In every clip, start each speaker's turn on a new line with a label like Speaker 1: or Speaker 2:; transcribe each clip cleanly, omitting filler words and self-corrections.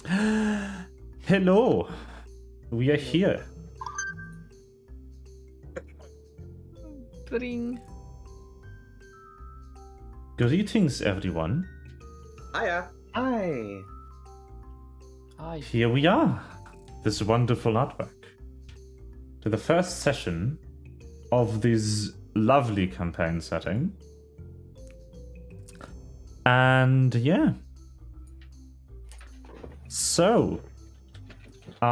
Speaker 1: Hello. We are here.
Speaker 2: Pudding.
Speaker 1: Greetings, everyone.
Speaker 3: Hiya.
Speaker 4: Hi.
Speaker 2: Hi.
Speaker 1: Here we are. This wonderful artwork. To the first session of this lovely campaign setting. And yeah. So, we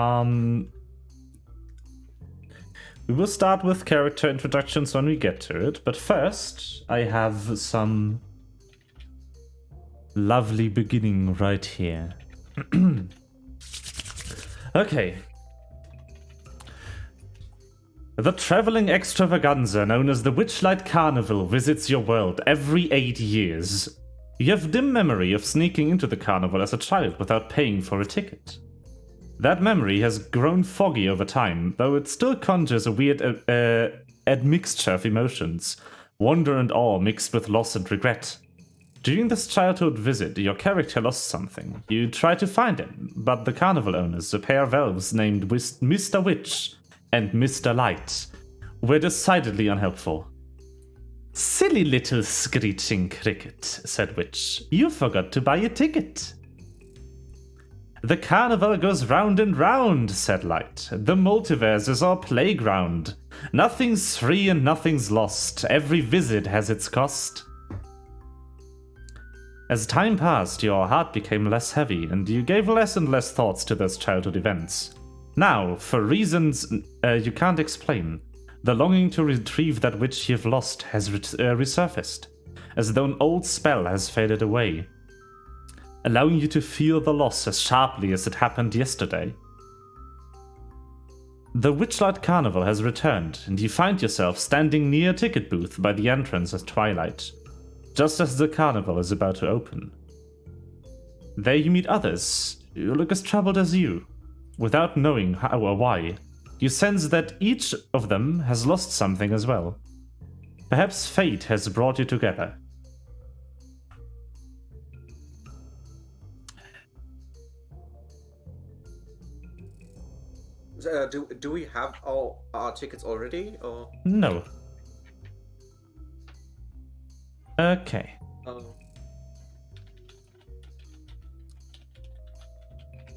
Speaker 1: will start with character introductions when we get to it, but first I have some lovely beginning right here. Okay. The traveling extravaganza known as the Witchlight Carnival visits your world every 8 years. You have dim memory of sneaking into the carnival as a child without paying for a ticket. That memory has grown foggy over time, though it still conjures a weird admixture of emotions, wonder and awe mixed with loss and regret. During this childhood visit, your character lost something. You try to find it, but the carnival owners, a pair of elves named Mr. Witch and Mr. Light, were decidedly unhelpful. "Silly little screeching cricket," said Witch. "You forgot to buy a ticket." "The carnival goes round and round," said Light. "The multiverse is our playground. Nothing's free and nothing's lost. Every visit has its cost." As time passed, your heart became less heavy, and you gave less and less thoughts to those childhood events. Now, for reasons you can't explain, the longing to retrieve that which you've lost has resurfaced, as though an old spell has faded away, allowing you to feel the loss as sharply as it happened yesterday. The Witchlight Carnival has returned, and you find yourself standing near a ticket booth by the entrance at twilight, just as the carnival is about to open. There you meet others who look as troubled as you. Without knowing how or why, you sense that each of them has lost something as well. Perhaps fate has brought you together.
Speaker 3: Do we have all our tickets already, or?
Speaker 1: No. Okay.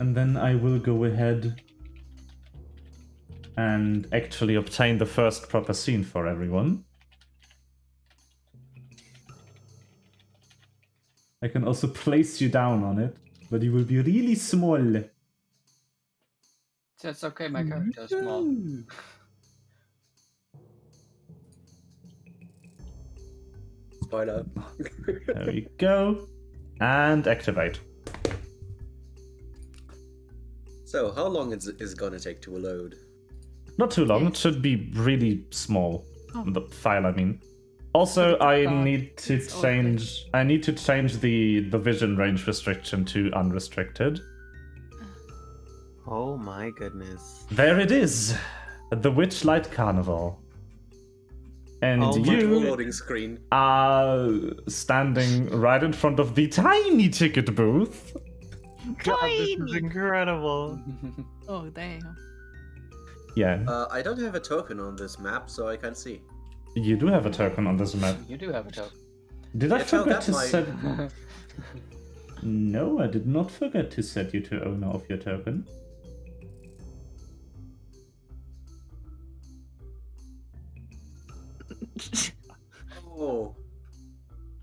Speaker 1: And then I will go ahead and actually obtain the first proper scene for everyone. I can also place you down on it, but you will be really small.
Speaker 2: That's okay, my character is small.
Speaker 3: Spoiler.
Speaker 1: There we go. And activate.
Speaker 3: So, how long is it gonna take to load?
Speaker 1: Not too long, it should be really small. The file, I mean. Also, I need to change the vision range restriction to unrestricted.
Speaker 4: Oh my goodness.
Speaker 1: There it is. The Witchlight Carnival. And
Speaker 4: Oh my
Speaker 1: you
Speaker 3: Loading screen.
Speaker 1: are standing right in front of the tiny ticket booth.
Speaker 4: God, this is incredible.
Speaker 2: Oh, damn.
Speaker 1: Yeah,
Speaker 3: I don't have a token on this map, so I can't see.
Speaker 1: you do have a token on this map.
Speaker 2: You do have a token.
Speaker 1: Did I
Speaker 3: Yeah, tell
Speaker 1: forget
Speaker 3: that
Speaker 1: to
Speaker 3: my-
Speaker 1: set... No, I did not forget to set you to owner of your token.
Speaker 3: Oh.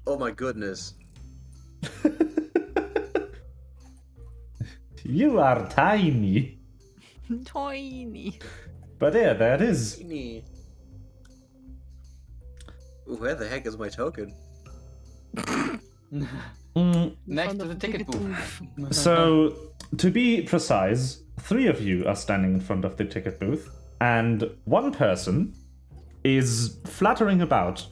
Speaker 3: Oh my goodness.
Speaker 1: You are tiny.
Speaker 2: Tiny.
Speaker 1: But yeah, there it is.
Speaker 3: Teeny. Where the heck is my token?
Speaker 2: Next to the ticket booth.
Speaker 1: So, to be precise, 3 of you are standing in front of the ticket booth, and 1 person is fluttering about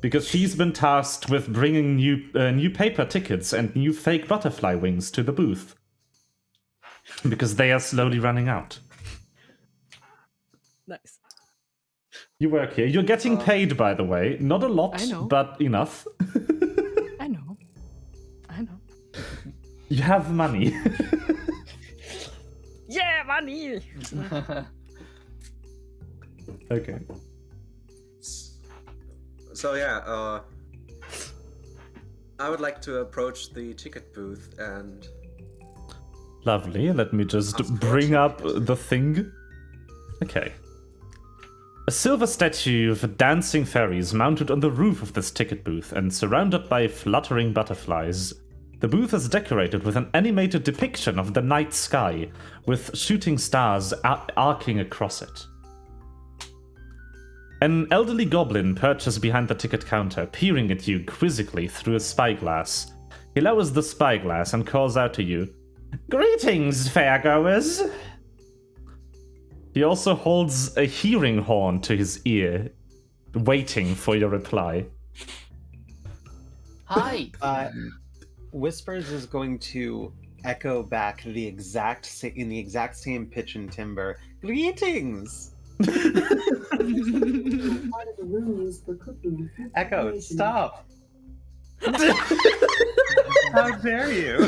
Speaker 1: because she's been tasked with bringing new paper tickets and new fake butterfly wings to the booth because they are slowly running out.
Speaker 2: Nice.
Speaker 1: You work here. You're getting paid, by the way. Not a lot,
Speaker 2: I know.
Speaker 1: but enough.
Speaker 2: I know.
Speaker 1: You have money.
Speaker 2: money.
Speaker 1: Okay.
Speaker 3: So yeah, I would like to approach the ticket booth and
Speaker 1: Lovely. Let me just
Speaker 3: Ask for
Speaker 1: bring
Speaker 3: a
Speaker 1: up
Speaker 3: ticket.
Speaker 1: the thing. Okay. A silver statue of dancing fairies mounted on the roof of this ticket booth and surrounded by fluttering butterflies. The booth is decorated with an animated depiction of the night sky, with shooting stars arcing across it. An elderly goblin perches behind the ticket counter, peering at you quizzically through a spyglass. He lowers the spyglass and calls out to you, "Greetings, fairgoers!" He also holds a hearing horn to his ear, waiting for your reply.
Speaker 2: Hi.
Speaker 4: Whispers is going to echo back in the exact same pitch and timbre. Greetings.
Speaker 5: Part of the room used for cooking.
Speaker 4: Echo, stop. How dare you?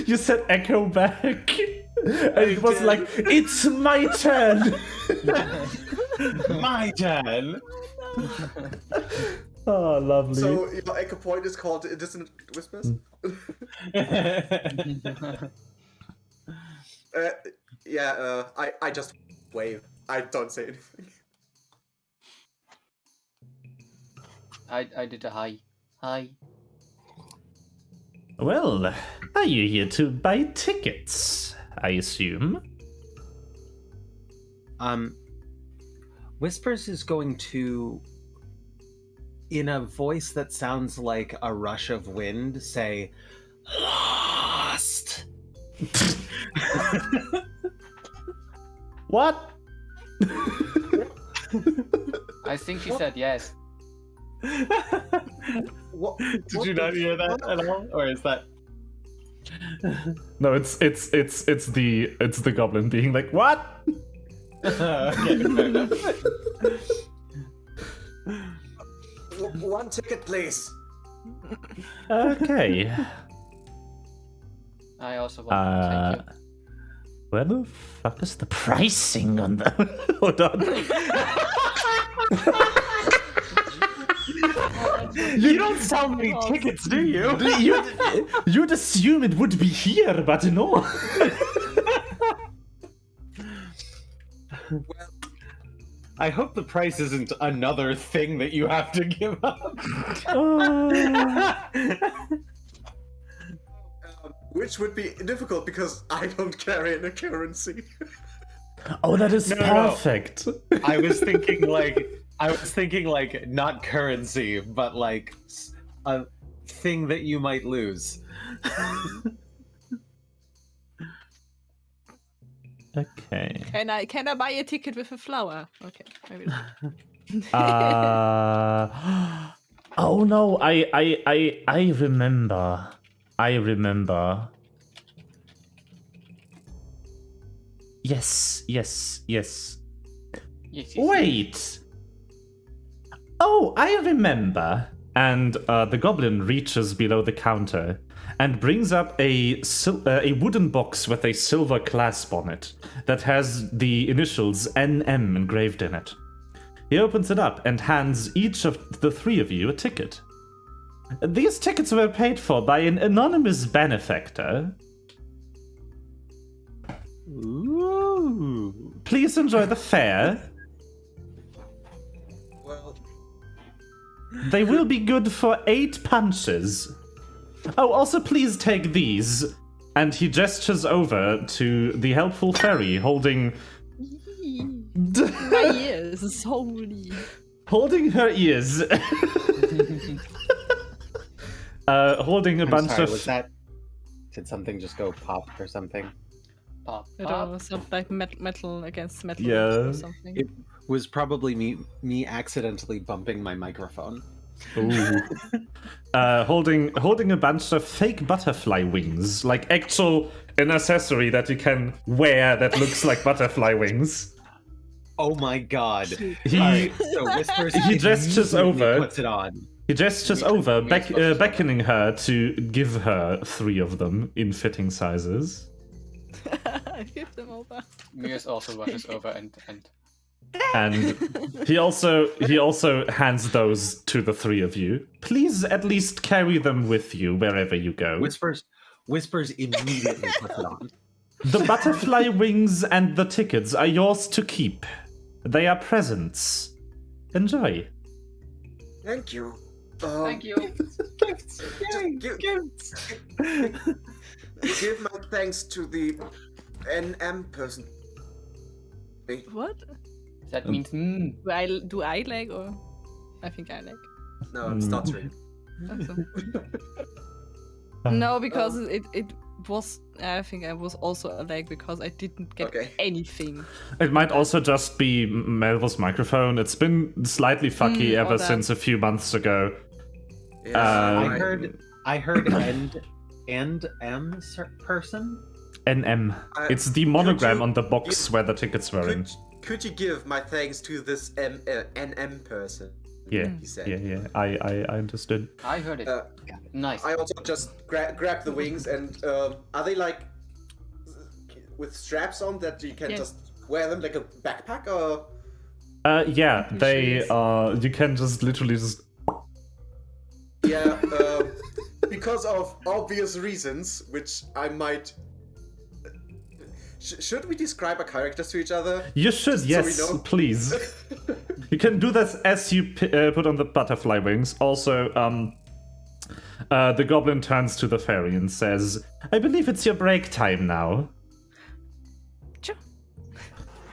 Speaker 1: You said echo back. And it was like, it's my turn.
Speaker 4: My turn.
Speaker 1: Oh, lovely.
Speaker 3: so your echo point is called Dissonant Whispers. I just wave. I don't say anything.
Speaker 2: I did a hi. Hi.
Speaker 1: Well, are you here to buy tickets, I assume?
Speaker 4: Whispers is going to, in a voice that sounds like a rush of wind, say, "Lost."
Speaker 1: What?
Speaker 2: I think he said yes.
Speaker 3: What?
Speaker 4: Did you not hear that at all, or is that?
Speaker 1: No, it's the goblin being like, what?
Speaker 4: Okay, fair enough.
Speaker 3: One ticket, please.
Speaker 1: Okay.
Speaker 2: I also want. Thank you.
Speaker 1: Where the fuck is the pricing on the... Hold on.
Speaker 4: You don't sell many tickets, do you?
Speaker 1: You'd assume it would be here, but no.
Speaker 4: I hope the price isn't another thing that you have to give up.
Speaker 3: Which would be difficult because I don't carry any currency.
Speaker 1: Oh, that is
Speaker 4: No.
Speaker 1: perfect.
Speaker 4: I was thinking like not currency, but like a thing that you might lose.
Speaker 1: Okay.
Speaker 2: Can I buy a ticket with a flower? Okay, maybe not.
Speaker 1: Oh no, I remember. I remember. Yes.
Speaker 2: Yes, yes, yes.
Speaker 1: Wait. Oh, I remember. And the goblin reaches below the counter and brings up a wooden box with a silver clasp on it that has the initials NM engraved in it. He opens it up and hands each of the three of you a ticket. These tickets were paid for by an anonymous benefactor.
Speaker 4: Ooh.
Speaker 1: Please enjoy the fair.
Speaker 3: Well,
Speaker 1: They will be good for 8 punches. Oh, also please take these. And he gestures over to the helpful fairy holding...
Speaker 2: My ears, holy.
Speaker 1: holding her ears. Holding a
Speaker 4: I'm
Speaker 1: bunch
Speaker 4: sorry,
Speaker 1: of...
Speaker 4: was that? Did something just go pop or something?
Speaker 2: Pop, It pop. was something like metal against metal
Speaker 1: Yeah.
Speaker 2: or something.
Speaker 4: It was probably me accidentally bumping my microphone.
Speaker 1: Ooh. Holding a bunch of fake butterfly wings, like an accessory that you can wear that looks like butterfly wings.
Speaker 4: Oh my god!
Speaker 1: He
Speaker 4: Alright, so Whispers
Speaker 1: he gestures
Speaker 4: immediately
Speaker 1: over.
Speaker 4: puts it on.
Speaker 1: He gestures over, beckoning her to give her 3 of them in fitting sizes.
Speaker 2: I give them over.
Speaker 6: Mias also rushes over and
Speaker 1: And he also hands those to the three of you. Please at least carry them with you wherever you go.
Speaker 4: Whispers immediately puts it on.
Speaker 1: The butterfly wings and the tickets are yours to keep. They are presents. Enjoy.
Speaker 3: Thank you.
Speaker 6: thank you.
Speaker 4: Gifts! Yay,
Speaker 3: give-
Speaker 4: gifts!
Speaker 3: Give my thanks to the NM person.
Speaker 2: What?
Speaker 6: That means
Speaker 2: Do I like or? I think I like.
Speaker 3: No, I'm stuttering.
Speaker 2: Also. No, because it was. I think I was also a lag because I didn't get
Speaker 3: Okay.
Speaker 2: anything.
Speaker 1: It might also just be Melva's microphone. It's been slightly fucky
Speaker 2: or
Speaker 1: ever
Speaker 2: that.
Speaker 1: since a few months ago.
Speaker 3: Yeah,
Speaker 4: I heard end person.
Speaker 1: NM.
Speaker 3: I-
Speaker 1: It's the monogram
Speaker 3: you-
Speaker 1: on the box where the tickets were in.
Speaker 3: could you give my thanks to this NM person?
Speaker 1: Yeah,
Speaker 3: He said.
Speaker 1: yeah. I understood.
Speaker 6: I heard it. Nice.
Speaker 3: I also just grab the wings and are they like with straps on that you can
Speaker 2: Yes.
Speaker 3: just wear them like a backpack or?
Speaker 1: Yeah,
Speaker 2: You
Speaker 1: they
Speaker 2: should.
Speaker 1: you can just literally just.
Speaker 3: Yeah, because of obvious reasons, which I might. Should we describe our characters to each other?
Speaker 1: You should,
Speaker 3: So
Speaker 1: yes,
Speaker 3: we know.
Speaker 1: please. You can do this as you put on the butterfly wings. Also, the goblin turns to the fairy and says, "I believe it's your break time now."
Speaker 2: Sure.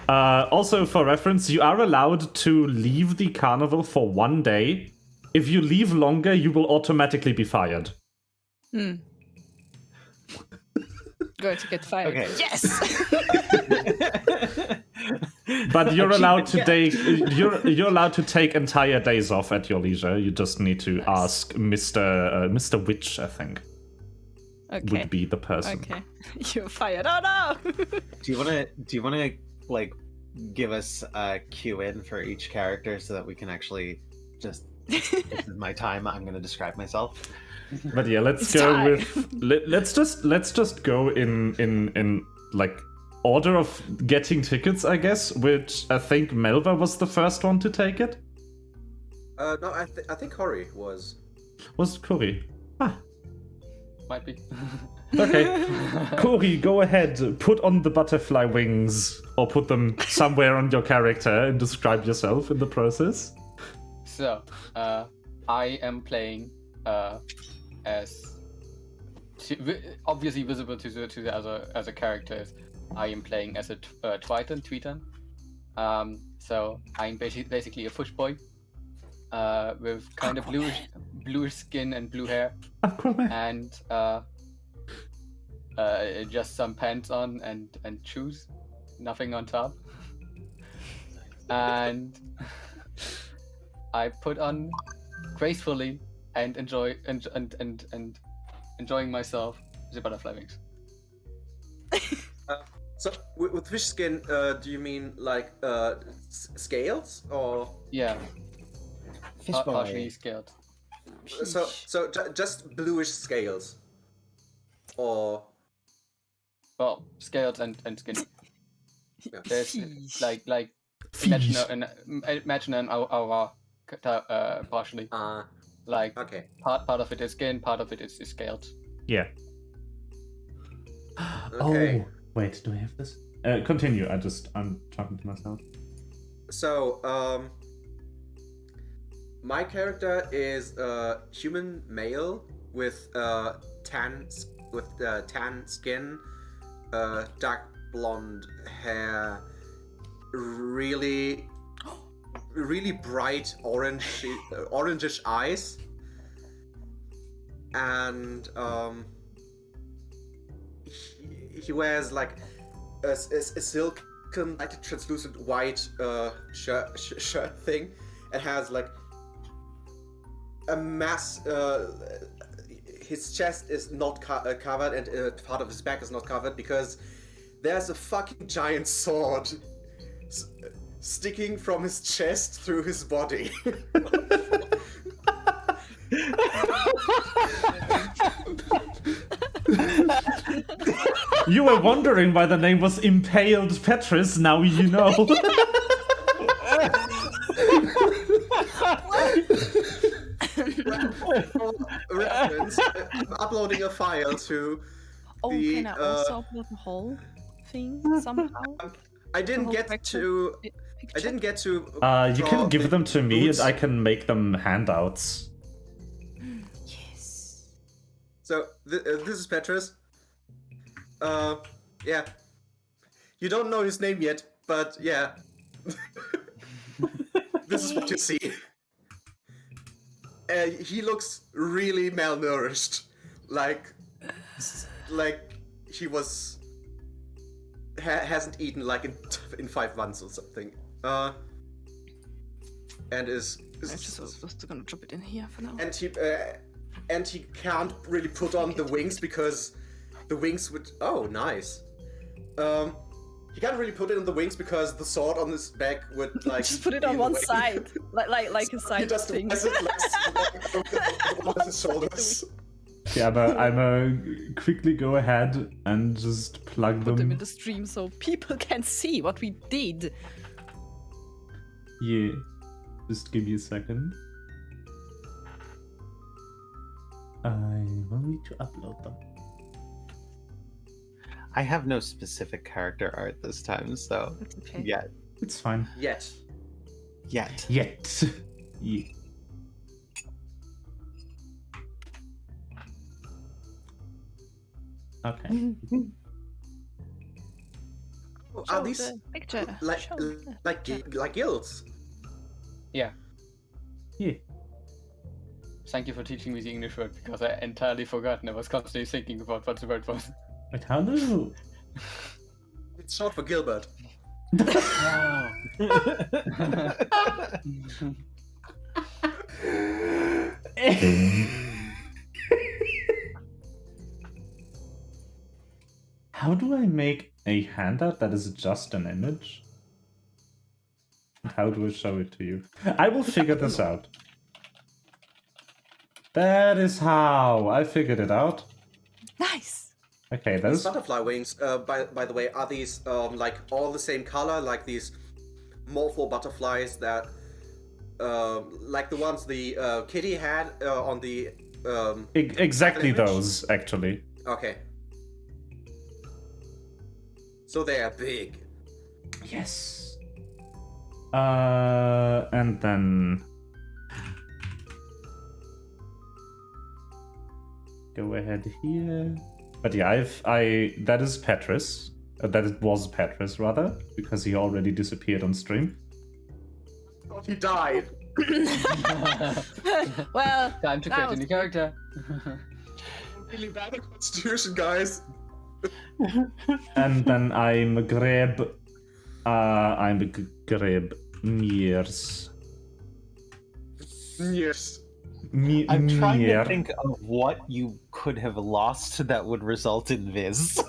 Speaker 1: Also, for reference, you are allowed to leave the carnival for 1 day. If you leave longer, you will automatically be fired.
Speaker 2: Going to get fired.
Speaker 4: Okay.
Speaker 2: Yes.
Speaker 1: But you're allowed to
Speaker 4: yeah.
Speaker 1: take you're allowed to take entire days off at your leisure. You just need to ask Mr. Witch, I think,
Speaker 2: Okay.
Speaker 1: would be the person.
Speaker 2: Okay. You're fired. Oh no.
Speaker 4: Do you wanna like give us a cue in for each character so that we can actually just this is my time, I'm gonna describe myself.
Speaker 1: But yeah, let's
Speaker 2: It's
Speaker 1: go
Speaker 2: time.
Speaker 1: with let's just go in like order of getting tickets, I guess. Which I think Melva was the first one to take it.
Speaker 3: No, I think Hori was.
Speaker 1: Was Cory? Ah,
Speaker 6: Might be.
Speaker 1: okay. Cory, go ahead. Put on the butterfly wings, or put them somewhere on your character, and describe yourself in the process.
Speaker 6: So, I am playing as obviously visible to the as a character. I am playing as a Tweetan. So I'm basically a fish boy, with kind of bluish skin and blue hair,
Speaker 1: Aquaman.
Speaker 6: and just some pants on and shoes, nothing on top, and I put on gracefully and enjoying myself the butterfly wings.
Speaker 3: So with fish skin, do you mean like scales or?
Speaker 6: Yeah,
Speaker 4: Fish
Speaker 6: partially scaled.
Speaker 3: So just bluish scales, or
Speaker 6: Well, scaled and skin.
Speaker 3: yeah.
Speaker 6: There's
Speaker 2: Fish.
Speaker 6: like
Speaker 1: Fish.
Speaker 6: imagine an aura partially. Like
Speaker 3: Okay.
Speaker 6: part of it is skin, part of it is scaled.
Speaker 1: Yeah.
Speaker 3: Okay.
Speaker 1: Oh, wait, do I have this? Continue. I'm talking to myself.
Speaker 3: So my character is a human male with tan skin, dark blonde hair, really bright orangish eyes, and he wears like a silken, like a translucent white shirt thing, and has like a mass. His chest is not covered, and part of his back is not covered because there's a fucking giant sword sticking from his chest through his body.
Speaker 1: You were wondering why the name was Impaled Petrus, now you know.
Speaker 3: For reference, I'm uploading a file to
Speaker 2: Oh,
Speaker 3: the.
Speaker 2: can I also upload the whole thing somehow?
Speaker 3: I didn't
Speaker 2: whole
Speaker 3: get
Speaker 2: picture?
Speaker 3: to.
Speaker 2: Picture?
Speaker 3: I didn't get to.
Speaker 1: You
Speaker 3: draw
Speaker 1: can give
Speaker 3: the
Speaker 1: them to me
Speaker 3: boots.
Speaker 1: and I can make them handouts.
Speaker 2: Yes.
Speaker 3: So this is Petrus. Yeah. You don't know his name yet, but yeah. This is what you see. He looks really malnourished, like he was hasn't eaten like in 5 months or something. And is
Speaker 2: I'm just gonna drop it in here for now.
Speaker 3: and he can't really put on the wings because the wings would. Oh, nice. He can't really put it on the wings because the sword on his back would like.
Speaker 2: Just put it
Speaker 3: be
Speaker 2: on
Speaker 3: in the
Speaker 2: one
Speaker 3: way.
Speaker 2: side, like a
Speaker 3: He
Speaker 2: side
Speaker 3: just
Speaker 2: thing.
Speaker 3: wears it like on his shoulders.
Speaker 1: Yeah, but I'm quickly go ahead and just plug
Speaker 2: Put them in
Speaker 1: them.
Speaker 2: the stream so people can see what we did.
Speaker 1: Yeah, just give me a second. I will need to upload them.
Speaker 4: I have no specific character art this time, so
Speaker 2: That's okay.
Speaker 4: yet.
Speaker 1: It's fine.
Speaker 3: Yet.
Speaker 1: Yet. Yeah. Okay.
Speaker 3: Oh,
Speaker 2: Show
Speaker 3: are these
Speaker 2: the picture.
Speaker 3: like
Speaker 2: Show the
Speaker 3: like
Speaker 2: picture.
Speaker 3: like guilds?
Speaker 6: Yeah.
Speaker 1: Yeah.
Speaker 6: Thank you for teaching me the English word because I entirely forgotten. I was constantly thinking about what the word was.
Speaker 1: Wait, how do
Speaker 3: It's short for Gilbert.
Speaker 6: Wow.
Speaker 1: How do I make a handout that is just an image? How do I show it to you? I will figure this out. That is how I figured it out.
Speaker 2: Nice.
Speaker 1: Okay,
Speaker 3: These
Speaker 1: those.
Speaker 3: butterfly wings, by the way, are these like all the same color, like these morpho butterflies that, like the ones the kitty had on the.
Speaker 1: Exactly
Speaker 3: image?
Speaker 1: those, actually.
Speaker 3: Okay. So they are big.
Speaker 1: Yes. And then go ahead here. But yeah, that is Petrus. That was Petrus rather, because he already disappeared on stream.
Speaker 3: God, he died.
Speaker 2: Well,
Speaker 6: Time to
Speaker 2: that
Speaker 6: create a
Speaker 2: was
Speaker 6: new character.
Speaker 3: Really bad at constitution, guys.
Speaker 1: And then I'm grab Mears.
Speaker 3: Yes.
Speaker 4: I'm trying to
Speaker 1: Meir.
Speaker 4: think of what you could have lost that would result in Viz.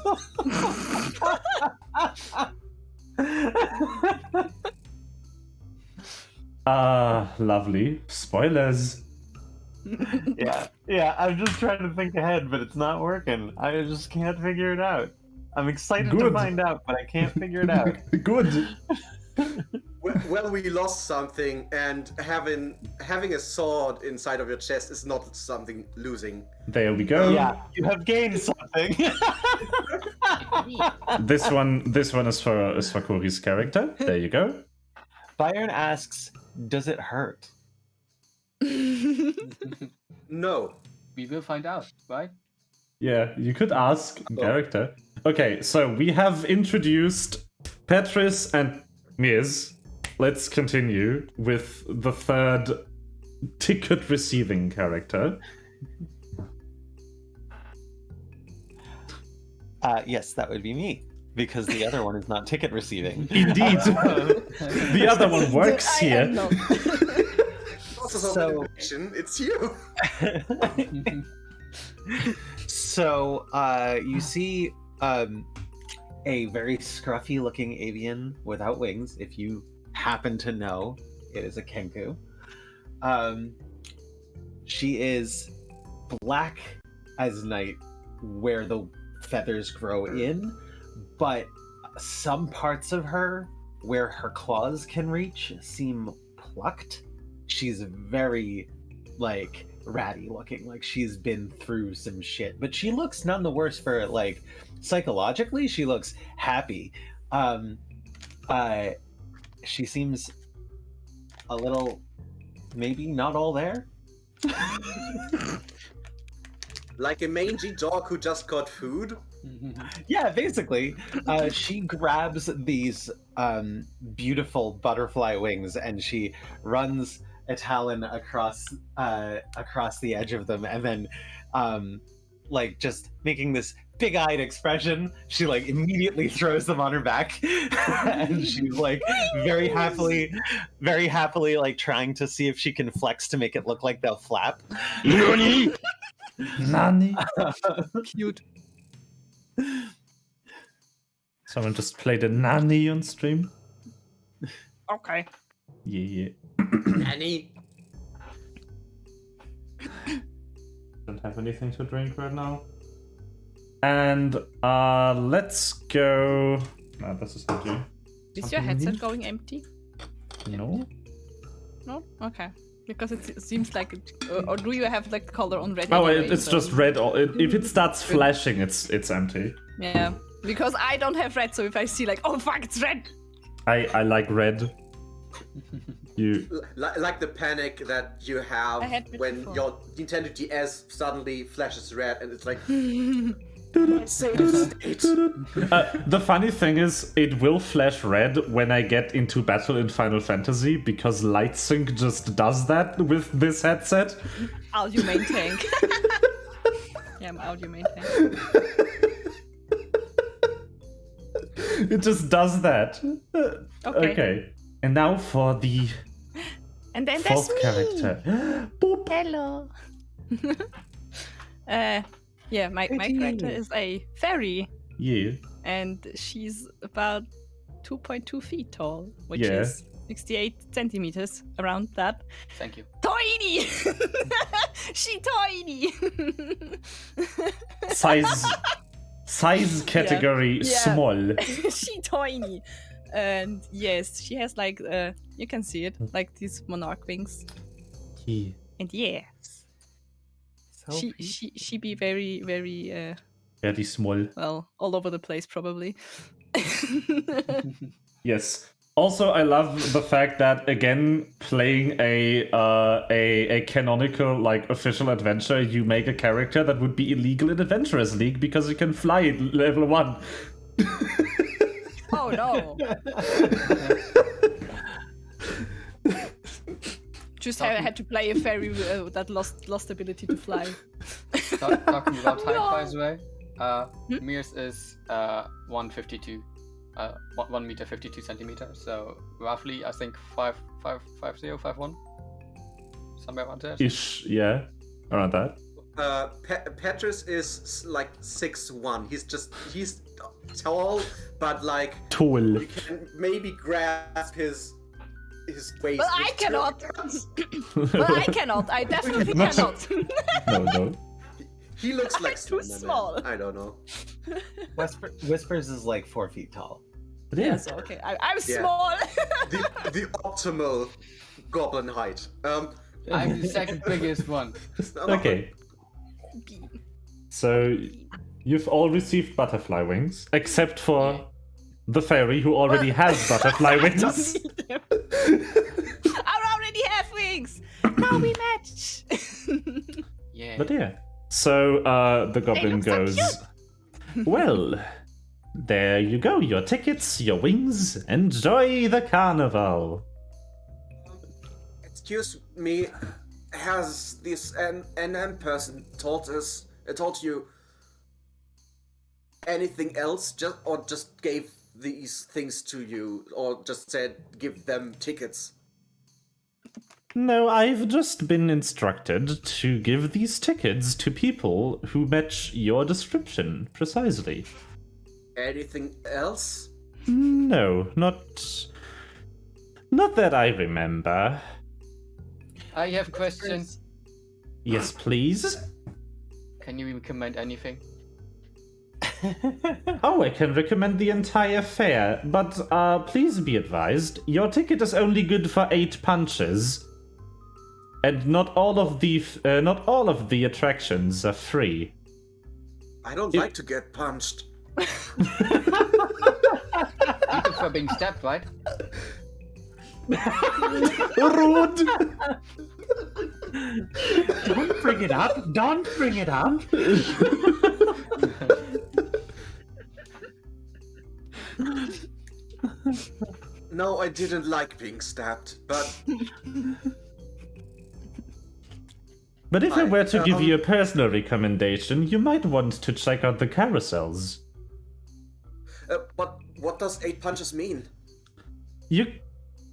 Speaker 1: Lovely. Spoilers.
Speaker 4: yeah, I'm just trying to think ahead, but it's not working. I just can't figure it out. I'm excited to
Speaker 1: Good.
Speaker 4: find out, but I can't figure it out.
Speaker 1: Good.
Speaker 3: Well, we lost something, and having a sword inside of your chest is not something losing.
Speaker 1: There we go.
Speaker 4: Yeah, you have gained something.
Speaker 1: This one is for Corey's character. There you go.
Speaker 4: Byron asks, "Does it hurt?"
Speaker 3: No.
Speaker 6: We will find out, right?
Speaker 1: Yeah, you could ask character. Okay, so we have introduced Petrus and Miz. Let's continue with the third ticket receiving character.
Speaker 4: Yes, that would be me, because the other one is not ticket receiving.
Speaker 1: Indeed. The other one works
Speaker 2: I am
Speaker 1: here.
Speaker 2: not.
Speaker 3: Also,
Speaker 4: So-
Speaker 3: manipulation, it's you.
Speaker 4: So, you see a very scruffy looking avian without wings, if you happen to know it is a kenku. She is black as night, where the feathers grow in, but some parts of her, where her claws can reach, seem plucked. She's very, like, ratty looking, like she's been through some shit, but she looks none the worse for it. Like, psychologically, she looks happy. She seems a little, maybe not all there.
Speaker 3: Like a mangy dog who just got food.
Speaker 4: Yeah, basically. She grabs these beautiful butterfly wings and she runs a talon across the edge of them, and then like just making this big-eyed expression, she like immediately throws them on her back and she's like very happily like trying to see if she can flex to make it look like they'll flap.
Speaker 1: Nani? Nani?
Speaker 2: Cute.
Speaker 1: Someone just played a Nani on stream.
Speaker 2: Okay.
Speaker 1: Yeah.
Speaker 3: Annie.
Speaker 1: Don't have anything to drink right now. And let's go. No, this is not you.
Speaker 2: Is your headset going empty?
Speaker 1: No.
Speaker 2: No? Okay. Because it seems like it, or do you have like color on red?
Speaker 1: Oh,
Speaker 2: anyway,
Speaker 1: it's
Speaker 2: so-
Speaker 1: just red. If it starts flashing, it's empty.
Speaker 2: Yeah. Because I don't have red, so if I see like, oh fuck, it's red.
Speaker 1: I like red. You.
Speaker 3: Like the panic that you have
Speaker 2: I had it
Speaker 3: when
Speaker 2: before.
Speaker 3: your Nintendo DS suddenly flashes red and it's like
Speaker 1: The
Speaker 3: save state.
Speaker 1: funny thing is, it will flash red when I get into battle in Final Fantasy because Light Sync just does that with this headset.
Speaker 2: Audio main tank. Yeah, I'm audio main tank.
Speaker 1: It just does that.
Speaker 2: Okay.
Speaker 1: And now for the
Speaker 2: And then there's
Speaker 1: fourth
Speaker 2: me.
Speaker 1: character. Boop.
Speaker 2: Hello. Yeah, my character is a fairy,
Speaker 1: Yeah.
Speaker 2: and she's about 2.2 feet tall, which
Speaker 1: Yeah.
Speaker 2: is 68 centimeters, around that.
Speaker 6: Thank you.
Speaker 2: Tiny! She tiny!
Speaker 1: Size category
Speaker 2: Yeah.
Speaker 1: small.
Speaker 2: She tiny. And yes, she has like, you can see it, like these monarch wings.
Speaker 1: Yeah.
Speaker 2: And yeah,
Speaker 4: So
Speaker 2: she be very, very,
Speaker 1: Very small.
Speaker 2: well, all over the place probably.
Speaker 1: Yes. Also, I love the fact that again, playing a canonical like official adventure, you make a character that would be illegal in Adventurers League because you can fly level 1.
Speaker 2: Oh no! Just had to play a fairy that lost ability to fly.
Speaker 6: Talking about height,
Speaker 2: No.
Speaker 6: by the way, Mir's is 152, 1 meter 52 centimeters. So roughly, I think 5'0", 5'1", somewhere around there.
Speaker 1: Ish, yeah. Around that.
Speaker 3: Petrus is like 6'1". He's tall, but like
Speaker 1: Tall.
Speaker 3: you can maybe grasp his waist.
Speaker 2: But I
Speaker 3: with two
Speaker 2: cannot.
Speaker 3: hands.
Speaker 2: But I cannot. I definitely
Speaker 1: No.
Speaker 2: cannot.
Speaker 1: No.
Speaker 3: He looks like
Speaker 2: I'm too
Speaker 3: Slender Man.
Speaker 2: small.
Speaker 3: I don't know.
Speaker 4: Whispers is like 4 feet tall.
Speaker 1: But
Speaker 2: Yeah,
Speaker 1: yeah.
Speaker 2: so okay. I'm
Speaker 3: Yeah.
Speaker 2: small.
Speaker 3: The optimal goblin height.
Speaker 6: I'm the second biggest one.
Speaker 1: Okay. So you've all received butterfly wings, except for the fairy who already has butterfly wings.
Speaker 2: I already have wings. Now we match.
Speaker 6: Yeah.
Speaker 1: But yeah. So the goblin
Speaker 2: look so
Speaker 1: goes, well, there you go, your tickets, your wings, enjoy the carnival.
Speaker 3: Excuse me, has this NM person told you anything else? Just gave these things to you, or just said give them tickets?
Speaker 1: No, I've just been instructed to give these tickets to people who match your description precisely.
Speaker 3: Anything else?
Speaker 1: No, not that I remember.
Speaker 6: I have questions.
Speaker 1: Yes, please.
Speaker 6: Can you recommend anything?
Speaker 1: Oh, I can recommend the entire fare, but please be advised, your ticket is only good for 8 punches, and not all of the attractions are free.
Speaker 3: I don't like to get punched.
Speaker 6: You prefer being stabbed, right?
Speaker 1: Rude.
Speaker 4: Don't bring it up. Don't bring it up.
Speaker 3: No, I didn't like being stabbed, but
Speaker 1: But if I were to give
Speaker 3: Fine,
Speaker 1: you a personal recommendation, you might want to check out the carousels.
Speaker 3: but what does 8 punches mean?
Speaker 1: You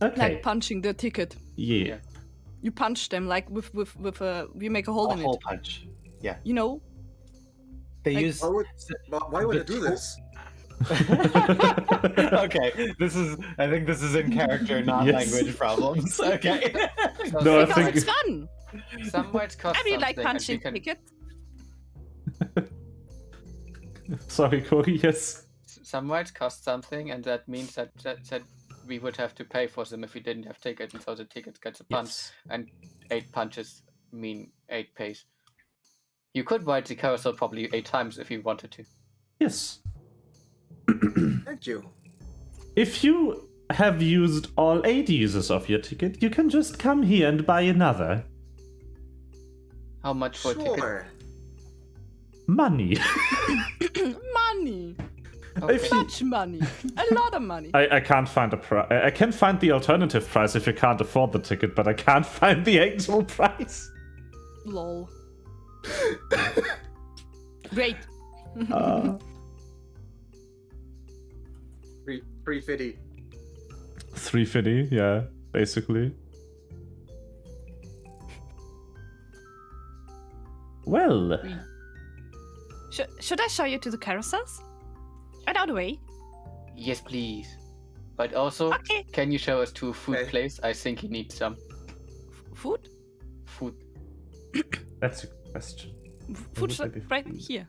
Speaker 1: okay?
Speaker 2: Like punching the ticket.
Speaker 1: Yeah.
Speaker 2: You punch them like with a you make a hole
Speaker 4: A
Speaker 2: in
Speaker 4: hole
Speaker 2: it.
Speaker 4: punch. Yeah.
Speaker 2: You know?
Speaker 4: They
Speaker 2: Like-
Speaker 4: use.
Speaker 3: Why would I do this?
Speaker 4: Okay, I think this is in character, not
Speaker 1: Yes.
Speaker 4: language problems. Okay.
Speaker 1: No, I
Speaker 2: Because
Speaker 1: think
Speaker 2: it's fun.
Speaker 6: Some words cost
Speaker 2: I really like
Speaker 6: something, and
Speaker 2: punching
Speaker 6: we can-
Speaker 2: tickets.
Speaker 1: sorry, Corey. Yes.
Speaker 6: Some words cost something, and that means that we would have to pay for them if we didn't have tickets, and so the ticket gets a punch,
Speaker 1: Yes.
Speaker 6: and 8 punches mean 8 pays. You could ride the carousel probably 8 times if you wanted to.
Speaker 1: Yes.
Speaker 3: Thank you.
Speaker 1: If you have used all 8 uses of your ticket, you can just come here and buy another.
Speaker 6: How much for a ticket?
Speaker 3: Sure.
Speaker 1: Money.
Speaker 2: Money.
Speaker 6: Okay.
Speaker 1: If you-
Speaker 2: Much money. A lot of money.
Speaker 1: I can't find a price. I can find the alternative price if you can't afford the ticket, but I can't find the actual price.
Speaker 2: Lol. Great.
Speaker 1: Uh,
Speaker 3: 350.
Speaker 1: 350, yeah, basically. Well,
Speaker 2: Should I show you to the carousels? Right out of the way.
Speaker 6: Yes, please. But also,
Speaker 2: Okay.
Speaker 6: can you show us to a food
Speaker 3: Okay.
Speaker 6: place? I think you need some
Speaker 2: Food?
Speaker 6: food.
Speaker 1: that's a question.
Speaker 2: Food
Speaker 1: would
Speaker 2: shop
Speaker 1: there be
Speaker 2: right
Speaker 1: food?
Speaker 2: here.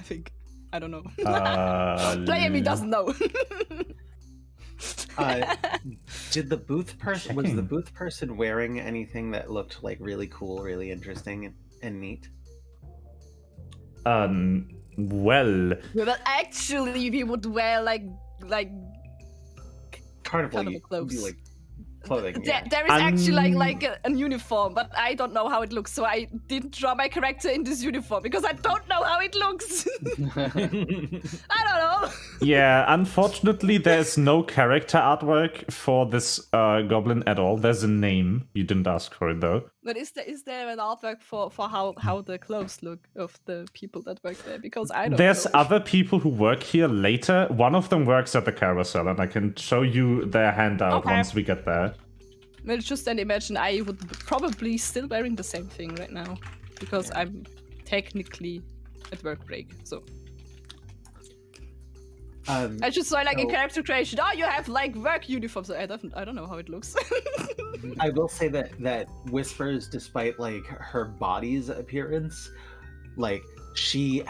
Speaker 2: I think. I don't know.
Speaker 1: Player
Speaker 2: me doesn't know.
Speaker 4: Did the booth person was the
Speaker 1: Checking.
Speaker 4: booth person wearing anything that looked like really cool, really interesting, and neat?
Speaker 1: Well,
Speaker 2: Well, actually, we would wear like
Speaker 4: Carnival,
Speaker 2: Carnival
Speaker 4: you
Speaker 2: clothes.
Speaker 4: be like clothing. Yeah.
Speaker 2: there is actually
Speaker 1: Um,
Speaker 2: like a uniform, but I don't know how it looks, so I didn't draw my character in this uniform because I don't know how it looks. I don't know.
Speaker 1: yeah, unfortunately, there's no character artwork for this goblin at all. There's a name. You didn't ask for it, though.
Speaker 2: But is there an artwork for how the clothes look of the people that work there? Because I don't
Speaker 1: There's
Speaker 2: know.
Speaker 1: other people who work here later. One of them works at the carousel, and I can show you their handout
Speaker 2: Okay.
Speaker 1: once we get there.
Speaker 2: Well, just then imagine I would probably still wearing the same thing right now because I'm technically at work break. So I just saw like in
Speaker 4: so-
Speaker 2: character creation. Oh, you have like work uniforms. I don't know how it looks.
Speaker 4: I will say that Whispers, despite like her body's appearance, like she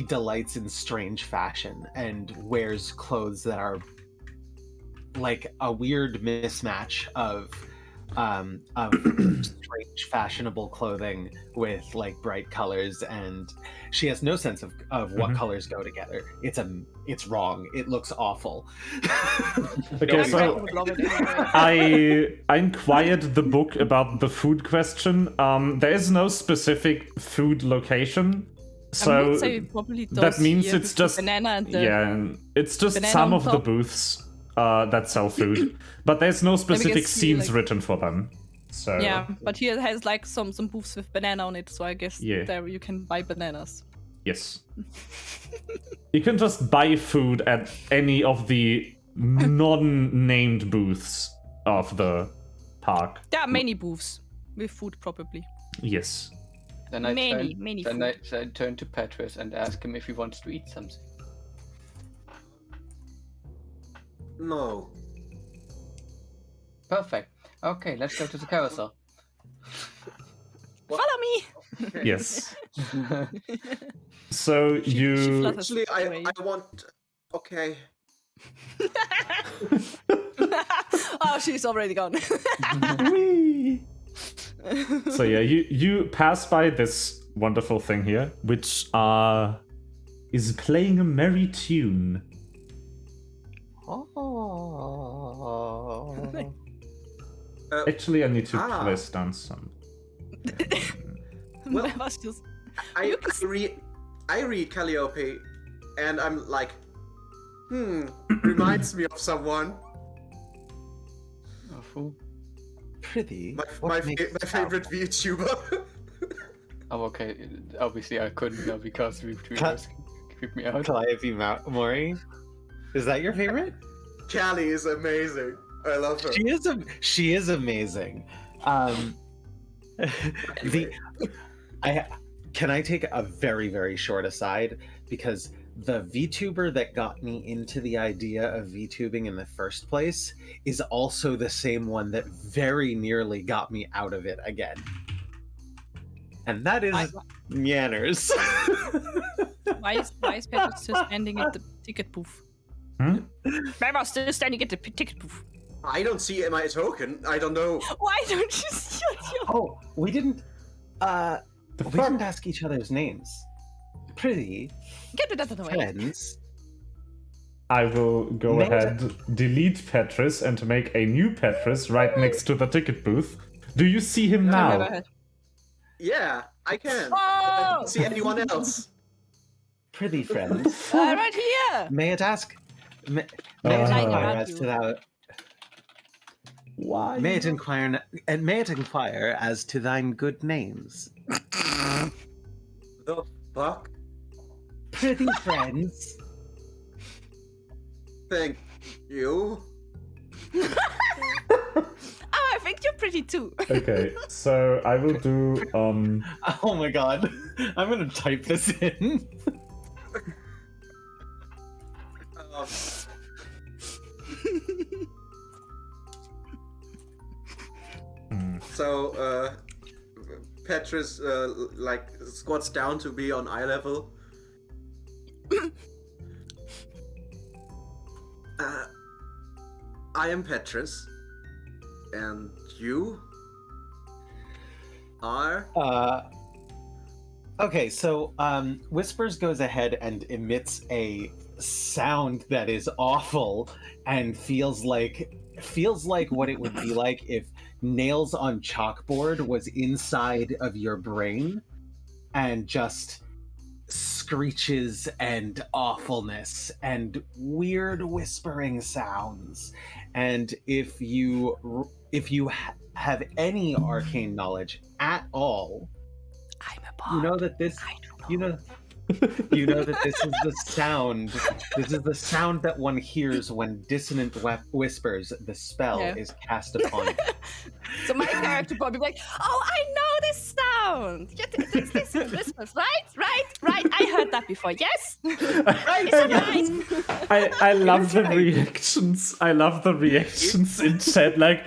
Speaker 4: delights in strange fashion and wears clothes that are like a weird mismatch of strange fashionable clothing with like bright colors, and she has no sense of what
Speaker 1: Mhm.
Speaker 4: colors go together. It's wrong. It looks awful.
Speaker 1: Okay,
Speaker 2: I
Speaker 1: so
Speaker 2: would love it anyway.
Speaker 1: I inquired the book about the food question. There is no specific food location,
Speaker 2: I
Speaker 1: so
Speaker 2: would say probably
Speaker 1: that
Speaker 2: those
Speaker 1: means
Speaker 2: here
Speaker 1: it's
Speaker 2: with the
Speaker 1: just
Speaker 2: banana and the
Speaker 1: yeah, it's just
Speaker 2: banana
Speaker 1: some
Speaker 2: on
Speaker 1: of the
Speaker 2: top.
Speaker 1: booths that sell food, but there's no specific
Speaker 2: see,
Speaker 1: scenes
Speaker 2: like-
Speaker 1: written for them. So
Speaker 2: yeah. But here it has like some booths with banana on it, so I guess
Speaker 1: Yeah.
Speaker 2: there you can buy bananas.
Speaker 1: yes, you can just buy food at any of the non-named booths of the park.
Speaker 2: There are many booths with food probably.
Speaker 1: Yes.
Speaker 6: Then I
Speaker 2: Many,
Speaker 6: turn,
Speaker 2: many
Speaker 6: then
Speaker 2: food.
Speaker 6: I turn to Petrus and ask him if he wants to eat something.
Speaker 3: No.
Speaker 6: Perfect. Okay, let's go to the carousel.
Speaker 2: Follow me.
Speaker 3: Okay.
Speaker 1: Yes. So
Speaker 2: She
Speaker 1: you.
Speaker 2: flutters
Speaker 3: Actually,
Speaker 2: away.
Speaker 3: I want. Okay.
Speaker 2: Oh, she's already gone.
Speaker 1: Whee! So yeah, you pass by this wonderful thing here, which is playing a merry tune.
Speaker 4: Oh.
Speaker 1: Actually, I need to
Speaker 3: Ah.
Speaker 1: place down some.
Speaker 3: Well,
Speaker 2: That was just-
Speaker 3: I read Calliope, and I'm like, reminds me of someone.
Speaker 6: Oh, fool.
Speaker 4: Prithee,
Speaker 3: My
Speaker 4: what makes you
Speaker 3: favorite VTuber.
Speaker 6: Oh, okay. Obviously, I couldn't know because VTubers creep me out.
Speaker 4: Calliope Mori? Is that your favorite?
Speaker 3: Callie is amazing. I love her.
Speaker 4: She is amazing. Can I take a very, very short aside? Because the VTuber that got me into the idea of VTubing in the first place is also the same one that very nearly got me out of it again. And that is Nyanners.
Speaker 2: Why is Pepper still standing at the ticket booth? Pepper still standing at the ticket booth.
Speaker 3: I don't see my token. I don't know.
Speaker 2: Why don't you see your
Speaker 4: Oh, we didn't ask each other's names. Pretty
Speaker 2: Get it out of the way.
Speaker 4: friends.
Speaker 1: I will go
Speaker 4: No,
Speaker 1: ahead, delete Petrus, and make a new Petrus right next to the ticket booth. Do you see him now?
Speaker 3: Yeah, I can. I
Speaker 2: Oh!
Speaker 3: don't see anyone else.
Speaker 4: Pretty friends.
Speaker 2: Right here.
Speaker 4: May it ask? May it
Speaker 1: Lying
Speaker 4: inquire
Speaker 2: around
Speaker 4: as
Speaker 2: you.
Speaker 4: to that?
Speaker 1: Why?
Speaker 4: May it inquire as to thine good names.
Speaker 3: The fuck?
Speaker 4: Pretty friends.
Speaker 3: Thank you.
Speaker 2: Oh, I think you're pretty too.
Speaker 1: Okay, so I will do
Speaker 4: Oh my god. I'm gonna type this in.
Speaker 3: Um, so, Petrus, like, squats down to be on eye level. I am Petrus, and you are.
Speaker 4: Okay, so Whispers goes ahead and emits a sound that is awful and feels like what it would be like if nails on chalkboard was inside of your brain and just screeches and awfulness and weird whispering sounds. And if you have any arcane knowledge at all,
Speaker 2: I'm a bard.
Speaker 4: you know that this
Speaker 2: I don't know.
Speaker 4: you know that this is the sound. This is the sound that one hears when dissonant whispers. The spell
Speaker 2: Yeah.
Speaker 4: is cast upon you.
Speaker 2: So my character probably be like, oh, I know this sound. Yeah, it's this whispers, right. I heard that before. Yes. Is that right?
Speaker 1: I love the reactions. I love the reactions in chat, like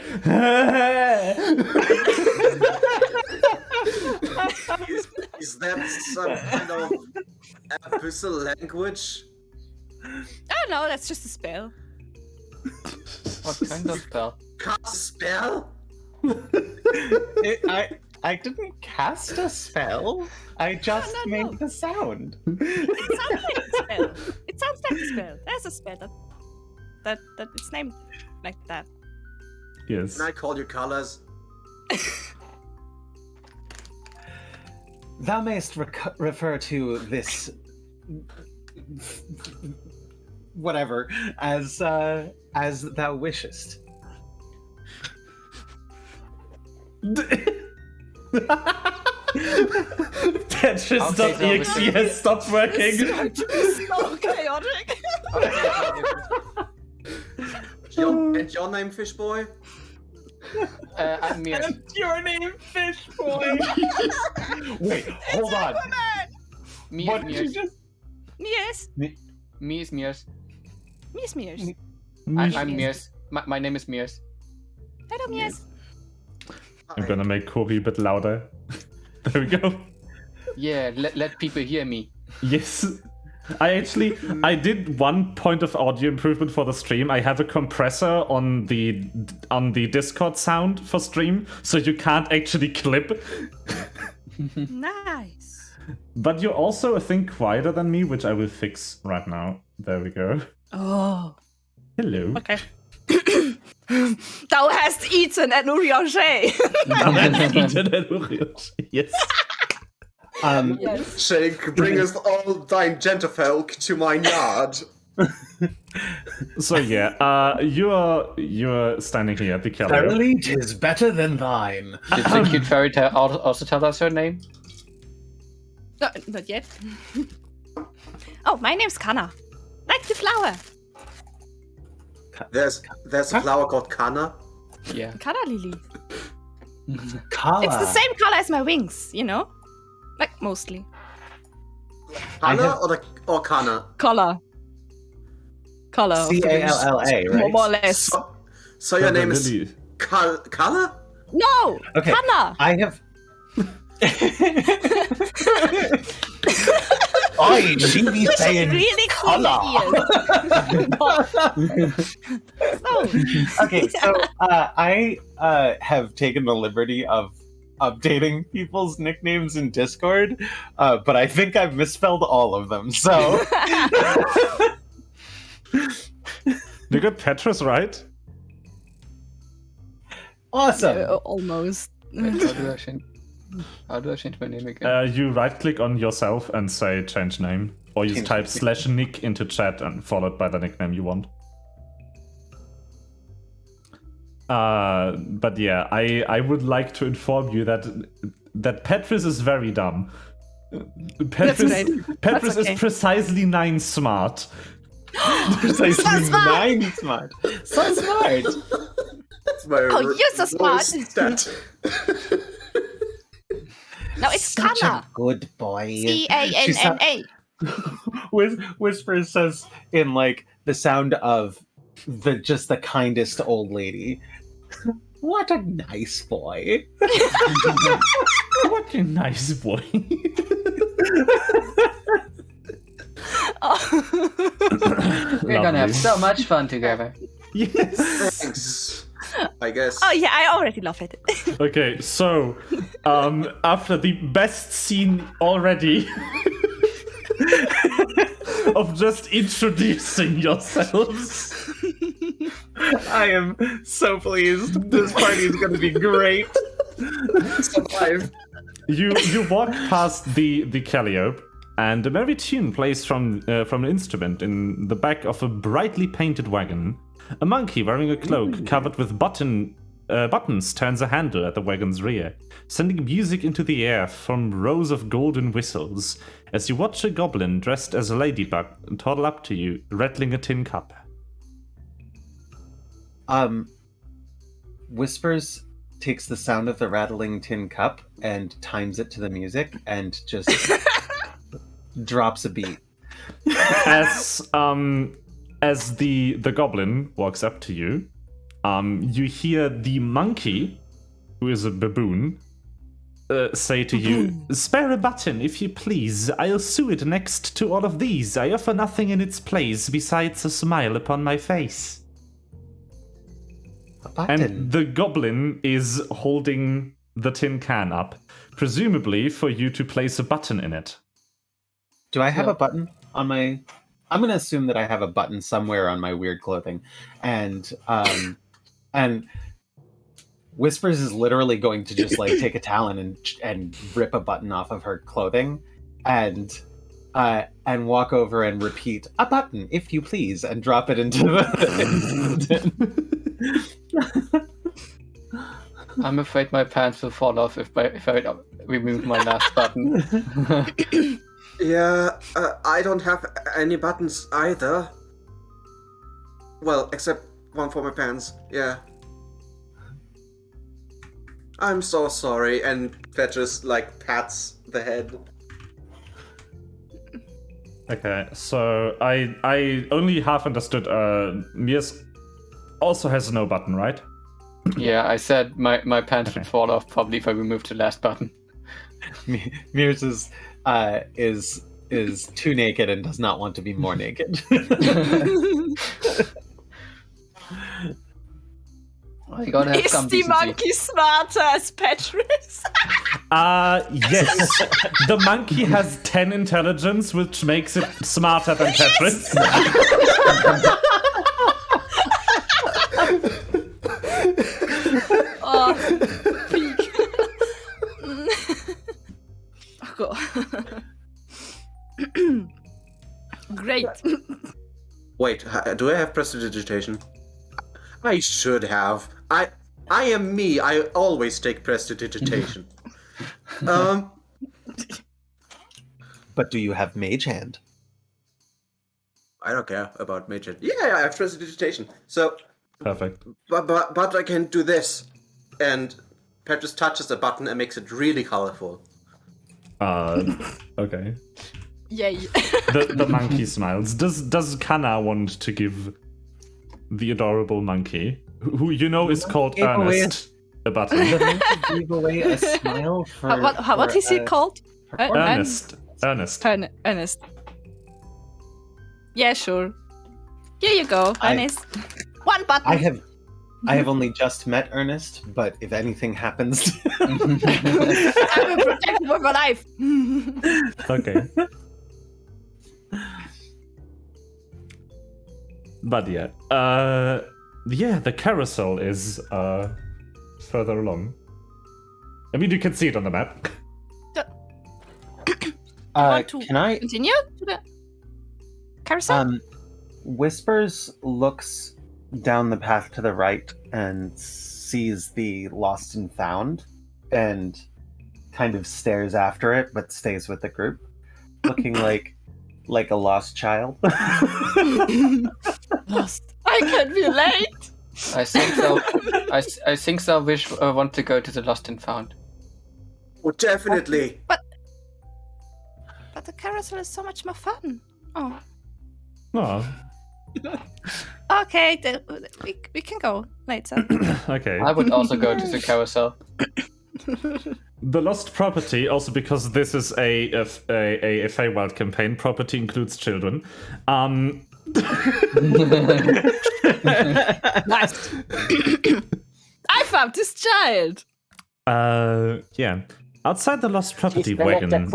Speaker 3: Is that some kind of abyssal language?
Speaker 2: Oh no, that's just a spell.
Speaker 6: What kind of spell?
Speaker 3: Cast a spell?
Speaker 4: I didn't cast a spell. I just
Speaker 2: No.
Speaker 4: made the sound.
Speaker 2: It sounds like a spell. It sounds like a spell. There's a spell that it's named like that.
Speaker 1: yes.
Speaker 3: Can I call you colors?
Speaker 4: Thou mayst refer to this whatever as thou wishest.
Speaker 1: Petrus.exe has stopped working.
Speaker 2: So chaotic.
Speaker 3: And your name, Fishboy?
Speaker 6: I'm Mir.
Speaker 4: That's your name, Fish Boy. Wait, hold on.
Speaker 6: Me
Speaker 4: What
Speaker 6: is
Speaker 4: did you
Speaker 6: Mears.
Speaker 4: just?
Speaker 2: Yes.
Speaker 6: Me is Mears.
Speaker 2: Miss Mears.
Speaker 6: I'm Mears. My name is Mears.
Speaker 2: Hello, Mears.
Speaker 1: I'm gonna make Corey a bit louder. There we go.
Speaker 6: Yeah, let people hear me.
Speaker 1: Yes. I did one point of audio improvement for the stream. I have a compressor on the Discord sound for stream, so you can't actually clip.
Speaker 2: Nice.
Speaker 1: But you're also, I think, quieter than me, which I will fix right now. There we go.
Speaker 2: Oh.
Speaker 1: Hello.
Speaker 2: Okay. Thou hast eaten at Urianger.
Speaker 1: Yes.
Speaker 2: Yes.
Speaker 3: Shake, bring us all thine gentlefolk to mine yard.
Speaker 1: So yeah, you're standing here at the Kelly.
Speaker 4: Verily, 'tis better than thine.
Speaker 6: Did the cute fairy tale also tell us her name?
Speaker 2: No, not yet. Oh, my name's Kana. Like the flower.
Speaker 3: There's a flower called Kana.
Speaker 6: Yeah.
Speaker 2: Kana lily.
Speaker 4: Kala.
Speaker 2: It's the same color as my wings, you know? Like, mostly.
Speaker 3: Kana or Kana?
Speaker 2: Color. Color. of the wings.
Speaker 4: C-A-L-L-A, right?
Speaker 2: More or less.
Speaker 3: So your name is
Speaker 1: Lily.
Speaker 3: Kala?
Speaker 2: No!
Speaker 4: Okay.
Speaker 2: Kana!
Speaker 4: I have. Oi, she be
Speaker 2: Which
Speaker 4: saying
Speaker 2: is really cool ears.
Speaker 4: Okay, so I have taken the liberty of updating people's nicknames in Discord, but I think I've misspelled all of them. So
Speaker 1: You got Petrus right?
Speaker 4: awesome.
Speaker 2: Almost.
Speaker 6: Wait, how do I change my name again?
Speaker 1: You right click on yourself and say change name, or you
Speaker 4: Change
Speaker 1: type
Speaker 4: name.
Speaker 1: /nick into chat and followed by the nickname you want. But yeah, I would like to inform you that Petrus is very dumb. Petrus
Speaker 2: great.
Speaker 1: Petrus
Speaker 2: That's okay.
Speaker 1: is precisely 9 smart.
Speaker 4: Precisely
Speaker 2: So smart.
Speaker 4: 9 smart. So smart.
Speaker 3: That's my
Speaker 2: Oh, you're so smart.
Speaker 3: lowest stat.
Speaker 2: No, it's
Speaker 4: Such
Speaker 2: Kana.
Speaker 4: a good boy.
Speaker 2: C-A-N-N-A.
Speaker 4: Whisper says in like the sound of the kindest old lady. What a nice boy.
Speaker 1: What a nice boy.
Speaker 6: We're gonna have so much fun together.
Speaker 1: Yes.
Speaker 3: Thanks. I guess.
Speaker 2: Oh yeah, I already love it.
Speaker 1: Okay, so after the best scene already of just introducing yourselves,
Speaker 4: I am so pleased. This party is going to be great.
Speaker 3: Survive.
Speaker 1: you walk past the Calliope, and a merry tune plays from an instrument in the back of a brightly painted wagon. A monkey wearing a cloak covered with buttons turns a handle at the wagon's rear, sending music into the air from rows of golden whistles as you watch a goblin dressed as a ladybug toddle up to you, rattling a tin cup.
Speaker 4: Whispers takes the sound of the rattling tin cup and times it to the music and just drops a beat.
Speaker 1: As the goblin walks up to you, you hear the monkey, who is a baboon, say to you, "Spare a button, if you please. I'll sew it next to all of these. I offer nothing in its place besides a smile upon my face."
Speaker 4: A button.
Speaker 1: And the goblin is holding the tin can up, presumably for you to place a button in it.
Speaker 4: Do I have
Speaker 6: Yeah.
Speaker 4: a button on my... I'm going to assume that I have a button somewhere on my weird clothing. And Whispers is literally going to just like take a talon and rip a button off of her clothing and walk over and repeat, "A button, if you please," and drop it into the...
Speaker 6: I'm afraid my pants will fall off if I remove my last button.
Speaker 3: Yeah, I don't have any buttons either. Well, except one for my pants. Yeah. I'm so sorry. And Petrus like pats the head.
Speaker 1: Okay, so I only half understood. Mirs also has no button, right?
Speaker 6: Yeah, I said my pants would fall off probably if I removed the last button.
Speaker 4: Mears is is too naked and does not want to be more naked.
Speaker 6: You gotta have
Speaker 2: Is
Speaker 6: some
Speaker 2: the
Speaker 6: decency.
Speaker 2: monkey smarter as Petrus?
Speaker 1: Yes. The monkey has 10 intelligence, which makes it smarter than Tetris.
Speaker 2: Oh, peak. Oh, God. Great.
Speaker 3: Wait, do I have prestidigitation? I should have. I am me. I always take prestidigitation.
Speaker 4: But do you have Mage Hand?
Speaker 3: I don't care about major. Yeah, I have prestidigitation. So,
Speaker 1: Perfect.
Speaker 3: but I can do this, and Petrus touches a button and makes it really colorful.
Speaker 1: Okay.
Speaker 2: Yay.
Speaker 1: The monkey smiles. Does Kana want to give the adorable monkey, who you know is called
Speaker 4: Gave away
Speaker 1: Ernest, a button?
Speaker 4: The monkey gave away a smile for.
Speaker 2: What is he called?
Speaker 1: Ernest.
Speaker 2: Ernest. Yeah, sure. Here you go, Ernest. One button.
Speaker 4: I have only just met Ernest, but if anything happens,
Speaker 2: I will protect you with my life.
Speaker 1: Okay. But yeah. The carousel is further along. I mean, you can see it on the map.
Speaker 2: Want to
Speaker 4: can I?
Speaker 2: continue to the carousel?
Speaker 4: Whispers looks down the path to the right and sees the lost and found, and kind of stares after it, but stays with the group, looking like a lost child.
Speaker 2: Lost. I can relate.
Speaker 6: I think so. I think so. Wish want to go to the lost and found.
Speaker 3: Oh, definitely.
Speaker 2: But the carousel is so much more fun. Oh.
Speaker 1: Oh,
Speaker 2: Okay, we can go later.
Speaker 1: okay.
Speaker 6: I would also go to the carousel.
Speaker 1: The lost property, also because this is a Feywild campaign, property includes children.
Speaker 2: Nice. I found this child.
Speaker 1: Yeah. Outside the lost property wagon.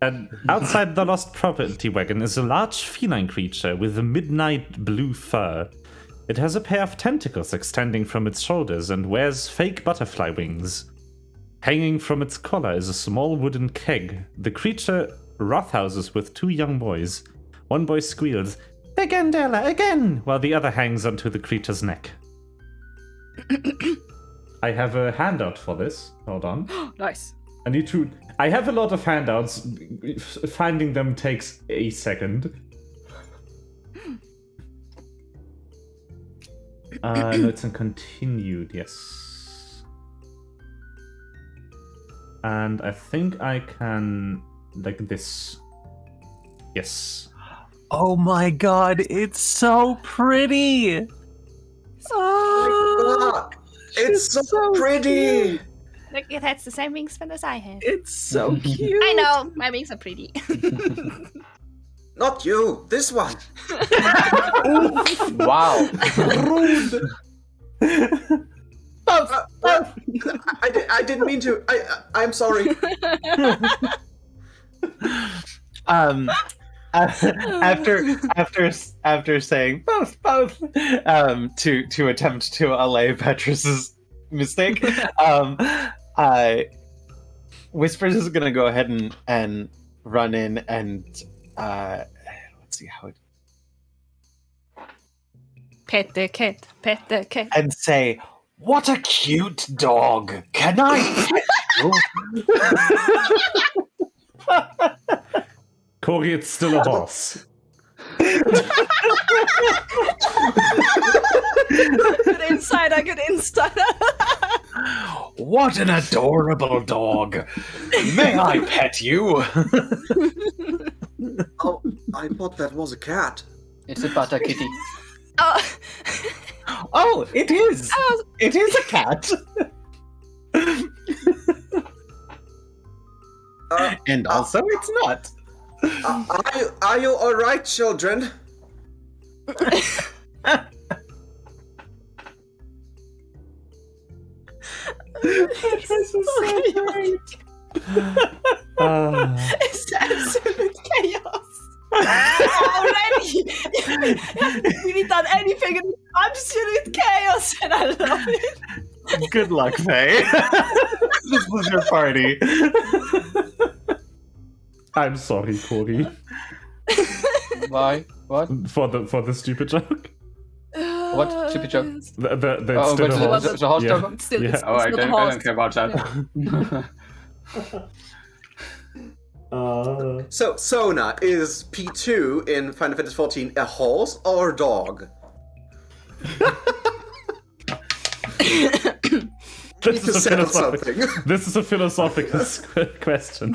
Speaker 1: And outside the lost property wagon is a large feline creature with a midnight blue fur. It has a pair of tentacles extending from its shoulders and wears fake butterfly wings. Hanging from its collar is a small wooden keg. The creature roughhouses with two young boys. One boy squeals, "Again, Della, again!" while the other hangs onto the creature's neck. I have a handout for this. Hold on.
Speaker 2: Nice.
Speaker 1: I have a lot of handouts. Finding them takes a second. No, it's in continued, yes. And I think I can, like this. Yes.
Speaker 4: Oh my god, it's so pretty!
Speaker 3: Oh, it's so pretty.
Speaker 2: Look, it has the same wingspan as I have.
Speaker 4: It's so cute!
Speaker 2: I know, my wings are pretty.
Speaker 3: Not you. This one.
Speaker 6: Wow.
Speaker 4: Rude!
Speaker 3: I didn't mean to. I'm sorry.
Speaker 4: After saying both, to attempt to allay Petrus's mistake, Whispers is gonna go ahead and run in and let's see how it,
Speaker 2: Pet the cat, pet the cat.
Speaker 4: and say, "What a cute dog! Can I pet you?"
Speaker 1: Corey, it's still a boss.
Speaker 2: Good insider, good insider.
Speaker 4: What an adorable dog! May I pet you?
Speaker 3: Oh, I thought that was a cat.
Speaker 6: It's a butter kitty.
Speaker 2: Oh.
Speaker 4: Oh, it is!
Speaker 2: Oh.
Speaker 4: It is a cat! And also, it's not.
Speaker 3: Are you all right, children?
Speaker 2: It's absolute chaos. Already, you haven't really done anything in absolute chaos, and I love it.
Speaker 4: Good luck, Faye. This was your party.
Speaker 1: I'm sorry, Corey,
Speaker 6: Why? What?
Speaker 1: for the stupid joke.
Speaker 6: What stupid joke?
Speaker 1: The
Speaker 6: Oh,
Speaker 1: still
Speaker 6: but
Speaker 1: a horse.
Speaker 6: the horse
Speaker 1: Yeah.
Speaker 6: dog?
Speaker 2: Still,
Speaker 1: Yeah.
Speaker 2: it's,
Speaker 6: Oh,
Speaker 2: it's
Speaker 6: I
Speaker 2: not a
Speaker 6: don't
Speaker 2: horse.
Speaker 6: care about that.
Speaker 3: So, Sona, is P2 in Final Fantasy XIV a horse or a dog?
Speaker 1: This is a
Speaker 3: Settle
Speaker 1: philosophical.
Speaker 3: something.
Speaker 1: This is a philosophical question.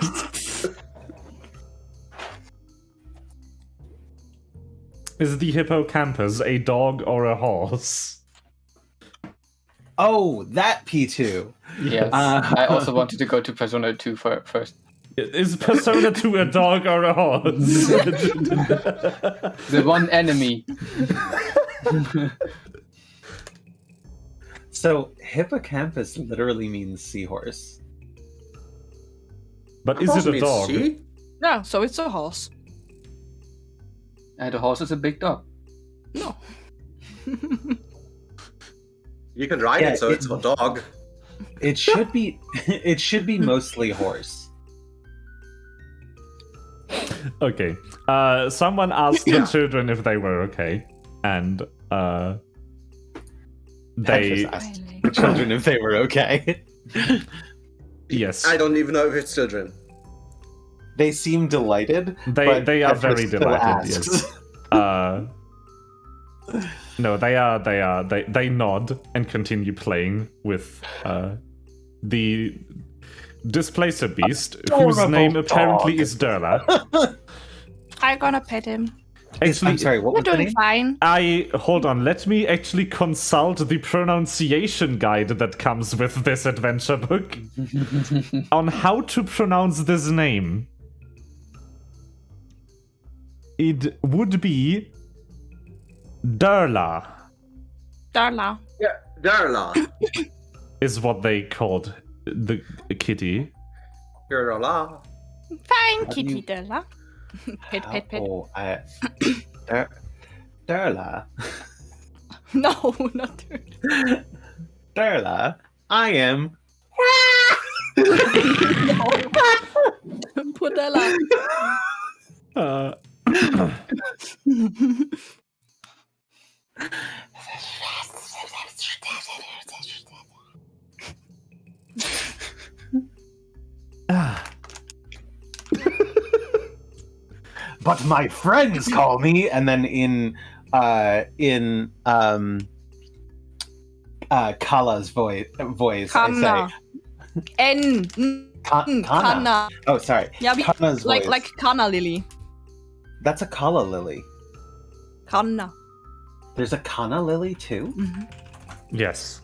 Speaker 1: Is the hippocampus a dog or a horse?
Speaker 4: Oh, that P2.
Speaker 6: Yes. I also wanted to go to Persona 2 first.
Speaker 1: Is Persona 2 a dog or a horse?
Speaker 6: The one enemy.
Speaker 4: So, hippocampus literally means seahorse.
Speaker 1: But is it a
Speaker 3: Means
Speaker 1: dog?
Speaker 3: she?
Speaker 2: Yeah, so it's a horse.
Speaker 6: And the horse is a big dog.
Speaker 2: No.
Speaker 3: You can ride
Speaker 4: Yeah,
Speaker 3: it, so it's a dog.
Speaker 4: It should be. It should be mostly horse.
Speaker 1: Okay. Someone asked the children if they were okay, and
Speaker 4: Petrus
Speaker 1: they
Speaker 4: asked the children if they were okay.
Speaker 1: yes,
Speaker 3: I don't even know if it's children.
Speaker 4: They seem delighted.
Speaker 1: they
Speaker 4: but
Speaker 1: are
Speaker 4: Petrus
Speaker 1: very
Speaker 4: still
Speaker 1: delighted.
Speaker 4: asks.
Speaker 1: Yes. No, they are. They nod and continue playing with the Displacer Beast, whose
Speaker 4: Adorable
Speaker 1: name apparently
Speaker 4: dog.
Speaker 1: is Durla.
Speaker 2: I'm gonna pet him.
Speaker 1: Actually,
Speaker 4: I'm sorry. What
Speaker 2: We're
Speaker 4: was the
Speaker 2: doing
Speaker 4: name?
Speaker 2: fine.
Speaker 1: hold on. Let me actually consult the pronunciation guide that comes with this adventure book on how to pronounce this name. It would be Durla,
Speaker 2: Darla.
Speaker 3: Yeah, Darla.
Speaker 1: is what they called the kitty.
Speaker 3: Darla.
Speaker 2: Fine,
Speaker 4: do
Speaker 2: kitty
Speaker 4: you-
Speaker 2: Darla. Pet, pet, pet.
Speaker 4: Oh, Darla.
Speaker 2: No, not her.
Speaker 4: Darla. I am.
Speaker 2: Poor Darla.
Speaker 1: Uh,
Speaker 4: But my friends call me, and then in Kala's voice,
Speaker 2: Kanna.
Speaker 4: I
Speaker 2: N.
Speaker 4: say Kana.
Speaker 2: Kanna.
Speaker 4: Oh, sorry.
Speaker 2: Yeah,
Speaker 4: Kana's voice.
Speaker 2: like Kanna Lily.
Speaker 4: That's a Kala lily.
Speaker 2: Kanna.
Speaker 4: There's a Kana lily too.
Speaker 1: yes.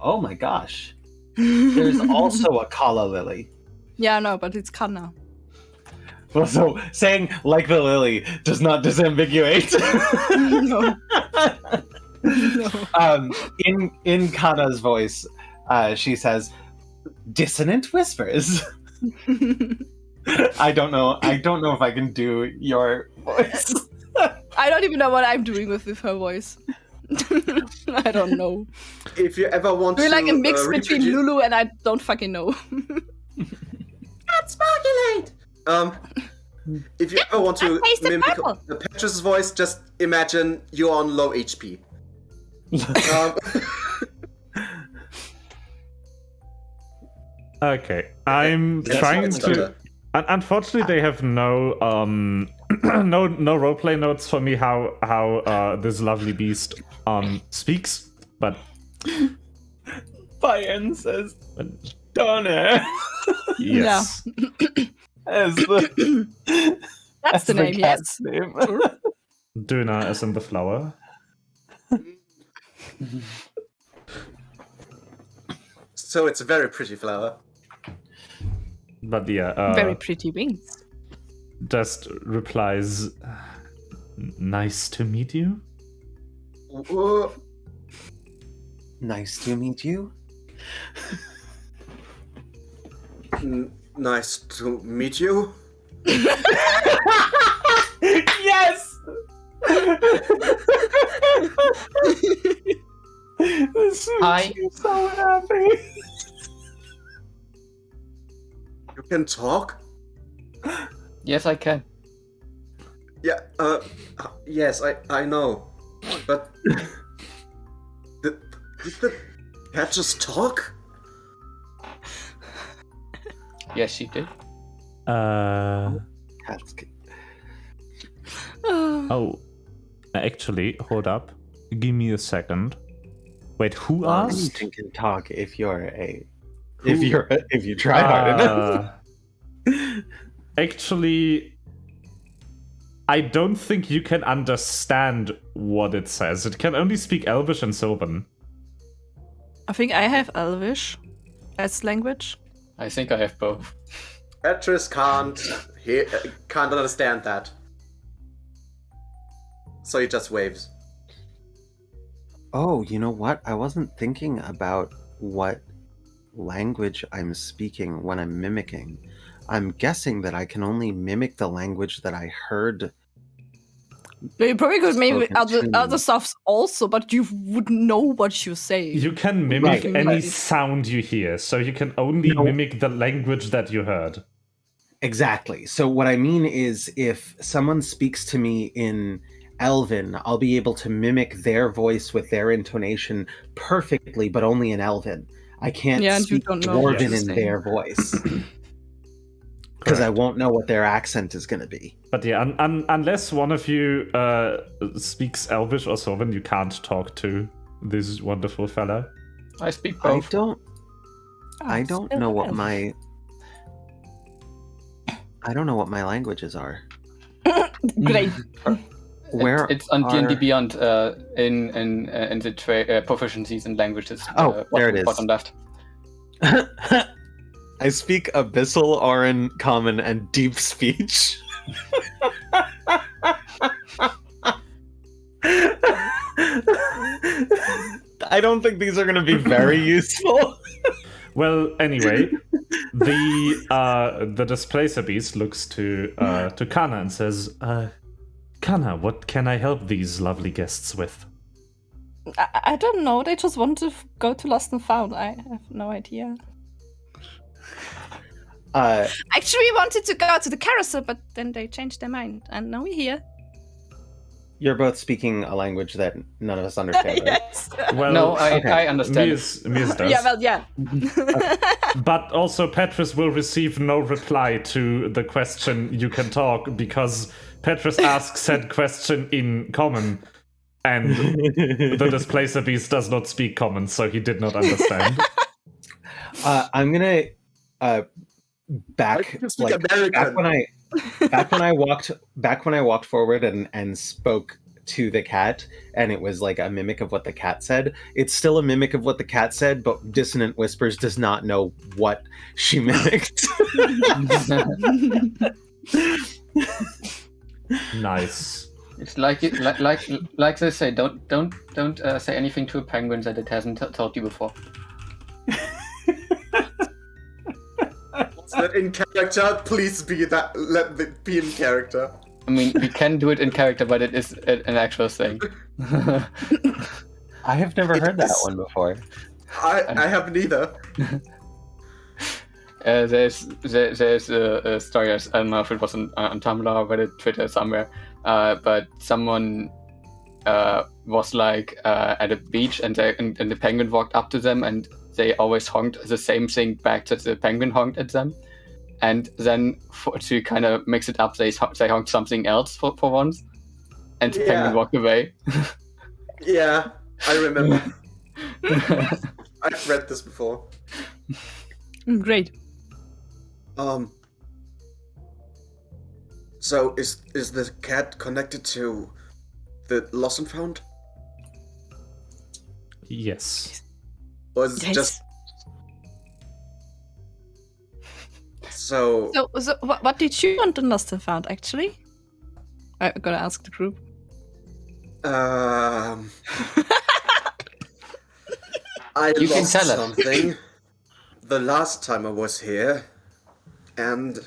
Speaker 4: Oh my gosh. There's also a Kala lily.
Speaker 2: Yeah, no, but it's Kanna.
Speaker 4: Well, so saying like the lily does not disambiguate.
Speaker 2: No. No.
Speaker 4: In Kana's voice, she says, "Dissonant whispers." I don't know if I can do your voice.
Speaker 2: I don't even know what I'm doing with her voice. I don't know.
Speaker 3: If you ever want
Speaker 2: We're
Speaker 3: to
Speaker 2: like a mix between
Speaker 3: reproduce-
Speaker 2: Lulu and I don't fucking know.
Speaker 3: Let's speculate. If you ever want to
Speaker 2: I tasted
Speaker 3: mimic
Speaker 2: purple.
Speaker 3: the Petrus voice, just imagine you're on low HP.
Speaker 1: Okay. I'm
Speaker 3: That's
Speaker 1: trying
Speaker 3: what's
Speaker 1: to.
Speaker 3: better.
Speaker 1: Unfortunately, they have no no roleplay notes for me how this lovely beast speaks, but
Speaker 4: Bayern says, "Donna."
Speaker 1: yes.
Speaker 4: As the,
Speaker 2: That's
Speaker 4: as
Speaker 2: the name,
Speaker 4: cat's
Speaker 2: yes.
Speaker 4: name.
Speaker 1: Duna as in the flower.
Speaker 3: So it's a very pretty flower.
Speaker 1: But yeah,
Speaker 2: Very pretty wings.
Speaker 1: just replies, "Nice to meet you."
Speaker 4: Nice to meet you.
Speaker 3: Nice to meet you.
Speaker 4: Yes. This
Speaker 6: Hi.
Speaker 4: makes me so happy.
Speaker 3: You can talk?
Speaker 6: Yes, I can.
Speaker 3: Yeah, yes, I know. But did the cat just talk?
Speaker 6: Yes, she did.
Speaker 4: That's good.
Speaker 1: Oh, actually, hold up. Give me a second. Wait, who asked?
Speaker 4: Anything can talk if you try hard enough.
Speaker 1: Actually, I don't think you can understand what it says. It can only speak Elvish and Sylvan.
Speaker 2: I think I have Elvish as language.
Speaker 6: I think I have both.
Speaker 3: Petrus can't understand that. So he just waves.
Speaker 4: Oh, you know what? I wasn't thinking about what language I'm speaking when I'm mimicking. I'm guessing that I can only mimic the language that I heard.
Speaker 2: You probably could maybe
Speaker 4: Spoken
Speaker 2: other
Speaker 4: to.
Speaker 2: stuffs also, but you wouldn't know what you say.
Speaker 1: You can mimic
Speaker 4: Right.
Speaker 1: any sound you hear, so you can only
Speaker 4: No.
Speaker 1: mimic the language that you heard.
Speaker 4: Exactly. So what I mean is, if someone speaks to me in Elven, I'll be able to mimic their voice with their intonation perfectly, but only in Elven. I can't
Speaker 2: Yeah, and you
Speaker 4: speak
Speaker 2: don't know what
Speaker 4: Dwarven
Speaker 2: to
Speaker 4: in
Speaker 2: say.
Speaker 4: their voice. Because I won't know what their accent is going to be.
Speaker 1: But yeah, unless one of you speaks Elvish or Sylvan, you can't talk to this wonderful fella.
Speaker 6: I speak
Speaker 4: I
Speaker 6: both.
Speaker 4: don't
Speaker 2: Oh,
Speaker 4: know
Speaker 2: still
Speaker 4: what
Speaker 2: Elvish.
Speaker 4: I don't know what my languages are.
Speaker 2: Great.
Speaker 4: Where
Speaker 6: It's on
Speaker 4: are-
Speaker 6: D&D Beyond in the proficiencies in languages.
Speaker 4: Oh, there it is.
Speaker 6: Bottom left.
Speaker 4: I speak Abyssal, Auran, Common, and Deep Speech. I don't think these are going to be very useful.
Speaker 1: Well, anyway, the displacer beast looks to Kana and says, Kana, what can I help these lovely guests with?
Speaker 2: I don't know. They just want to go to Lost and Found. I have no idea. Actually, we wanted to go to the carousel, but then they changed their mind, and now we're here.
Speaker 4: You're both speaking a language that none of us understand, right?
Speaker 2: Yes.
Speaker 1: Well,
Speaker 6: No, I
Speaker 4: okay.
Speaker 6: understand.
Speaker 1: Mias does.
Speaker 2: Yeah, well, yeah.
Speaker 1: But also, Petrus will receive no reply to the question, you can talk, because Petrus asks said question in Common, and the displacer beast does not speak Common, so he did not understand.
Speaker 4: I'm gonna back
Speaker 3: I can speak
Speaker 4: like
Speaker 3: American.
Speaker 4: back when I walked forward and spoke to the cat, and it was like a mimic of what the cat said. It's still a mimic of what the cat said, but Dissonant Whispers does not know what she mimicked.
Speaker 1: Nice.
Speaker 6: It's like they say, don't say anything to a penguin that it hasn't told you before.
Speaker 3: Is that in character? Please be that. Let it be in character.
Speaker 6: I mean, we can do it in character, but it is an actual thing.
Speaker 4: I have never heard that one before.
Speaker 3: I have neither.
Speaker 6: There's a story. I don't know if it was on Tumblr, Reddit, Twitter, somewhere. But someone was like at a beach, and the penguin walked up to them, and they always honked the same thing back that the penguin honked at them. And then to kind of mix it up, they honked something else for once, and the penguin walked away.
Speaker 3: Yeah, I remember. I've read this before.
Speaker 2: Great.
Speaker 3: So is the cat connected to the Lost and Found?
Speaker 1: Yes.
Speaker 3: Or is it
Speaker 2: Yes.
Speaker 3: just So,
Speaker 2: So what did you and the Lost have found, actually? I'm gonna ask the group.
Speaker 3: I
Speaker 6: You can
Speaker 3: lost
Speaker 6: tell us.
Speaker 3: something the last time I was here, and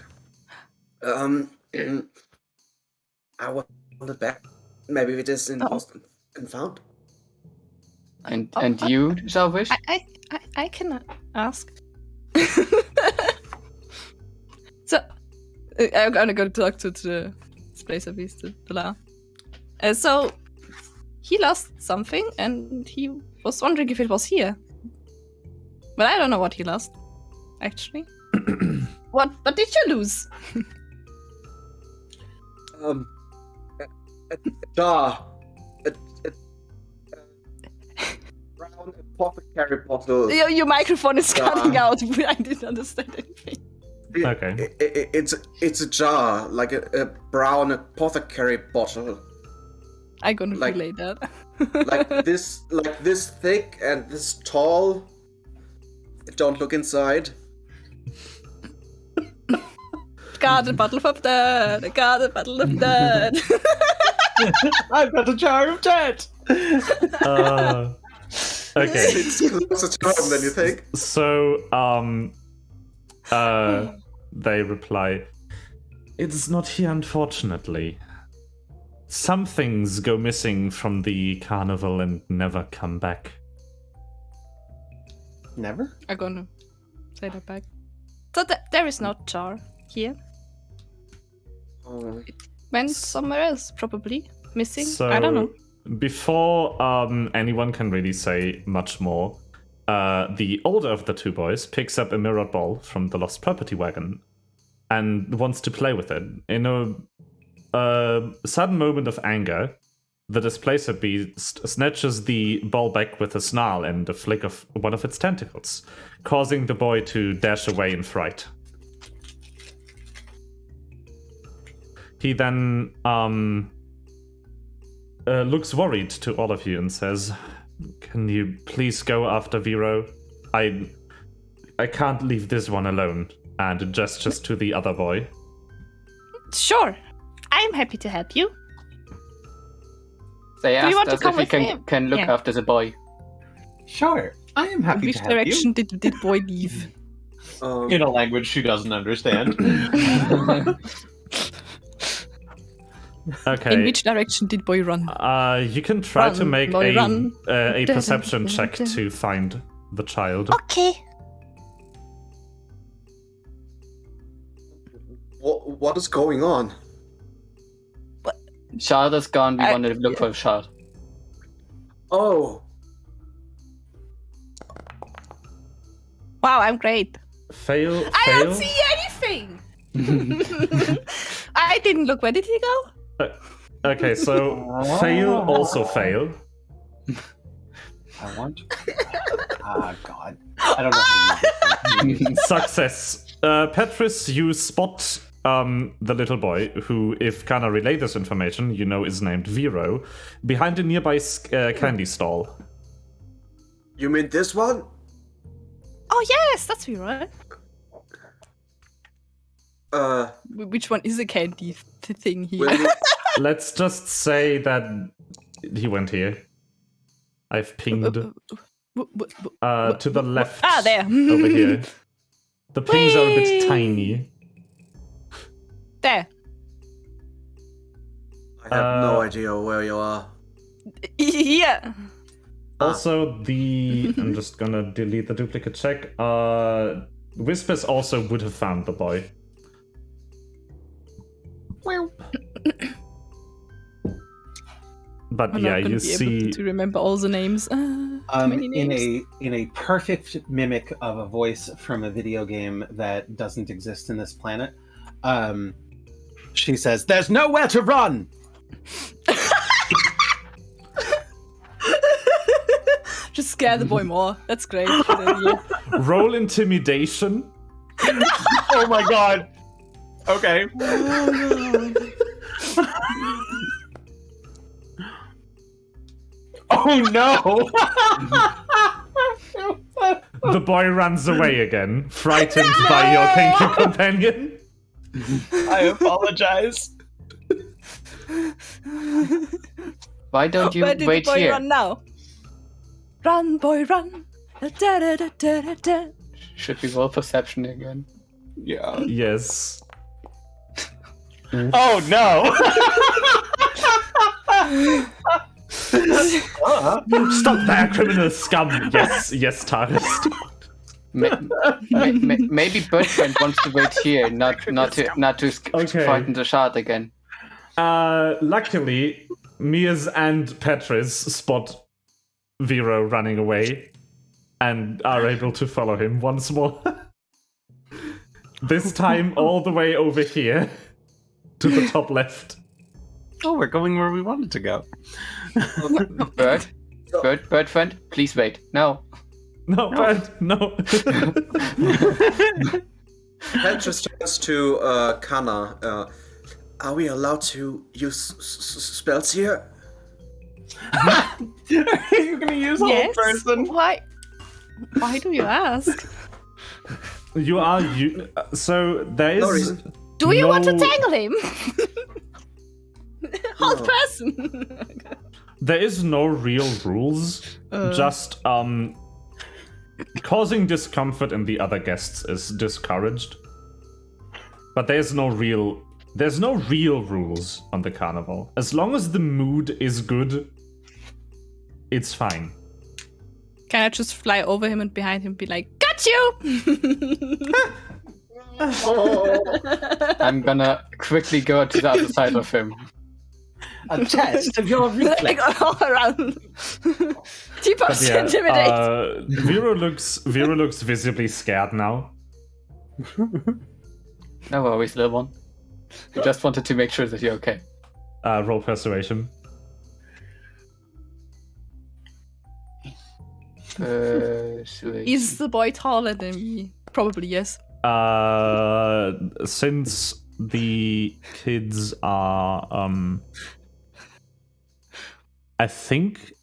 Speaker 3: I wanted back. Maybe it is in lost and found.
Speaker 6: And you, Selfish?
Speaker 2: I can ask. So, I'm gonna go talk to the place of East, the La. So, he lost something, and he was wondering if it was here. But I don't know what he lost, actually. What did you lose?
Speaker 3: A jar. A brown apothecary bottle.
Speaker 2: Your microphone is
Speaker 3: Yeah.
Speaker 2: cutting out. I didn't understand anything.
Speaker 1: Okay.
Speaker 3: It's a jar, like a brown apothecary bottle,
Speaker 2: I'm gonna
Speaker 3: Like-
Speaker 2: relay that.
Speaker 3: like this thick and this tall. Don't look inside.
Speaker 2: Got a bottle of blood. Got a bottle of blood.
Speaker 4: I've got a jar of jet.
Speaker 1: Okay.
Speaker 3: It's closer to home than you think.
Speaker 1: So, they reply, "It's not here, unfortunately. Some things go missing from the carnival and never come back."
Speaker 4: Never?
Speaker 2: I'm gonna say that back. So there is no jar here.
Speaker 3: Oh.
Speaker 2: Went somewhere else, probably. Missing?
Speaker 1: So,
Speaker 2: I don't know.
Speaker 1: before anyone can really say much more, the older of the two boys picks up a mirrored ball from the lost property wagon and wants to play with it. In a sudden moment of anger, the displacer beast snatches the ball back with a snarl and a flick of one of its tentacles, causing the boy to dash away in fright. He then looks worried to all of you and says, "Can you please go after Vero? I can't leave this one alone," and gestures to the other boy.
Speaker 2: Sure. I'm happy to help you.
Speaker 6: They
Speaker 2: Do you want
Speaker 6: asked
Speaker 2: to
Speaker 6: us
Speaker 2: come
Speaker 6: if we
Speaker 2: with him?
Speaker 6: can look
Speaker 2: Yeah.
Speaker 6: after the boy.
Speaker 4: Sure. I am happy
Speaker 2: Which
Speaker 4: to help
Speaker 2: direction did boy leave?
Speaker 4: you. In a language she doesn't understand.
Speaker 1: Okay.
Speaker 2: In which direction did boy run?
Speaker 1: You can try to
Speaker 2: Run,
Speaker 1: make
Speaker 2: boy,
Speaker 1: a
Speaker 2: run.
Speaker 1: perception check to find the child.
Speaker 2: Okay.
Speaker 3: What is going on?
Speaker 6: Shard is gone, we
Speaker 2: I-
Speaker 6: wanted to look for Shard.
Speaker 3: Oh,
Speaker 2: Wow, I'm great.
Speaker 1: Fail.
Speaker 2: I don't see anything. I didn't look. Where did he go?
Speaker 1: Okay, so fail, also fail.
Speaker 4: I want. Ah, God. I don't know how to use this.
Speaker 1: Success. Petrus, you spot the little boy, who, if Kana relay this information, you know is named Vero, behind a nearby candy stall.
Speaker 3: you mean this one?
Speaker 2: Oh yes, that's me, right? Which one is a candy thing here?
Speaker 3: Will you-
Speaker 1: Let's just say that he went here. I've pinged to the left.
Speaker 2: Ah, there.
Speaker 1: Over here. The pings are a bit
Speaker 2: Whee!
Speaker 1: tiny.
Speaker 2: There.
Speaker 3: I have no idea where you are.
Speaker 2: Yeah.
Speaker 1: Also, I'm just gonna delete the duplicate check. Whispers also would have found the boy. But
Speaker 2: I'm
Speaker 1: yeah,
Speaker 2: not gonna
Speaker 1: you
Speaker 2: be
Speaker 1: see.
Speaker 2: able to remember all the names. Many names.
Speaker 4: in a perfect mimic of a voice from a video game that doesn't exist in this planet, she says, "There's nowhere to run."
Speaker 2: Just scare the boy more. That's great. Good idea.
Speaker 1: Roll intimidation.
Speaker 4: Oh my God. Okay. Oh no!
Speaker 1: The boy runs away again, frightened by your kinky companion.
Speaker 4: I apologize.
Speaker 6: Why don't you
Speaker 2: Where did
Speaker 6: wait
Speaker 2: the boy
Speaker 6: here?
Speaker 2: run now? Run, boy, run. Da, da, da, da, da, da.
Speaker 6: Should we roll perception again?
Speaker 4: Yeah.
Speaker 1: Yes.
Speaker 4: Oh no!
Speaker 1: Stop there, criminal scum! Yes, Taris.
Speaker 6: Maybe Birdfriend wants to wait here, not to
Speaker 1: Okay.
Speaker 6: frighten the shard again.
Speaker 1: Luckily, Mias and Petres spot Vero running away and are able to follow him once more. This time all the way over here to the top left.
Speaker 7: Oh, we're going where we wanted to go.
Speaker 6: Birdfriend, please wait. No.
Speaker 1: No, Bird, no.
Speaker 3: Petrus turns to Kana. Are we allowed to use spells here?
Speaker 4: You're gonna use a whole person?
Speaker 2: Why do you ask?
Speaker 1: You are so there
Speaker 3: No
Speaker 1: is
Speaker 3: reason.
Speaker 2: Do you want to
Speaker 1: no-
Speaker 2: tangle him? Whole
Speaker 3: No.
Speaker 2: person.
Speaker 1: There is no real rules. Just causing discomfort in the other guests is discouraged. But there's no real rules on the carnival. As long as the mood is good, it's fine.
Speaker 2: Can I just fly over him and behind him be like, got you?
Speaker 6: I'm gonna quickly go to the other side of him.
Speaker 4: A test of your reflex.
Speaker 2: Like all around. T-Box
Speaker 1: But yeah,
Speaker 2: intimidate.
Speaker 1: Vero looks visibly scared now.
Speaker 6: No worries, little one. We just wanted to make sure that you're okay.
Speaker 1: Roll persuasion.
Speaker 2: Is the boy taller than me? Probably yes.
Speaker 1: Since the kids are, I think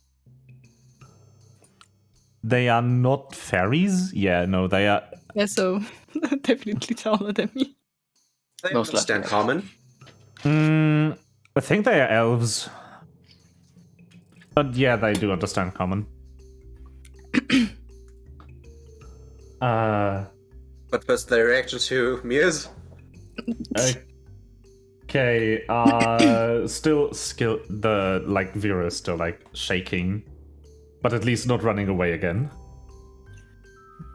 Speaker 1: they are not fairies. Yeah, no, they are.
Speaker 2: Yeah, so definitely taller than me.
Speaker 3: They
Speaker 6: Most
Speaker 3: understand
Speaker 6: likely.
Speaker 3: common.
Speaker 1: I think they are elves. But yeah, they do understand common.
Speaker 3: But first, their reaction to Mia's.
Speaker 1: Okay, still the like Vera is still like shaking, but at least not running away again.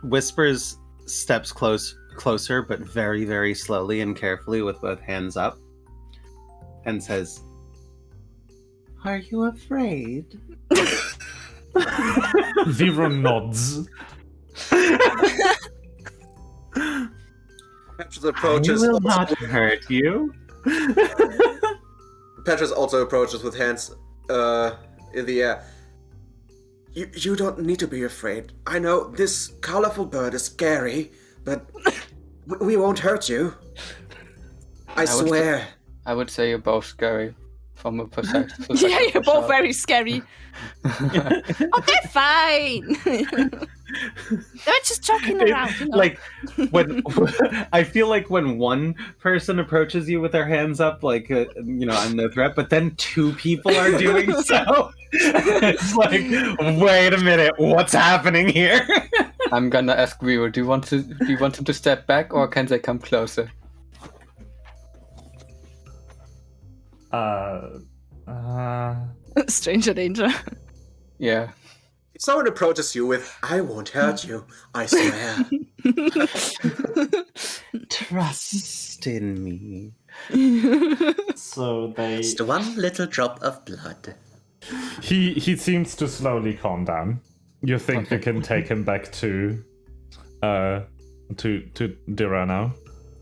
Speaker 7: Whispers steps closer, but very, very slowly and carefully with both hands up, and says, "Are you afraid?"
Speaker 1: Vera nods.
Speaker 3: Petrus approaches.
Speaker 7: I will not hurt you.
Speaker 3: Petrus also approaches with hands in the air. You don't need to be afraid. I know this colorful bird is scary, but we won't hurt you. I swear.
Speaker 6: I would say you're both scary from a perspective.
Speaker 2: Yeah, you're both very scary. Okay, fine. They're just joking around, you know.
Speaker 4: Like when I feel like when one person approaches you with their hands up, like I'm no threat, but then two people are doing so. It's like, wait a minute, what's happening here?
Speaker 6: I'm gonna ask Rio, do you want him to step back or can they come closer?
Speaker 2: Stranger danger.
Speaker 6: Yeah.
Speaker 3: If someone approaches you with, I won't hurt you, I swear.
Speaker 7: Trust in me.
Speaker 1: So they.
Speaker 3: Just one little drop of blood.
Speaker 1: He seems to slowly calm down. You think you can take him back to Dira now?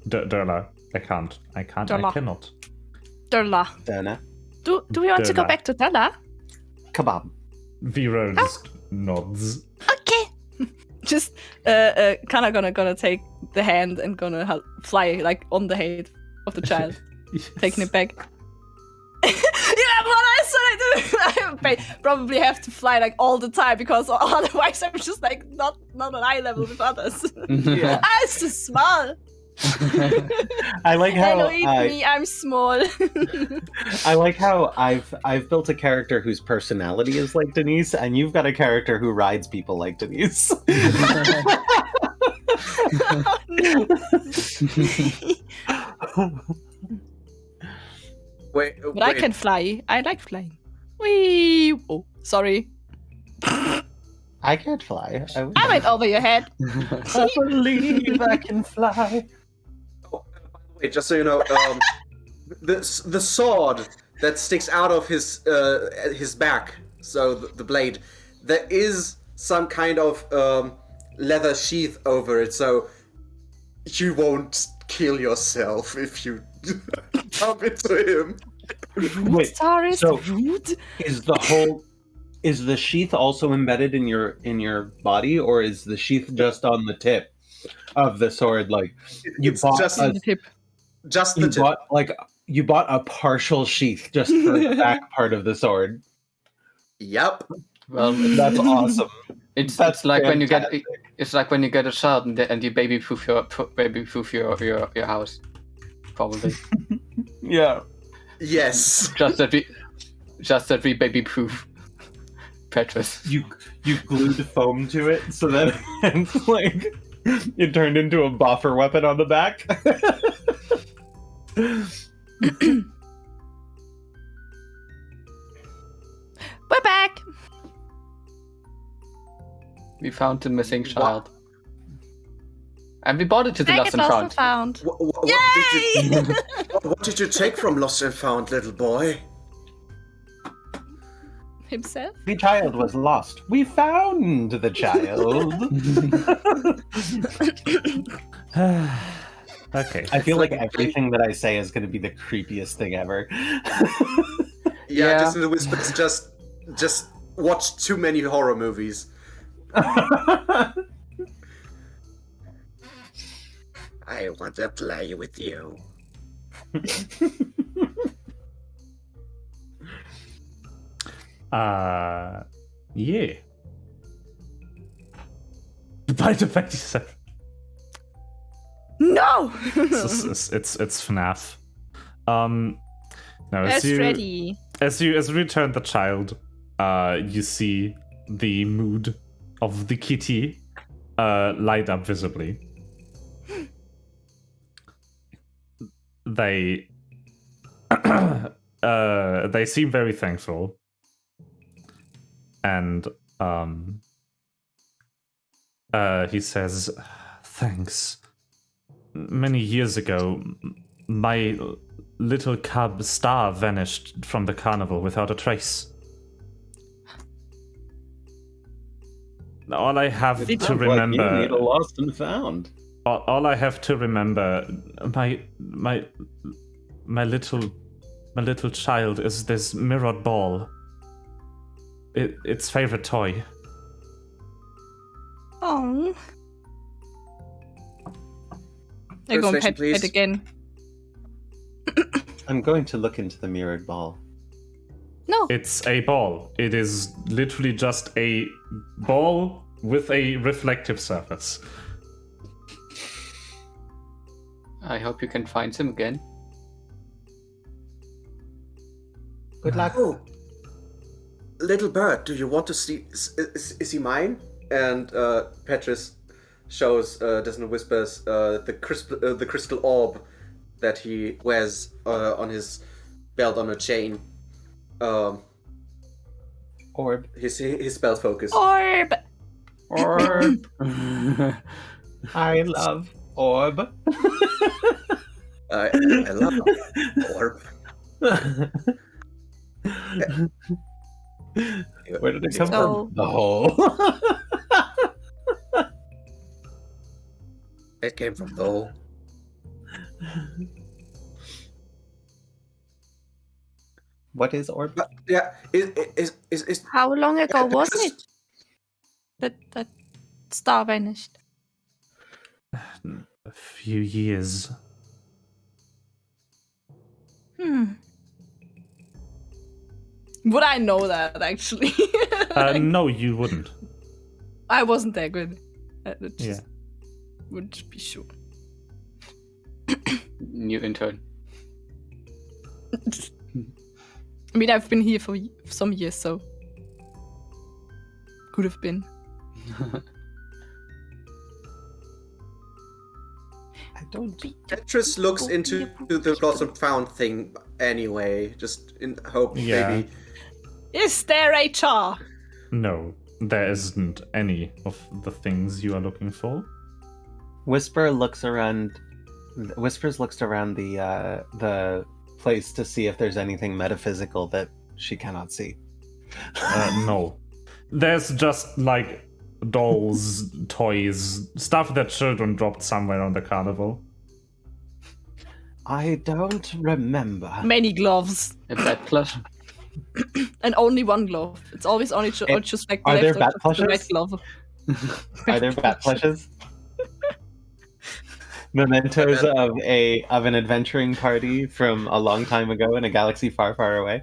Speaker 1: Durla. I can't.
Speaker 2: Durla.
Speaker 1: I cannot.
Speaker 2: Durla.
Speaker 7: Dana.
Speaker 2: Do we want to go
Speaker 1: Durla.
Speaker 2: back to Durla?
Speaker 7: Kebab.
Speaker 1: Vero just nods.
Speaker 2: Okay. Just kind of gonna take the hand and gonna fly like on the head of the child, taking it back. You have what I That's what I do. I probably have to fly like all the time because otherwise I'm just like not on eye level with others.
Speaker 4: Yeah.
Speaker 2: It's too small.
Speaker 4: I like how
Speaker 2: Hello, eat me. I'm small.
Speaker 4: I like how I've built a character whose personality is like Denise, and you've got a character who rides people like Denise.
Speaker 2: Oh, no.
Speaker 3: Wait,
Speaker 2: But I can fly. I like flying. Whee! Oh, sorry.
Speaker 4: I can't fly.
Speaker 2: I went over your head.
Speaker 4: I believe I can fly.
Speaker 3: Oh, by the way, just so you know, the sword that sticks out of his back, so the blade, there is some kind of leather sheath over it, so you won't kill yourself if you bump into him.
Speaker 4: Wait,
Speaker 2: Taurus,
Speaker 4: so-
Speaker 2: rude.
Speaker 4: Is the sheath also embedded in your body, or is the sheath just on the tip of the sword? Like you
Speaker 3: It's
Speaker 4: bought
Speaker 3: just
Speaker 4: a,
Speaker 2: The tip.
Speaker 3: just the
Speaker 4: you
Speaker 3: tip.
Speaker 4: bought you bought a partial sheath just for the back part of the sword.
Speaker 3: Yep.
Speaker 6: Well,
Speaker 4: That's awesome.
Speaker 6: it's like when you get a child and you baby-proof your house, probably.
Speaker 4: Yeah.
Speaker 3: Yes.
Speaker 6: just that we baby-proof Petrus.
Speaker 4: You glued foam to it so that it's like it turned into a buffer weapon on the back.
Speaker 2: We're back.
Speaker 6: We found the missing child. And we brought it to the
Speaker 2: Back
Speaker 6: Lost
Speaker 2: and
Speaker 6: and
Speaker 2: lost and
Speaker 6: Found.
Speaker 2: found.
Speaker 3: Yay! What did you take from Lost and Found, little boy?
Speaker 2: Himself?
Speaker 4: The child was lost. We found the child.
Speaker 1: Okay.
Speaker 4: I feel like everything that I say is going to be the creepiest thing ever.
Speaker 3: Yeah, Disney the Whispers just watched too many horror movies. I want to play with you.
Speaker 1: Yeah. Goodbye to 57.
Speaker 2: No!
Speaker 1: It's FNAF. Now
Speaker 2: That's ready.
Speaker 1: as you return the child, you see the mood of the kitty light up visibly. They they seem very thankful, and he says, "Thanks. Many years ago, my little cub Star vanished from the carnival without a trace. All I have to
Speaker 4: Sounds like you
Speaker 1: remember,
Speaker 4: need a lost and found.
Speaker 1: all I have to remember, my little child is this mirrored ball. Its favorite toy.
Speaker 2: Oh. I go and
Speaker 3: Translation,
Speaker 2: pet
Speaker 3: please.
Speaker 2: it again.
Speaker 4: I'm going to look into the mirrored ball.
Speaker 2: No.
Speaker 1: It's a ball. It is literally just a ball with a reflective surface.
Speaker 6: I hope you can find him again.
Speaker 4: Good luck.
Speaker 3: Oh, little bird, do you want to see? Is he mine? And Petrus shows Disney Whispers the crystal orb that he wears on his belt on a chain.
Speaker 4: Orb.
Speaker 3: His spell focus.
Speaker 2: Orb!
Speaker 6: Orb.
Speaker 4: I love orb.
Speaker 3: I love orb.
Speaker 4: Where did it come
Speaker 2: So-
Speaker 4: from? The hole.
Speaker 3: It came from the hole.
Speaker 4: What is orb?
Speaker 3: But yeah, is
Speaker 2: How long ago was
Speaker 3: Petrus-
Speaker 2: it? That star vanished.
Speaker 1: A few years.
Speaker 2: Would I know that, actually?
Speaker 1: No, you wouldn't.
Speaker 2: I wasn't that good.
Speaker 1: Yeah.
Speaker 2: Would be sure.
Speaker 6: New intern.
Speaker 2: I mean, I've been here for some years, so could have been.
Speaker 4: I don't.
Speaker 3: Tetris looks into the lost and found thing anyway, just in hope
Speaker 1: Yeah.
Speaker 3: maybe.
Speaker 2: Is there HR?
Speaker 1: No, there isn't any of the things you are looking for.
Speaker 4: Whispers looks around the place to see if there's anything metaphysical that she cannot see.
Speaker 1: No. There's just, like, dolls, toys, stuff that children dropped somewhere on the carnival.
Speaker 4: I don't remember.
Speaker 2: Many gloves.
Speaker 6: A bat plush.
Speaker 2: And only one glove. It's always only or just like the
Speaker 4: Are there
Speaker 2: left or
Speaker 4: bat
Speaker 2: just the right
Speaker 4: plushes?
Speaker 2: glove.
Speaker 4: Are there bat plushes? Mementos of an adventuring party from a long time ago in a galaxy far, far away.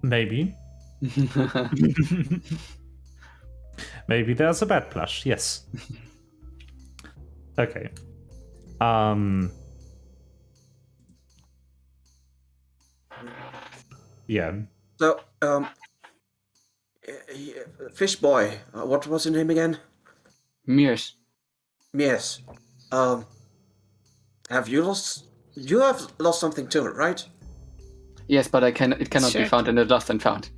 Speaker 1: Maybe. Maybe there's a bad plush, yes. Okay. Yeah.
Speaker 3: So, Fish Boy, what was your name again?
Speaker 6: Mears.
Speaker 3: Yes. Have you lost? You have lost something too, right?
Speaker 6: Yes, but it cannot be
Speaker 2: Sure.
Speaker 6: found in the lost and found.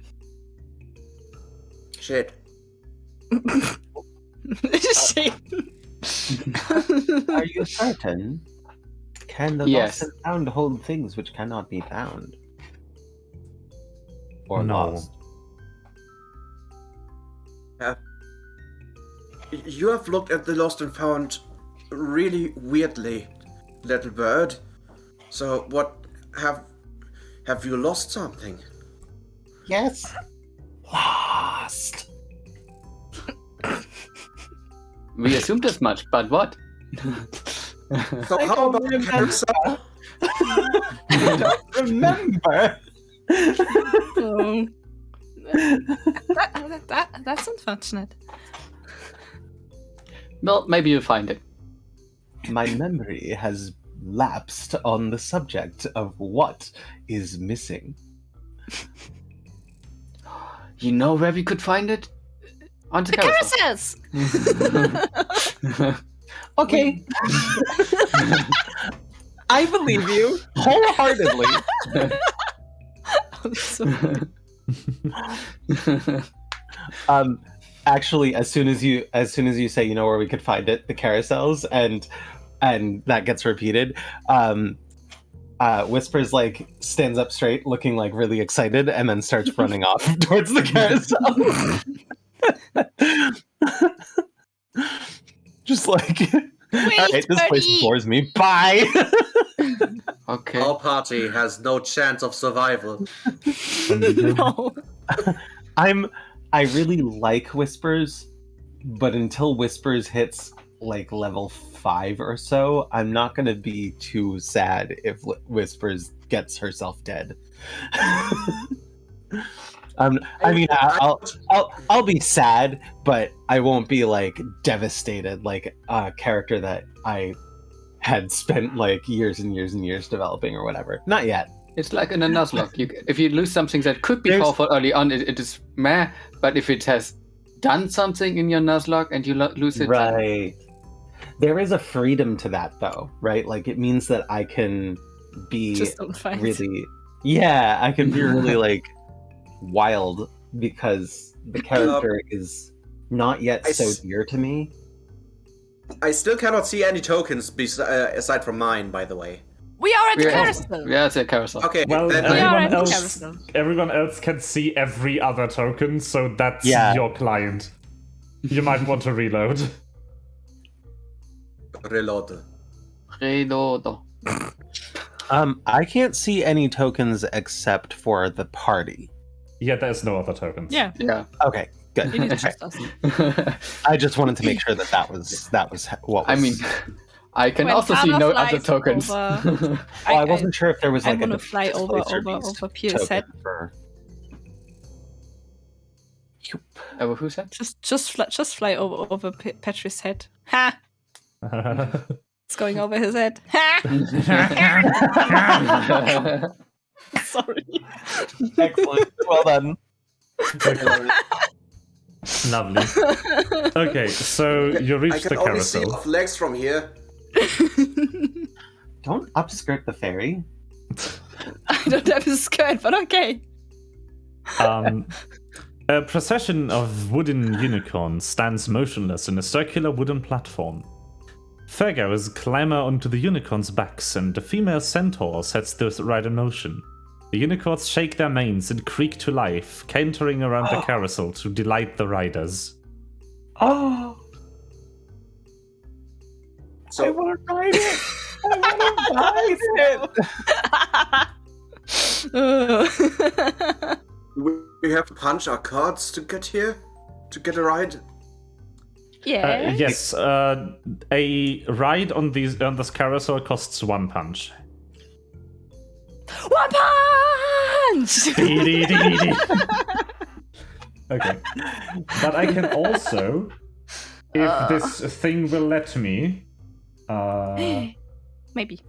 Speaker 3: Shit.
Speaker 2: Shit.
Speaker 4: Are you certain? Can the
Speaker 6: Yes.
Speaker 4: lost and found hold things which cannot be found? Or
Speaker 1: No.
Speaker 4: lost?
Speaker 3: You have looked at the lost and found really weirdly, little bird. So what have you lost something?
Speaker 4: Yes. Lost.
Speaker 6: We assumed as much, but what?
Speaker 3: So
Speaker 4: I
Speaker 3: how
Speaker 4: don't
Speaker 3: about
Speaker 4: remember.
Speaker 3: carousel?
Speaker 4: I don't remember.
Speaker 2: Oh. That's unfortunate.
Speaker 6: Well, maybe you'll find it.
Speaker 4: My memory has lapsed on the subject of what is missing.
Speaker 6: You know where we could find it? On the
Speaker 2: The
Speaker 6: carousel.
Speaker 2: carousels!
Speaker 4: Okay. I believe you wholeheartedly.
Speaker 2: I'm so-
Speaker 4: Actually, as soon as you say you know where we could find it, the carousels, and that gets repeated. Whispers like stands up straight, looking like really excited, and then starts running off towards the carousel. Just like, all right, this place
Speaker 2: buddy.
Speaker 4: bores me. Bye.
Speaker 6: Okay.
Speaker 3: Our party has no chance of survival.
Speaker 2: No.
Speaker 4: I really like Whispers, but until Whispers hits like level 5 or so, I'm not gonna be too sad if Whispers gets herself dead. I'll be sad, but I won't be like devastated like a character that I had spent like years and years and years developing or whatever. Not yet.
Speaker 6: It's like in a Nuzlocke. If you lose something that could be
Speaker 4: There's-
Speaker 6: powerful early on, it is meh. But if it has done something in your Nuzlocke and you lose it, then-
Speaker 4: Right. There is a freedom to that though, right? Like it means that I can be
Speaker 2: Just don't fight.
Speaker 4: really I can be really like wild because the character is not yet so dear to me.
Speaker 3: I still cannot see any tokens aside from mine, by the way.
Speaker 2: We are at the
Speaker 6: Yeah.
Speaker 2: carousel.
Speaker 6: Yeah, it's a carousel.
Speaker 3: Okay,
Speaker 1: Well,
Speaker 3: then
Speaker 2: We are
Speaker 1: everyone
Speaker 2: at the
Speaker 1: else,
Speaker 2: carousel.
Speaker 1: everyone else can see every other token, so that's
Speaker 4: Yeah.
Speaker 1: your client. You might want to reload.
Speaker 3: reload.
Speaker 6: Reload.
Speaker 4: I can't see any tokens except for the party.
Speaker 1: Yeah, there's no other tokens.
Speaker 2: Yeah,
Speaker 6: Yeah.
Speaker 4: Okay, good.
Speaker 2: it is just us.
Speaker 4: I just wanted to make sure that was what was
Speaker 6: I mean, I can
Speaker 2: When
Speaker 6: also see
Speaker 2: Hana
Speaker 6: no
Speaker 2: flies
Speaker 6: other tokens.
Speaker 2: over-
Speaker 4: I wasn't sure if there was
Speaker 2: I
Speaker 4: like
Speaker 2: wanna
Speaker 4: a
Speaker 2: fly over Pierre's
Speaker 4: token
Speaker 2: head.
Speaker 4: for...
Speaker 6: Oh, who said?
Speaker 2: Just fly over Petri's head. Ha! It's going over his head. Ha! Sorry.
Speaker 4: Excellent. Well done.
Speaker 1: Lovely. Okay, so you
Speaker 3: I
Speaker 1: reach the
Speaker 3: can only see
Speaker 1: carousel.
Speaker 3: off legs from here.
Speaker 4: Don't upskirt the fairy.
Speaker 2: I don't have a skirt, but okay.
Speaker 1: A procession of wooden unicorns stands motionless in a circular wooden platform. Fairgoers clamber onto the unicorns' backs, and the female centaur sets the ride in motion. The unicorns shake their manes and creak to life, cantering around the carousel to delight the riders.
Speaker 4: Oh, I
Speaker 3: So
Speaker 4: want to ride it. I want to ride it.
Speaker 3: we have to punch our cards to get here, to get a ride.
Speaker 2: Yeah.
Speaker 1: Yes, a ride on this carousel costs 1 punch.
Speaker 2: One punch!
Speaker 1: Okay. But I can also, if this thing will let me,
Speaker 2: Maybe.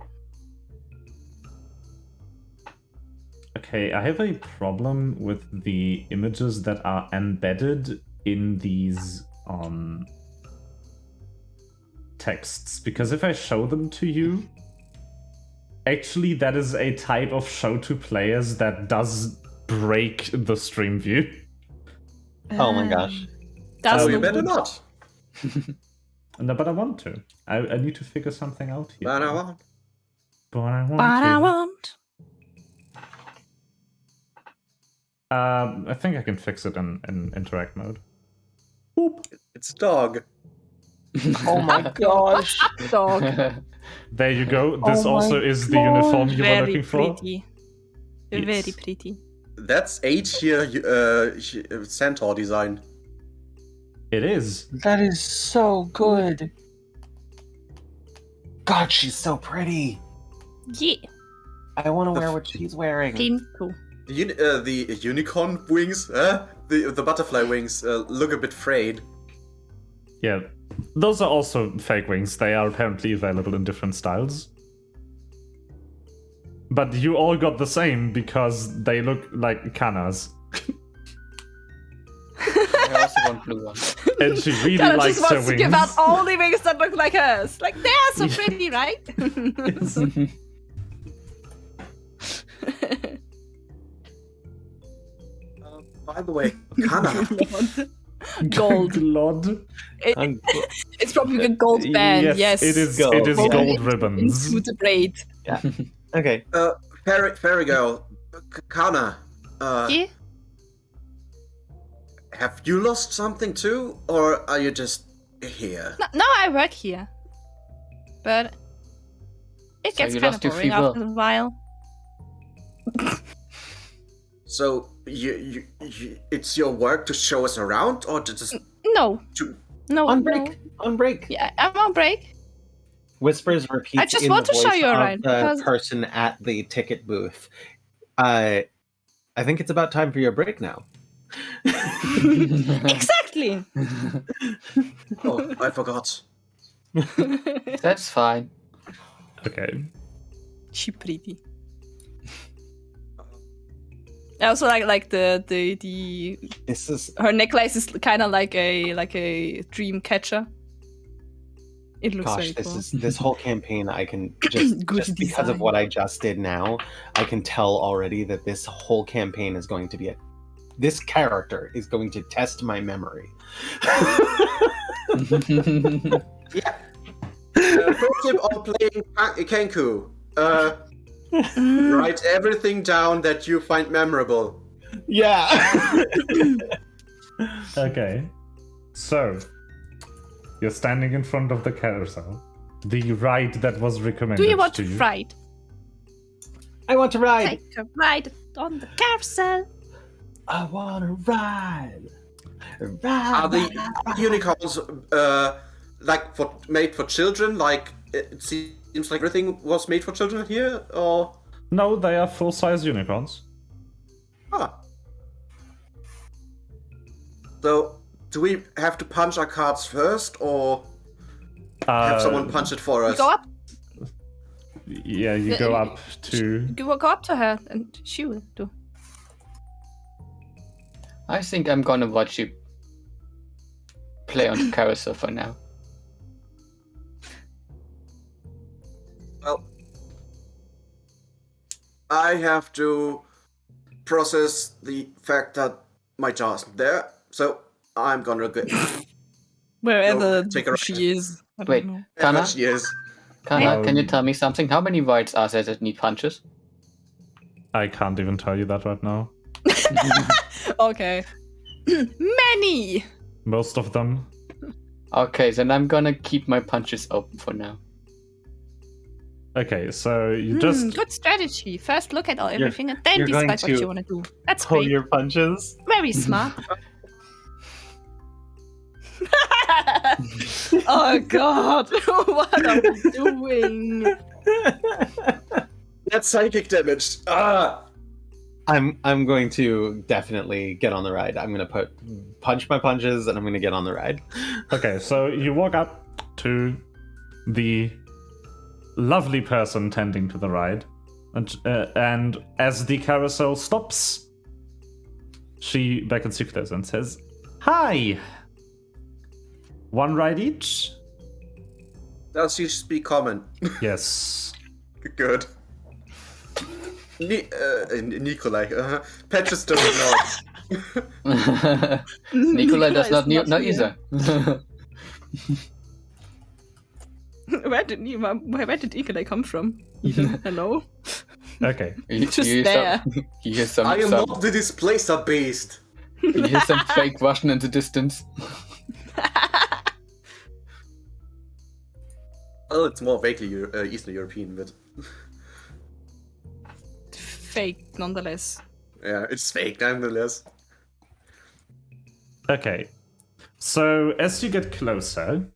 Speaker 1: okay, I have a problem with the images that are embedded in these texts, because if I show them to you, actually that is a type of show to players that does break the stream view.
Speaker 4: Oh my gosh.
Speaker 2: That's
Speaker 3: So
Speaker 2: the
Speaker 3: you better
Speaker 2: wood.
Speaker 3: not.
Speaker 1: No, but I want to. I need to figure something out here.
Speaker 3: But I won't.
Speaker 1: But I want
Speaker 2: But
Speaker 1: to.
Speaker 2: I want.
Speaker 1: I think I can fix it in interact mode. Boop.
Speaker 3: It's dog.
Speaker 4: Oh my gosh.
Speaker 2: Dog.
Speaker 1: There you go. This
Speaker 2: Oh my
Speaker 1: also is the uniform you were
Speaker 2: Very
Speaker 1: looking for.
Speaker 2: pretty.
Speaker 1: Yes.
Speaker 2: Very pretty.
Speaker 3: That's A-tier centaur design.
Speaker 1: It is.
Speaker 4: That is so good. God, she's so pretty.
Speaker 2: Yeah.
Speaker 4: I want to wear what she's wearing.
Speaker 2: Pinto.
Speaker 3: The unicorn wings, the butterfly wings look a bit frayed.
Speaker 1: Yeah. Those are also fake wings. They are apparently available in different styles. But you all got the same because they look like Kana's.
Speaker 6: I also want blue ones.
Speaker 1: And she really
Speaker 2: Kind of
Speaker 1: likes
Speaker 2: just
Speaker 1: her
Speaker 2: wants to
Speaker 1: wings.
Speaker 2: give out all the wings that look like hers. Like, they're so pretty, right?
Speaker 3: By the way, Kana,
Speaker 2: Gold.
Speaker 1: Glod.
Speaker 2: It's probably a gold band, yes.
Speaker 1: It is
Speaker 4: Gold.
Speaker 1: It is
Speaker 2: Woven
Speaker 1: gold
Speaker 2: into
Speaker 1: ribbons.
Speaker 2: the braid.
Speaker 4: Okay.
Speaker 3: fairy girl, Kana,
Speaker 2: Yeah?
Speaker 3: have you lost something too, or are you just here?
Speaker 2: No, I work here. But it
Speaker 6: So
Speaker 2: gets
Speaker 6: you
Speaker 2: kind of
Speaker 6: lost your
Speaker 2: boring
Speaker 6: fever?
Speaker 2: after a while.
Speaker 3: So you it's your work to show us around, or to just
Speaker 2: No.
Speaker 3: to...
Speaker 2: No,
Speaker 4: On
Speaker 2: no.
Speaker 4: break. On break.
Speaker 2: Yeah, I'm on break.
Speaker 4: Whispers repeats
Speaker 2: I just
Speaker 4: in
Speaker 2: want
Speaker 4: the
Speaker 2: to show
Speaker 4: voice
Speaker 2: you
Speaker 4: of
Speaker 2: around,
Speaker 4: the
Speaker 2: because-
Speaker 4: person at the ticket booth. I think it's about time for your break now.
Speaker 2: Exactly.
Speaker 3: Oh, I forgot.
Speaker 6: That's fine.
Speaker 1: Okay.
Speaker 2: She pretty. I also like the
Speaker 4: This is
Speaker 2: her necklace is kind of like a dream catcher. It looks
Speaker 4: gosh,
Speaker 2: very cool.
Speaker 4: this whole campaign I can just
Speaker 2: Good
Speaker 4: just because of
Speaker 2: design.
Speaker 4: what I just did now, I can tell already that this whole campaign is going to be this character is going to test my memory.
Speaker 3: Pro tip on playing Kenku. Write everything down that you find memorable.
Speaker 4: Yeah.
Speaker 1: Okay. So, you're standing in front of the carousel. The ride that was recommended
Speaker 2: Do you want
Speaker 1: to
Speaker 2: to
Speaker 1: you.
Speaker 2: ride?
Speaker 4: I want to ride.
Speaker 2: Take a ride on the carousel.
Speaker 4: I want to ride.
Speaker 3: Are the unicorns like made for children, like it seems like everything was made for children here, or
Speaker 1: No, they are full-size unicorns.
Speaker 3: ah. So, do we have to punch our cards first, or have someone punch it for us?
Speaker 2: Go up.
Speaker 1: Yeah, you go up to.
Speaker 2: Go up to her, and she will do.
Speaker 6: I think I'm gonna watch you play on the carousel for now.
Speaker 3: Well, I have to process the fact that my jaw isn't there, so I'm gonna go.
Speaker 2: Wherever
Speaker 3: take her
Speaker 2: she is. I don't
Speaker 6: Wait,
Speaker 2: know.
Speaker 6: Kana,
Speaker 3: She is.
Speaker 6: Kana, can you tell me something? How many rides are there that need punches?
Speaker 1: I can't even tell you that right now.
Speaker 2: Okay. Many!
Speaker 1: Most of them.
Speaker 6: Okay, then I'm gonna keep my punches open for now.
Speaker 1: Okay, so you just.
Speaker 2: Good strategy. First look at everything and then
Speaker 4: you're going
Speaker 2: decide what
Speaker 4: to
Speaker 2: you want to do. That's
Speaker 4: Pull
Speaker 2: great.
Speaker 4: your punches.
Speaker 2: Very smart. Oh god, what are we doing?
Speaker 3: That's psychic damage. Ah!
Speaker 4: I'm going to definitely get on the ride. I'm going to punch my punches and I'm going to get on the ride.
Speaker 1: Okay, so you walk up to the lovely person tending to the ride, and as the carousel stops, she beckons you closer and says, "Hi! One ride each?"
Speaker 3: Does she speak common?
Speaker 1: Yes.
Speaker 3: Good. Nikolai. Petrus doesn't know.
Speaker 6: Nikolai does not
Speaker 2: Nikolai
Speaker 6: know
Speaker 2: is not
Speaker 6: either.
Speaker 2: Where did Nikolai come from? Hello?
Speaker 1: Okay.
Speaker 6: You
Speaker 2: Just
Speaker 6: hear
Speaker 2: there.
Speaker 6: you hear some,
Speaker 3: I am
Speaker 6: some,
Speaker 3: not the displacer beast.
Speaker 6: you hear some fake Russian in the distance.
Speaker 3: Oh, it's more vaguely Eastern European, but
Speaker 2: Fake, nonetheless.
Speaker 3: yeah, it's fake nonetheless.
Speaker 1: Okay. So as you get closer,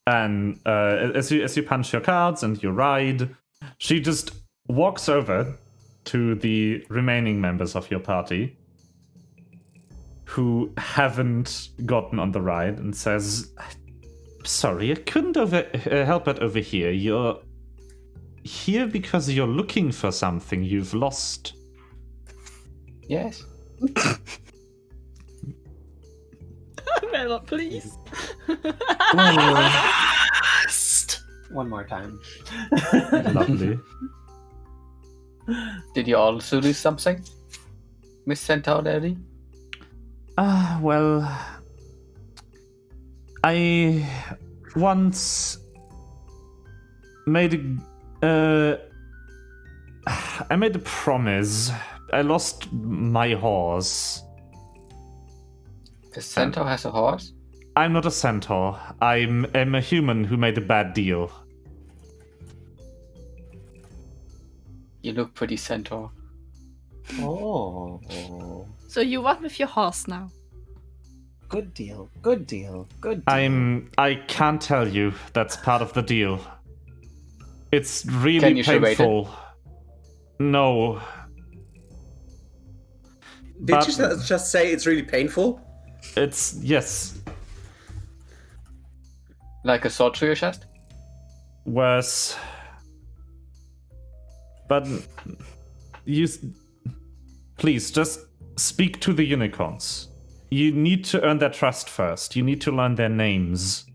Speaker 1: and as you punch your cards and you ride, she just walks over to the remaining members of your party who haven't gotten on the ride and says, "Sorry, I couldn't help it over here. You're here because you're looking for something you've lost."
Speaker 6: Yes.
Speaker 2: Well, please.
Speaker 4: One more time.
Speaker 1: Lovely.
Speaker 6: Did you also lose something, Miss Centaur Lady?
Speaker 1: Well, I once made a promise. I lost my horse.
Speaker 6: The centaur has a horse?
Speaker 1: I'm not a centaur. I'm a human who made a bad deal.
Speaker 6: You look pretty centaur.
Speaker 4: Oh.
Speaker 2: So you walk with your horse now?
Speaker 4: Good deal. Good deal. Good deal.
Speaker 1: I can't tell you. That's part of the deal. It's
Speaker 6: Can
Speaker 1: really
Speaker 6: you charade it?
Speaker 1: painful. No.
Speaker 3: Did
Speaker 1: But-
Speaker 3: you just say it's really painful?
Speaker 1: It's yes.
Speaker 6: Like a sword through your chest?
Speaker 1: Worse. But please just speak to the unicorns. You need to earn their trust first. You need to learn their names.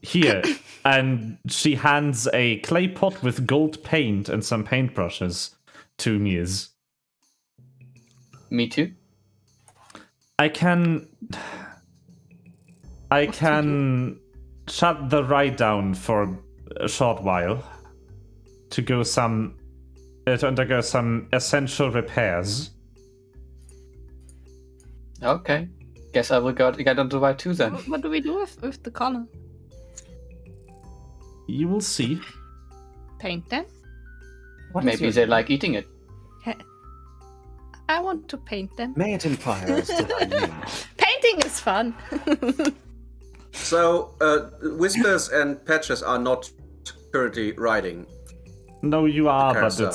Speaker 1: Here. And she hands a clay pot with gold paint and some paintbrushes to Mies.
Speaker 6: Me too.
Speaker 1: I can shut the ride down for a short while to undergo some essential repairs.
Speaker 6: Okay. Guess I will get on the ride too then.
Speaker 2: What do we do with the color?
Speaker 1: You will see.
Speaker 2: Paint them?
Speaker 4: What is
Speaker 6: Maybe
Speaker 4: your
Speaker 6: they
Speaker 4: name?
Speaker 6: like eating it.
Speaker 2: I want to paint them.
Speaker 4: May it inquire as to thy name?
Speaker 2: Painting is fun.
Speaker 3: So, Whispers and Patches are not currently riding.
Speaker 1: No, you are, but
Speaker 3: carousel.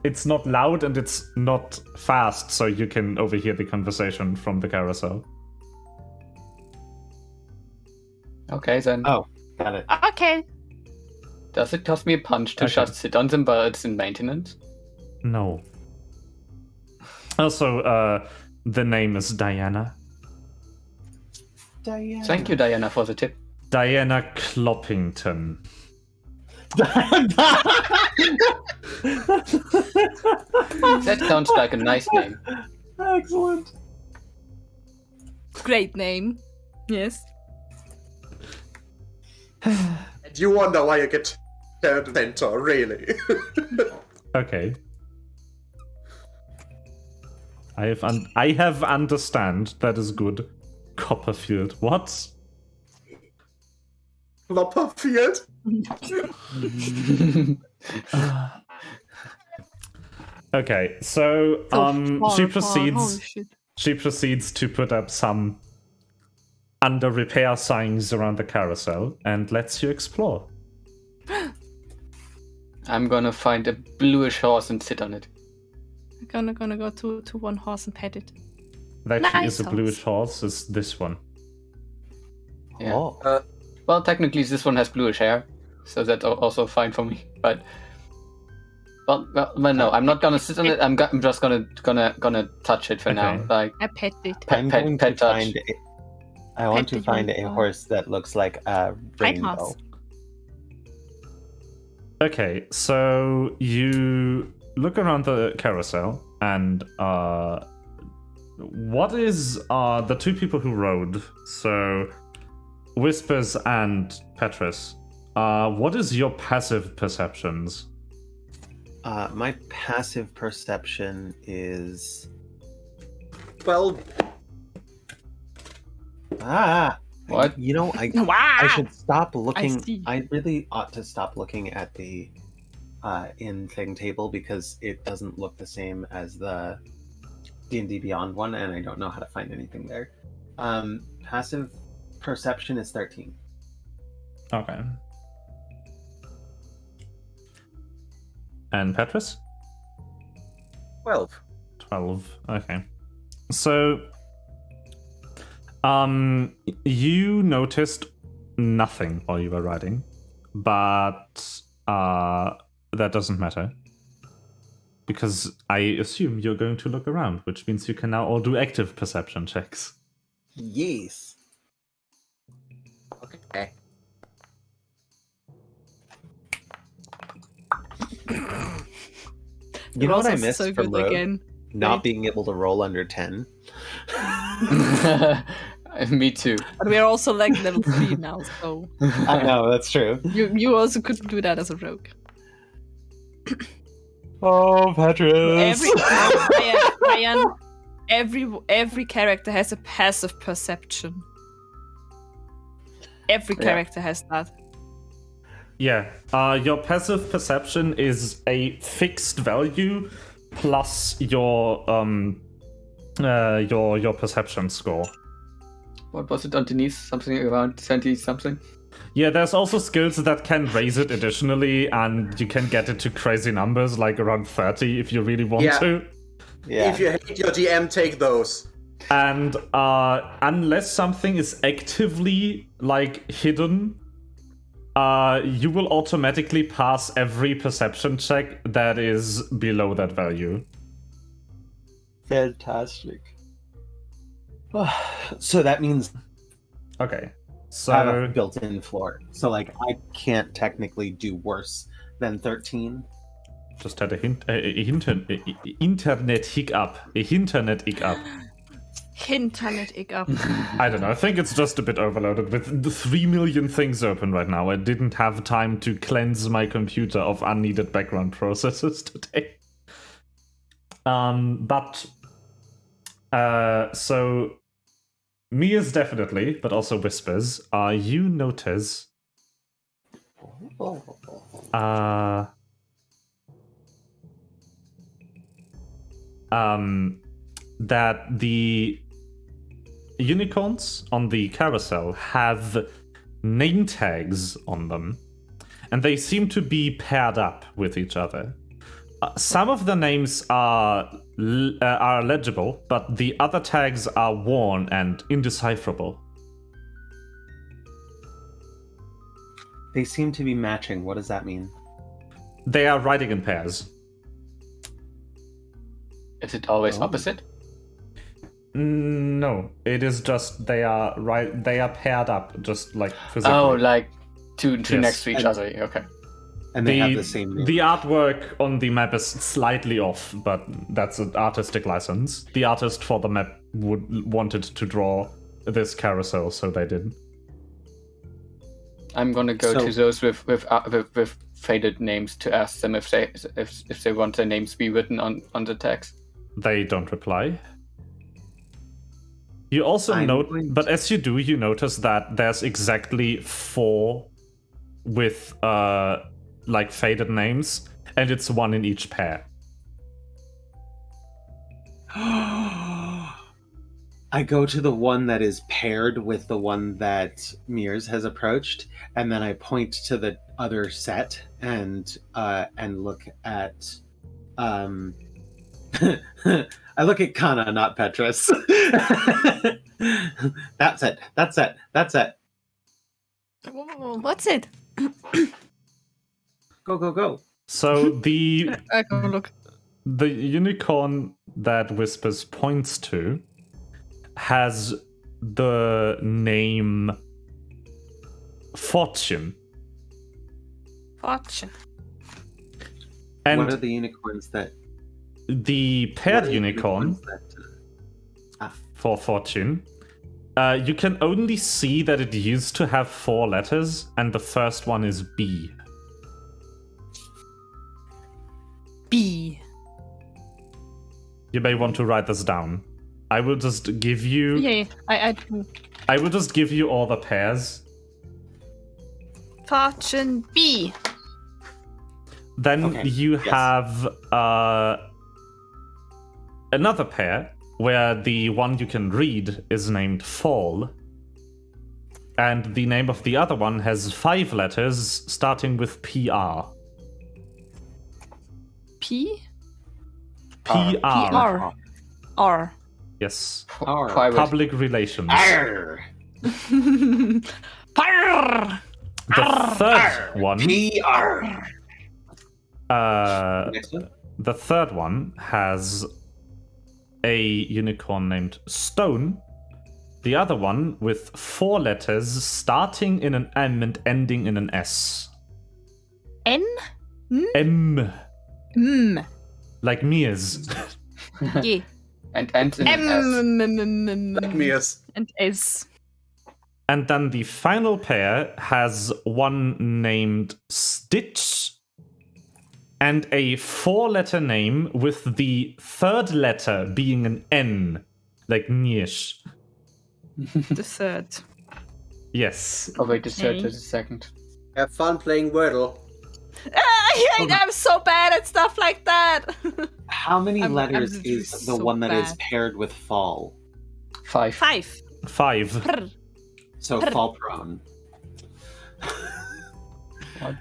Speaker 1: it's not loud and it's not fast, so you can overhear the conversation from the carousel.
Speaker 6: Okay, then.
Speaker 4: Oh, got it.
Speaker 2: Okay.
Speaker 6: Does it cost me a punch to
Speaker 1: Okay.
Speaker 6: just sit on them while it's in maintenance?
Speaker 1: No. Also, the name is Diana.
Speaker 4: Diana.
Speaker 6: Thank you, Diana, for the tip.
Speaker 1: Diana Cloppington.
Speaker 6: That sounds like a nice name.
Speaker 4: Excellent.
Speaker 2: Great name. Yes.
Speaker 3: And you wonder why you get turned mentor, really.
Speaker 1: Okay. I have understand. That is good. Copperfield. What?
Speaker 3: Copperfield?
Speaker 1: Okay, so she proceeds.
Speaker 2: Holy shit.
Speaker 1: She proceeds to put up some under repair signs around the carousel and lets you explore.
Speaker 6: I'm gonna find a bluish horse and sit on it.
Speaker 2: I'm gonna go to one horse and pet it.
Speaker 1: That actually is
Speaker 2: Nice
Speaker 1: a bluish horse. Is this one?
Speaker 6: Yeah.
Speaker 4: Oh.
Speaker 6: Well, technically, this one has bluish hair, so that's also fine for me. But no, I'm not gonna sit on it. I'm just gonna touch it for now.
Speaker 1: Okay.
Speaker 6: Like
Speaker 2: I pet it.
Speaker 4: I'm going to
Speaker 6: pet touch.
Speaker 4: find I want to
Speaker 2: Pet
Speaker 4: find a
Speaker 2: the
Speaker 4: horse that looks like a rainbow.
Speaker 2: horse.
Speaker 1: Okay, so you look around the carousel and what is the two people who rode? So Whispers and Petrus. What is your passive perceptions?
Speaker 7: My passive perception is
Speaker 3: 12.
Speaker 6: What?
Speaker 7: You know, I
Speaker 2: Wow.
Speaker 7: should stop looking.
Speaker 2: see.
Speaker 7: I really ought to stop looking at the in thing table because it doesn't look the same as the D&D Beyond one, and I don't know how to find anything there. Passive perception is 13.
Speaker 1: Okay. And Petrus?
Speaker 3: 12.
Speaker 1: 12. Okay. So, you noticed nothing while you were riding, but that doesn't matter. Because I assume you're going to look around, which means you can now all do active perception checks.
Speaker 7: Yes.
Speaker 3: Okay.
Speaker 7: You know what I
Speaker 2: Rosa's
Speaker 7: missed
Speaker 2: so
Speaker 7: from
Speaker 2: good
Speaker 7: Rogue?
Speaker 2: again.
Speaker 7: Not being able to roll under 10.
Speaker 6: Me too.
Speaker 2: But we are also like level 3 now, so
Speaker 4: I know, that's true.
Speaker 2: you also could do that as a rogue.
Speaker 4: Oh, Petrus!
Speaker 2: Ryan, every character has a passive perception. Every character has that.
Speaker 1: Yeah. Your passive perception is a fixed value plus your perception score.
Speaker 6: What was it underneath? Something around 20 something?
Speaker 1: Yeah, there's also skills that can raise it additionally, and you can get it to crazy numbers, like around 30 if you really want
Speaker 3: Yeah.
Speaker 1: to.
Speaker 4: Yeah.
Speaker 3: If you hate your DM, take those.
Speaker 1: And unless something is actively like hidden, you will automatically pass every perception check that is below that value.
Speaker 4: Fantastic.
Speaker 7: So that means
Speaker 1: Okay,
Speaker 7: I have a
Speaker 1: so
Speaker 7: built-in floor. So, like, I can't technically do worse than 13.
Speaker 1: just had a internet hiccup. A internet hiccup.
Speaker 2: Internet hiccup.
Speaker 1: I don't know. I think it's just a bit overloaded with the 3 million things open right now. I didn't have time to cleanse my computer of unneeded background processes today. So Mia's definitely, but also Whispers. You notice that the unicorns on the carousel have name tags on them, and they seem to be paired up with each other. Some of the names are legible, but the other tags are worn and indecipherable.
Speaker 7: They seem to be matching. What does that mean?
Speaker 1: They are writing in pairs.
Speaker 6: Is it always opposite?
Speaker 1: No, it is just they are paired up, just like physically.
Speaker 6: Oh, like two
Speaker 1: Yes.
Speaker 6: next to each other. Okay.
Speaker 7: And they have the same name.
Speaker 1: The artwork on the map is slightly off, but that's an artistic license. The artist for the map wanted to draw this carousel, so they did.
Speaker 6: I'm gonna go
Speaker 7: So-
Speaker 6: to those with faded names to ask them if they want their names be written on the text.
Speaker 1: They don't reply. You also
Speaker 7: I'm
Speaker 1: note,
Speaker 7: going
Speaker 1: but as you do, you notice that there's exactly 4 with like faded names, and it's 1 in each pair.
Speaker 7: I go to the one that is paired with the one that Mears has approached, and then I point to the other set and look at I look at Kana, not Petrus. That's it. That's it. That's it.
Speaker 2: What's it?
Speaker 7: Go, go, go.
Speaker 1: So the
Speaker 2: I go look.
Speaker 1: the unicorn that Whispers points to has the name Fortune.
Speaker 2: Fortune.
Speaker 1: And
Speaker 7: what are the unicorns that...
Speaker 1: the
Speaker 7: what
Speaker 1: paired
Speaker 7: are the
Speaker 1: unicorn
Speaker 7: unicorns that,
Speaker 1: for Fortune, you can only see that it used to have 4 letters, and the first one is B.
Speaker 2: B.
Speaker 1: You may want to write this down. I will just give you.
Speaker 2: Yeah,
Speaker 1: I will just give you all the pairs.
Speaker 2: Fortune B.
Speaker 1: Then
Speaker 7: Okay,
Speaker 1: you
Speaker 7: yes.
Speaker 1: have another pair where the one you can read is named Fall, and the name of the other one has 5 letters starting with PR.
Speaker 2: P.
Speaker 1: PR.
Speaker 2: R. R.
Speaker 1: Yes.
Speaker 6: Private.
Speaker 1: Public relations.
Speaker 7: Arr!
Speaker 2: Parr.
Speaker 1: The third one.
Speaker 7: PR!
Speaker 1: Uh,
Speaker 7: Next one?
Speaker 1: the third one has a unicorn named Stone. The other one with 4 letters starting in an M and ending in an S.
Speaker 2: N.
Speaker 1: M.
Speaker 2: M.
Speaker 1: Like Mears.
Speaker 2: G.
Speaker 6: And in S.
Speaker 2: M.
Speaker 3: Like Mears.
Speaker 2: And S.
Speaker 1: And then the final pair has one named Stitch and a 4-letter name with the 3rd letter being an N, like Nish.
Speaker 2: The third.
Speaker 1: Yes.
Speaker 6: Oh wait, just
Speaker 2: Okay.
Speaker 6: a second.
Speaker 3: Have fun playing Wordle.
Speaker 2: I'm so bad at stuff like that.
Speaker 7: How many
Speaker 2: I'm
Speaker 7: letters
Speaker 2: literally
Speaker 7: is the
Speaker 2: so
Speaker 7: one that is
Speaker 2: bad.
Speaker 7: paired with fall?
Speaker 6: 5.
Speaker 2: 5.
Speaker 1: 5.
Speaker 2: Prr.
Speaker 7: So fall prone.
Speaker 6: What?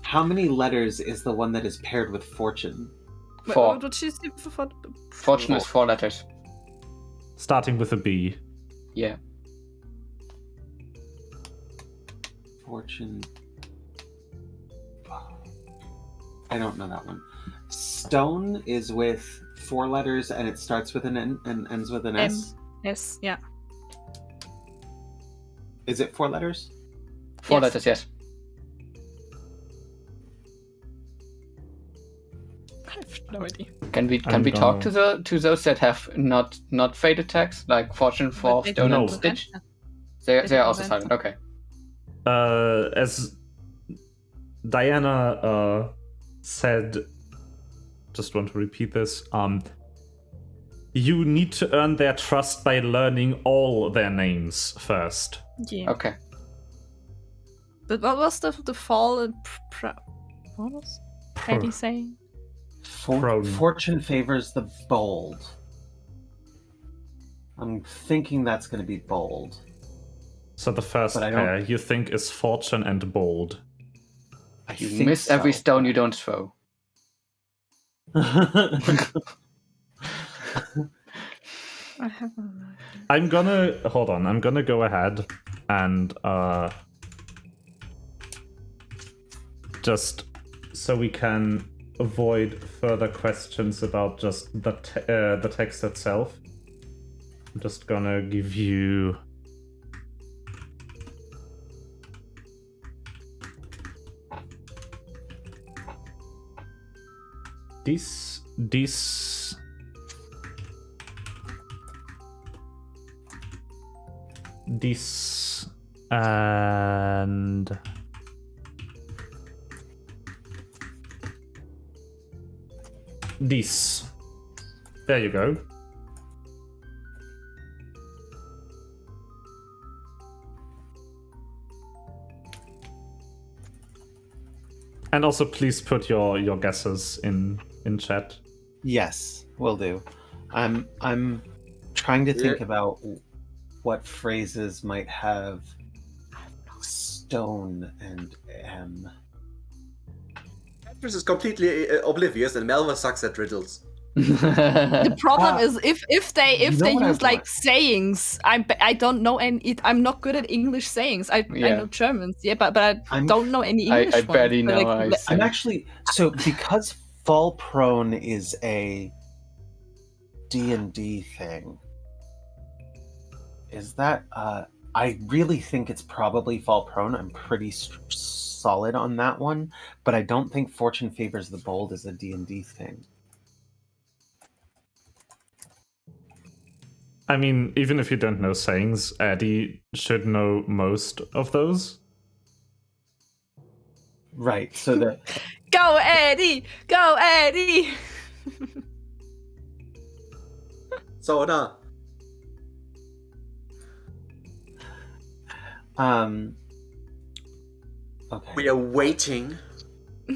Speaker 7: How many letters is the one that is paired with fortune?
Speaker 6: 4.
Speaker 2: What is it for?
Speaker 6: Fortune is 4 letters.
Speaker 1: Starting with a B.
Speaker 6: Yeah.
Speaker 7: Fortune. I don't know that one. Stone is with 4 letters and it starts with an N and ends with an S.
Speaker 2: Yes, yeah.
Speaker 7: Is it 4 letters?
Speaker 6: 4
Speaker 2: Yes.
Speaker 6: letters, yes.
Speaker 2: I have no idea.
Speaker 6: Can we
Speaker 1: I'm
Speaker 6: talk
Speaker 1: gonna-
Speaker 6: to those that have not faded tags like Fortune, Fall,
Speaker 2: But they
Speaker 6: Stone,
Speaker 1: No.
Speaker 6: and
Speaker 2: don't
Speaker 6: Stitch?
Speaker 2: answer.
Speaker 6: They
Speaker 2: They
Speaker 6: are
Speaker 2: don't
Speaker 6: also
Speaker 2: answer.
Speaker 6: silent. Okay.
Speaker 1: As Diana said, just want to repeat this, you need to earn their trust by learning all their names first.
Speaker 2: Yeah.
Speaker 6: Okay.
Speaker 2: But what was the fall and what was Eddie saying?
Speaker 1: Prone.
Speaker 7: Fortune favors the bold. I'm thinking that's going to be bold.
Speaker 1: So the first
Speaker 7: But I don't-
Speaker 1: pair you think is Fortune and Bold.
Speaker 4: I
Speaker 6: You
Speaker 4: think
Speaker 6: miss every
Speaker 4: so.
Speaker 6: stone you don't throw.
Speaker 2: I have a...
Speaker 1: I'm gonna hold on. I'm gonna go ahead and just so we can avoid further questions about just the text itself. I'm just gonna give you this and this. There you go. And also, please put your guesses in chat.
Speaker 4: Yes, will do. I'm trying to think about what phrases might have stone and M.
Speaker 3: Actress is completely oblivious, and Melva sucks at riddles.
Speaker 2: The problem is if they
Speaker 4: You know what I
Speaker 2: use like
Speaker 4: want?
Speaker 2: sayings, I don't know any. I'm not good at English sayings. I
Speaker 6: Yeah.
Speaker 2: know Germans, yeah, but I
Speaker 4: I'm-
Speaker 2: don't know any
Speaker 6: I
Speaker 2: English ones.
Speaker 6: barely
Speaker 2: But,
Speaker 6: know.
Speaker 2: like,
Speaker 6: I
Speaker 4: I'm actually so because fall prone is a D&D thing. Is that I really think it's probably fall prone. I'm pretty solid on that one, but I don't think fortune favors the bold is a D&D thing.
Speaker 1: I mean, even if you don't know sayings, Eddie should know most of those.
Speaker 4: Right. So the
Speaker 2: Go Eddie, go Eddie.
Speaker 3: So, nah.
Speaker 4: Okay.
Speaker 3: We are waiting.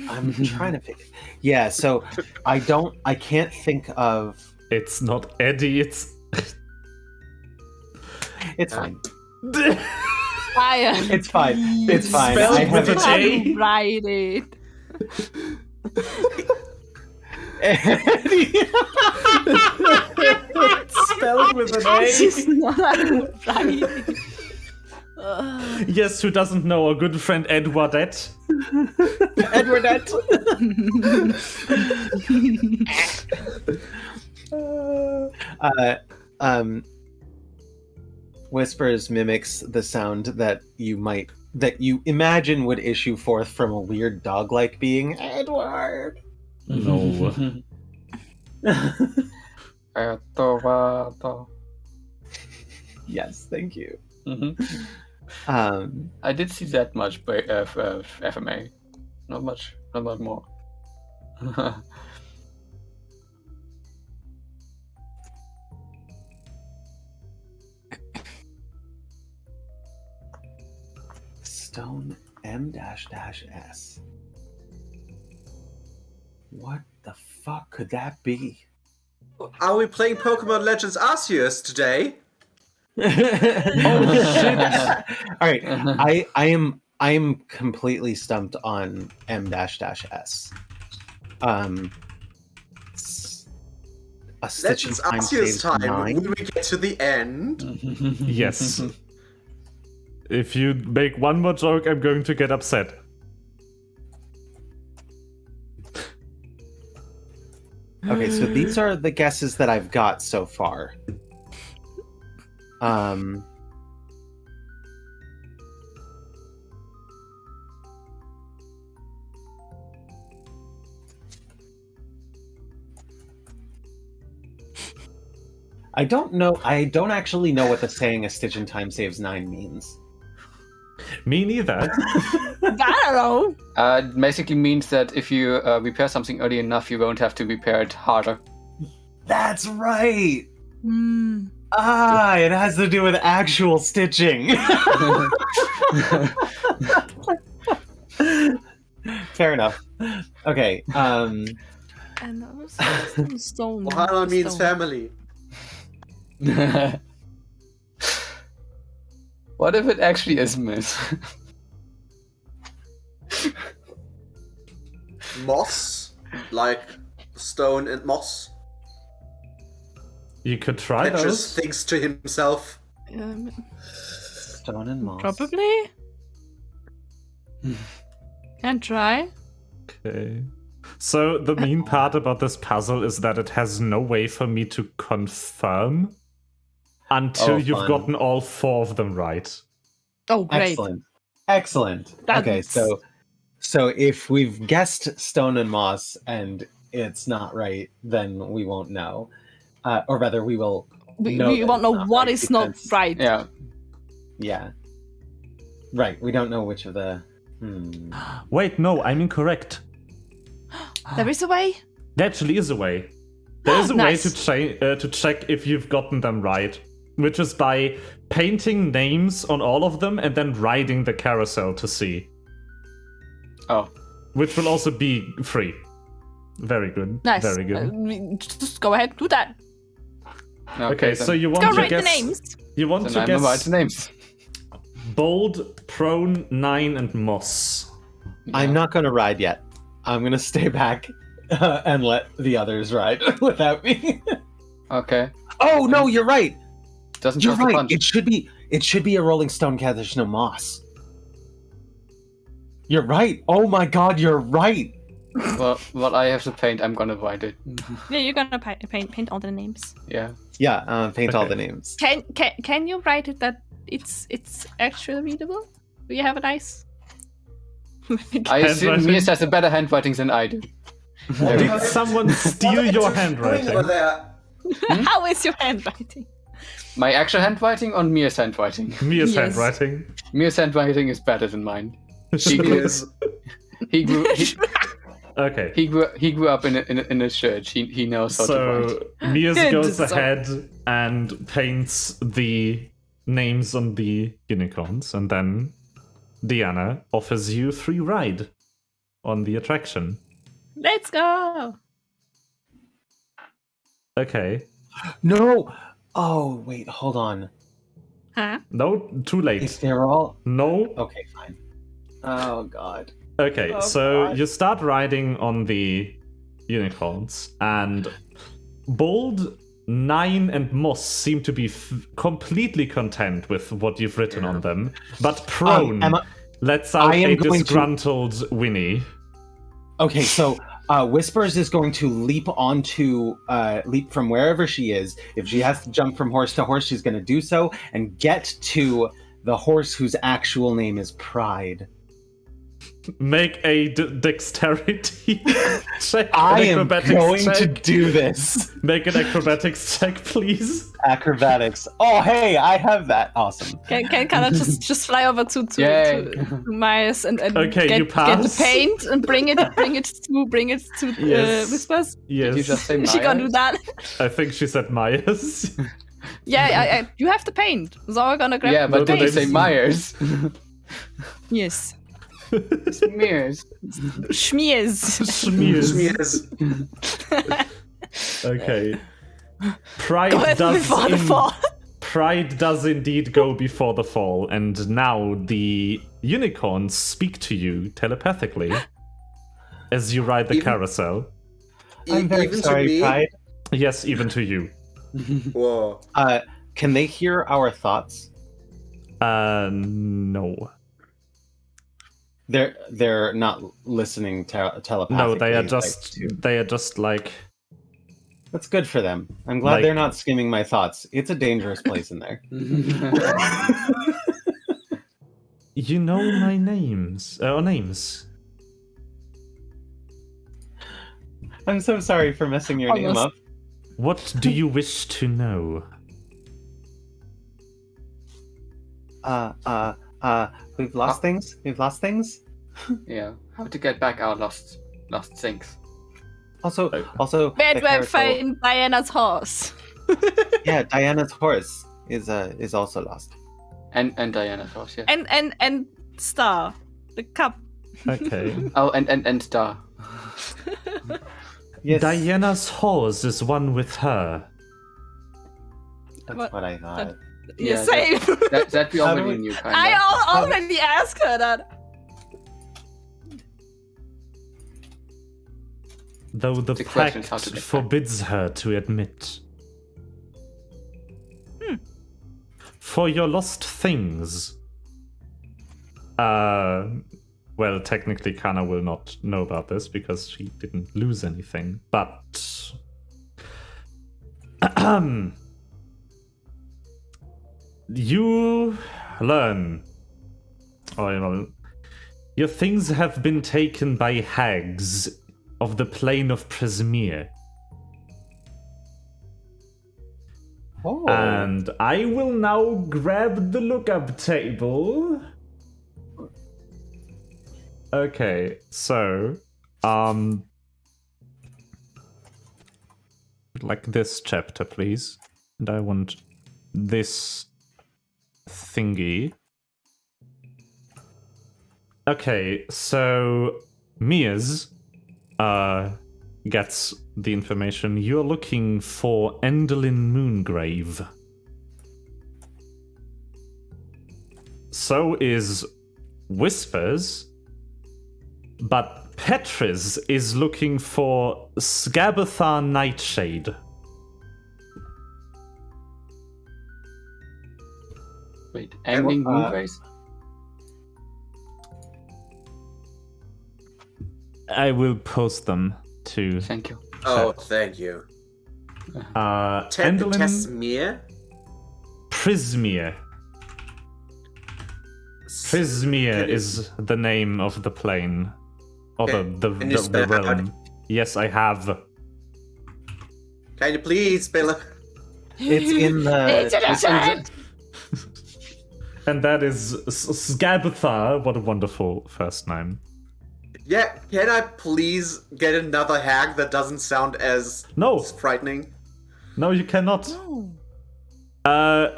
Speaker 4: I'm trying to pick. Yeah, so I can't think of.
Speaker 1: It's not Eddie, it's
Speaker 4: It's fine.
Speaker 2: Ryan,
Speaker 4: It's fine. It's fine.
Speaker 1: Spelled
Speaker 4: I
Speaker 1: with
Speaker 4: have
Speaker 1: a
Speaker 2: how
Speaker 1: J.
Speaker 2: you write it.
Speaker 1: spelled with an
Speaker 2: This is not how you write it.
Speaker 1: Yes, who doesn't know our good friend Edwardette?
Speaker 4: Edwardette. Whispers mimics the sound that you imagine would issue forth from a weird dog-like being. Edward.
Speaker 1: No.
Speaker 4: Yes, thank you.
Speaker 6: I did see that much FMA. Not much more.
Speaker 4: Stone M-S. What the fuck could that be?
Speaker 3: Are we playing Pokemon Legends Arceus today?
Speaker 4: Oh shit! All right, I am completely stumped on M-S. A Stitch in
Speaker 3: Legends
Speaker 4: Time
Speaker 3: Arceus
Speaker 4: saves
Speaker 3: time.
Speaker 4: 9.
Speaker 3: When we get to the end,
Speaker 1: Yes. If you make one more joke, I'm going to get upset.
Speaker 4: Okay, so these are the guesses that I've got so far. I don't know. I don't actually know what the saying "a stitch in time saves 9" means.
Speaker 1: Me neither.
Speaker 2: I don't know.
Speaker 6: It basically means that if you repair something early enough, you won't have to repair it harder.
Speaker 4: That's right.
Speaker 2: Hmm.
Speaker 4: It has to do with actual stitching. Fair enough. Okay.
Speaker 2: And that was stone.
Speaker 3: Ohana means
Speaker 2: stone.
Speaker 3: family.
Speaker 6: What if it actually is Miss?
Speaker 3: moss, like stone and moss.
Speaker 1: You could try
Speaker 3: Catches
Speaker 1: those.
Speaker 3: things to himself.
Speaker 4: Stone and moss.
Speaker 2: Probably. Can try.
Speaker 1: Okay. So the mean part about this puzzle is that it has no way for me to confirm until
Speaker 4: Oh,
Speaker 1: you've
Speaker 4: fun.
Speaker 1: gotten all 4 of them right.
Speaker 2: Oh, great.
Speaker 4: Excellent. Excellent. Okay,
Speaker 2: That's-
Speaker 4: so if we've guessed stone and moss and it's not right, then we won't know. Or rather, we will.
Speaker 2: We
Speaker 4: know that
Speaker 2: won't
Speaker 4: it's
Speaker 2: know
Speaker 4: not
Speaker 2: what
Speaker 4: right
Speaker 2: is not
Speaker 4: because-
Speaker 2: right.
Speaker 6: Yeah.
Speaker 4: Yeah. Right. We don't know which of the.
Speaker 1: Wait, no, I'm incorrect.
Speaker 2: There is a way.
Speaker 1: There actually is a way. There is a
Speaker 2: Nice.
Speaker 1: way to check if you've gotten them right, which is by painting names on all of them and then riding the carousel to see,
Speaker 6: Oh.
Speaker 1: which will also be free. Very good.
Speaker 2: Nice.
Speaker 1: Very good.
Speaker 2: Just go ahead, do that.
Speaker 1: Okay, so
Speaker 6: then,
Speaker 1: you want
Speaker 2: Go
Speaker 1: to
Speaker 2: write
Speaker 1: guess?
Speaker 2: the names.
Speaker 1: You want
Speaker 6: then
Speaker 1: to
Speaker 6: I'm gonna write
Speaker 1: guess
Speaker 6: the names.
Speaker 1: bold, prone, 9, and moss.
Speaker 4: I'm not going to ride yet. I'm going to stay back and let the others ride without me.
Speaker 6: Okay.
Speaker 4: Oh no, you're right.
Speaker 6: Doesn't
Speaker 4: You're
Speaker 6: cost a
Speaker 4: right.
Speaker 6: punch.
Speaker 4: It should be a rolling stone cat. There's no moss. You're right. Oh my god, you're right.
Speaker 6: Well, what I have to paint, I'm gonna write it.
Speaker 2: Yeah, you're gonna paint all the names.
Speaker 6: Yeah.
Speaker 4: Yeah, paint all
Speaker 1: Okay.
Speaker 4: the names.
Speaker 2: Can you write it that it's actually readable? Do you have a nice?
Speaker 6: I assume
Speaker 1: Handwriting?
Speaker 6: Mias has a better handwriting than I do.
Speaker 1: Did someone steal
Speaker 3: What are
Speaker 1: your
Speaker 3: you doing over
Speaker 1: handwriting?
Speaker 3: there?
Speaker 2: How is your handwriting?
Speaker 6: My actual handwriting or Mia's handwriting?
Speaker 1: Mia's
Speaker 2: Yes.
Speaker 1: handwriting.
Speaker 6: Mia's handwriting is better than mine.
Speaker 3: She is.
Speaker 6: He grew
Speaker 1: Okay.
Speaker 6: he grew up in a church. He knows how to write.
Speaker 1: So Mia's
Speaker 2: Good,
Speaker 1: goes
Speaker 2: so-
Speaker 1: ahead and paints the names on the unicorns, and then Diana offers you free ride on the attraction.
Speaker 2: Let's go.
Speaker 1: Okay.
Speaker 4: No. Oh wait, hold on.
Speaker 2: Huh?
Speaker 1: No, too
Speaker 4: If
Speaker 1: late.
Speaker 4: they're all
Speaker 1: No.
Speaker 4: okay, fine. Oh god.
Speaker 1: Okay,
Speaker 4: Oh,
Speaker 1: so
Speaker 4: God.
Speaker 1: you start riding on the unicorns, and Bold, 9, and Moss seem to be completely content with what you've written on them, but Prone
Speaker 4: Emma,
Speaker 1: lets out
Speaker 4: I am
Speaker 1: a
Speaker 4: going to-
Speaker 1: disgruntled whinny.
Speaker 4: Okay, so Whispers is going to leap from wherever she is. If she has to jump from horse to horse, she's going to do so and get to the horse whose actual name is Pride.
Speaker 1: Make a dexterity check.
Speaker 4: I
Speaker 1: an
Speaker 4: am
Speaker 1: acrobatics
Speaker 4: going
Speaker 1: check.
Speaker 4: to do this.
Speaker 1: Make an acrobatics check, please.
Speaker 4: Acrobatics. Oh, hey, I have that. Awesome.
Speaker 2: Can I just fly over to
Speaker 6: Yay.
Speaker 2: Myers and
Speaker 1: Okay,
Speaker 2: get,
Speaker 1: you
Speaker 2: get the
Speaker 1: pass.
Speaker 2: paint and bring it to
Speaker 1: Yes.
Speaker 2: Whispers?
Speaker 1: Yes.
Speaker 6: Did you just say
Speaker 2: She gonna do
Speaker 6: Myers?
Speaker 2: that?
Speaker 1: I think she said Myers.
Speaker 2: Yeah, you have the paint, so I'm gonna grab.
Speaker 6: Yeah,
Speaker 2: the
Speaker 6: but did
Speaker 1: they
Speaker 6: they say
Speaker 1: didn't-
Speaker 6: Myers?
Speaker 2: Yes,
Speaker 6: Mears.
Speaker 2: Schmears.
Speaker 1: Smears.
Speaker 3: Smears.
Speaker 1: Okay. Pride
Speaker 2: Go ahead
Speaker 1: does
Speaker 2: before the fall.
Speaker 1: Pride does indeed go before the fall, and now the unicorns speak to you telepathically as you ride the
Speaker 3: Even-
Speaker 1: carousel.
Speaker 4: I'm very
Speaker 3: Even
Speaker 4: sorry,
Speaker 3: to me.
Speaker 4: Pride.
Speaker 1: Yes, even to you.
Speaker 3: Whoa.
Speaker 4: Can they hear our thoughts?
Speaker 1: No.
Speaker 4: They're not listening telepathically.
Speaker 1: No, they are
Speaker 4: like
Speaker 1: just
Speaker 4: to-
Speaker 1: like
Speaker 4: That's good for them. I'm glad
Speaker 1: Like-
Speaker 4: they're not skimming my thoughts. It's a dangerous place in there.
Speaker 1: you know my names. Names.
Speaker 4: I'm so sorry for messing your name
Speaker 2: Almost.
Speaker 4: up.
Speaker 1: What do you wish to know?
Speaker 4: We've lost things. We've lost things.
Speaker 6: Yeah. How to get back our lost things.
Speaker 4: Also,
Speaker 1: Okay.
Speaker 2: Where
Speaker 4: the
Speaker 2: do I
Speaker 4: carousel-
Speaker 2: find Diana's horse?
Speaker 4: Yeah, Diana's horse is also lost.
Speaker 6: And Diana's horse, yeah.
Speaker 2: And Star, the cup.
Speaker 1: Okay.
Speaker 6: Oh, and Star.
Speaker 4: Yes,
Speaker 1: Diana's horse is one with her.
Speaker 4: that's
Speaker 2: What-
Speaker 4: what I thought.
Speaker 2: Yeah,
Speaker 6: Yeah,
Speaker 2: same.
Speaker 6: That we
Speaker 4: How do
Speaker 6: already
Speaker 4: we-
Speaker 6: knew, kind
Speaker 2: I
Speaker 6: of.
Speaker 2: already asked her that.
Speaker 1: though the
Speaker 6: The question is how
Speaker 1: pact
Speaker 6: to get back.
Speaker 1: forbids her to admit.
Speaker 2: Hmm.
Speaker 1: For your lost things. Well, technically Kana will not know about this because she didn't lose anything, but you learn, or your things have been taken by hags of the plane of Prismere.
Speaker 4: Oh.
Speaker 1: And I will now grab the lookup table. Okay, so, like this chapter, please. And I want this thingy. Okay, so Mia's gets the information. You're looking for Endelyn Moongrave. So is Whispers. But Petrus is looking for Scabathar Nightshade.
Speaker 6: Wait, ending Moongrace?
Speaker 1: I will post them to
Speaker 6: Thank you.
Speaker 3: Oh, thank you.
Speaker 1: Endelyn
Speaker 3: Tesmere?
Speaker 1: Prismere. Prismere
Speaker 3: Can you-
Speaker 1: is the name of the plane. Or
Speaker 3: Can you
Speaker 1: the
Speaker 3: spell it out?
Speaker 1: realm. Yes, I have.
Speaker 3: Can you please spell it?
Speaker 4: It's in the.
Speaker 1: And that is Scabathar. What a wonderful first name.
Speaker 3: Yeah, can I please get another hag that doesn't sound as
Speaker 1: No.
Speaker 3: frightening?
Speaker 1: No, you cannot.
Speaker 2: No.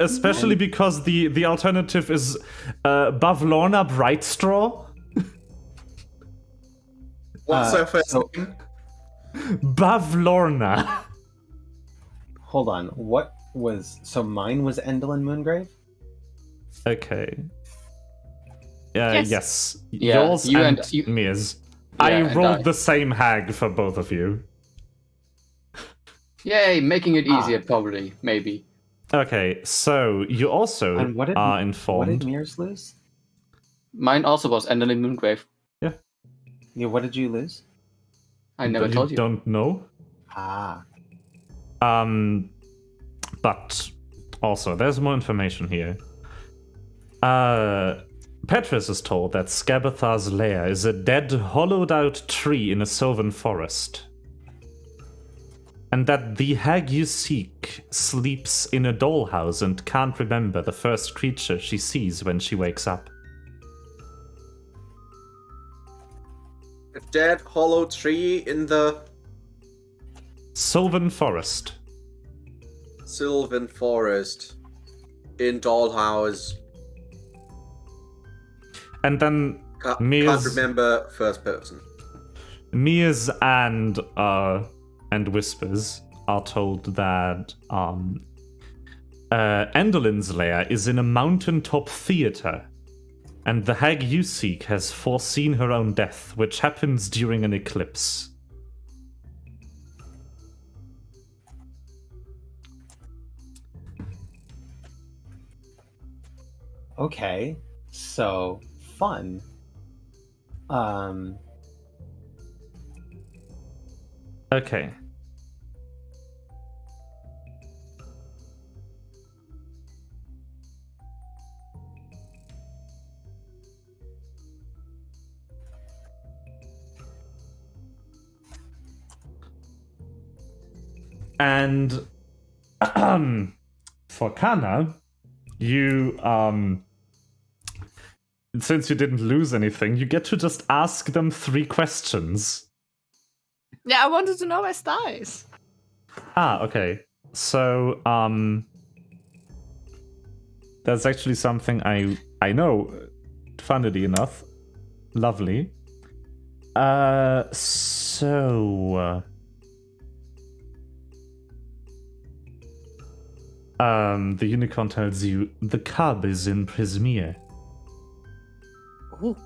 Speaker 1: Especially because the alternative is Bavlorna Brightstraw.
Speaker 3: What's her first
Speaker 4: so-
Speaker 3: name?
Speaker 1: Bavlorna.
Speaker 4: Hold on. What was. So mine was Endelyn Moongrave?
Speaker 1: Okay. Yes.
Speaker 6: Yeah,
Speaker 1: Yours
Speaker 6: you
Speaker 1: and,
Speaker 6: and- you-
Speaker 1: Mia's.
Speaker 6: Yeah,
Speaker 1: I
Speaker 6: and
Speaker 1: rolled
Speaker 6: I.
Speaker 1: the same hag for both of you.
Speaker 6: Yay, making it easier, probably, maybe.
Speaker 1: Okay, so you also
Speaker 4: And what did,
Speaker 1: are
Speaker 4: what
Speaker 1: informed.
Speaker 4: did Mears lose?
Speaker 6: Mine also was Enderlin Moongrave.
Speaker 4: Yeah, what did you lose?
Speaker 6: I never told you.
Speaker 1: Don't know.
Speaker 4: Ah.
Speaker 1: But also, there's more information here. Petrus is told that Scabathar's lair is a dead, hollowed-out tree in a sylvan forest. And that the hag you seek sleeps in a dollhouse and can't remember the first creature she sees when she wakes up.
Speaker 3: A dead hollow tree in the
Speaker 1: Sylvan forest.
Speaker 3: Sylvan Forest. In Dollhouse.
Speaker 1: And then
Speaker 3: Can't
Speaker 1: Mia's-
Speaker 3: remember first person.
Speaker 1: Mia's and Whispers are told that Endelyn's lair is in a mountaintop theater, and the hag you seek has foreseen her own death, which happens during an eclipse.
Speaker 4: Okay. So fun.
Speaker 1: Okay. And for Kana, you since you didn't lose anything, you get to just ask them 3 questions.
Speaker 2: Yeah, I wanted to know where Star is.
Speaker 1: Ah, okay. So, that's actually something I know, funnily enough. Lovely. The unicorn tells you the cub is in Prismere.
Speaker 2: Ooh.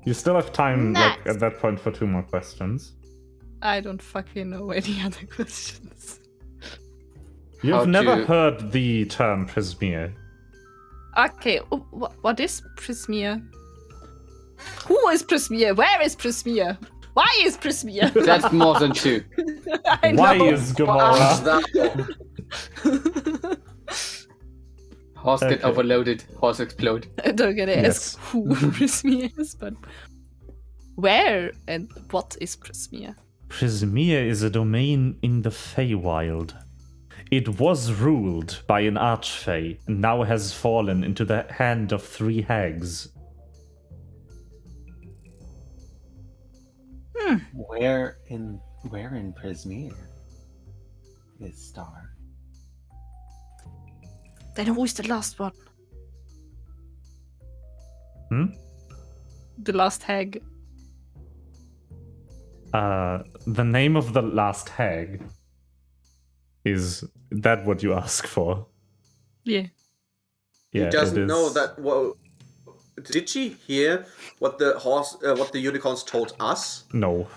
Speaker 1: You still have time, like,
Speaker 2: Nice.
Speaker 1: at that point for 2 more questions.
Speaker 2: I don't fucking know any other questions.
Speaker 1: You've
Speaker 6: How
Speaker 1: never
Speaker 6: to-
Speaker 1: heard the term Prismere.
Speaker 2: Okay, what is Prismere? Who is Prismere? Where is Prismere? Why is Prismere?
Speaker 6: That's more than 2.
Speaker 2: I
Speaker 1: Why
Speaker 2: know.
Speaker 1: is Gamora?
Speaker 3: That
Speaker 6: Horse get
Speaker 1: Okay.
Speaker 6: overloaded, horse explode.
Speaker 2: I don't get it.
Speaker 1: Yes.
Speaker 2: Ask who Prismere is, but where and what is Prismere?
Speaker 1: Prismere is a domain in the Feywild. It was ruled by an archfey and now has fallen into the hand of 3 hags.
Speaker 7: Where in Prismere is Star?
Speaker 2: Then who is the last one?
Speaker 1: Hmm?
Speaker 2: The last hag.
Speaker 1: The name of the last hag. Is that what you ask for?
Speaker 2: Yeah.
Speaker 1: Yeah,
Speaker 3: he
Speaker 1: it
Speaker 3: doesn't
Speaker 1: is.
Speaker 3: know that. Well, did she hear what the unicorns told us?
Speaker 1: No.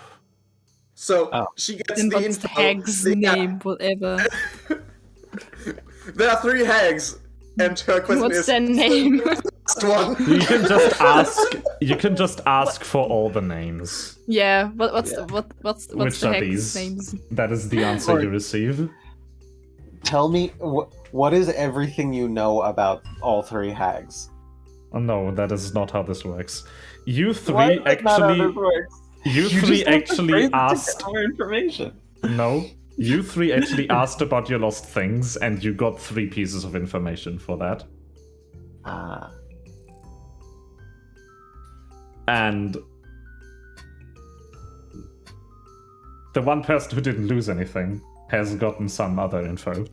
Speaker 3: So
Speaker 7: Oh.
Speaker 3: she gets
Speaker 2: Then
Speaker 3: the
Speaker 2: what's the
Speaker 3: info.
Speaker 2: hag's
Speaker 3: Yeah,
Speaker 2: name? Whatever.
Speaker 3: there are 3 hags, and her question
Speaker 2: What's
Speaker 3: is
Speaker 2: their name?
Speaker 3: last one.
Speaker 1: You can just ask. You can just ask for all the names.
Speaker 2: Yeah. What's
Speaker 1: Which
Speaker 2: the
Speaker 1: are
Speaker 2: hag's
Speaker 1: these?
Speaker 2: names?
Speaker 1: That is the answer
Speaker 7: Or-
Speaker 1: you receive.
Speaker 7: Tell me what is everything you know about all 3 hags?
Speaker 1: Oh no, that is not how this works. You
Speaker 7: Why
Speaker 1: 3
Speaker 7: is that not how
Speaker 1: actually.
Speaker 7: this works?
Speaker 1: You
Speaker 7: You
Speaker 1: 3
Speaker 7: just want the
Speaker 1: actually
Speaker 7: phrase to
Speaker 1: asked.
Speaker 7: get our information.
Speaker 1: No. You 3 actually asked about your lost things, and you got 3 pieces of information for that.
Speaker 7: Ah,
Speaker 1: And the one person who didn't lose anything has gotten some other info.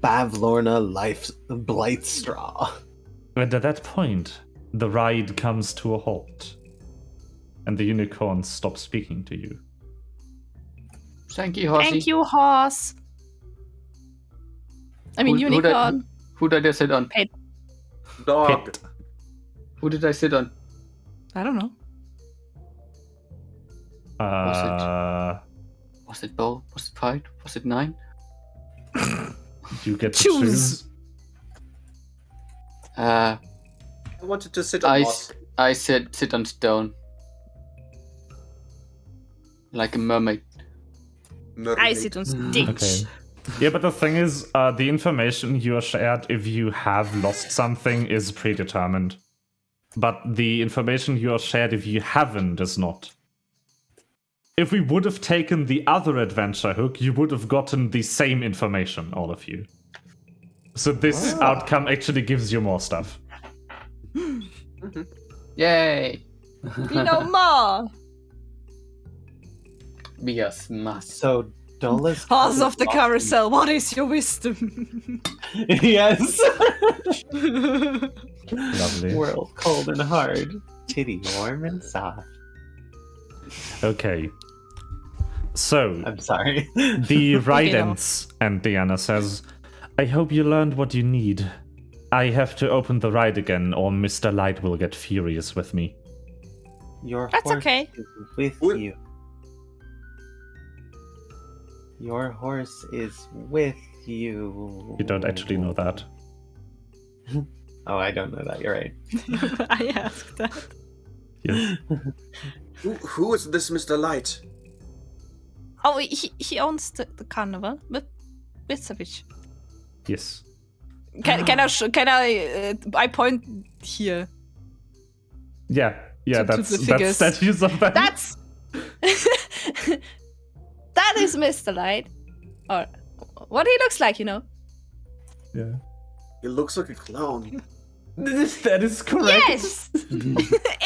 Speaker 7: Bavlorna Life's Blightstraw.
Speaker 1: And at that point, the ride comes to a halt, and the unicorn stops speaking to you.
Speaker 6: Thank you, horsey.
Speaker 2: Thank you, horse. I mean,
Speaker 6: Who did-
Speaker 2: unicorn.
Speaker 6: Who did I sit on?
Speaker 3: Dog.
Speaker 1: Pit.
Speaker 6: Who did I sit on?
Speaker 2: I don't know.
Speaker 6: Was it bow? Was it 5? Was it 9?
Speaker 1: You get to
Speaker 2: Choose.
Speaker 1: choose.
Speaker 6: Uh,
Speaker 3: I wanted to sit on
Speaker 6: I,
Speaker 3: moss.
Speaker 6: I said sit on stone. Like a mermaid.
Speaker 2: I sit on stage.
Speaker 1: Okay. Yeah, but the thing is, the information you are shared if you have lost something is predetermined. But the information you are shared if you haven't is not. If we would have taken the other adventure hook, you would have gotten the same information, all of you. So this outcome actually gives you more stuff.
Speaker 6: Yay!
Speaker 2: We know more.
Speaker 6: Be a smash.
Speaker 7: So Dola's
Speaker 2: Horse of the carousel. What is your wisdom?
Speaker 7: Yes.
Speaker 1: Lovely.
Speaker 7: World cold and hard, titty warm and soft.
Speaker 1: Okay. So,
Speaker 7: I'm sorry.
Speaker 1: the ride
Speaker 2: Okay, no.
Speaker 1: ends, and Diana says, I hope you learned what you need. I have to open the ride again, or Mr. Light will get furious with me.
Speaker 7: Your
Speaker 2: That's
Speaker 7: horse
Speaker 2: okay.
Speaker 7: is with
Speaker 3: Wh-
Speaker 7: you. Your horse is with you.
Speaker 1: You don't actually know that.
Speaker 7: Oh, I don't know that. You're right.
Speaker 2: I asked that.
Speaker 1: Yes.
Speaker 3: Who is this Mr. Light?
Speaker 2: Oh, he owns the carnival with Savage.
Speaker 1: Yes.
Speaker 2: Can I point here?
Speaker 1: Yeah. Yeah,
Speaker 2: To
Speaker 1: that's
Speaker 2: the figures.
Speaker 1: statues of them.
Speaker 2: That's that is Mr. Light, or what he looks like, you know.
Speaker 1: Yeah.
Speaker 3: He looks like a clown.
Speaker 1: That is correct.
Speaker 2: Yes,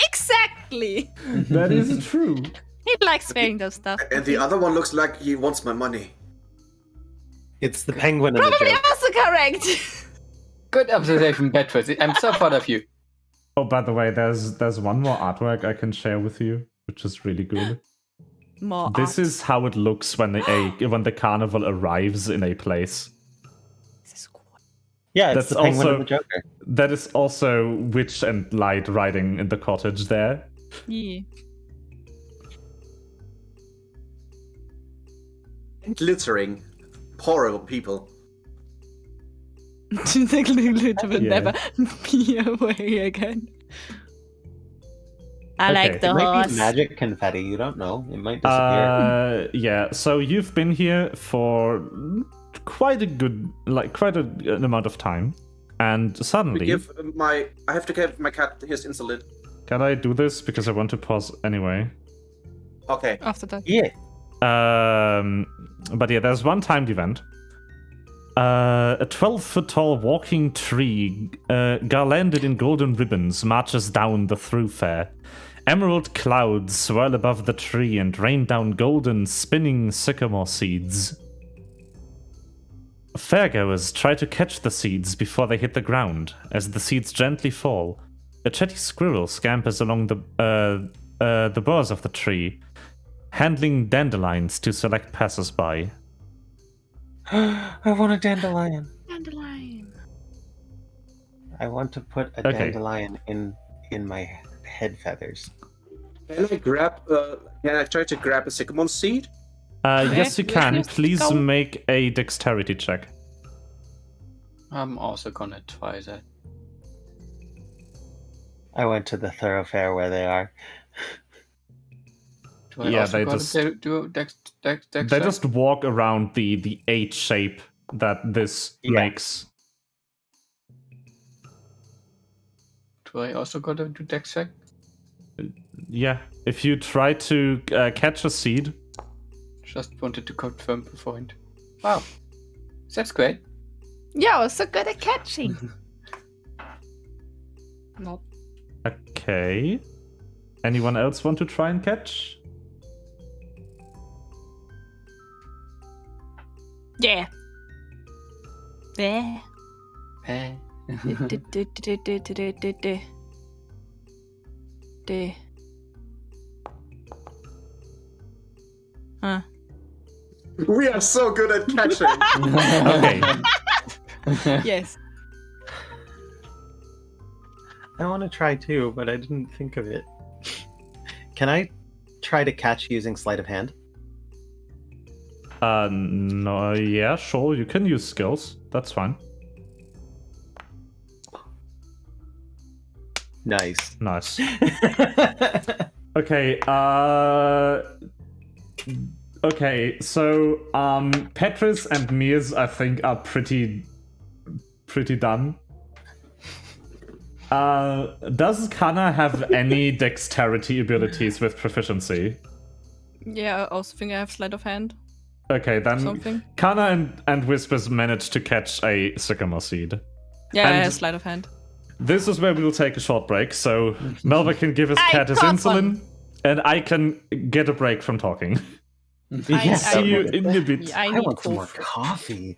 Speaker 2: exactly.
Speaker 1: That is true.
Speaker 2: He likes wearing those stuff.
Speaker 3: And the other one looks like he wants my money.
Speaker 7: It's the penguin and the
Speaker 2: Probably
Speaker 7: joke.
Speaker 2: also correct.
Speaker 6: Good observation, Beatrice. I'm so proud of you.
Speaker 1: Oh, by the way, there's one more artwork I can share with you, which is really good.
Speaker 2: More
Speaker 1: This is how it looks when the carnival arrives in a place.
Speaker 2: This is cool.
Speaker 7: Yeah, it's
Speaker 1: That's
Speaker 7: the penguin
Speaker 1: also-
Speaker 7: and the Joker.
Speaker 1: That is also Witch and Light riding in the cottage there.
Speaker 2: Yeah.
Speaker 3: Glittering. Horrible people.
Speaker 2: The glitter will
Speaker 1: Yeah.
Speaker 2: never be away again. I
Speaker 1: Okay.
Speaker 2: like the
Speaker 7: It might
Speaker 2: horse.
Speaker 7: be magic confetti. You don't know. It might disappear.
Speaker 1: Yeah, so you've been here for quite an amount of time, and suddenly,
Speaker 3: I have to give my cat his insulin.
Speaker 1: can I do this because I want to pause anyway?
Speaker 3: Okay.
Speaker 2: After that.
Speaker 7: Yeah.
Speaker 1: But yeah, there's one timed event. A 12-foot tall walking tree, garlanded in golden ribbons, marches down the thoroughfare. Emerald clouds swirl above the tree and rain down golden, spinning sycamore seeds. Fairgoers try to catch the seeds before they hit the ground. As the seeds gently fall, a chatty squirrel scampers along the boughs of the tree, handling dandelions to select passers-by.
Speaker 7: I want a dandelion.
Speaker 2: Dandelion.
Speaker 7: I want to put a
Speaker 1: Okay.
Speaker 7: dandelion in my head feathers.
Speaker 3: Can I try to grab a sycamore seed?
Speaker 1: Yes, you can.
Speaker 2: Yes,
Speaker 1: Please
Speaker 2: go.
Speaker 1: make a dexterity check.
Speaker 6: I'm also gonna try that.
Speaker 7: I went to the thoroughfare where they are.
Speaker 6: Do I
Speaker 1: Yeah,
Speaker 6: also
Speaker 1: they
Speaker 6: gotta
Speaker 1: just-
Speaker 6: do dex
Speaker 1: They
Speaker 6: check?
Speaker 1: just walk around the H shape that this
Speaker 7: Yeah.
Speaker 1: makes.
Speaker 6: Do I also gotta do dex check?
Speaker 1: Yeah, if you try to catch a seed,
Speaker 6: Just wanted to confirm the point. Wow, that's great.
Speaker 2: Yeah, I was so good at catching. Not.
Speaker 1: okay. Anyone else want to try and catch?
Speaker 2: Yeah. Yeah.
Speaker 6: Eh.
Speaker 2: Huh.
Speaker 3: We are so good at catching.
Speaker 1: Okay.
Speaker 2: Yes.
Speaker 7: I want to try too, but I didn't think of it. Can I try to catch using sleight of hand?
Speaker 1: No, yeah, sure, you can use skills. That's fine.
Speaker 7: Nice.
Speaker 1: Nice. Okay, okay, so, Petrus and Mirs, I think, are pretty done. Does Kana have any dexterity abilities with proficiency?
Speaker 2: Yeah, I also think I have sleight of hand.
Speaker 1: Okay, then
Speaker 2: Something.
Speaker 1: Kana and Whispers managed to catch a sycamore seed.
Speaker 2: Yeah, I
Speaker 1: And-
Speaker 2: have sleight of hand.
Speaker 1: This is where we will take a short break, so Melva can give his
Speaker 2: I
Speaker 1: cat his
Speaker 2: got
Speaker 1: insulin, and I can get a break from talking.
Speaker 7: Yes,
Speaker 1: See you in a bit.
Speaker 2: I
Speaker 7: I
Speaker 2: need
Speaker 7: want some more
Speaker 2: coffee.
Speaker 7: coffee.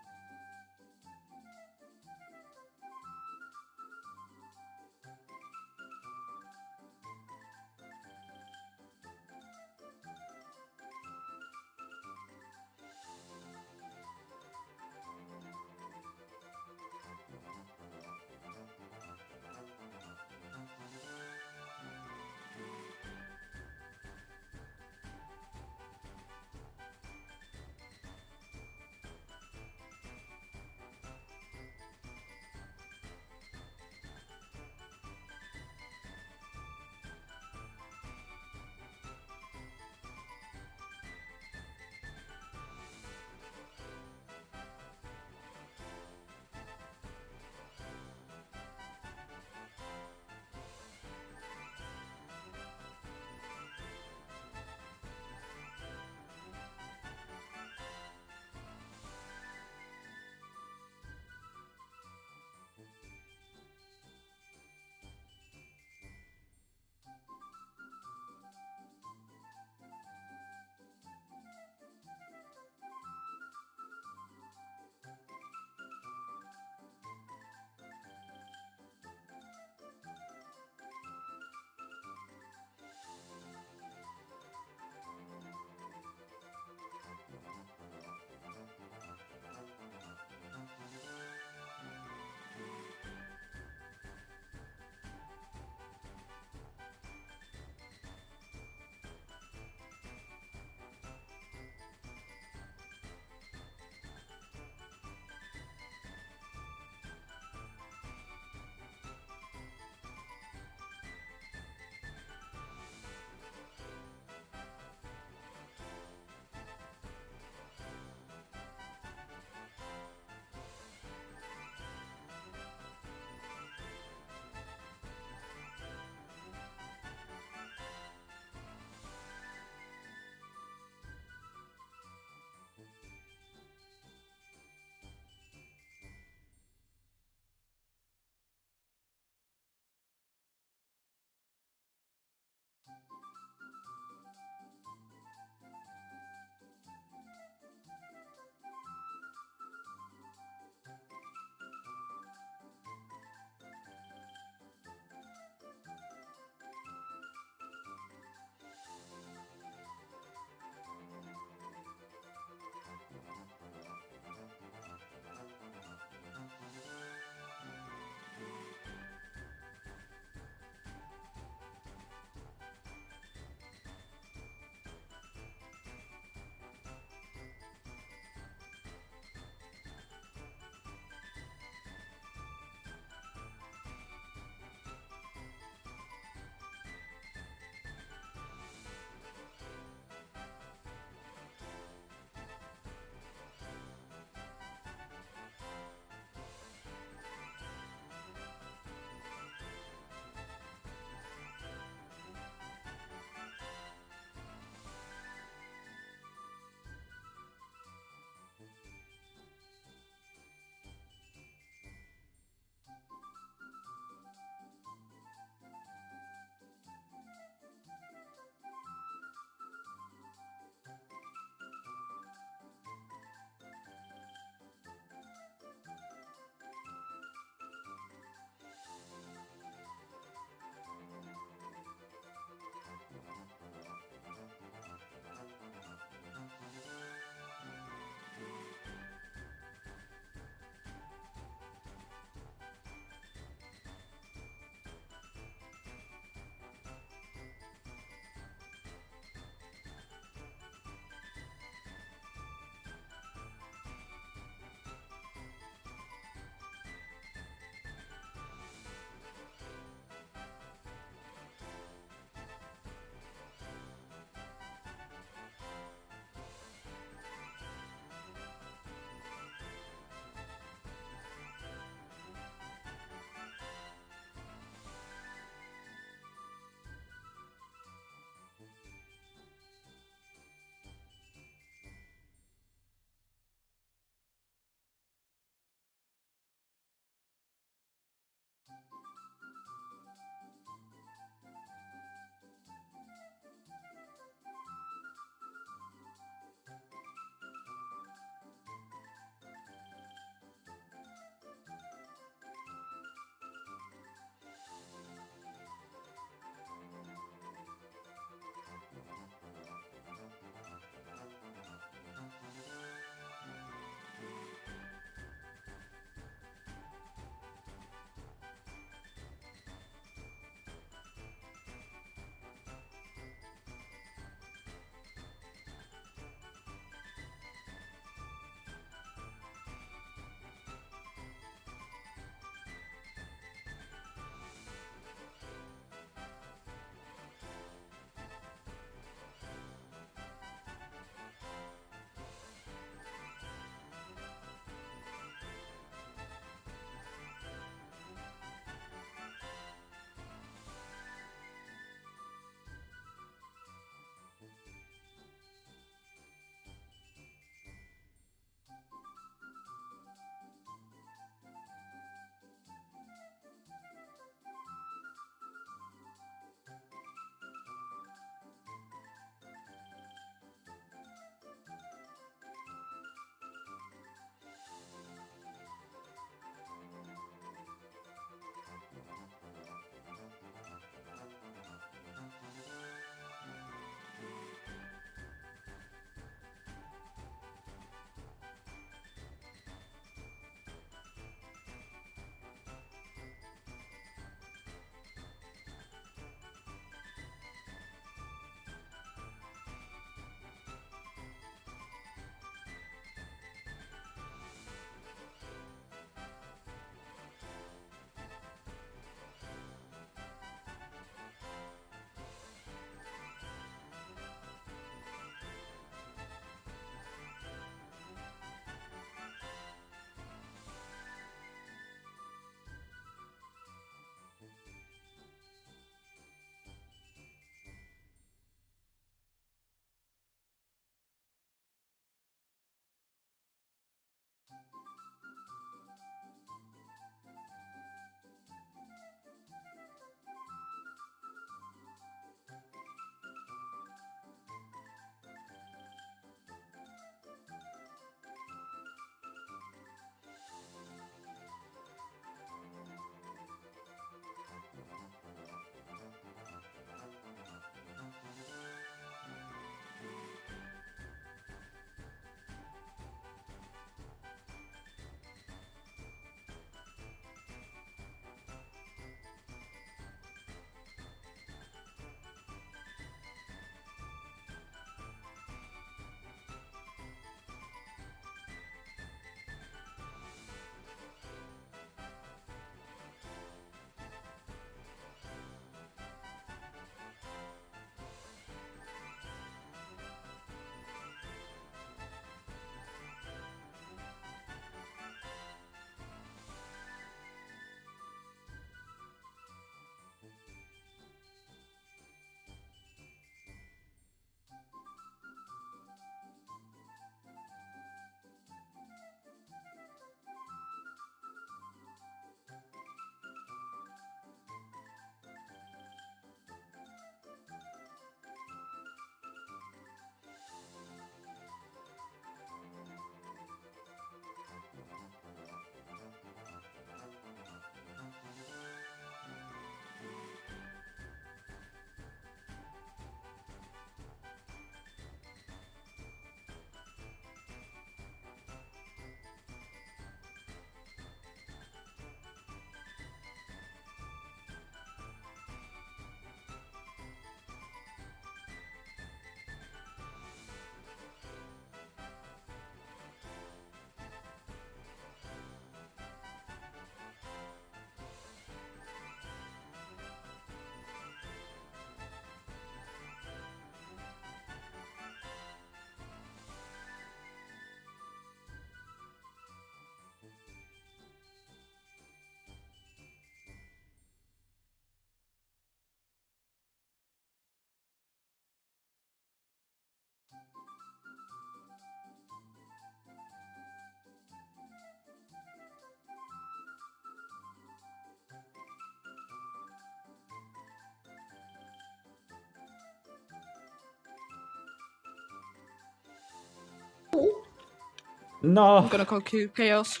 Speaker 1: No.
Speaker 2: I'm gonna call Chaos.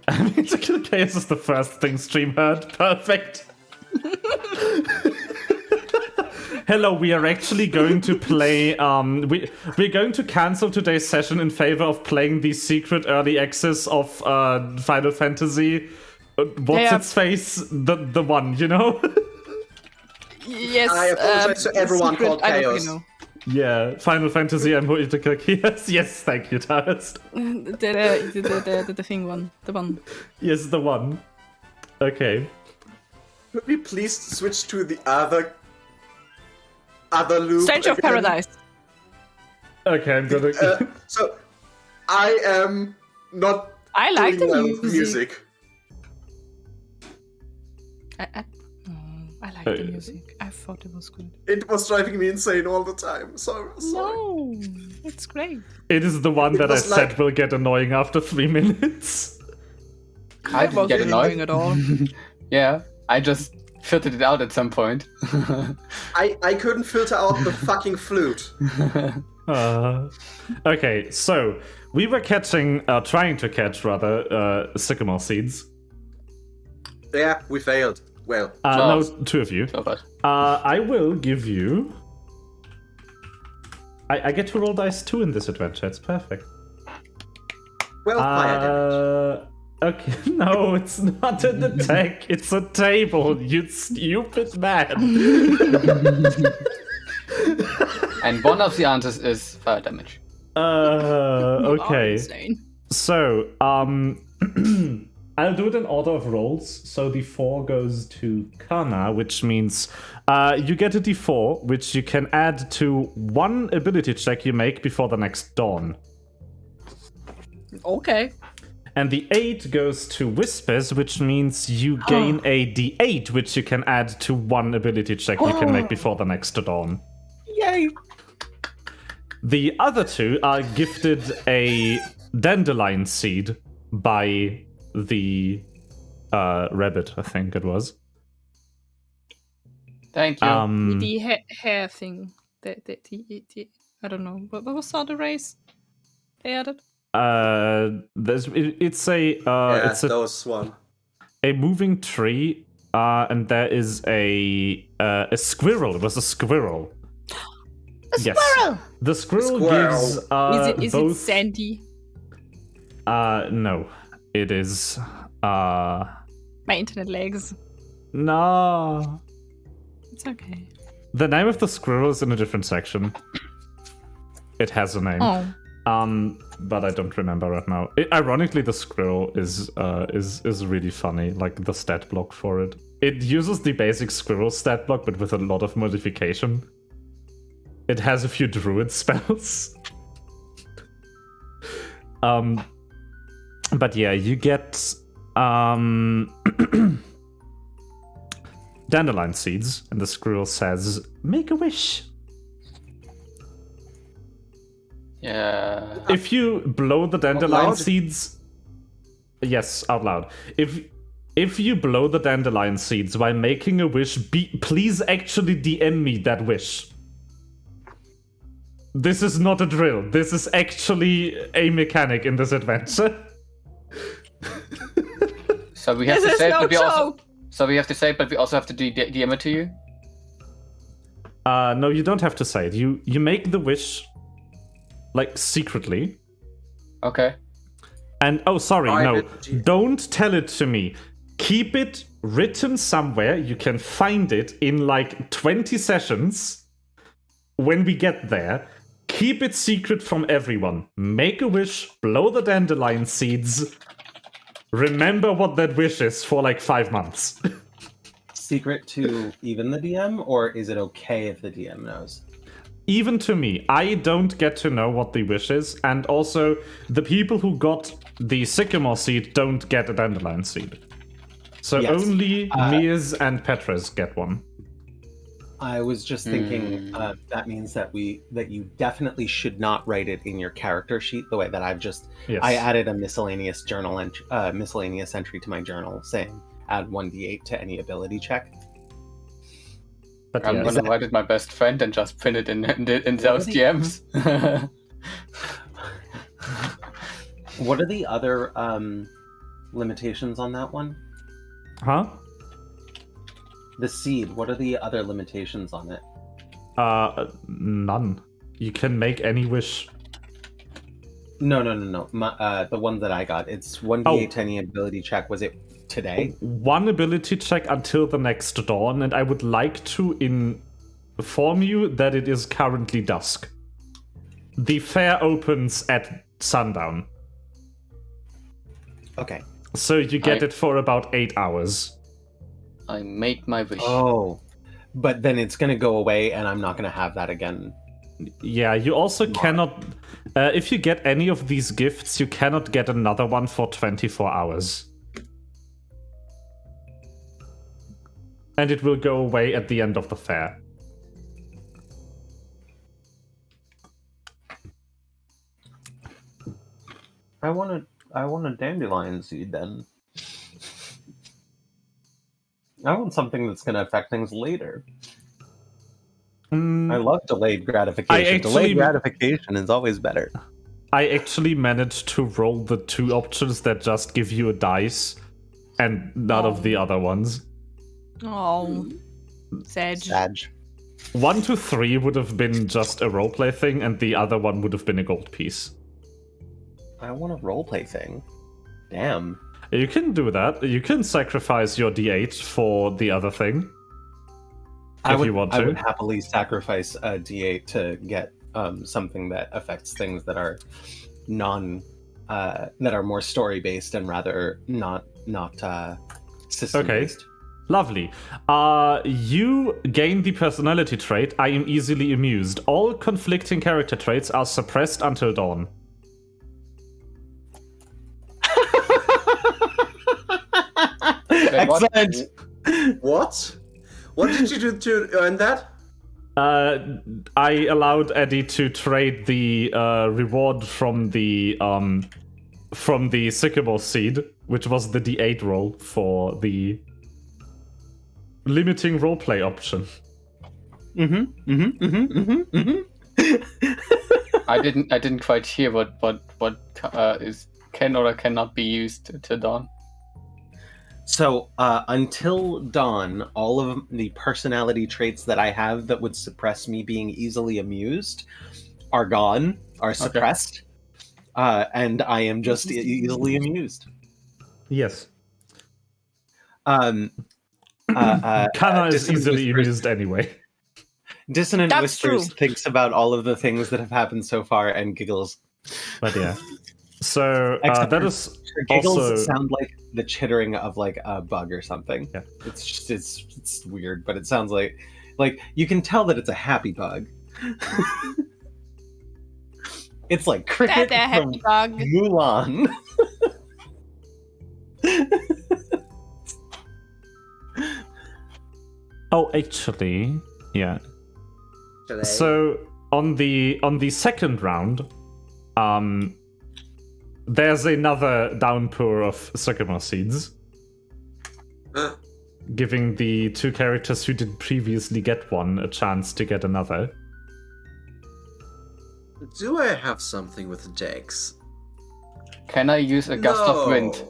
Speaker 1: I mean, to kill chaos is the first thing stream heard. Perfect. Hello, we are actually going to play. We're going to cancel today's session in favor of playing the secret early access of Final Fantasy. What's its face? The one, you know?
Speaker 2: Yes.
Speaker 3: I apologize to everyone
Speaker 2: secret,
Speaker 3: called
Speaker 2: I don't
Speaker 3: Chaos.
Speaker 2: know.
Speaker 1: Yeah, Final Fantasy. I'm going to kill chaos. Yes, thank you, Taras.
Speaker 2: The thing one. The one.
Speaker 1: Yes, the one. Okay.
Speaker 3: Could we please switch to the other loop?
Speaker 2: Strange of
Speaker 3: again?
Speaker 2: Paradise.
Speaker 1: Okay, I'm gonna.
Speaker 3: So, I am not
Speaker 2: I like the
Speaker 3: doing well with
Speaker 2: music. I like the
Speaker 1: Uh,
Speaker 2: music. I thought it was good.
Speaker 3: It was driving me insane all the time. Sorry.
Speaker 2: No, it's great.
Speaker 1: It is the one
Speaker 3: It
Speaker 1: that I
Speaker 3: was
Speaker 1: said
Speaker 3: like-
Speaker 1: will get annoying after 3 minutes.
Speaker 6: I didn't get
Speaker 2: annoying
Speaker 6: annoyed.
Speaker 2: at all.
Speaker 6: Yeah, I just filtered it out at some point.
Speaker 3: I couldn't filter out the fucking flute.
Speaker 1: Okay, so we were trying to catch sycamore seeds.
Speaker 3: Yeah, we failed. Well,
Speaker 1: No,
Speaker 6: Charles.
Speaker 1: 2 of you.
Speaker 6: So bad.
Speaker 1: I will give you. I get to roll dice 2 in this adventure. It's perfect.
Speaker 3: fire damage.
Speaker 1: Okay, no, it's not an attack. It's a table. You stupid man.
Speaker 6: And one of the answers is fire damage.
Speaker 2: You are
Speaker 1: Okay.
Speaker 2: insane.
Speaker 1: So, I'll do it in order of rolls. So the 4 goes to Kana, which means you get a d4, which you can add to 1 ability check you make before the next dawn.
Speaker 2: Okay.
Speaker 1: And the 8 goes to Whispers, which means you gain a d8, which you can add to 1 ability check you can make before the next dawn.
Speaker 4: Yay!
Speaker 1: The other 2 are gifted a dandelion seed by the rabbit, I think it was.
Speaker 6: Thank you.
Speaker 2: The hair thing. The I don't know. What was the other race they added?
Speaker 1: It's a
Speaker 3: those one.
Speaker 1: a moving tree, and there is a squirrel. It was a squirrel.
Speaker 2: Squirrel!
Speaker 1: The squirrel
Speaker 3: Squirrel.
Speaker 1: gives
Speaker 2: Is
Speaker 1: both.
Speaker 2: it Sandy?
Speaker 1: No, it is.
Speaker 2: My internet lags.
Speaker 1: No.
Speaker 2: It's okay.
Speaker 1: The name of the squirrel is in a different section. It has a name.
Speaker 2: Oh.
Speaker 1: But I don't remember right now. Ironically, the squirrel is really funny. Like the stat block for it. It uses the basic squirrel stat block, but with a lot of modification. It has a few druid spells. But yeah, you get dandelion seeds, and the squirrel says, "Make a wish."
Speaker 6: Yeah.
Speaker 1: If you blow the dandelion
Speaker 3: loud?
Speaker 1: seeds, yes, out loud. If you blow the dandelion seeds while making a wish, please actually DM me that wish. This is not a drill. This is actually a mechanic in this adventure.
Speaker 6: So we have
Speaker 2: This
Speaker 6: to
Speaker 2: is
Speaker 6: say it,
Speaker 2: no
Speaker 6: but we also.
Speaker 2: joke!
Speaker 6: So we have to say it, but we also have to DM it to you.
Speaker 1: No, you don't have to say it. You make the wish, like secretly.
Speaker 6: Okay.
Speaker 1: And oh, sorry, no,
Speaker 3: Private
Speaker 1: don't tell it to me. Keep it written somewhere. You can find it in like 20 sessions. When we get there, keep it secret from everyone. Make a wish, blow the dandelion seeds. Remember what that wish is for like 5 months.
Speaker 4: Secret to even the DM, or is it okay if the DM knows?
Speaker 1: Even to me, I don't get to know what the wish is, and also the people who got the sycamore seed don't get a dandelion seed. So
Speaker 4: Yes.
Speaker 1: only Mia's and Petra's get one.
Speaker 4: I was just thinking that means that you definitely should not write it in your character sheet the way that I've just.
Speaker 1: Yes.
Speaker 4: I added a miscellaneous miscellaneous entry to my journal saying add 1d8 to any ability check.
Speaker 1: But
Speaker 6: I'm
Speaker 1: yes.
Speaker 6: gonna write it my best friend and just pin it in those DMs.
Speaker 7: What are the other limitations on that one?
Speaker 1: Huh?
Speaker 7: The seed. What are the other limitations on it?
Speaker 1: None. You can make any wish.
Speaker 7: No. The one that I got. It's 1d8 any ability check. Was it today?
Speaker 1: One ability check until the next dawn, and I would like to inform you that it is currently dusk. The fair opens at sundown.
Speaker 7: Okay.
Speaker 1: So you get it for about 8 hours.
Speaker 6: I made my wish.
Speaker 7: Oh. But then it's going to go away, and I'm not going to have that again.
Speaker 1: Yeah, you also cannot... if you get any of these gifts, you cannot get another one for 24 hours. And it will go away at the end of the fair.
Speaker 7: I want a dandelion seed then. I want something that's going to affect things later. I love delayed gratification. Delayed gratification is always better.
Speaker 1: I actually managed to roll the 2 options that just give you a dice, and none of the other ones.
Speaker 2: Oh. Sag.
Speaker 1: 1 to 3 would have been just a roleplay thing, and the other one would have been a gold piece.
Speaker 7: I want a roleplay thing. Damn.
Speaker 1: You can do that. You can sacrifice your d8 for the other thing.
Speaker 7: I
Speaker 1: You want to.
Speaker 7: I would happily sacrifice a d8 to get something that affects things that are that are more story based and rather not system based.
Speaker 1: Okay. Lovely. You gain the personality trait, I am easily amused. All conflicting character traits are suppressed until dawn.
Speaker 7: Excellent.
Speaker 3: What? What did you do to earn that?
Speaker 1: I allowed Eddie to trade the reward from the sycamore seed, which was the d8 roll, for the limiting roleplay option.
Speaker 6: I didn't quite hear what is can or cannot be used to dawn.
Speaker 7: So until dawn, all of the personality traits that I have that would suppress me being easily amused are gone, are suppressed, and I am just easily amused.
Speaker 1: Yes.
Speaker 7: Kana
Speaker 1: is easily amused anyway.
Speaker 7: Dissonant
Speaker 2: That's
Speaker 7: Whispers
Speaker 2: true.
Speaker 7: thinks about all of the things that have happened so far and giggles.
Speaker 1: But yeah. So
Speaker 7: Except
Speaker 1: that
Speaker 7: for-
Speaker 1: is
Speaker 7: Her giggles
Speaker 1: also...
Speaker 7: sound like the chittering of like a bug or something.
Speaker 1: Yeah.
Speaker 7: It's just it's weird, but it sounds like you can tell that it's a happy bug. It's like cricket
Speaker 2: That
Speaker 7: from
Speaker 2: happy bug.
Speaker 7: Mulan.
Speaker 1: Oh, actually, yeah.
Speaker 3: Today?
Speaker 1: So on the second round, there's another downpour of sycamore seeds, giving the 2 characters who did previously get one a chance to get another.
Speaker 3: Do I have something with Dex?
Speaker 6: Can I use a gust of wind?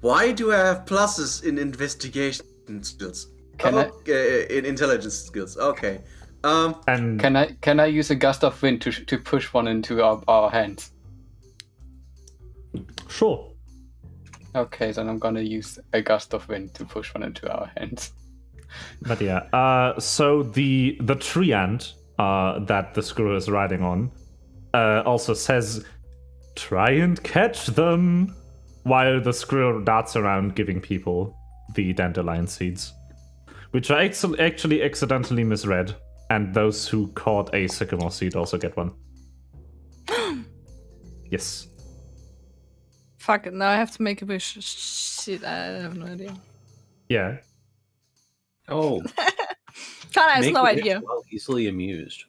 Speaker 3: Why do I have pluses in investigation skills? In intelligence skills. Okay.
Speaker 1: And
Speaker 6: Can I use a gust of wind to push one into our hands?
Speaker 1: sure.
Speaker 6: Okay, then I'm gonna use a gust of wind to push one into our hands.
Speaker 1: But yeah, so the tree ant that the squirrel is riding on also says, "Try and catch them," while the squirrel darts around giving people the dandelion seeds, which are actually accidentally misread, and those who caught a sycamore seed also get one. Yes.
Speaker 2: Fuck it, now I have to make a wish. Shit, I have no idea.
Speaker 1: Yeah.
Speaker 7: Oh,
Speaker 2: Kana has
Speaker 7: make
Speaker 2: no
Speaker 7: a wish
Speaker 2: idea.
Speaker 7: while easily amused.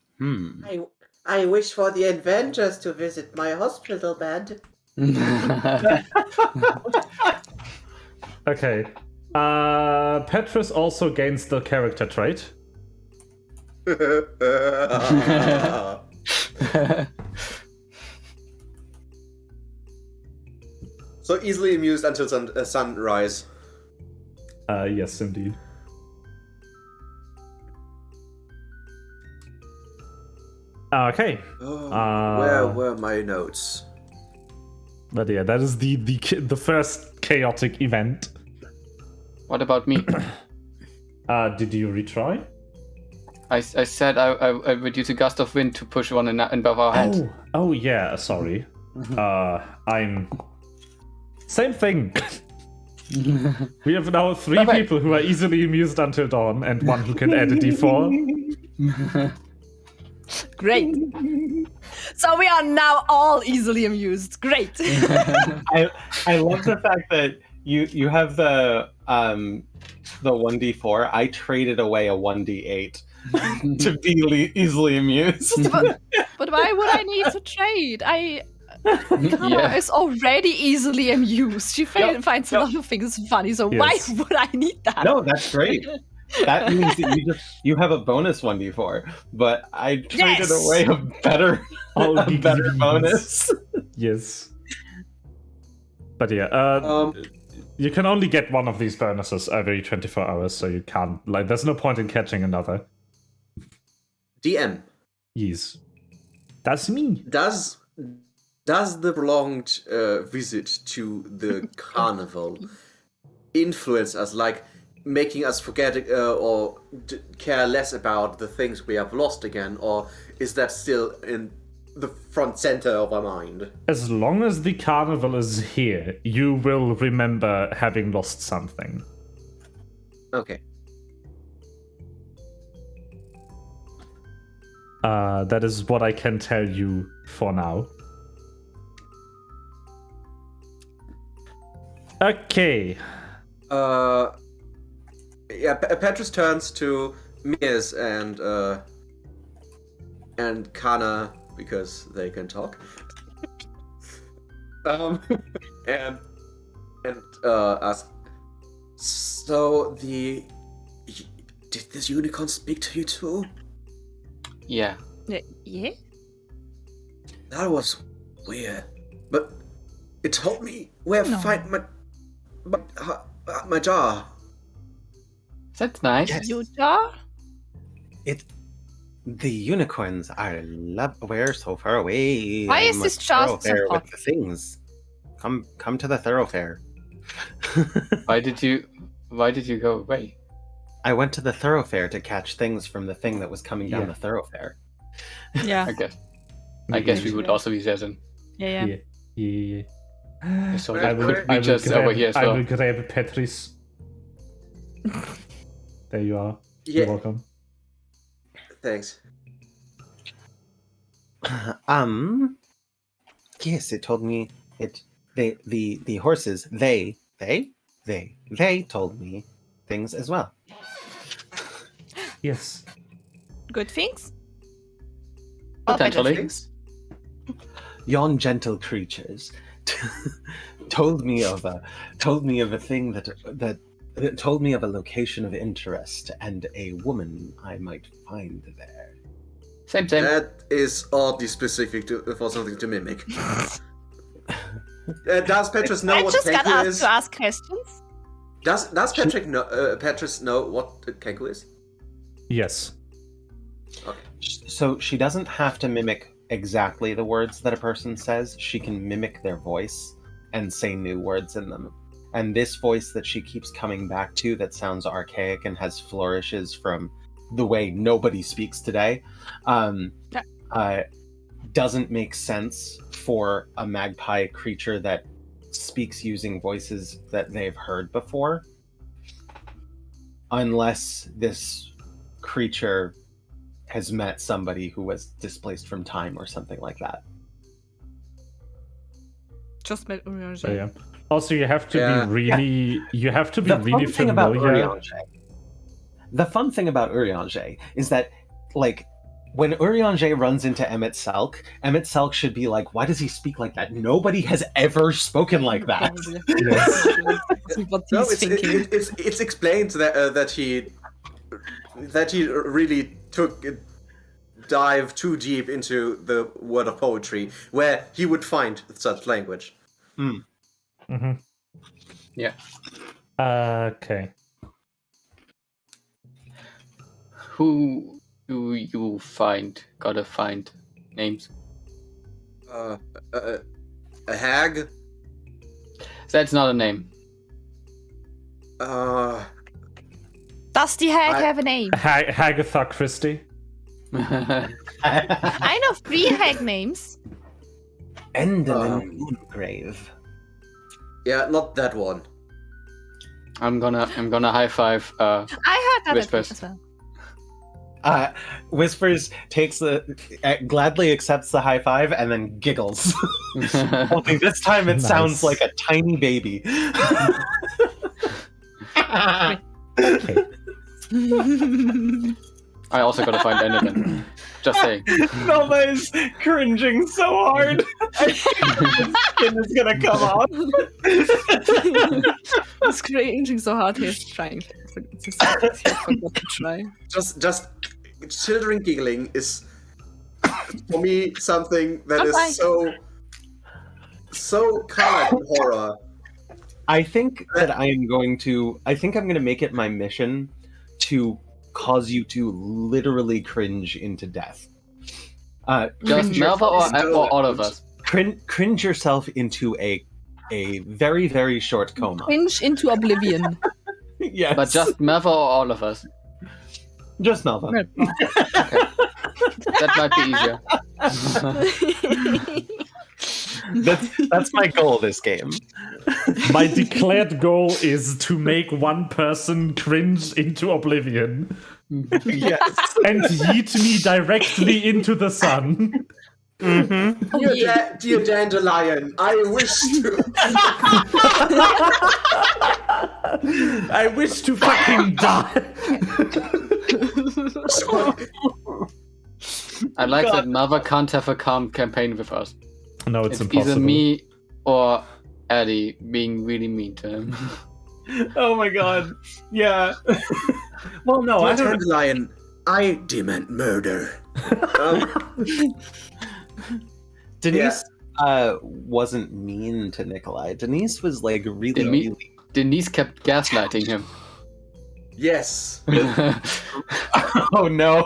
Speaker 3: I wish for the Avengers to visit my hospital bed.
Speaker 1: Okay. Petrus also gains the character trait.
Speaker 3: So easily amused until sunrise.
Speaker 1: Yes, indeed. Okay.
Speaker 3: Oh,
Speaker 1: Uh,
Speaker 3: where were my notes?
Speaker 1: But yeah, that is the first chaotic event.
Speaker 6: What about me?
Speaker 1: Did you retry?
Speaker 6: I said I would use a gust of wind to push one in both our hands.
Speaker 1: Oh yeah, sorry. I'm... Same thing. We have now 3
Speaker 6: Perfect.
Speaker 1: people who are easily amused until dawn, and 1 who can add a d4.
Speaker 2: Great. So we are now all easily amused. Great.
Speaker 4: I love the fact that you have the 1d4. I traded away a 1d8 to be easily amused.
Speaker 2: But why would I need to trade? Kana
Speaker 6: Yeah.
Speaker 2: is already easily amused. She finds a
Speaker 4: Yep.
Speaker 2: lot of things funny, so
Speaker 1: Yes.
Speaker 2: why would I need that?
Speaker 4: No, that's great. That means that you have a bonus 1d4, but I traded
Speaker 2: Yes!
Speaker 4: away a better
Speaker 1: Oh,
Speaker 4: a better bonus.
Speaker 1: Yes. But yeah, you can only get one of these bonuses every 24 hours, so you can't, like, there's no point in catching another.
Speaker 3: DM.
Speaker 1: Yes. That's me.
Speaker 3: Does the prolonged visit to the carnival influence us, like making us forget or care less about the things we have lost again, or is that still in the front center of our mind?
Speaker 1: As long as the carnival is here, you will remember having lost something.
Speaker 3: Okay.
Speaker 1: That is what I can tell you for now. Okay.
Speaker 3: Yeah, Petrus turns to Miz and Kana because they can talk. And ask. So did this unicorn speak to you too?
Speaker 6: Yeah.
Speaker 2: Yeah?
Speaker 3: That was weird, but it told me where to
Speaker 2: No.
Speaker 3: find my jar.
Speaker 6: That's nice.
Speaker 4: Yes.
Speaker 2: You jar?
Speaker 4: The unicorns are we're so far away.
Speaker 2: Why is
Speaker 4: I'm
Speaker 2: this
Speaker 4: a
Speaker 2: jar so
Speaker 4: thoroughfare with
Speaker 2: hot?
Speaker 4: the things? Come to the thoroughfare.
Speaker 6: Why did you go away?
Speaker 4: I went to the thoroughfare to catch things from the thing that was coming down
Speaker 1: Yeah.
Speaker 4: the thoroughfare.
Speaker 2: Yeah.
Speaker 6: I guess we would also be Zezen.
Speaker 2: Yeah.
Speaker 1: Yeah.
Speaker 6: So
Speaker 3: I
Speaker 6: that
Speaker 3: will-
Speaker 6: could reach us over here as
Speaker 1: I will
Speaker 6: well.
Speaker 1: grab Petrus. There you are.
Speaker 3: Yeah,
Speaker 1: You're welcome.
Speaker 3: thanks.
Speaker 4: Yes, it told me the horses they told me things as well.
Speaker 1: Yes.
Speaker 2: Good things?
Speaker 6: Potentially.
Speaker 3: Thanks.
Speaker 4: Yon gentle creatures told me of a thing that told me of a location of interest and a woman I might find there.
Speaker 6: Same.
Speaker 3: That is oddly specific for something to mimic. Does Petrus know
Speaker 2: I
Speaker 3: what
Speaker 2: just got
Speaker 3: Kenku
Speaker 2: asked
Speaker 3: is?
Speaker 2: to ask questions.
Speaker 3: Does Petrus know what Kenku is?
Speaker 1: Yes.
Speaker 4: So she doesn't have to mimic exactly the words that a person says. She can mimic their voice and say new words in them. And this voice that she keeps coming back to that sounds archaic and has flourishes from the way nobody speaks today doesn't make sense for a magpie creature that speaks using voices that they've heard before, unless this creature has met somebody who was displaced from time or something like that.
Speaker 2: Just met Urianger.
Speaker 1: So yeah. Also, you have to
Speaker 3: Yeah.
Speaker 1: be really. You have to be
Speaker 4: The
Speaker 1: really
Speaker 4: fun thing about
Speaker 1: familiar.
Speaker 4: Urianger is that, like, when Urianger runs into Emmett Selk should be like, why does he speak like that? Nobody has ever spoken like that.
Speaker 2: What
Speaker 3: No,
Speaker 2: he's thinking.
Speaker 3: it's explained that he really took a dive too deep into the world of poetry, where he would find such language.
Speaker 1: Mm-hmm.
Speaker 6: Yeah.
Speaker 1: Okay.
Speaker 6: Who do you gotta find names?
Speaker 3: A hag.
Speaker 6: That's not a name.
Speaker 2: Does the hag
Speaker 3: I-
Speaker 2: have a name?
Speaker 1: Hagatha Christie.
Speaker 2: I know 3 hag names.
Speaker 4: Endlin Moongrave.
Speaker 3: Yeah, not that one.
Speaker 6: I'm gonna high five.
Speaker 2: I heard that
Speaker 6: Whispers.
Speaker 2: as well.
Speaker 4: Whispers takes gladly accepts the high five and then giggles. Only this time it
Speaker 1: Nice.
Speaker 4: sounds like a tiny baby.
Speaker 1: Okay.
Speaker 6: I also gotta find Enderman. Just saying.
Speaker 4: Melba is cringing so hard. His skin is gonna come off.
Speaker 2: He's cringing so hard he's trying. He forgot to try.
Speaker 3: Just children giggling is for me something that
Speaker 2: Okay.
Speaker 3: is so colored in horror.
Speaker 4: I think that I'm going to make it my mission to cause you to literally cringe into death.
Speaker 6: Just Melva or all of us?
Speaker 4: Cringe yourself into a very, very short coma.
Speaker 2: Cringe into oblivion.
Speaker 4: Yes.
Speaker 6: But just Melva or all of us?
Speaker 4: Just Melva.
Speaker 6: That might be easier.
Speaker 4: That's my goal this game.
Speaker 1: My declared goal is to make one person cringe into oblivion
Speaker 4: Yes.
Speaker 1: and yeet me directly into the sun.
Speaker 4: Mm-hmm.
Speaker 3: Dear Dandelion, I wish to.
Speaker 1: I wish to fucking die.
Speaker 6: I like that Melva can't have a calm campaign with us.
Speaker 1: No, it's impossible.
Speaker 6: Either me or Eddie being really mean to him.
Speaker 4: Oh my god. Yeah. Well, no, I
Speaker 3: Dear
Speaker 4: don't.
Speaker 3: Dandelion, I demand murder.
Speaker 4: Denise wasn't mean to Nikolai. Denise was like really, really.
Speaker 6: Denise kept gaslighting him.
Speaker 3: Yes.
Speaker 4: Oh no.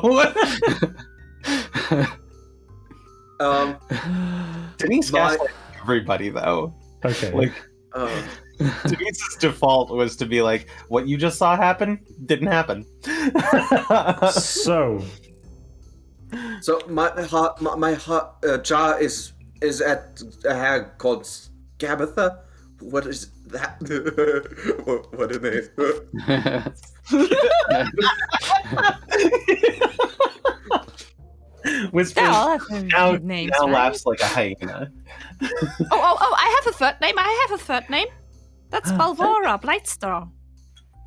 Speaker 4: Denise
Speaker 3: My-
Speaker 4: gaslighted everybody though.
Speaker 1: Okay.
Speaker 4: Like Denise's default was to be like, "What you just saw happen didn't happen."
Speaker 1: So,
Speaker 3: my jar is at a hag called Gabitha. What is that? what a name.
Speaker 4: Whispers
Speaker 2: They all have
Speaker 4: now,
Speaker 2: names,
Speaker 4: now
Speaker 2: right?
Speaker 4: laughs like a hyena.
Speaker 2: Oh, I have a third name. That's Balvora, Blightstar.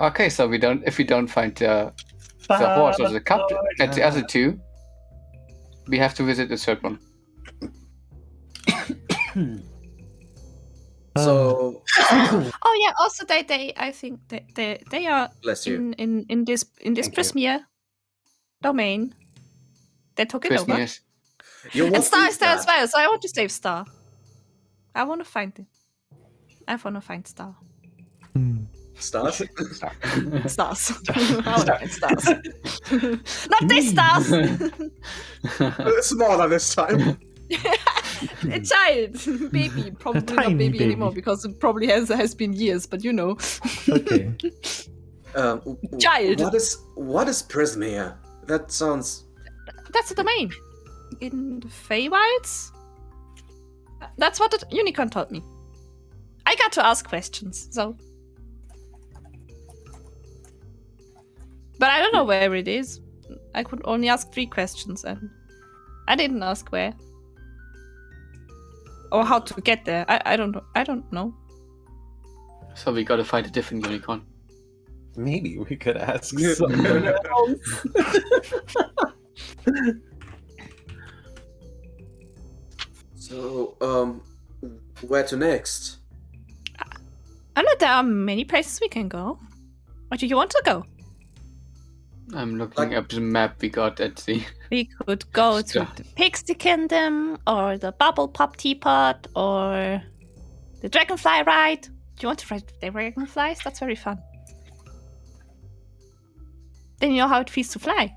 Speaker 6: Okay, so if we don't find the horse or the cup at the other two, we have to visit the third one.
Speaker 3: So,
Speaker 2: Oh yeah, also I think they are
Speaker 3: bless you.
Speaker 2: in this
Speaker 4: Thank you.
Speaker 2: Prismia domain. They took it over.
Speaker 6: Christmas.
Speaker 3: You
Speaker 2: And
Speaker 3: won't
Speaker 2: Star
Speaker 3: eat
Speaker 2: is there
Speaker 3: that.
Speaker 2: as well, so I want to save Star. I want to find it. I want to find Star.
Speaker 3: Stars?
Speaker 2: Stars. I want to find stars. Not these stars!
Speaker 3: Smaller this time.
Speaker 2: A child, baby, probably not
Speaker 1: tiny
Speaker 2: baby
Speaker 1: baby.
Speaker 2: anymore because it probably has been years, but you know.
Speaker 1: okay.
Speaker 2: Child.
Speaker 3: What is Prismia? That sounds.
Speaker 2: That's the domain. In the Feywilds? That's what the unicorn told me. I got to ask questions, so. But I don't know where it is. I could only ask 3 questions, and I didn't ask where. Or how to get there. I don't know. I don't know.
Speaker 6: So we gotta find a different unicorn.
Speaker 4: Maybe we could ask someone else.
Speaker 3: So, where to next?
Speaker 2: I know there are many places we can go. Where do you want to go?
Speaker 6: I'm looking up the map we got at the.
Speaker 2: We could go to
Speaker 6: Sure.
Speaker 2: the Pixie Kingdom, or the Bubble Pop Teapot, or The dragonfly ride. Do you want to ride the dragonflies? That's very fun. Then you know how it feels to fly.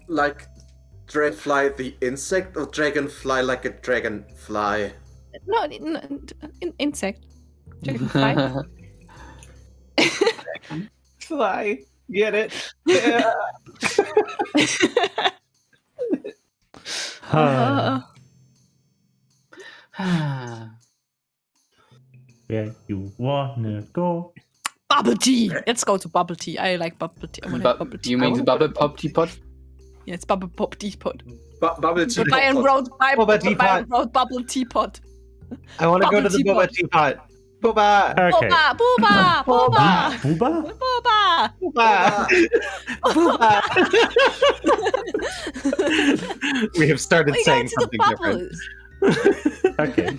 Speaker 3: Like dragonfly the insect or dragonfly like a dragonfly?
Speaker 2: No, insect. Dragonfly.
Speaker 4: Fly. Get it? Yeah.
Speaker 1: Where you wanna go?
Speaker 2: Bubble tea. Let's go to bubble tea. I like bubble tea. I want to have bubble tea.
Speaker 6: You mean the bubble pop teapot?
Speaker 2: Yeah, it's bubble pop teapot.
Speaker 3: Bubble tea.
Speaker 2: But Byron wrote bubble teapot.
Speaker 4: I want to go to
Speaker 2: Bubble
Speaker 4: the boba teapot. Booba!
Speaker 1: Okay.
Speaker 2: Booba! Booba!
Speaker 1: Booba?
Speaker 2: Booba!
Speaker 4: Booba! We have started
Speaker 2: We
Speaker 4: saying
Speaker 2: go to the
Speaker 4: something different.
Speaker 2: bubbles.
Speaker 1: Okay.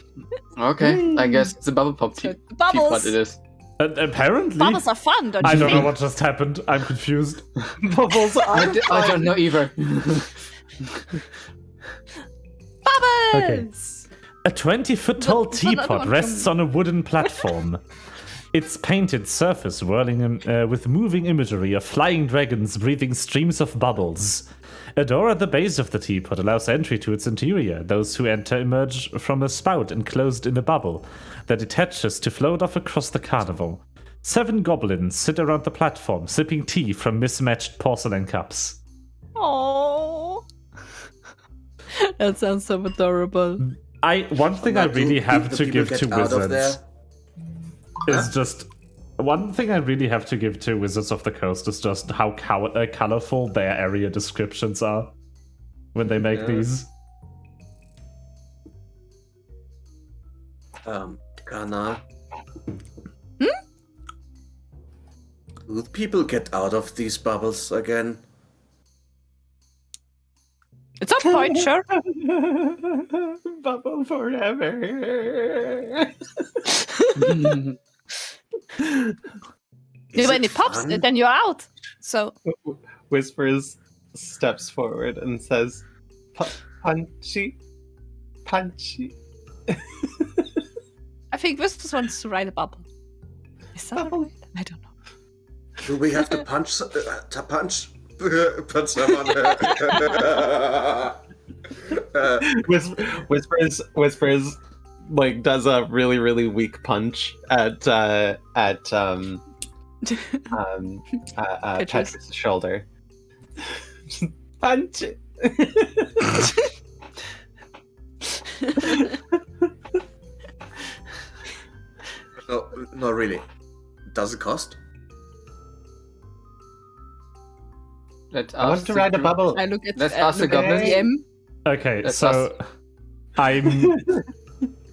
Speaker 6: Okay, I guess it's a bubble pop
Speaker 2: So,
Speaker 6: teapot
Speaker 2: bubbles.
Speaker 6: it is.
Speaker 1: Apparently.
Speaker 2: Bubbles are fun, don't you
Speaker 1: I don't know
Speaker 2: think?
Speaker 1: what just happened. I'm confused.
Speaker 4: Bubbles are
Speaker 6: I don't know either.
Speaker 2: Bubbles!
Speaker 1: A 20-foot-tall
Speaker 2: What's another
Speaker 1: teapot
Speaker 2: one
Speaker 1: rests
Speaker 2: from-
Speaker 1: on a wooden platform. Its painted surface whirling with moving imagery of flying dragons breathing streams of bubbles. A door at the base of the teapot allows entry to its interior. Those who enter emerge from a spout enclosed in a bubble that detaches to float off across the carnival. 7 goblins sit around the platform, sipping tea from mismatched porcelain cups.
Speaker 2: Oh, that sounds so adorable.
Speaker 1: One thing I really have to give to Wizards
Speaker 3: Huh?
Speaker 1: is just one thing I really have to give to Wizards of the Coast is just how colorful their area descriptions are when they make these.
Speaker 3: Kana. Will people get out of these bubbles again?
Speaker 2: It's a point, sure.
Speaker 4: Bubble forever.
Speaker 3: Is
Speaker 2: When it pops,
Speaker 3: fun?
Speaker 2: then you're out. So,
Speaker 4: Whispers steps forward and says, "Punchy, punchy."
Speaker 2: I think Whispers wants to ride a bubble. Is that right? I don't know.
Speaker 3: Do we have to punch punch someone?
Speaker 4: Whispers like does a really weak punch at Petrus' shoulder. Punch it.
Speaker 3: No, really. Does it cost?
Speaker 6: Let's
Speaker 4: I want
Speaker 6: ask
Speaker 4: to
Speaker 6: the
Speaker 4: ride a
Speaker 6: group-
Speaker 4: bubble.
Speaker 2: I look at
Speaker 6: Let's ask the
Speaker 2: look at
Speaker 6: goblins.
Speaker 2: DM.
Speaker 1: Okay,
Speaker 6: That's
Speaker 1: so I'm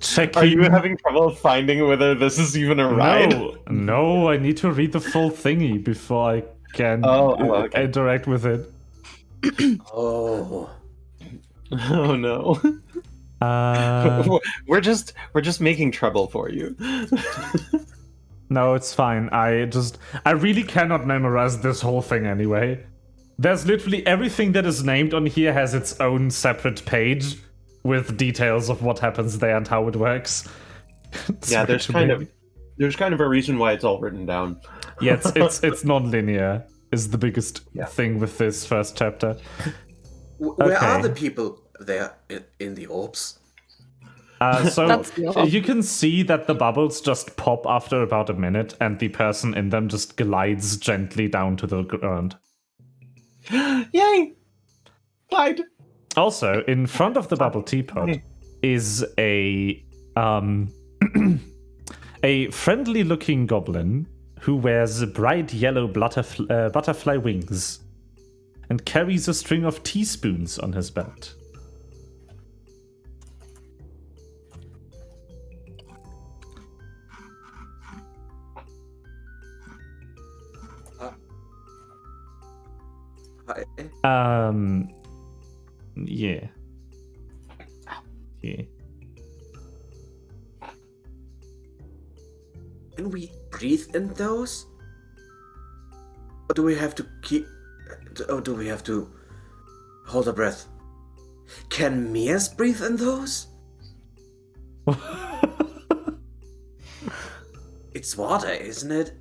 Speaker 1: checking.
Speaker 4: Are you having trouble finding whether this is even a ride?
Speaker 1: No, I need to read the full thingy before I can
Speaker 4: okay.
Speaker 1: interact with it.
Speaker 3: Oh.
Speaker 4: Oh no. We're just making trouble for you.
Speaker 1: No, it's fine. I really cannot memorize this whole thing anyway. There's literally everything that is named on here has its own separate page with details of what happens there and how it works. It's
Speaker 4: Yeah,
Speaker 1: way
Speaker 4: there's
Speaker 1: too
Speaker 4: kind
Speaker 1: big.
Speaker 4: of a reason why it's all written down.
Speaker 1: Yeah, it's non-linear is the biggest
Speaker 4: Yeah.
Speaker 1: thing with this first chapter.
Speaker 3: Where are
Speaker 1: Okay.
Speaker 3: the people there in the orbs?
Speaker 1: So
Speaker 2: That's the orb.
Speaker 1: you can see that the bubbles just pop after about a minute, and the person in them just glides gently down to the ground.
Speaker 4: Yay! Glide.
Speaker 1: Also, in front of the bubble teapot is a a friendly-looking goblin who wears bright yellow butterfly wings and carries a string of teaspoons on his belt.
Speaker 3: Hi.
Speaker 1: Yeah. Yeah.
Speaker 3: Can we breathe in those? Or do we have to keep... Or do we have to hold our breath? Can Mias breathe in those? It's water, isn't it?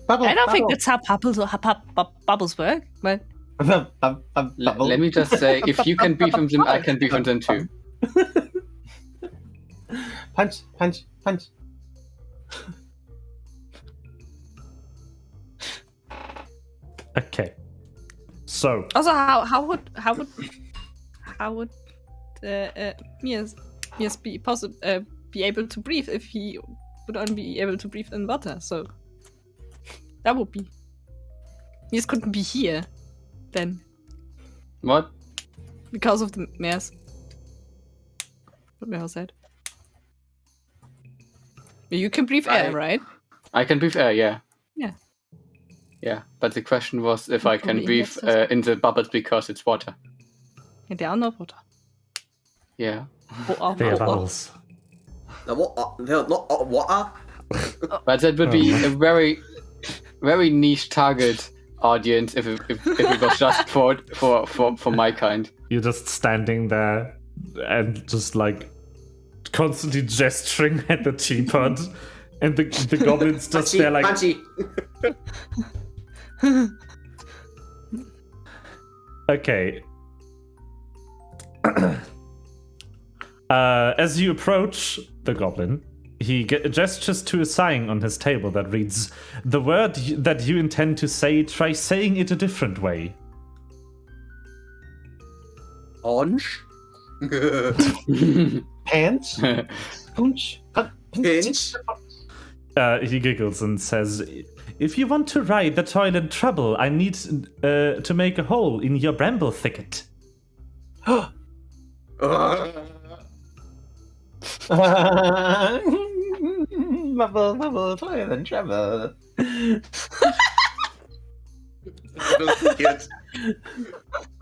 Speaker 4: Bubble,
Speaker 2: I don't think
Speaker 4: bubble.
Speaker 2: that's how bubbles work, but
Speaker 4: Bubble.
Speaker 6: Let me just say, if you can breathe on them, I can breathe on them too.
Speaker 4: Punch, punch, punch.
Speaker 1: Okay. So,
Speaker 2: also how would Mias be able to breathe if he would only be able to breathe in water? So that would be Mias couldn't be here then
Speaker 6: What?
Speaker 2: because of the mares. What Meryl said. You can breathe air, right?
Speaker 6: I can breathe air, yeah.
Speaker 2: Yeah.
Speaker 6: Yeah, but the question was if I can
Speaker 2: Probably
Speaker 6: breathe
Speaker 2: yes,
Speaker 6: in the bubbles because it's water.
Speaker 2: And there are no water.
Speaker 6: Yeah.
Speaker 1: they are bubbles.
Speaker 3: They're not water.
Speaker 6: But that would be a very, very niche target audience if it was just for my kind.
Speaker 1: You're just standing there and just like constantly gesturing at the teapot, and the goblins just
Speaker 3: Punchy,
Speaker 1: there like
Speaker 3: punchy.
Speaker 1: okay. As you approach the goblin, he gestures to a sign on his table that reads, "The word that you intend to say, try saying it a different way."
Speaker 3: Orange.
Speaker 4: Pants. Punch.
Speaker 3: Pinch.
Speaker 1: He giggles and says, "If you want to ride the toilet trouble, I need to make a hole in your bramble thicket."
Speaker 4: Bubble, bubble, toil and trouble.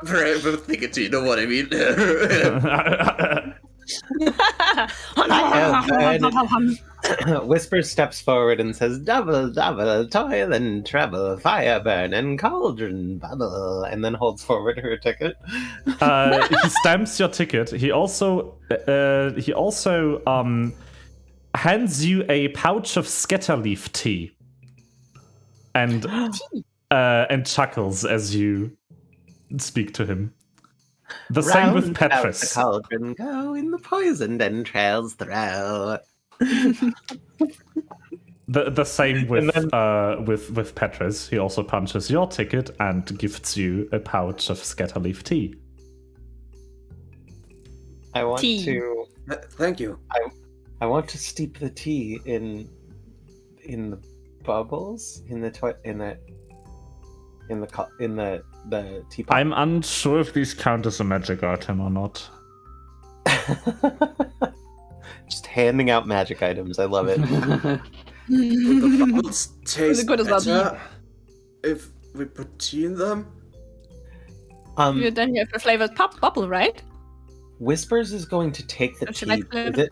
Speaker 3: Bramble thicket, you know what I mean?
Speaker 4: Whisper steps forward and says, "Double, double, toil and trouble, fire burn and cauldron bubble," and then holds forward her ticket.
Speaker 1: He stamps your ticket. He also hands you a pouch of scatterleaf tea, and chuckles as you speak to him. The same with
Speaker 4: Round about
Speaker 1: Petrus.
Speaker 4: the cauldron go, in the poisoned entrails throw.
Speaker 1: The same with
Speaker 4: And
Speaker 1: with Petrus. He also punches your ticket and gifts you a pouch of scatterleaf tea.
Speaker 4: I want
Speaker 2: Tea.
Speaker 4: to.
Speaker 3: Thank you.
Speaker 4: I want to steep the tea in the bubbles in the teapot.
Speaker 1: I'm unsure if these count as a magic item or not.
Speaker 4: Just handing out magic items. I love it.
Speaker 3: The bubbles taste
Speaker 2: good as well.
Speaker 3: better if we put tea in them.
Speaker 2: Then you have the flavored bubble, right?
Speaker 4: Whispers is going to take the
Speaker 2: Don't you
Speaker 4: tea.
Speaker 2: like flavored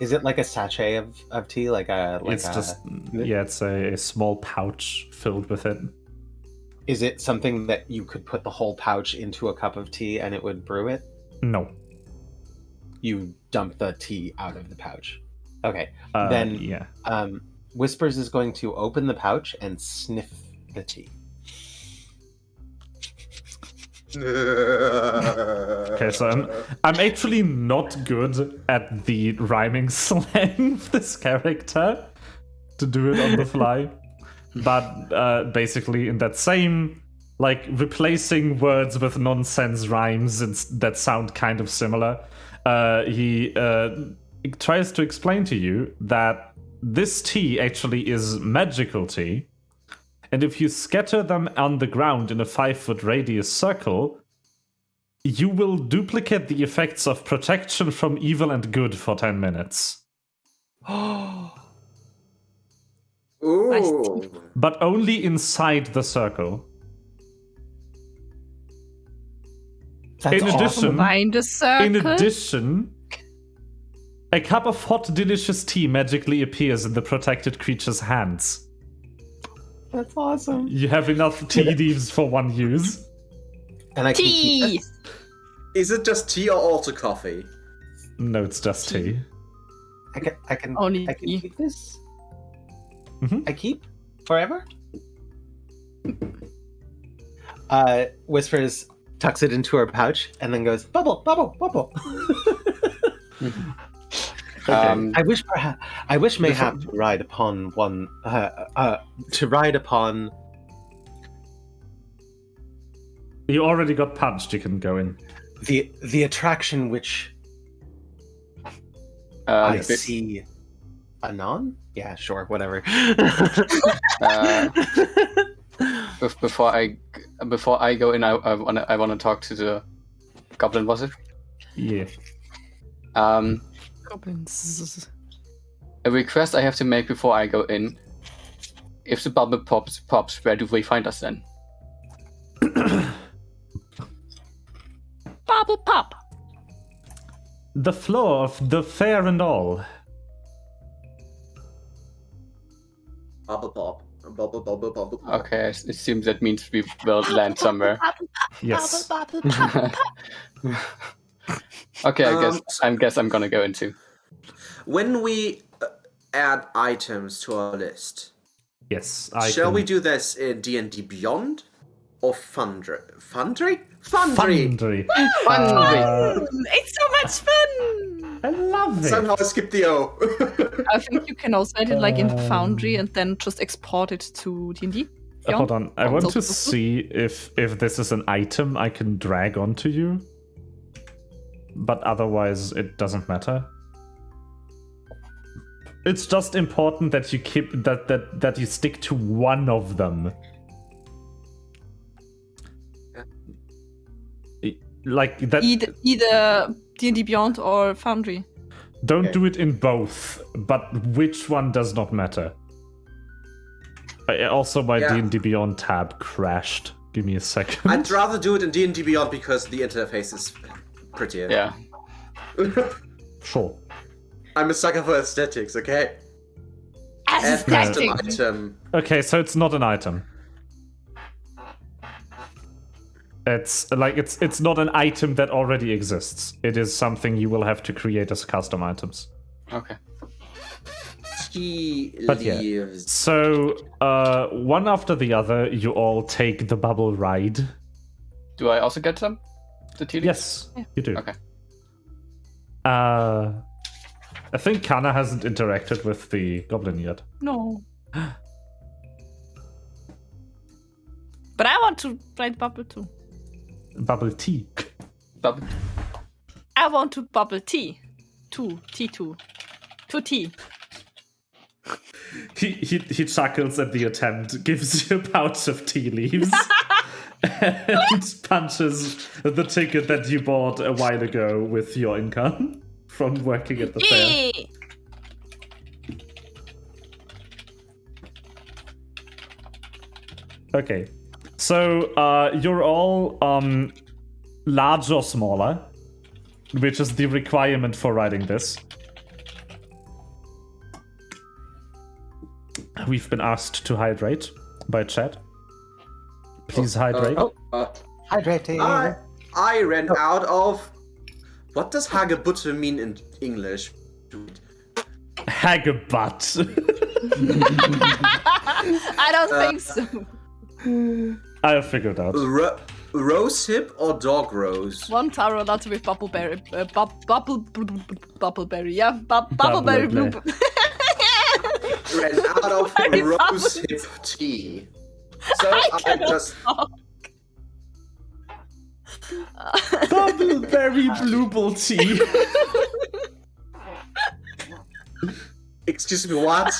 Speaker 4: Is it like a sachet of tea?
Speaker 1: It's a small pouch filled with it.
Speaker 4: Is it something that you could put the whole pouch into a cup of tea and it would brew it?
Speaker 1: No.
Speaker 4: You dump the tea out of the pouch. Okay.
Speaker 1: Yeah.
Speaker 4: Whispers is going to open the pouch and sniff the tea.
Speaker 1: Okay, so I'm actually not good at the rhyming slang of this character to do it on the fly. But basically in that same, like, replacing words with nonsense rhymes that sound kind of similar, he tries to explain to you that this tea actually is magical tea. And if you scatter them on the ground in a 5-foot radius circle, you will duplicate the effects of protection from evil and good for 10 minutes.
Speaker 3: Ooh.
Speaker 1: But only inside the circle.
Speaker 4: That's awesome.
Speaker 2: Find a circle.
Speaker 1: In addition, a cup of hot, delicious tea magically appears in the protected creature's hands.
Speaker 4: That's awesome.
Speaker 1: You have enough tea leaves for one use.
Speaker 4: And I can keep
Speaker 2: Tea.
Speaker 4: it?
Speaker 3: Is it just tea or also coffee?
Speaker 1: No, it's just tea.
Speaker 4: I can
Speaker 2: Only me.
Speaker 4: keep this.
Speaker 1: Mhm.
Speaker 4: I keep forever. Whispers, tucks it into her pouch, and then goes bubble, bubble, bubble.
Speaker 6: Um,
Speaker 4: I wish mayhap to ride upon one. To ride upon
Speaker 1: You already got punched. You can go in.
Speaker 4: the attraction which
Speaker 6: uh,
Speaker 4: I
Speaker 6: be-
Speaker 4: see. Anon? Yeah, sure, whatever.
Speaker 6: uh, before I go in, I wanna talk to the goblin. Was it?
Speaker 1: Yeah.
Speaker 2: Goblins.
Speaker 6: A request I have to make before I go in. If the bubble pops, where do we find us then?
Speaker 2: Bubble pop.
Speaker 1: The floor of the fair and all.
Speaker 3: Bubble pop. Bubble, bubble, bubble pop.
Speaker 6: Okay, I assume that means we will land somewhere.
Speaker 1: Yes.
Speaker 2: Bubble pop.
Speaker 6: Okay,
Speaker 3: Um,
Speaker 6: I guess I'm gonna go into.
Speaker 3: When we add items to our list,
Speaker 1: Yes.
Speaker 3: shall we do this in D&D Beyond or Fundry? Fundry? Fundry!
Speaker 1: Fundry.
Speaker 2: It's so much fun.
Speaker 1: I love it.
Speaker 3: Somehow I skipped the O.
Speaker 2: I think you can also add it like in Foundry and then just export it to D&D.
Speaker 1: Hold on. I want to
Speaker 2: So-
Speaker 1: see if this is an item I can drag onto you. But otherwise, it doesn't matter. It's just important that you keep that you stick to one of them. Like that.
Speaker 2: Either D&D Beyond or Foundry.
Speaker 1: Don't
Speaker 3: Okay.
Speaker 1: do it in both, but which one does not matter. Also, my
Speaker 3: Yeah.
Speaker 1: D&D Beyond tab crashed. Give me a second.
Speaker 3: I'd rather do it in D&D Beyond because the interface is prettier.
Speaker 6: Yeah.
Speaker 1: Sure.
Speaker 3: I'm a sucker for aesthetics, okay? Add
Speaker 2: Aesthetic.
Speaker 3: custom item.
Speaker 1: Okay, so it's not an item. It's like it's not an item that already exists. It is something you will have to create as custom items.
Speaker 6: Okay.
Speaker 3: Tea
Speaker 1: But yeah.
Speaker 3: leaves.
Speaker 1: So one after the other, you all take the bubble ride.
Speaker 6: Do I also get some? The tea leaves?
Speaker 1: Yes, you do.
Speaker 6: Okay.
Speaker 1: I think Kana hasn't interacted with the goblin yet.
Speaker 2: No. But I want to ride bubble too.
Speaker 1: Bubble tea.
Speaker 6: Bubble.
Speaker 2: I want to bubble tea. T2. 2T.
Speaker 1: He chuckles at the attempt, gives you a pouch of tea leaves, and punches the ticket that you bought a while ago with your income from working at the fair.
Speaker 2: Yay!
Speaker 1: Okay, so you're all large or smaller, which is the requirement for riding this. We've been asked to hydrate by chat. Please hydrate.
Speaker 4: Hydrating.
Speaker 3: I ran out of... What does Hagebutte mean in English?
Speaker 1: Hagebutt.
Speaker 2: I don't think so.
Speaker 1: I'll figure it out.
Speaker 3: Rose hip or dog rose?
Speaker 2: One taro latte with bubbleberry. Bubbleberry, yeah. Bubbleberry
Speaker 1: Bubbleberry.
Speaker 2: blue.
Speaker 3: Ran out of
Speaker 2: Very
Speaker 3: rose hip tea. So I just...
Speaker 1: Bubbleberry bluebell tea.
Speaker 3: Excuse me, what?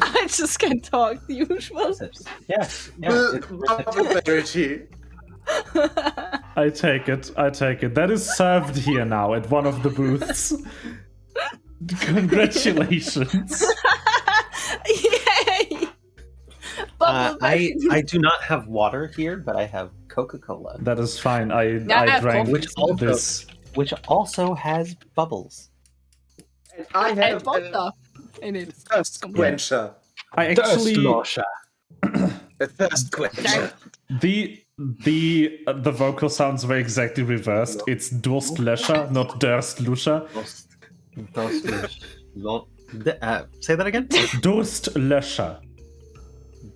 Speaker 2: I just can't talk the usual.
Speaker 4: Yeah.
Speaker 3: Bubbleberry tea.
Speaker 1: I take it. That is served here now at one of the booths. Congratulations.
Speaker 2: Yay! Bubbleberry.
Speaker 4: I do not have water here, but I have Coca-Cola,
Speaker 1: That is fine. I
Speaker 2: I have
Speaker 1: drank
Speaker 2: coffee.
Speaker 4: which also has bubbles.
Speaker 3: And I
Speaker 2: And
Speaker 3: have
Speaker 2: vodka in it.
Speaker 3: thirst quencher.
Speaker 1: I actually
Speaker 3: A thirst quencher.
Speaker 1: the vocal sounds were exactly reversed. It's Durstlöscher, not Durstlöscher.
Speaker 7: Say that again.
Speaker 1: Durstlöscher.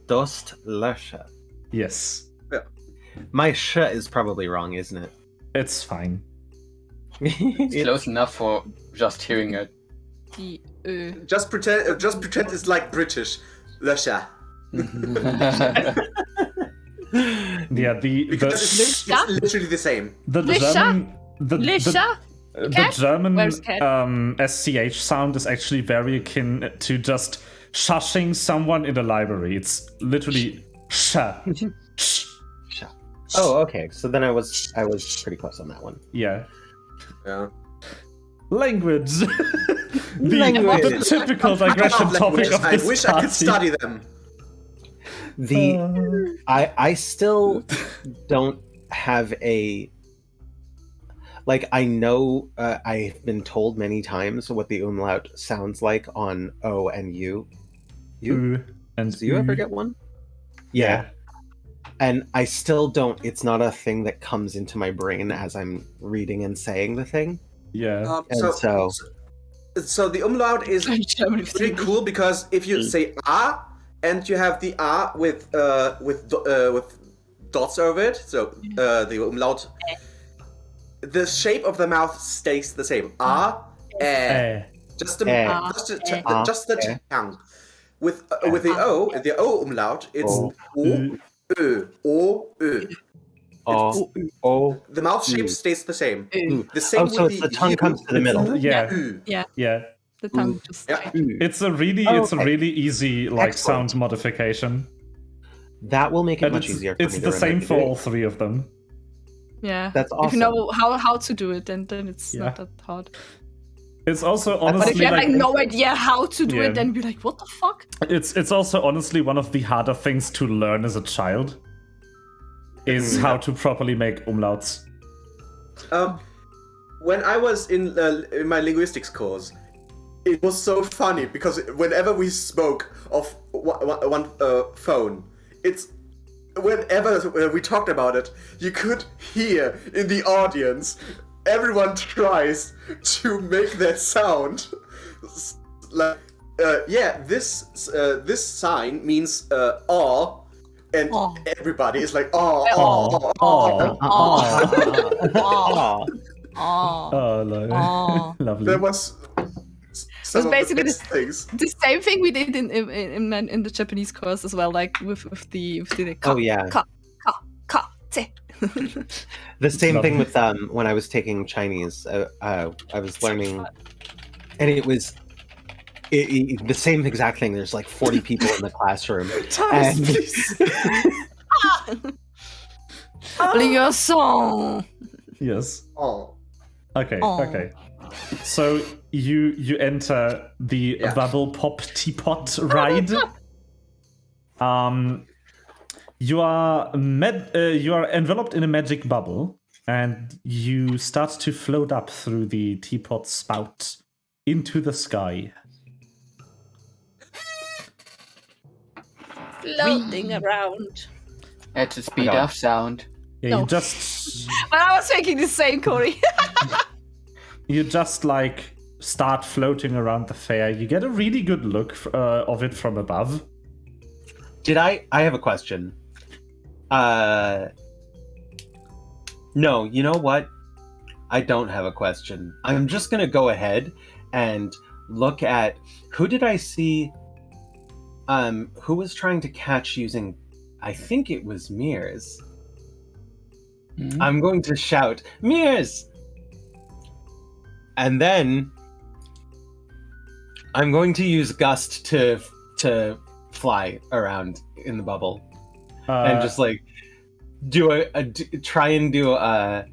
Speaker 7: Dostlöscher.
Speaker 1: Yes.
Speaker 7: My sh is probably wrong, isn't it?
Speaker 1: It's fine.
Speaker 6: It's close enough for just hearing it.
Speaker 2: Die
Speaker 3: Just pretend it's like British. Löscher.
Speaker 1: Yeah,
Speaker 3: Because it's literally the same.
Speaker 1: the
Speaker 2: Lisha?
Speaker 1: German the
Speaker 2: Lisha? Cat?
Speaker 1: German
Speaker 2: Where's cat?
Speaker 1: SCH sound is actually very akin to just shushing someone in the library. It's literally sha. Sh.
Speaker 7: Oh, okay. So then I was pretty close on that one.
Speaker 1: Yeah.
Speaker 3: Yeah.
Speaker 1: Language.
Speaker 7: Language.
Speaker 1: The typical digression topic of
Speaker 3: I
Speaker 1: this
Speaker 3: wish
Speaker 1: party.
Speaker 3: I could study them.
Speaker 7: I still don't have a like. I know I've been told many times what the umlaut sounds like on O and U.
Speaker 1: And
Speaker 7: Do you ever get one? Yeah. And I still don't. It's not a thing that comes into my brain as I'm reading and saying the thing.
Speaker 1: Yeah.
Speaker 7: And
Speaker 3: So the umlaut is pretty cool because if you say "a" and you have the "a" with dots over it, so the umlaut, the shape of the mouth stays the same. Just the tongue. With the O umlaut, it's O. The mouth shape stays the same. The same
Speaker 7: so
Speaker 3: with
Speaker 7: it's the tongue comes to the middle.
Speaker 1: Yeah.
Speaker 2: Yeah. The tongue just.
Speaker 3: Yeah.
Speaker 1: It's a really easy
Speaker 7: Excellent.
Speaker 1: sound modification.
Speaker 7: That will make it
Speaker 1: And
Speaker 7: much easier for
Speaker 1: it's
Speaker 7: me to
Speaker 1: the same
Speaker 7: remember
Speaker 1: for
Speaker 7: to do.
Speaker 1: all three of them.
Speaker 2: Yeah.
Speaker 7: That's
Speaker 2: If
Speaker 7: awesome.
Speaker 2: you know how to do it, then it's not that hard.
Speaker 1: It's also
Speaker 2: But if
Speaker 1: honestly
Speaker 2: you have like no idea how to do
Speaker 1: Yeah.
Speaker 2: it, then be like, what the fuck?
Speaker 1: it's also honestly one of the harder things to learn as a child. Is how to properly make umlauts.
Speaker 3: When I was in my linguistics course, it was so funny because whenever we spoke of one phone, whenever we talked about it, you could hear in the audience everyone tries to make that sound. Like, this sign means "aw," and everybody is like "aw."
Speaker 1: Oh, lovely.
Speaker 3: There was some of
Speaker 2: basically
Speaker 3: the best things.
Speaker 2: The same thing we did in the Japanese course as well, like with the ka,
Speaker 7: Oh yeah.
Speaker 2: ka, te.
Speaker 7: The same
Speaker 1: Lovely.
Speaker 7: thing with when I was taking Chinese. I was learning, and it was the same exact thing. There's like 40 people in the classroom.
Speaker 1: Thomas, please.
Speaker 2: Liaison.
Speaker 1: Yes.
Speaker 3: Oh.
Speaker 1: Okay.
Speaker 2: Aw.
Speaker 1: Okay. So you enter the
Speaker 3: Yeah.
Speaker 1: bubble pop teapot ride. You are enveloped in a magic bubble, and you start to float up through the teapot spout into the sky.
Speaker 2: Floating around.
Speaker 6: At the speed
Speaker 7: God.
Speaker 6: of sound.
Speaker 1: Yeah,
Speaker 2: No.
Speaker 1: you just
Speaker 2: But I was thinking the same, Corey.
Speaker 1: like start floating around the fair. You get a really good look of it from above.
Speaker 7: Did I have a question. No, you know what? I don't have a question. I'm just gonna go ahead and look at who did I see who was trying to catch using, I think it was Mears.
Speaker 6: Mhm.
Speaker 7: I'm going to shout, Mears! And then I'm going to use Gust to fly around in the bubble and just like try and do a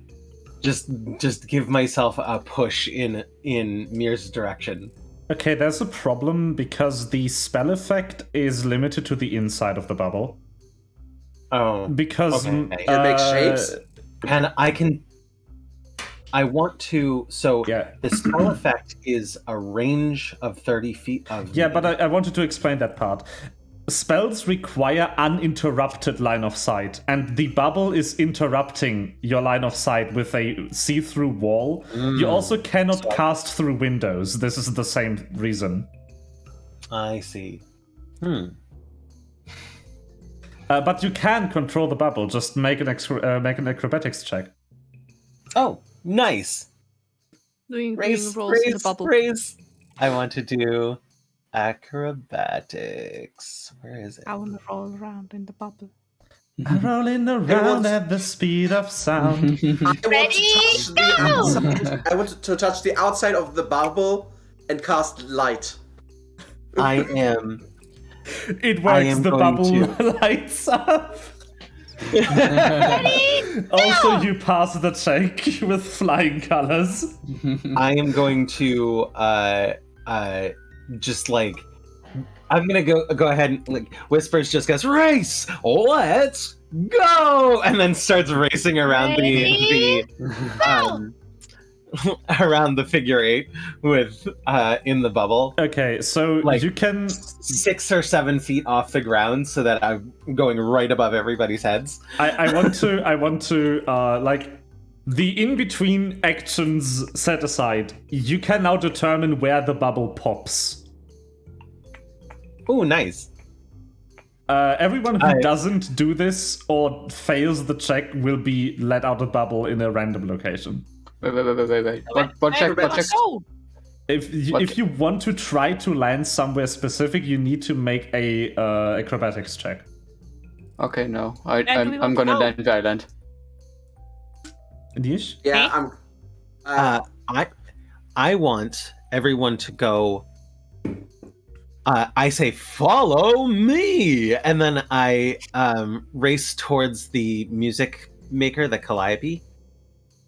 Speaker 7: just give myself a push in Mir's direction.
Speaker 1: Okay, there's a problem because the spell effect is limited to the inside of the bubble.
Speaker 7: Oh,
Speaker 1: Because
Speaker 7: Okay.
Speaker 3: Can it make shapes?
Speaker 7: and I want to. So
Speaker 1: Yeah.
Speaker 7: the spell effect is a range of 30 feet of.
Speaker 1: Yeah, but I wanted to explain that part. spells require uninterrupted line of sight, and the bubble is interrupting your line of sight with a see-through wall. You also cannot cast through windows. This is the same reason.
Speaker 7: I see.
Speaker 1: But you can control the bubble. Just make an acrobatics check.
Speaker 7: Oh, nice.
Speaker 2: Doing
Speaker 7: Raise,
Speaker 2: rolls in the
Speaker 7: raise,
Speaker 2: bubble.
Speaker 7: raise. I want to do acrobatics. Where is it?
Speaker 2: I want to roll around in the bubble.
Speaker 1: Rolling around at the speed of sound.
Speaker 3: I want to touch the outside of the bubble and cast light.
Speaker 7: I am.
Speaker 1: It works.
Speaker 7: am
Speaker 1: The
Speaker 7: going
Speaker 1: bubble lights up. Also, you pass the check with flying colors.
Speaker 7: I am going to just like I'm gonna go ahead and like Whispers just goes race, let's go, and then starts racing around the around the figure 8 with in the bubble.
Speaker 1: Okay, so
Speaker 7: Like-
Speaker 1: you can.
Speaker 7: 6 or 7 feet off the ground so that I'm going right above everybody's heads.
Speaker 1: I want to like the in-between actions set aside. You can now determine where the bubble pops.
Speaker 7: Oh, nice.
Speaker 1: Everyone who doesn't do this or fails the check will be let out of the bubble in a random location.
Speaker 6: Wait. What check?
Speaker 2: Oh,
Speaker 1: If you want to try to land somewhere specific, you need to make a acrobatics check.
Speaker 6: Okay, no.
Speaker 2: And we
Speaker 6: I'm
Speaker 2: will
Speaker 6: gonna
Speaker 2: go.
Speaker 6: land where I land.
Speaker 1: Nish?
Speaker 3: Yeah, I'm.
Speaker 7: I want everyone to go. I say, follow me, and then I race towards the music maker, the Calliope,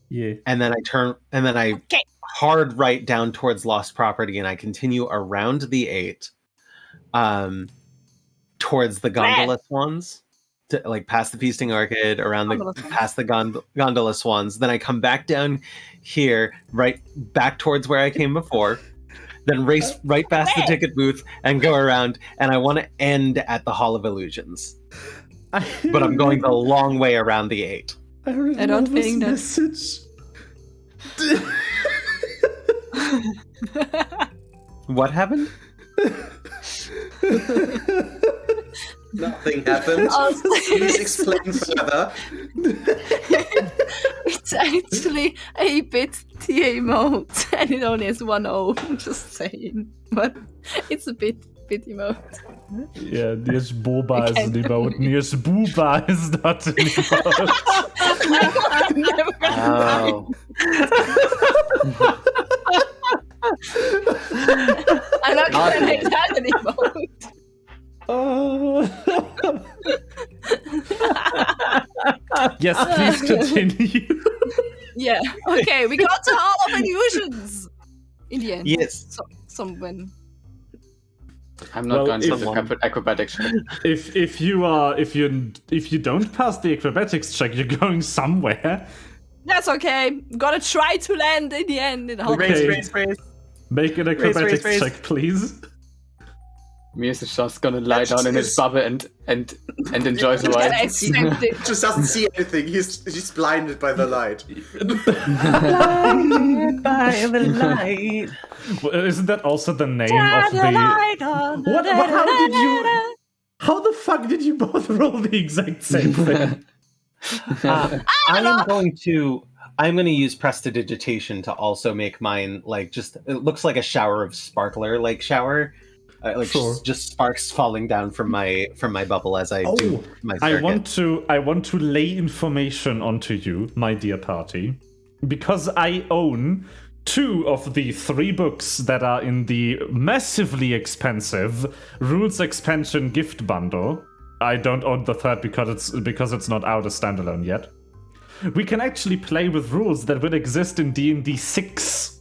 Speaker 1: Yeah.
Speaker 7: and then I turn, and then I
Speaker 2: Okay.
Speaker 7: hard right down towards Lost Property, and I continue around the 8, towards the gondola swans, to, like past the feasting orchid, around
Speaker 2: Gondola
Speaker 7: the
Speaker 2: swans.
Speaker 7: past the gondola swans. Then I come back down here, right back towards where I came before. Then race right past the ticket booth and go around, and I want to end at the Hall of Illusions. But I'm going the long way around the 8.
Speaker 1: I really
Speaker 2: I don't
Speaker 1: love this
Speaker 2: think that-
Speaker 1: message.
Speaker 7: What happened?
Speaker 3: Nothing happened.
Speaker 2: Oh,
Speaker 3: Please explain further.
Speaker 2: It's actually a bit TA mode, and it only has 1 O. I'm just saying, but it's a bit emote.
Speaker 1: Yeah, Nish Boba is
Speaker 2: Okay.
Speaker 1: an emote. Nish Booba is not an emote.
Speaker 2: I'm never gonna I'm not gonna make that an emote.
Speaker 1: Yes, please continue.
Speaker 2: Yeah. Okay, we got to Hall of Illusions in the end.
Speaker 7: Yes.
Speaker 2: So, someone.
Speaker 6: I'm not
Speaker 1: Well,
Speaker 6: going to
Speaker 1: if-
Speaker 6: the acrobatics check.
Speaker 1: If you don't pass the acrobatics check, you're going somewhere.
Speaker 2: That's okay. Gotta try to land in the end in Hall of
Speaker 1: Okay.
Speaker 2: Illusions.
Speaker 1: Make an acrobatics
Speaker 7: raise.
Speaker 1: check, please.
Speaker 6: Mia's is just gonna lie down in his
Speaker 3: Just-
Speaker 6: bubble and enjoy the
Speaker 2: And I
Speaker 6: ride.
Speaker 2: accept it.
Speaker 3: Just doesn't see anything. He's blinded by the light.
Speaker 7: By the light.
Speaker 1: Well, isn't that also the name of the? What? How did you? How the fuck did you both roll the exact same thing?
Speaker 7: I'm going to use prestidigitation to also make mine like just it looks like a shower of sparkler like shower. Like
Speaker 1: Sure.
Speaker 7: just sparks falling down from my bubble as I do my circuit.
Speaker 1: I want to lay information onto you, my dear party, because I own 2 of the 3 books that are in the massively expensive Rules Expansion gift bundle. I don't own the 3rd because it's not out as standalone yet. We can actually play with rules that will exist in D&D 6.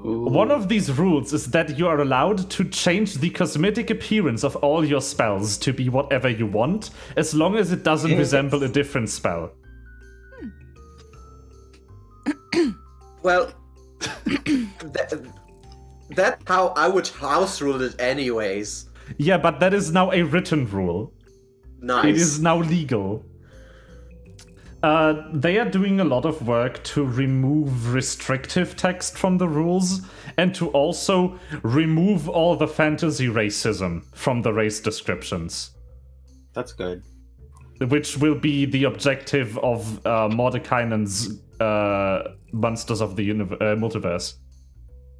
Speaker 1: One of these rules is that you are allowed to change the cosmetic appearance of all your spells to be whatever you want, as long as it doesn't resemble a different spell.
Speaker 3: Well, that's how I would house rule it anyways.
Speaker 1: Yeah, but that is now a written rule.
Speaker 3: Nice.
Speaker 1: It is now legal. They are doing a lot of work to remove restrictive text from the rules and to also remove all the fantasy racism from the race descriptions,
Speaker 7: That's good.
Speaker 1: which will be the objective of Mordekainen's Monsters of the Multiverse.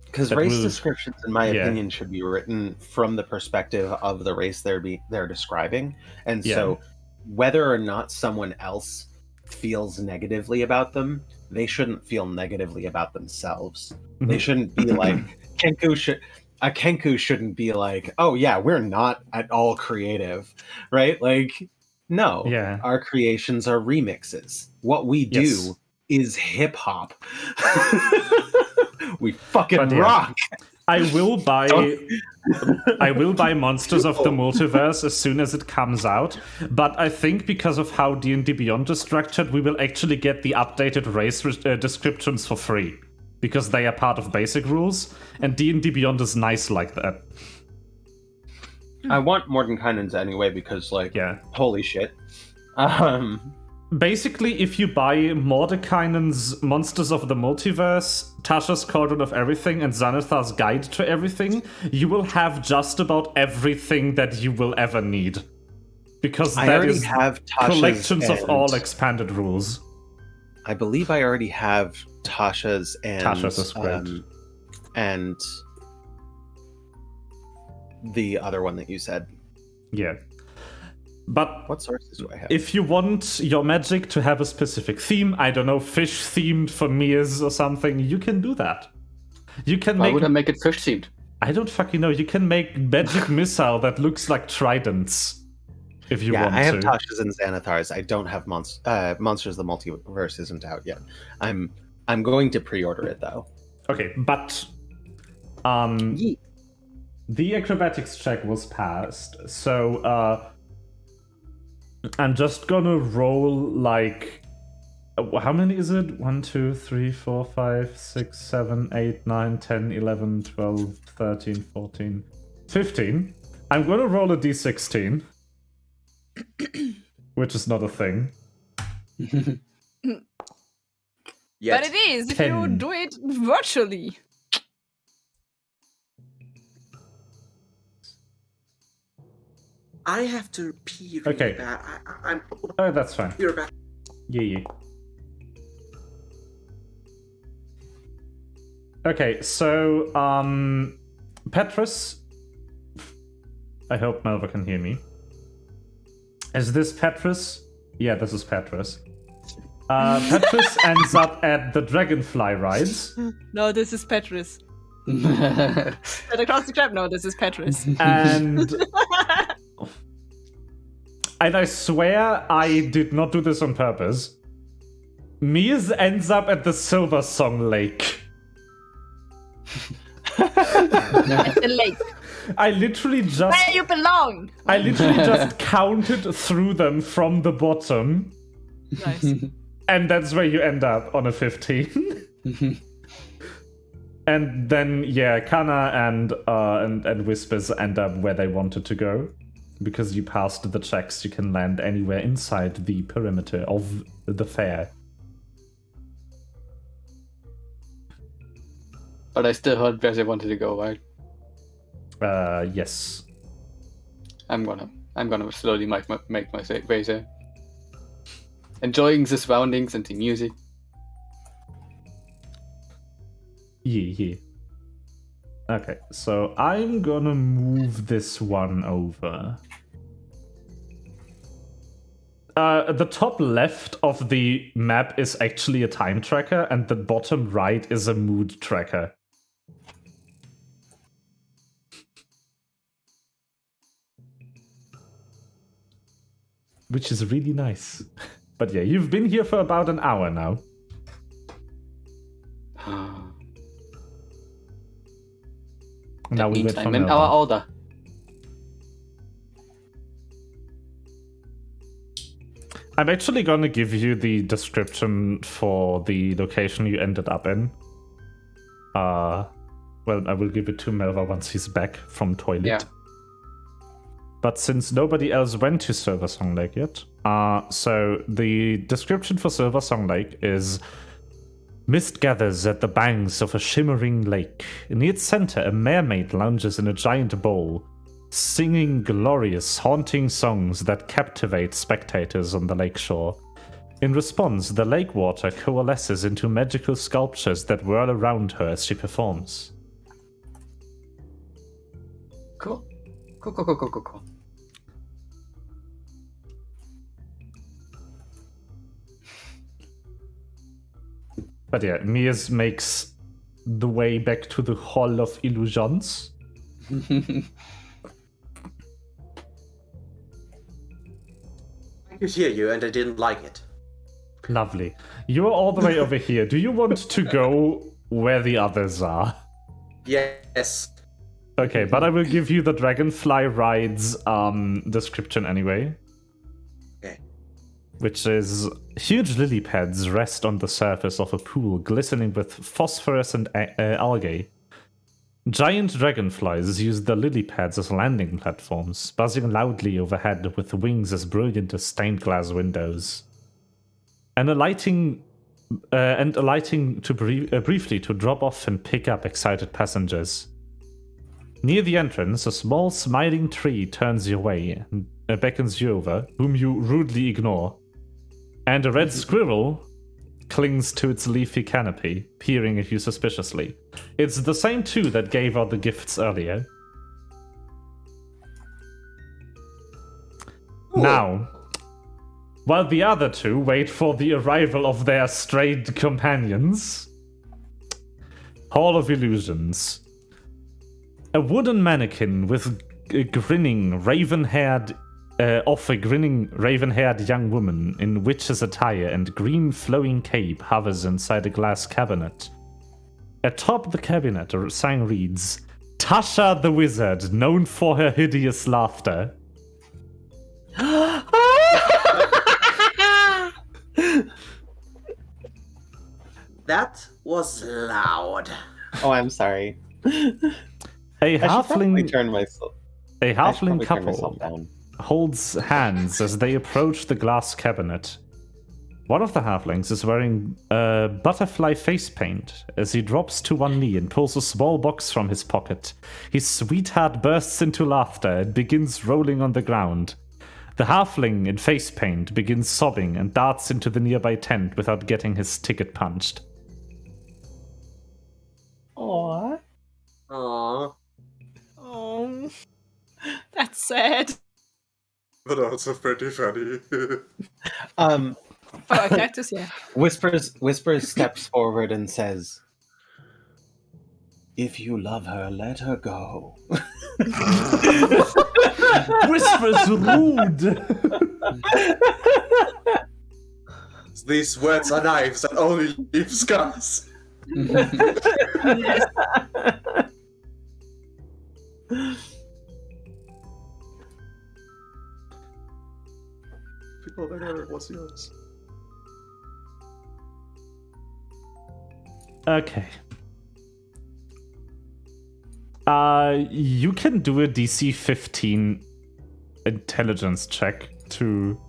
Speaker 7: Because
Speaker 1: That
Speaker 7: race
Speaker 1: will-
Speaker 7: descriptions, in my
Speaker 1: yeah.
Speaker 7: opinion, should be written from the perspective of the race they're describing, and so whether or not someone else feels negatively about them, they shouldn't feel negatively about themselves. They shouldn't be like Kenku shouldn't be like, oh yeah, we're not at all creative, right? Like, no,
Speaker 1: Yeah.
Speaker 7: our creations are remixes. What we do
Speaker 1: Yes.
Speaker 7: is hip hop. We fucking
Speaker 1: But yeah.
Speaker 7: rock.
Speaker 1: I will buy Monsters of the Multiverse as soon as it comes out, but I think because of how D&D Beyond is structured, we will actually get the updated race descriptions for free, because they are part of basic rules, and D&D Beyond is nice like that.
Speaker 7: I want Mordenkainen's anyway because, like,
Speaker 1: Yeah.
Speaker 7: holy shit.
Speaker 1: Basically, if you buy Mordekainen's Monsters of the Multiverse, Tasha's Cauldron of Everything, and Xanathar's Guide to Everything, you will have just about everything that you will ever need. Because
Speaker 7: I
Speaker 1: that
Speaker 7: already
Speaker 1: is
Speaker 7: have Tasha's
Speaker 1: collections of
Speaker 7: and-
Speaker 1: all expanded rules.
Speaker 7: I believe I already have Tasha's and
Speaker 1: Tasha's is great.
Speaker 7: And the other one that you said.
Speaker 1: Yeah. But
Speaker 7: What sources do I have?
Speaker 1: if you want your magic to have a specific theme, I don't know, fish themed for Mia's or something, you can do that. You can
Speaker 6: Why
Speaker 1: make.
Speaker 6: would I make it fish themed?
Speaker 1: I don't fucking know. You can make magic missile that looks like tridents. If you want
Speaker 7: I have
Speaker 1: to.
Speaker 7: Tasha's and Xanathar's. I don't have Monsters of the Multiverse isn't out yet. I'm going to pre-order it though.
Speaker 1: Okay, but the acrobatics check was passed, so I'm just gonna roll like how many is it? 1, 2, 3, 4, 5, 6, 7, 8, 9, 10, 11, 12, 13, 14, 15. I'm gonna roll a d16, which is not a thing.
Speaker 3: Yet.
Speaker 2: But it is if you
Speaker 1: 10.
Speaker 2: do it virtually.
Speaker 3: I have to pee really
Speaker 1: Okay.
Speaker 3: bad. I'm
Speaker 1: Oh, that's fine.
Speaker 3: you're back.
Speaker 1: Yeah. Okay, so Petrus. I hope Melva can hear me. Is this Petrus? Yeah, this is Petrus. Petrus ends up at the Dragonfly rides,
Speaker 2: No, this is Petrus. At across the crab, no, this is Petrus.
Speaker 1: and I swear I did not do this on purpose. Mies ends up at the Silver Song Lake.
Speaker 2: At the lake.
Speaker 1: I literally just
Speaker 2: Where you belong!
Speaker 1: I literally just counted through them from the bottom,
Speaker 2: Nice.
Speaker 1: and that's where you end up on a 15. And then Kana and Whispers end up where they wanted to go. Because you passed the checks, you can land anywhere inside the perimeter of the fair.
Speaker 6: But I still heard where they wanted to go, right?
Speaker 1: Yes.
Speaker 6: I'm gonna slowly make my way there. Enjoying the surroundings and the music.
Speaker 1: Yeah. Okay, so I'm gonna move this one over. The top left of the map is actually a time tracker, and the bottom right is a mood tracker. Which is really nice. But yeah, you've been here for about an hour now. Now we wait for
Speaker 6: I'm in
Speaker 1: Melvin.
Speaker 6: our order.
Speaker 1: I'm actually gonna give you the description for the location you ended up in. Well, I will give it to Melva once he's back from toilet.
Speaker 6: Yeah.
Speaker 1: but since nobody else went to Silver Song Lake yet, so the description for Silver Song Lake is: mist gathers at the banks of a shimmering lake. In its center, a mermaid lounges in a giant bowl, singing glorious, haunting songs that captivate spectators on the lake shore. In response, the lake water coalesces into magical sculptures that whirl around her as she performs.
Speaker 6: Cool. Cool.
Speaker 1: But yeah, Mias makes the way back to the Hall of Illusions.
Speaker 3: I could hear you, and I didn't like it.
Speaker 1: Lovely. You're all the way over here. Do you want to go where the others are?
Speaker 3: Yes.
Speaker 1: Okay, but I will give you the Dragonfly Rides description anyway.
Speaker 3: Okay.
Speaker 1: Which is: huge lily pads rest on the surface of a pool glistening with phosphorescent algae. Giant dragonflies use the lily pads as landing platforms, buzzing loudly overhead with wings as brilliant as stained glass windows. And alighting briefly to drop off and pick up excited passengers. Near the entrance, a small smiling tree turns your way and beckons you over, whom you rudely ignore. And a red squirrel clings to its leafy canopy, peering at you suspiciously. It's the same two that gave out the gifts earlier.
Speaker 3: Ooh.
Speaker 1: Now, while the other two wait for the arrival of their strayed companions, Hall of Illusions. A wooden mannequin with a grinning raven-haired young woman in witch's attire and green flowing cape hovers inside a glass cabinet. Atop the cabinet, a sign reads, "Tasha the Wizard, known for her hideous laughter."
Speaker 3: That was loud.
Speaker 7: Oh, I'm sorry.
Speaker 1: A
Speaker 7: I should probably
Speaker 1: halfling
Speaker 7: turn myself.
Speaker 1: A
Speaker 7: I should
Speaker 1: halfling
Speaker 7: probably turn myself
Speaker 1: couple
Speaker 7: down.
Speaker 1: holds hands as they approach the glass cabinet. One of the halflings is wearing butterfly face paint as he drops to one knee and pulls a small box from his pocket. His sweetheart bursts into laughter and begins rolling on the ground. The halfling in face paint begins sobbing and darts into the nearby tent without getting his ticket punched.
Speaker 7: Aww.
Speaker 3: Aww.
Speaker 2: Oh, that's sad.
Speaker 3: But also pretty funny.
Speaker 7: Um,
Speaker 2: Oh, cactus, yeah.
Speaker 7: Whispers steps forward and says, "If you love her, let her go."
Speaker 1: Whispers rude!
Speaker 3: These words are knives that only leave scars.
Speaker 2: Yes.
Speaker 3: People that are, what's yours?
Speaker 1: Okay. You can do a DC 15 intelligence check to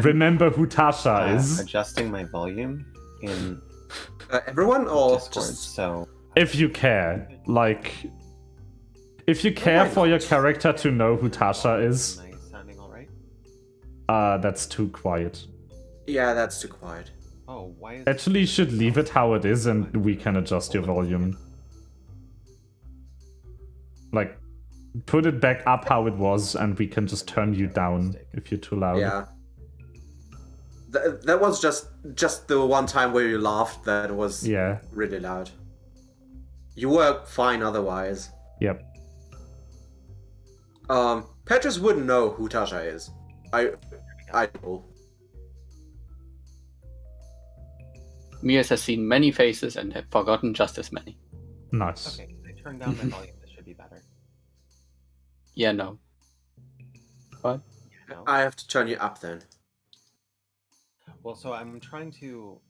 Speaker 1: remember who Tasha is.
Speaker 7: Adjusting my volume in
Speaker 3: Everyone or
Speaker 7: Discord,
Speaker 3: just
Speaker 7: so
Speaker 1: If you care. Like, if you care for your character to know who Tasha is,
Speaker 7: am I sounding all right?
Speaker 1: that's too quiet.
Speaker 3: yeah, that's too quiet.
Speaker 7: Oh, why is
Speaker 1: Actually, you should leave it how it is and we can adjust your volume. Like, put it back up how it was and we can just turn you down if you're too loud.
Speaker 3: Yeah. That was just the one time where you laughed that was
Speaker 1: Yeah.
Speaker 3: really loud. You were fine otherwise.
Speaker 1: Yep.
Speaker 3: Petrus wouldn't know who Tasha is. I know.
Speaker 6: Mias has seen many faces and have forgotten just as many.
Speaker 1: Nice.
Speaker 7: Okay, I turned down my volume. This should be better.
Speaker 6: Yeah, no. What?
Speaker 7: No?
Speaker 3: I have to turn you up then.
Speaker 7: Well, so I'm trying to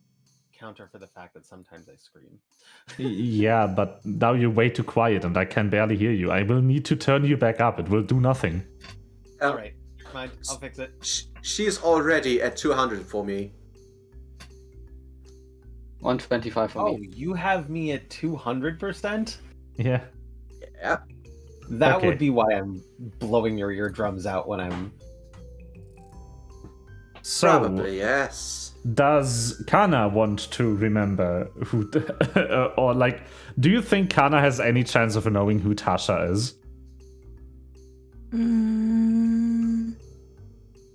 Speaker 7: counter for the fact that sometimes I scream.
Speaker 1: Yeah, but now you're way too quiet and I can barely hear you. I will need to turn you back up. It will do nothing.
Speaker 4: All right, mind. I'll fix it.
Speaker 3: She's already at 200 for me.
Speaker 6: 125 for
Speaker 4: Oh,
Speaker 6: me.
Speaker 4: you have me at 200%.
Speaker 1: Yeah.
Speaker 3: Yeah.
Speaker 4: That
Speaker 1: Okay.
Speaker 4: would be why I'm blowing your eardrums out when I'm.
Speaker 1: So,
Speaker 3: Probably, yes.
Speaker 1: does Kana want to remember who, or like, do you think Kana has any chance of knowing who Tasha is?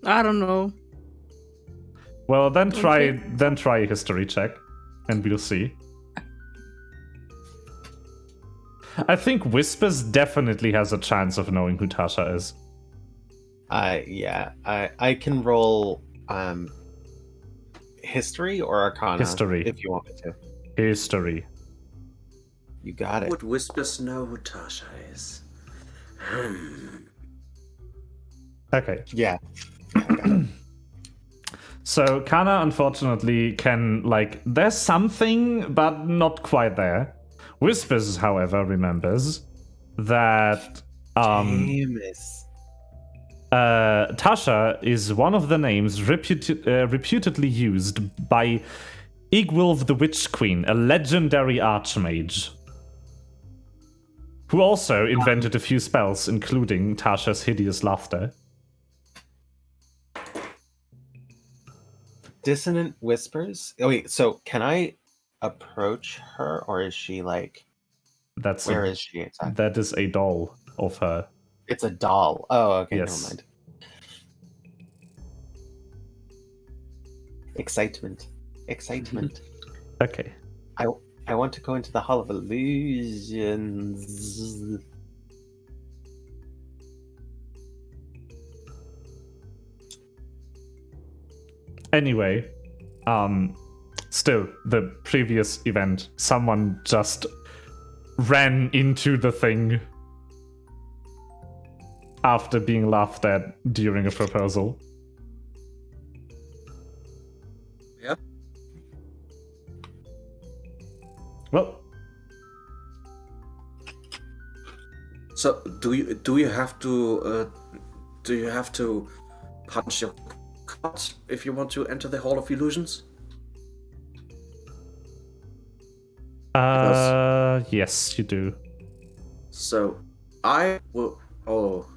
Speaker 2: I don't know.
Speaker 1: Well, then try
Speaker 2: Okay.
Speaker 1: a history check, and we'll see. I think Whispers definitely has a chance of knowing who Tasha is.
Speaker 4: Yeah. I can roll history or arcana.
Speaker 1: History.
Speaker 4: If you want me to.
Speaker 1: History.
Speaker 4: You got it.
Speaker 3: Would Whispers know who Tasha is?
Speaker 1: Okay.
Speaker 4: Yeah.
Speaker 1: So Kana unfortunately can, like, there's something, but not quite there. Whispers, however, remembers that
Speaker 4: Jameis.
Speaker 1: Tasha is one of the names reputedly used by Igwilv the Witch Queen, a legendary archmage, who also invented a few spells, including Tasha's hideous laughter.
Speaker 4: Dissonant whispers. Oh wait, so can I approach her, or is she like?
Speaker 1: That's
Speaker 4: Where is she exactly?
Speaker 1: That is a doll of her.
Speaker 4: It's a doll. Oh, okay.
Speaker 1: Yes.
Speaker 4: Never mind. Excitement.
Speaker 1: Okay.
Speaker 4: I want to go into the Hall of Illusions.
Speaker 1: Anyway, still, the previous event, someone just ran into the thing after being laughed at during a proposal.
Speaker 3: Yeah.
Speaker 1: Well,
Speaker 3: So do you have to punch your card if you want to enter the Hall of Illusions?
Speaker 1: yes, you do.
Speaker 3: So I will. Oh,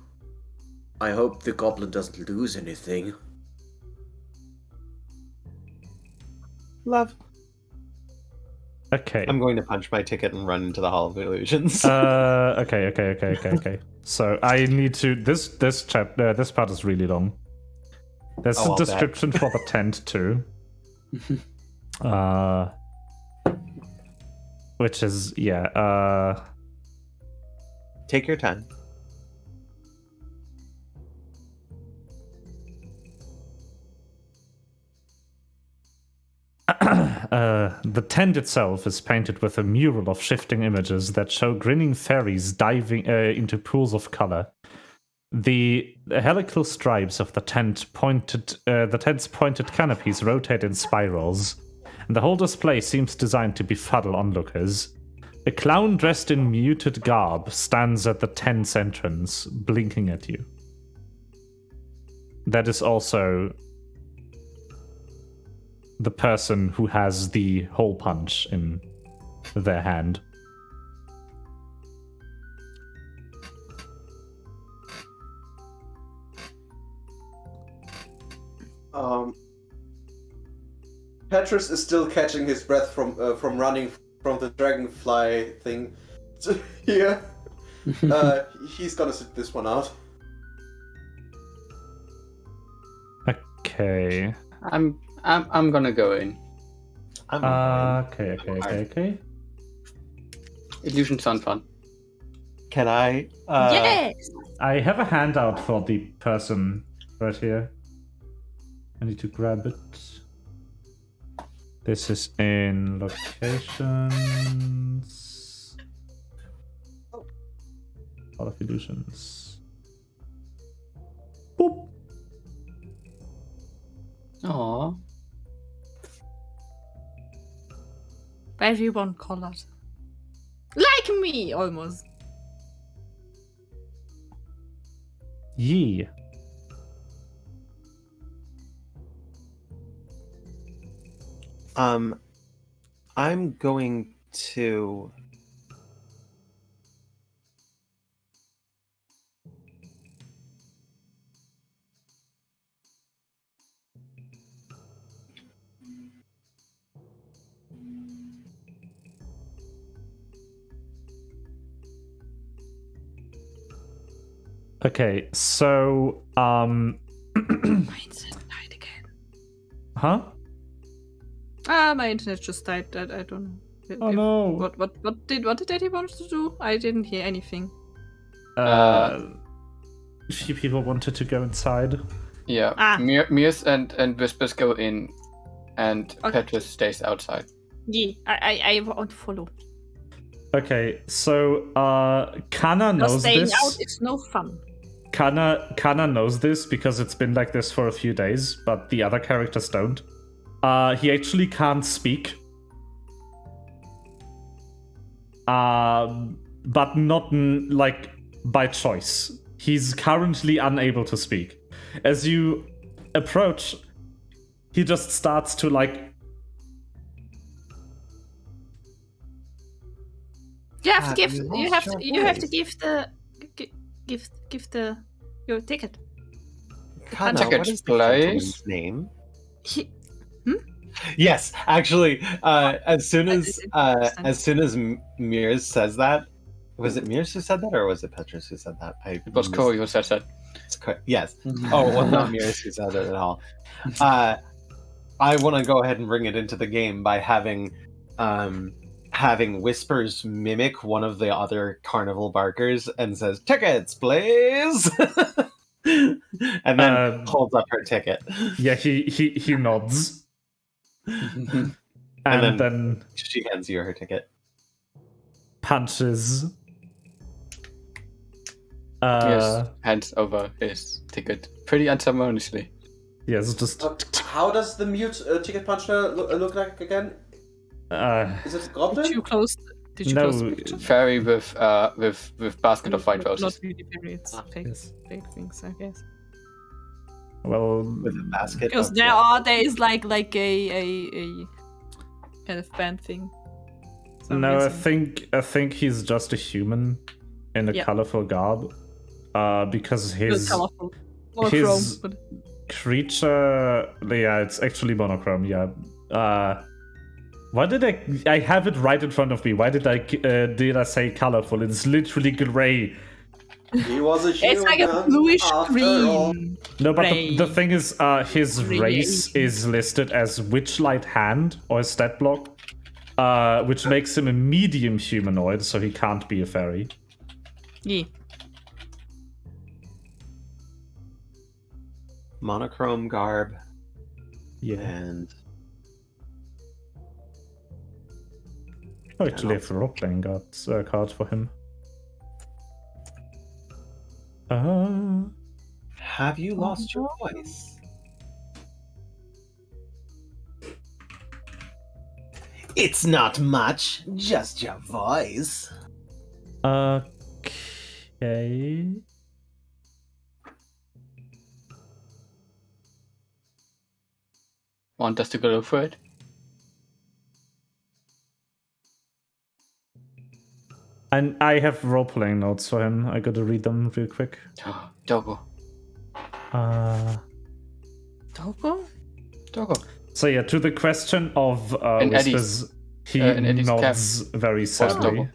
Speaker 3: I hope the goblin doesn't lose anything.
Speaker 4: Love.
Speaker 1: Okay.
Speaker 4: I'm going to punch my ticket and run into the Hall of Illusions.
Speaker 1: Okay. So I need to. This part is really long. There's
Speaker 4: Oh,
Speaker 1: a
Speaker 4: I'll bet.
Speaker 1: description for the tent too. Which is
Speaker 4: Take your time.
Speaker 1: The tent itself is painted with a mural of shifting images that show grinning fairies diving into pools of color. The helical stripes of the tent's pointed canopies rotate in spirals, and the whole display seems designed to befuddle onlookers. A clown dressed in muted garb stands at the tent's entrance, blinking at you. That is also the person who has the hole punch in their hand.
Speaker 3: Petrus is still catching his breath from running from the dragonfly thing. Here, he's gonna sit this one out.
Speaker 1: Okay.
Speaker 6: I'm gonna go in.
Speaker 1: Okay.
Speaker 6: Illusions sound fun.
Speaker 4: Can I?
Speaker 2: Yes!
Speaker 1: I have a handout for the person right here. I need to grab it. This is in locations. Hall of Illusions. Boop.
Speaker 6: Aww.
Speaker 2: Everyone colored. Like me, almost.
Speaker 1: Ye.
Speaker 7: I'm going to.
Speaker 1: Okay, so
Speaker 2: Mine's died again.
Speaker 1: huh?
Speaker 2: My internet just died. I don't know.
Speaker 1: Oh no.
Speaker 2: What did Eddie want to do? I didn't hear anything.
Speaker 1: Few people wanted to go inside.
Speaker 6: Yeah.
Speaker 2: Ah.
Speaker 6: Mirs and Whispers go in, and
Speaker 2: Okay.
Speaker 6: Petrus stays outside.
Speaker 2: Yeah, I want to follow.
Speaker 1: Okay, so Kana
Speaker 2: Because
Speaker 1: knows
Speaker 2: staying
Speaker 1: this.
Speaker 2: out is no fun.
Speaker 1: Kana knows this because it's been like this for a few days, but the other characters don't. He actually can't speak. But not like by choice. He's currently unable to speak. As you approach, he just starts to like.
Speaker 2: You have to give.
Speaker 7: you
Speaker 2: You
Speaker 7: lost
Speaker 2: have to.
Speaker 7: your
Speaker 2: You have to
Speaker 7: voice.
Speaker 2: give the your ticket.
Speaker 7: Kana,
Speaker 6: Ticket,
Speaker 7: what is the
Speaker 6: please.
Speaker 7: gentleman's name?
Speaker 2: He,
Speaker 4: Yes, actually, as soon
Speaker 2: I
Speaker 4: as
Speaker 2: didn't understand.
Speaker 4: Mears says that, was it Mears who said that, or was it Petrus who said that?
Speaker 6: It was Corey who said that.
Speaker 4: Yes. Oh, it was not Mears who said it at all. I want to go ahead and bring it into the game by having Whispers mimic one of the other carnival barkers and says, "Tickets, please," and then holds up her ticket.
Speaker 1: Yeah, he nods. And
Speaker 4: then-
Speaker 1: then
Speaker 4: She hands you her ticket.
Speaker 1: punches.
Speaker 6: Mirs hands over his ticket pretty unceremoniously.
Speaker 1: Yes, just
Speaker 3: How does the mute ticket puncher look like again? Is it a goblin?
Speaker 2: Did you close? Did you
Speaker 1: No,
Speaker 2: close the picture?
Speaker 6: Fairy with basket of white
Speaker 2: Not
Speaker 6: roses.
Speaker 2: really fairy. It's fake.
Speaker 1: yes.
Speaker 2: Fake things, I guess.
Speaker 1: Well,
Speaker 4: With a basket.
Speaker 2: Because
Speaker 4: of
Speaker 2: there is like a kind of band thing. So I'm
Speaker 1: no,
Speaker 2: guessing.
Speaker 1: I think he's just a human in a
Speaker 2: Yeah.
Speaker 1: colorful garb. Because
Speaker 2: It was
Speaker 1: his
Speaker 2: colorful. Monochrome,
Speaker 1: his-
Speaker 2: but
Speaker 1: creature, yeah, it's actually monochrome. Yeah. Why did I have it right in front of me? Why did I say colorful? It's literally gray.
Speaker 3: He was a human.
Speaker 2: it's like a bluish
Speaker 3: after all.
Speaker 2: green.
Speaker 1: No, but
Speaker 2: Gray.
Speaker 1: the thing is, his
Speaker 2: Gray
Speaker 1: race
Speaker 2: Asian.
Speaker 1: is listed as Witchlight Hand or a stat block, which makes him a medium humanoid, so he can't be a fairy.
Speaker 2: Yeah.
Speaker 7: Monochrome garb
Speaker 1: Yeah.
Speaker 7: and
Speaker 1: I actually have role playing cards for him.
Speaker 7: have you lost your voice? It's not much, just your voice.
Speaker 1: Okay.
Speaker 6: Want us to go look for it?
Speaker 1: And I have role playing notes for him. I gotta read them real quick.
Speaker 6: Dogo.
Speaker 2: Togo?
Speaker 6: Dogo.
Speaker 1: So yeah, to the question of
Speaker 6: And Eddie's-
Speaker 1: whispers, he
Speaker 6: and Eddie's
Speaker 1: nods very sadly.
Speaker 6: double.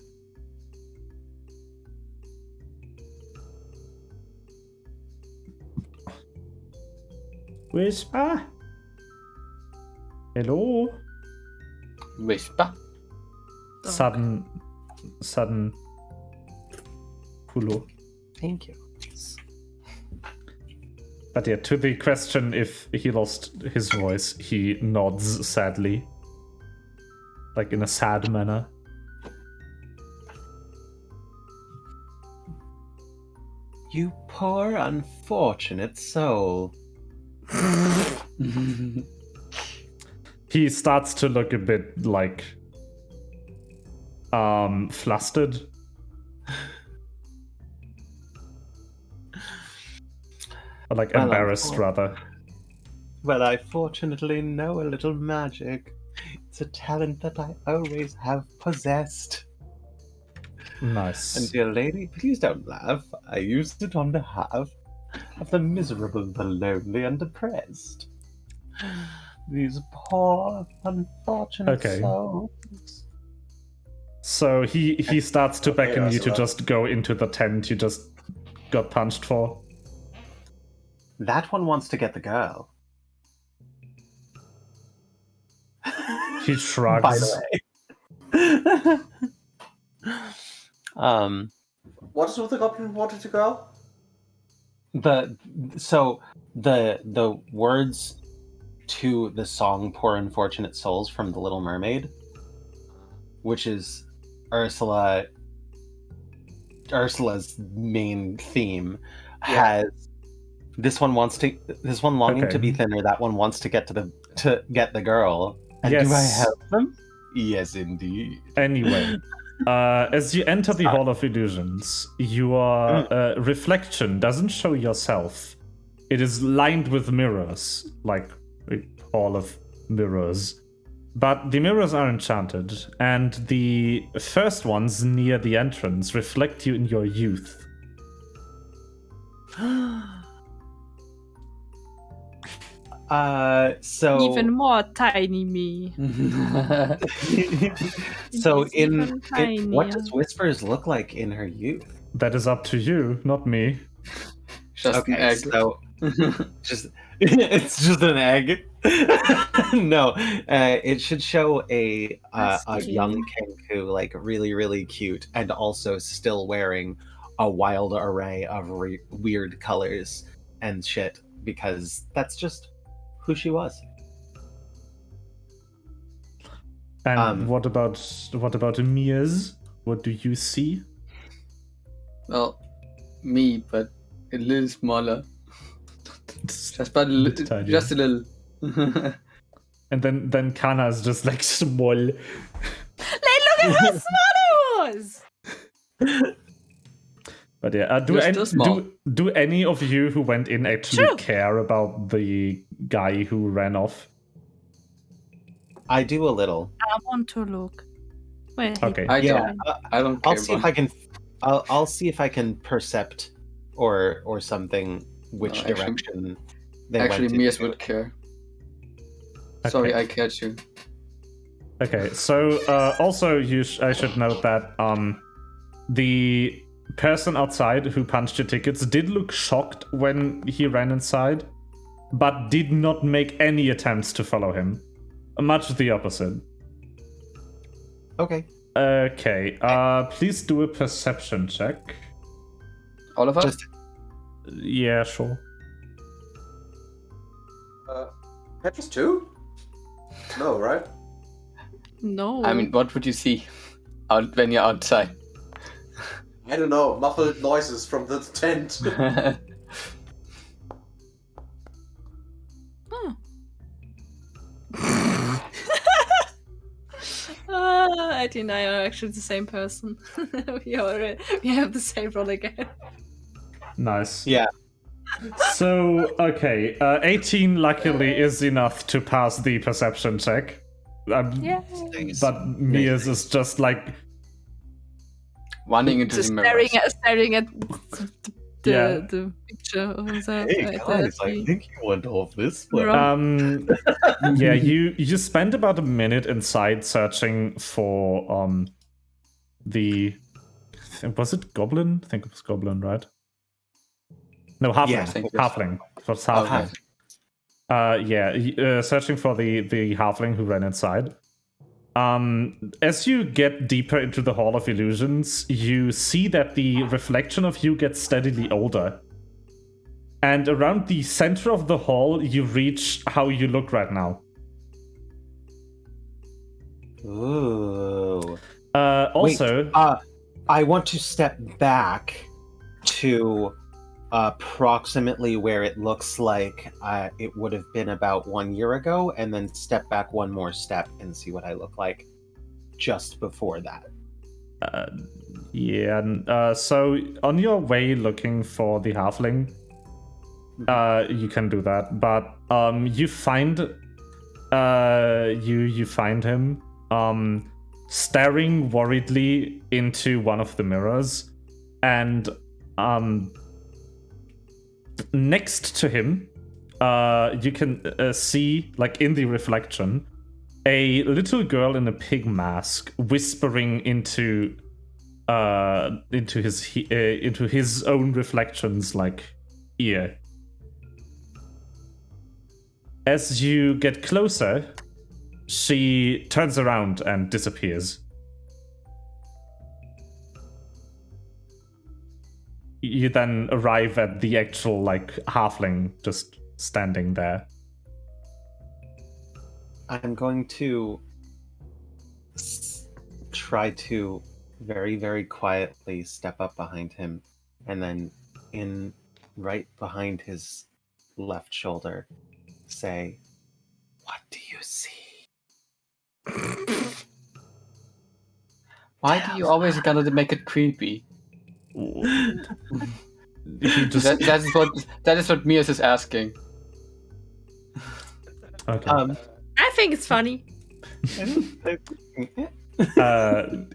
Speaker 1: Whisper. Hello.
Speaker 6: Whisper.
Speaker 1: Sudden Hulu.
Speaker 7: Thank you.
Speaker 1: But yeah, to the question if he lost his voice, he nods sadly. Like in a sad manner.
Speaker 7: You poor unfortunate soul.
Speaker 1: He starts to look a bit like flustered. Or like
Speaker 7: Well,
Speaker 1: embarrassed
Speaker 7: I'm-
Speaker 1: rather.
Speaker 7: Well, I fortunately know a little magic. It's a talent that I always have possessed.
Speaker 1: Nice.
Speaker 7: And dear lady, please don't laugh. I used it on behalf of the miserable, the lonely, and depressed. These poor, unfortunate
Speaker 1: Okay.
Speaker 7: souls.
Speaker 1: So he starts to beckon you to
Speaker 3: Ursula.
Speaker 1: just go into the tent you just got punched for.
Speaker 7: That one wants to get the girl.
Speaker 1: He shrugs.
Speaker 7: By the way.
Speaker 3: What is with the goblin wanted to go?
Speaker 7: The words to the song "Poor Unfortunate Souls" from The Little Mermaid, which is Ursula's main theme,
Speaker 3: Yeah.
Speaker 7: has this one longing
Speaker 1: Okay.
Speaker 7: to be thinner, that one wants to get the girl. And do I
Speaker 1: Yes.
Speaker 7: help them? Yes, indeed.
Speaker 1: Anyway, as you enter the Hall of Illusions, your reflection doesn't show yourself. It is lined with mirrors, like a hall of mirrors. But the mirrors are enchanted, and the first ones near the entrance reflect you in your youth.
Speaker 7: So
Speaker 2: Even more tiny me.
Speaker 7: so
Speaker 2: He's
Speaker 7: in
Speaker 2: even
Speaker 7: what
Speaker 2: tinier.
Speaker 7: does Whispers look like in her youth?
Speaker 1: That is up to you, not me.
Speaker 6: Just an egg.
Speaker 7: So just it's just an egg. No, it should show a
Speaker 2: That's
Speaker 7: young
Speaker 2: cute.
Speaker 7: Kenku, like really really cute, and also still wearing a wild array of weird colors and shit, because that's just who she was.
Speaker 1: And what about Mia's? What do you see?
Speaker 6: Well, me, but a little smaller. Just a
Speaker 1: Bit tinier.
Speaker 6: just a little.
Speaker 1: And then Kana is just like small.
Speaker 2: Like, look at how small it was!
Speaker 1: But yeah,
Speaker 6: You're still small.
Speaker 1: do any of you who went in actually
Speaker 2: True.
Speaker 1: care about the guy who ran off?
Speaker 7: I do a little.
Speaker 2: I want to look. Where he
Speaker 1: Okay.
Speaker 6: I
Speaker 7: Yeah,
Speaker 6: don't. I don't care.
Speaker 7: I'll see if I can. I'll see if I can percept or something which
Speaker 6: Actually-
Speaker 7: direction they
Speaker 6: Actually,
Speaker 7: went.
Speaker 6: Mias
Speaker 7: into.
Speaker 6: would care.
Speaker 1: Okay.
Speaker 6: Sorry, I catch you.
Speaker 1: Okay, so also I should note that the person outside who punched your tickets did look shocked when he ran inside, but did not make any attempts to follow him. Much the opposite.
Speaker 7: Okay.
Speaker 1: Okay, please do a perception check.
Speaker 6: All of us?
Speaker 7: Just
Speaker 1: Yeah, sure.
Speaker 3: Petrus too? No, right?
Speaker 2: No.
Speaker 6: I mean, what would you see out when you're outside?
Speaker 3: I don't know. Muffled noises from the tent.
Speaker 2: Eddie and I are actually the same person. we have the same role again.
Speaker 1: Nice.
Speaker 7: Yeah.
Speaker 1: So, okay, 18 luckily is enough to pass the perception check.
Speaker 2: Yeah.
Speaker 1: But Mia's is just like,
Speaker 6: Running into
Speaker 2: Just
Speaker 6: the mirrors.
Speaker 2: staring at the,
Speaker 1: Yeah.
Speaker 2: the picture of himself.
Speaker 7: Hey
Speaker 2: at
Speaker 7: guys, I
Speaker 2: the-
Speaker 7: think you went off this way.
Speaker 2: Right.
Speaker 1: yeah, you spend about a minute inside searching for the was it goblin? I think it was goblin, right? No, halfling.
Speaker 7: Yeah, I
Speaker 6: think
Speaker 1: Halfling. It was halfling. Searching for the halfling who ran inside. As you get deeper into the Hall of Illusions, you see that the reflection of you gets steadily older. And around the center of the hall, you reach how you look right now.
Speaker 7: Ooh.
Speaker 1: Also,
Speaker 7: Wait, I want to step back to approximately where it looks like it would have been about 1 year ago, and then step back one more step and see what I look like just before that.
Speaker 1: so on your way looking for the halfling, you can do that, but you find you find him staring worriedly into one of the mirrors, and next to him, you can see, like in the reflection, a little girl in a pig mask whispering into his own reflections, like ear. As you get closer, she turns around and disappears. You then arrive at the actual, like, halfling just standing there.
Speaker 7: I'm going to try to very, very quietly step up behind him, and then in right behind his left shoulder say, "What do you see?"
Speaker 6: Why do you always gotta make it creepy?
Speaker 1: He just
Speaker 6: That is what Mias is asking.
Speaker 1: okay.
Speaker 2: I think it's funny.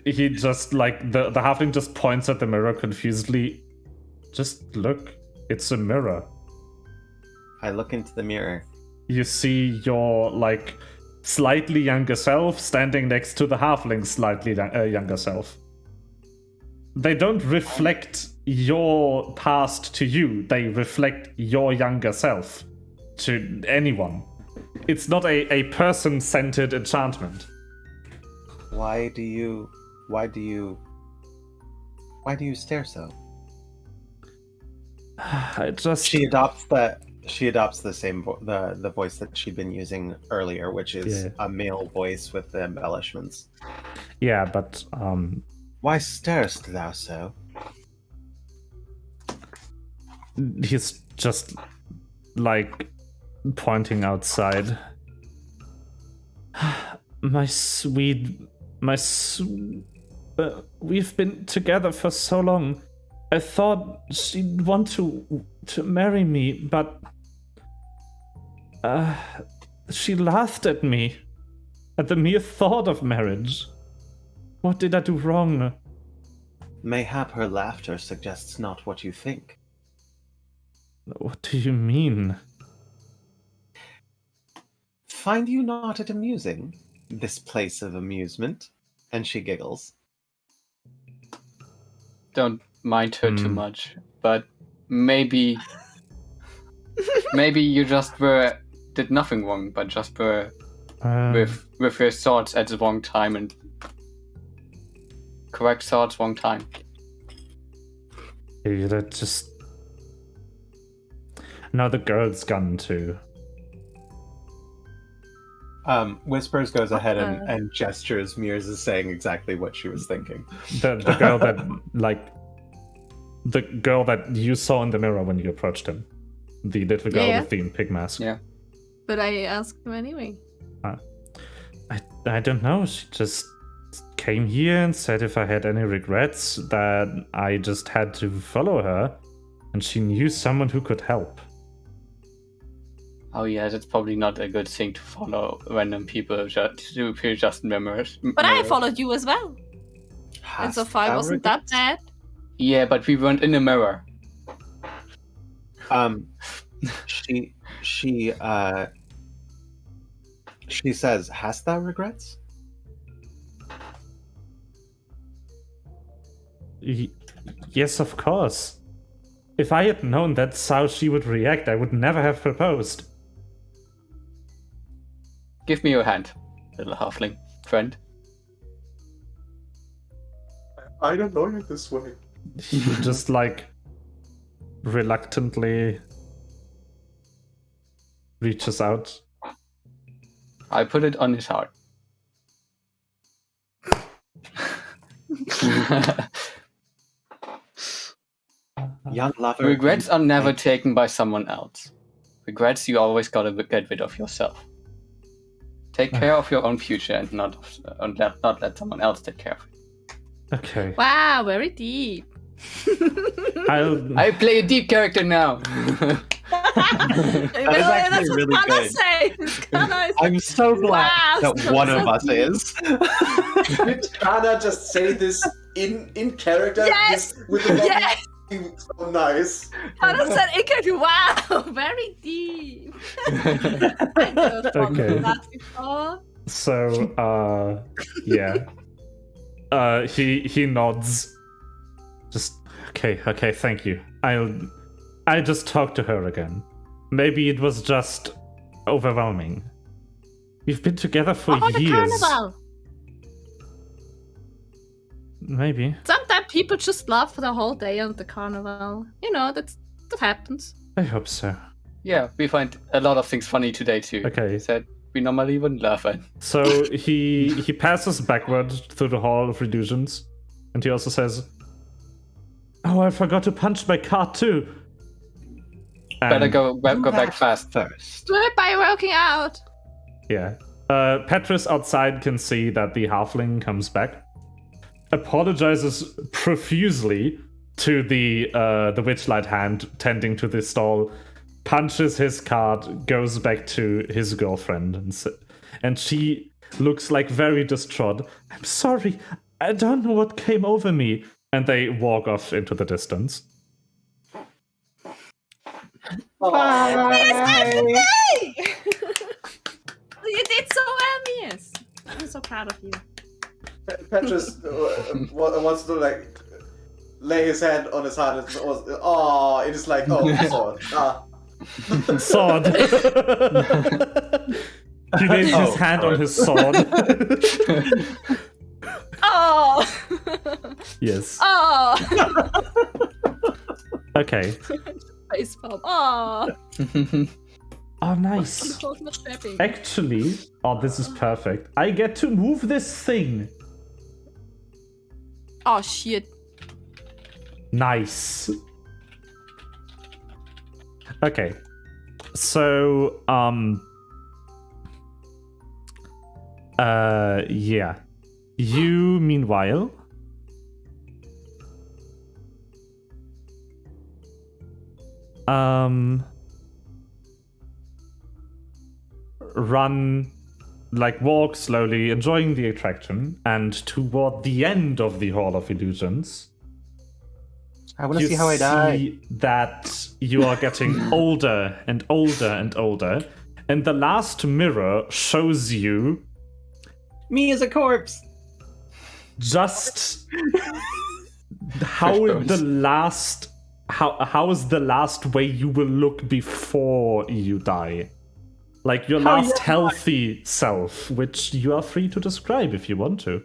Speaker 1: He just, like, the halfling just points at the mirror confusedly. Just look, it's a mirror.
Speaker 7: I look into the mirror.
Speaker 1: You see your, like, slightly younger self standing next to the halfling's slightly younger self. They don't reflect your past to you, they reflect your younger self to anyone. It's not a person-centered enchantment.
Speaker 7: Why do you stare so?
Speaker 1: I just...
Speaker 7: She adopts the same the voice that she'd been using earlier, which is a male voice with the embellishments.
Speaker 1: Yeah, but
Speaker 7: Why starest thou so?
Speaker 1: he's just, like, pointing outside. We've been together for so long. I thought she'd want to marry me, but she laughed at me at the mere thought of marriage. What did I do wrong?
Speaker 7: Mayhap her laughter suggests not what you think.
Speaker 1: What do you mean?
Speaker 7: Find you not it amusing, this place of amusement? And she giggles.
Speaker 6: Don't mind her too much, but maybe you just did nothing wrong, but just were with your thoughts at the wrong time and correct thoughts wrong time.
Speaker 1: That just... Now the girl's gone too.
Speaker 4: Whispers goes ahead and gestures. Mears is saying exactly what she was thinking.
Speaker 1: The girl that, like, the girl that you saw in the mirror when you approached him. The little girl with the pig mask.
Speaker 6: Yeah.
Speaker 2: But I asked him anyway.
Speaker 1: I don't know. She just came here and said if I had any regrets that I just had to follow her, and she knew someone who could help.
Speaker 6: Oh yeah, that's probably not a good thing to follow random people just mirrors.
Speaker 2: But I followed you as well. And so far, it wasn't that bad.
Speaker 6: Yeah, but we weren't in a mirror.
Speaker 7: She says, "Hast thou regrets?"
Speaker 1: Yes, of course. If I had known that's how she would react, I would never have proposed.
Speaker 6: Give me your hand, little halfling friend.
Speaker 3: I don't know you this way.
Speaker 1: He just, like, reluctantly reaches out.
Speaker 6: I put it on his heart.
Speaker 7: Young lover.
Speaker 6: Regrets are never taken by someone else. Regrets you always gotta get rid of yourself. Take care of your own future and not let someone else take care of it.
Speaker 1: Okay.
Speaker 2: Wow, very deep.
Speaker 1: I'll
Speaker 6: I play a deep character now.
Speaker 4: That is actually really good. I'm so glad that one of us is.
Speaker 3: Did Kana just say this in character?
Speaker 2: Yes!
Speaker 3: This, with the
Speaker 2: Yes!
Speaker 3: so nice.
Speaker 2: Hannah said in character. Wow, very deep. I never thought
Speaker 1: Okay.
Speaker 2: of that before.
Speaker 1: So, yeah. He nods. Just okay, thank you. I'll just talk to her again. Maybe it was just overwhelming. We've been together for
Speaker 2: Oh, the
Speaker 1: years.
Speaker 2: carnival.
Speaker 1: Maybe.
Speaker 2: Sometimes people just laugh for the whole day on the carnival. You know, that happens.
Speaker 1: I hope so.
Speaker 6: Yeah, we find a lot of things funny today too.
Speaker 1: Okay.
Speaker 6: That we normally wouldn't laugh at.
Speaker 1: So he passes backward through the Hall of Illusions, and he also says, "Oh, I forgot to punch my card too."
Speaker 6: Better
Speaker 1: And-
Speaker 6: go back fast.
Speaker 4: First.
Speaker 2: Do it by working out.
Speaker 1: Yeah. Petrus outside can see that the halfling comes back, apologizes profusely to the Witchlight hand tending to the stall, punches his card, goes back to his girlfriend, and she looks like very distraught. "I'm sorry, I don't know what came over me." And they walk off into the distance.
Speaker 2: Hey! You did so well, Mias. I'm so proud of you.
Speaker 3: Petrus wants to like lay his hand on his heart. And it is like sword.
Speaker 1: Sword. He lays his hand on his sword.
Speaker 2: Oh!
Speaker 1: Yes.
Speaker 2: Oh!
Speaker 1: Okay.
Speaker 2: Facepalm. Oh!
Speaker 1: Oh, nice. Actually, this is perfect. I get to move this thing.
Speaker 2: Oh, shit.
Speaker 1: Nice. Okay. So, yeah. You, meanwhile, walk slowly, enjoying the attraction, and toward the end of the Hall of Illusions,
Speaker 7: I want to see how I die.
Speaker 1: see that you are getting older and older and older, and the last mirror shows you
Speaker 4: Me as a corpse.
Speaker 1: just how is the last way you will look before you die. Like your last healthy self, which you are free to describe if you want to.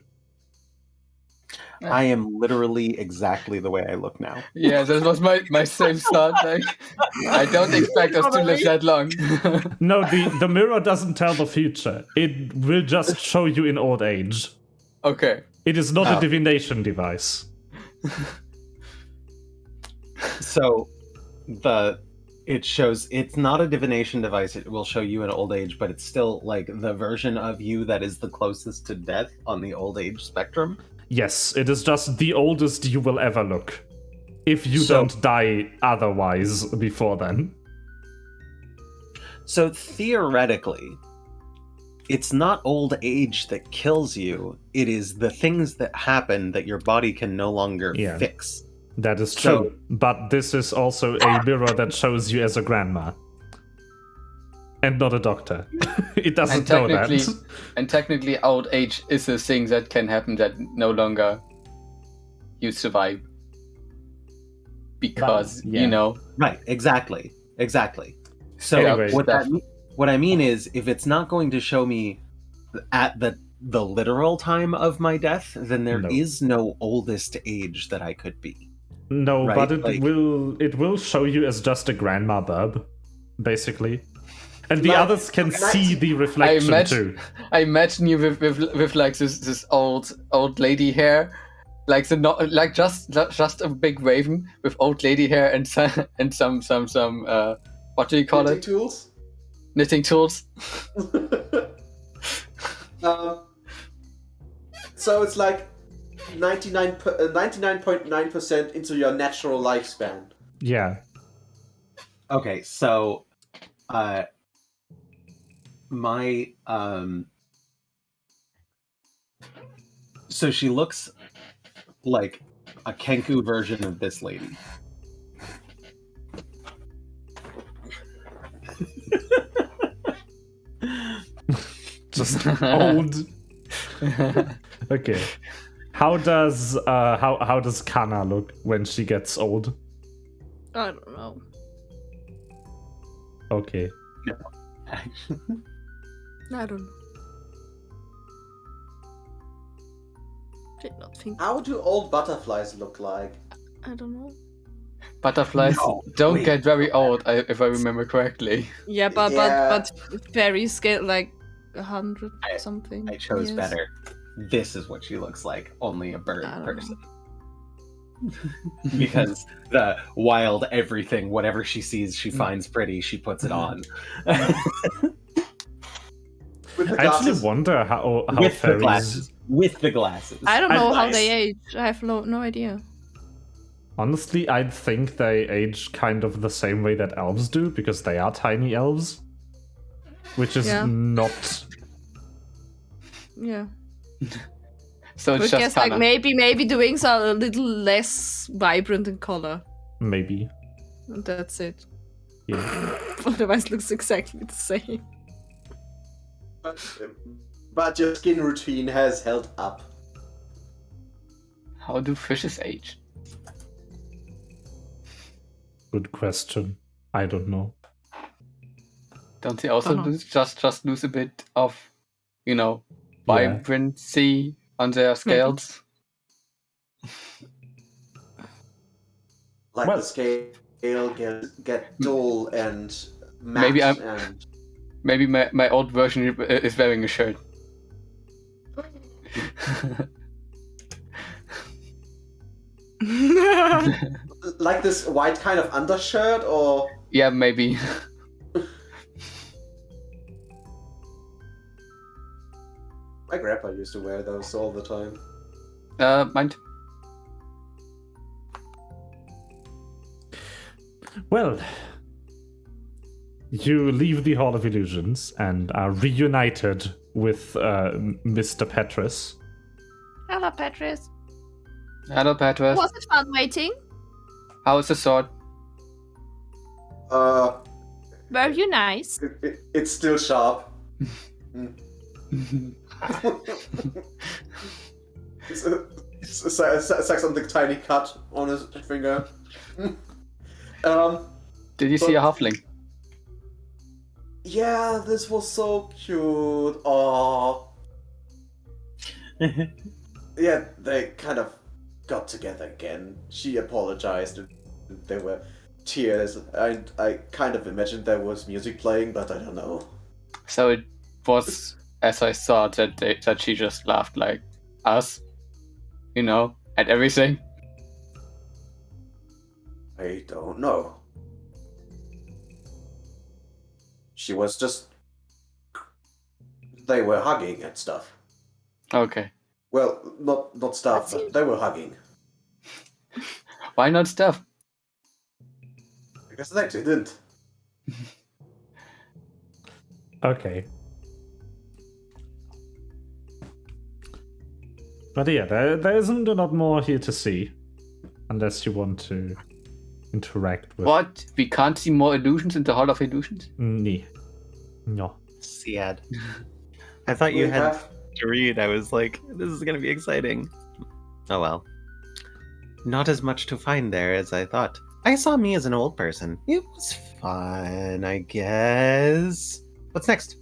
Speaker 7: I am literally exactly the way I look now.
Speaker 6: Yeah, that was my same thought. Like, I don't expect us to live that long.
Speaker 1: No, the mirror doesn't tell the future. It will just show you in old age.
Speaker 6: Okay.
Speaker 1: It is not a divination device.
Speaker 7: So it shows it's not a divination device. It will show you in old age, but it's still like the version of you that is the closest to death on the old age spectrum.
Speaker 1: Yes, it is just the oldest you will ever look. If you
Speaker 7: So-
Speaker 1: don't die otherwise before then.
Speaker 7: So theoretically, it's not old age that kills you. It is the things that happen that your body can no longer
Speaker 1: Yeah.
Speaker 7: fix.
Speaker 1: That is
Speaker 7: So-
Speaker 1: true. But this is also a mirror that shows you as a grandma. And not a doctor. It doesn't know that.
Speaker 6: And technically, old age is a thing that can happen that no longer you survive. Because,
Speaker 1: yeah.
Speaker 6: you know,
Speaker 7: Right, exactly. So
Speaker 1: Anyway,
Speaker 7: what I mean is, if it's not going to show me at the literal time of my death, then there is
Speaker 1: No.
Speaker 7: no oldest age that I could be.
Speaker 1: No,
Speaker 7: Right,
Speaker 1: but it
Speaker 7: like-
Speaker 1: will show you as just a grandma bub, basically. And the
Speaker 3: Like-
Speaker 1: others can
Speaker 3: and I-
Speaker 1: see the reflection too.
Speaker 6: I imagine you with like this old lady hair, like just a big raven with old lady hair and some what do you call
Speaker 3: Knitting
Speaker 6: it?
Speaker 3: tools.
Speaker 6: Knitting tools.
Speaker 3: So it's like 99.9% into your natural lifespan.
Speaker 1: Yeah.
Speaker 4: Okay, so my so she looks like a Kenku version of this lady.
Speaker 1: Just old. Okay. How does Kana look when she gets old?
Speaker 2: I don't know.
Speaker 1: Okay.
Speaker 2: I don't know. Did not think.
Speaker 3: How do old butterflies look like?
Speaker 2: I don't know.
Speaker 6: Butterflies
Speaker 4: No,
Speaker 6: don't
Speaker 4: wait.
Speaker 6: get very old, if I remember correctly.
Speaker 2: Yeah, but very scale like 100 something.
Speaker 4: I chose
Speaker 2: years.
Speaker 4: better. This is what she looks like, only a bird
Speaker 2: I don't
Speaker 4: person. Because the wild everything, whatever she sees, she finds pretty, she puts it on.
Speaker 3: With the
Speaker 1: I actually
Speaker 3: glasses?
Speaker 1: wonder how
Speaker 4: With the
Speaker 1: fairies.
Speaker 4: glasses. With the glasses.
Speaker 2: I don't know how
Speaker 1: Nice.
Speaker 2: they age. I have no idea.
Speaker 1: Honestly, I'd think they age kind of the same way that elves do, because they are tiny elves. Which is
Speaker 2: Yeah.
Speaker 1: not.
Speaker 2: Yeah.
Speaker 6: So
Speaker 2: I
Speaker 6: it's
Speaker 2: guess
Speaker 6: just
Speaker 2: like
Speaker 6: Kana.
Speaker 2: maybe the wings are a little less vibrant in color.
Speaker 1: Maybe.
Speaker 2: And that's it.
Speaker 1: Yeah.
Speaker 2: Otherwise it looks exactly the same.
Speaker 3: But your skin routine has held up.
Speaker 6: How do fishes age?
Speaker 1: Good question. I don't know.
Speaker 6: Don't they also
Speaker 2: Uh-huh.
Speaker 6: just lose a bit of,
Speaker 1: Yeah.
Speaker 6: vibrancy on their scales?
Speaker 3: Like
Speaker 1: Well-
Speaker 3: the scale get dull and matte
Speaker 6: Maybe I'm-
Speaker 3: and
Speaker 6: Maybe my old version is wearing a shirt.
Speaker 3: like this white kind of undershirt, or
Speaker 6: Yeah, maybe.
Speaker 3: my grandpa used to wear those all the time.
Speaker 6: Mind?
Speaker 1: Well, you leave the Hall of Illusions and are reunited with Mr. Petrus.
Speaker 2: Hello, Petrus.
Speaker 6: Hello, Patras.
Speaker 2: Was it fun waiting?
Speaker 6: How's the sword?
Speaker 3: Uh,
Speaker 2: Were you nice?
Speaker 3: it's still sharp. It's like something tiny cut on his finger.
Speaker 6: Did you see a halfling?
Speaker 3: Yeah, this was so cute. Aww. Yeah, they kind of got together again. She apologized, and there were tears. I kind of imagined there was music playing, but I don't know.
Speaker 6: So it was, as I thought, that she just laughed like us, at everything.
Speaker 3: I don't know. She was just... They were hugging and stuff.
Speaker 6: Okay.
Speaker 3: Well, not stuff, but they were hugging.
Speaker 6: Why not stuff?
Speaker 3: Because they didn't.
Speaker 1: Okay. But yeah, there isn't a lot more here to see. Unless you want to interact with...
Speaker 6: What? We can't see more illusions in the Hall of Illusions?
Speaker 1: No.
Speaker 7: Sad. I thought you
Speaker 3: We
Speaker 7: had
Speaker 3: have-
Speaker 7: to read. I was like, this is gonna be exciting. Oh well. Not as much to find there as I thought. I saw me as an old person. It was fun, I guess. What's next?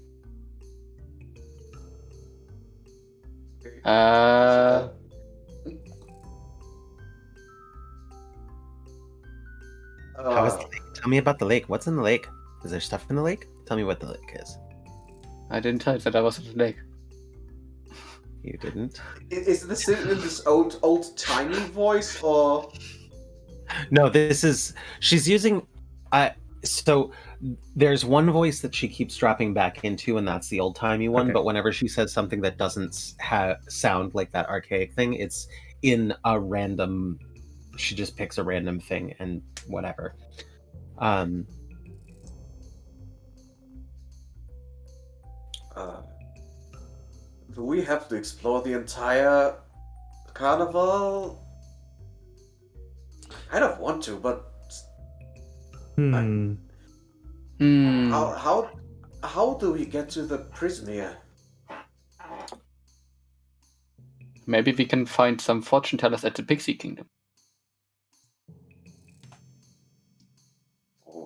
Speaker 7: How is the lake? Tell me about the lake. What's in the lake? Is there stuff in the lake? Tell me what the lake is.
Speaker 6: I didn't tell you that I was at the lake.
Speaker 7: You didn't?
Speaker 3: Is this in this old timey voice, or
Speaker 7: No, this is she's using so there's one voice that she keeps dropping back into, and that's the old timey one.
Speaker 1: Okay.
Speaker 7: But whenever she says something that doesn't sound like that archaic thing, it's in a random. She just picks a random thing and whatever.
Speaker 3: do we have to explore the entire carnival? I don't want to, but
Speaker 1: Hmm.
Speaker 3: how do we get to the prison here?
Speaker 6: Maybe we can find some fortune tellers at the Pixie Kingdom.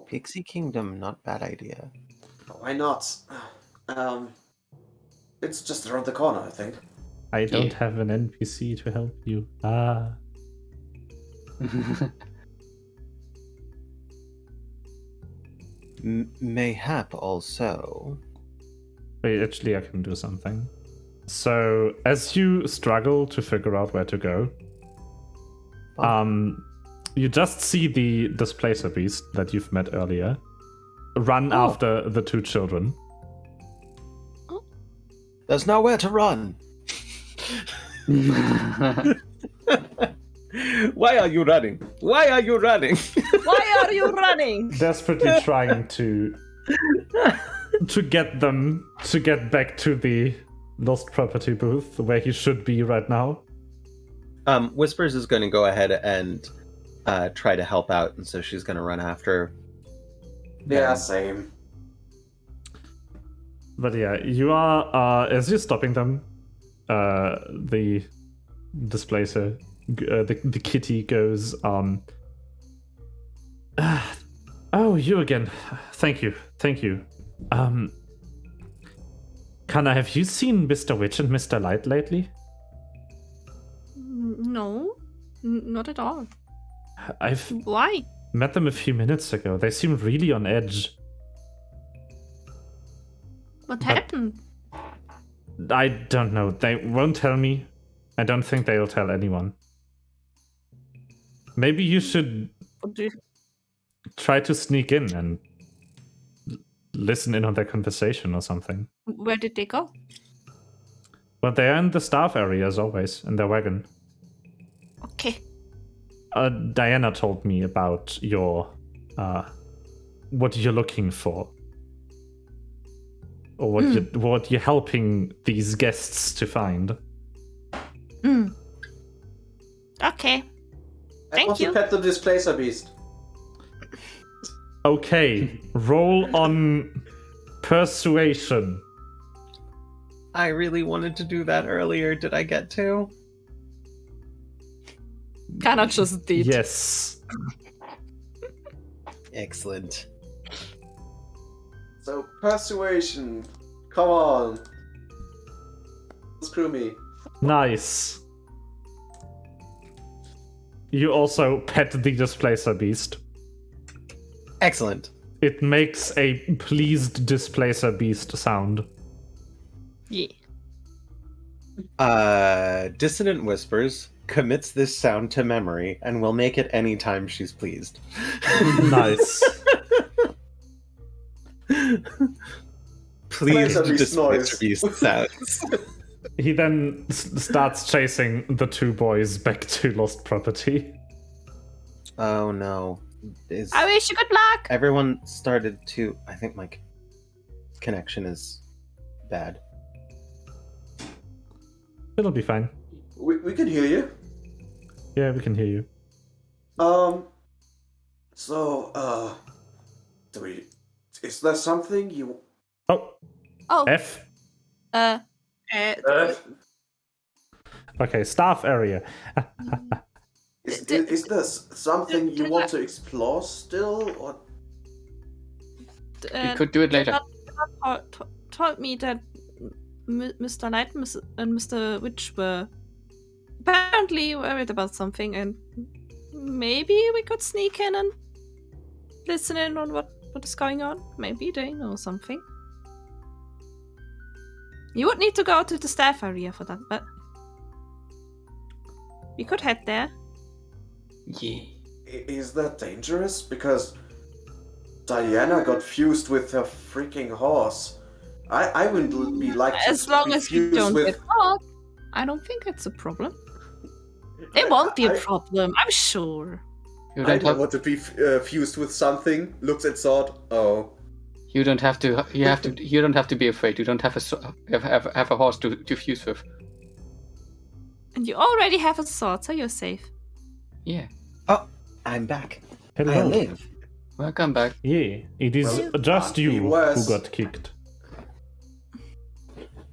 Speaker 7: Pixie Kingdom, not bad idea.
Speaker 3: Why not? It's just around the corner, I think.
Speaker 1: I don't have an NPC to help you. Ah.
Speaker 7: Mayhap also.
Speaker 1: Wait, actually, I can do something. So, as you struggle to figure out where to go, you just see the Displacer Beast that you've met earlier run after the two children.
Speaker 7: There's nowhere to run. Why are you running? Why are you running?
Speaker 2: Why are you running?
Speaker 1: Desperately trying to get them to get back to the lost property booth where he should be right now.
Speaker 7: Whispers is going to go ahead and try to help out, and so she's going to run after.
Speaker 3: Yeah, same.
Speaker 1: But yeah, you are as you're stopping them, the Displacer, the kitty goes, oh, you again. Thank you. Kana, have you seen Mr. Witch and Mr. Light lately?
Speaker 2: No, not at all.
Speaker 1: I've
Speaker 2: Why?
Speaker 1: met them a few minutes ago. They seem really on edge.
Speaker 2: What happened?
Speaker 1: I don't know. They won't tell me. I don't think they'll tell anyone. Maybe you should
Speaker 2: What do you...
Speaker 1: try to sneak in and listen in on their conversation or something.
Speaker 2: Where did they go?
Speaker 1: But they're in the staff area as always, in their wagon.
Speaker 2: Okay.
Speaker 1: Diana told me about your, what you're looking for. Or what you're helping these guests to find.
Speaker 2: Okay.
Speaker 3: I
Speaker 2: Thank
Speaker 3: want
Speaker 2: you.
Speaker 3: to pet the Displacer Beast.
Speaker 1: Okay, roll on persuasion.
Speaker 7: I really wanted to do that earlier. Did I get to?
Speaker 2: Kana just did.
Speaker 1: Yes.
Speaker 7: Excellent.
Speaker 3: So, persuasion. Come on. Screw me.
Speaker 1: Nice. You also pet the Displacer Beast.
Speaker 7: Excellent.
Speaker 1: It makes a pleased Displacer Beast sound.
Speaker 2: Yeah.
Speaker 7: Dissonant Whispers commits this sound to memory and will make it anytime she's pleased.
Speaker 1: Nice.
Speaker 7: Pleased
Speaker 3: Displacer Beast
Speaker 7: Displacer
Speaker 3: noise.
Speaker 7: Beast sounds.
Speaker 1: He then starts chasing the two boys back to lost property.
Speaker 7: Oh no.
Speaker 2: I wish you good luck.
Speaker 7: Everyone started to... I think my connection is bad.
Speaker 1: It'll be fine.
Speaker 3: We can hear you.
Speaker 1: Yeah, we can hear you.
Speaker 3: So, is there something you...
Speaker 1: Oh,
Speaker 2: Oh.
Speaker 1: F. Okay, staff area.
Speaker 3: Is there something you want to explore still, or...
Speaker 6: We could do it later.
Speaker 2: Told me that Mr. Light and Mr. Witch were apparently worried about something, and maybe we could sneak in and listen in on what is going on. Maybe they know something. You would need to go to the staff area for that, but we could head there.
Speaker 6: Yeah.
Speaker 3: Is that dangerous? Because Diana got fused with her freaking horse. I wouldn't be like to
Speaker 2: As long
Speaker 3: be
Speaker 2: as you
Speaker 3: fused
Speaker 2: don't
Speaker 3: with...
Speaker 2: get caught, I don't think it's a problem. It won't be a problem, I'm sure.
Speaker 6: You
Speaker 3: I
Speaker 6: don't
Speaker 3: don't
Speaker 6: have...
Speaker 3: want to be fused with something. Looks at sword. Oh.
Speaker 6: You don't have to. You don't have to be afraid. You don't have have a horse to fuse with.
Speaker 2: And you already have a sword, so you're safe.
Speaker 6: Yeah.
Speaker 4: Oh, I'm back. I
Speaker 1: Hello.
Speaker 4: live.
Speaker 6: Welcome back.
Speaker 1: Yeah, it is
Speaker 3: Well,
Speaker 1: just
Speaker 3: be
Speaker 1: you who
Speaker 3: worse.
Speaker 1: got kicked.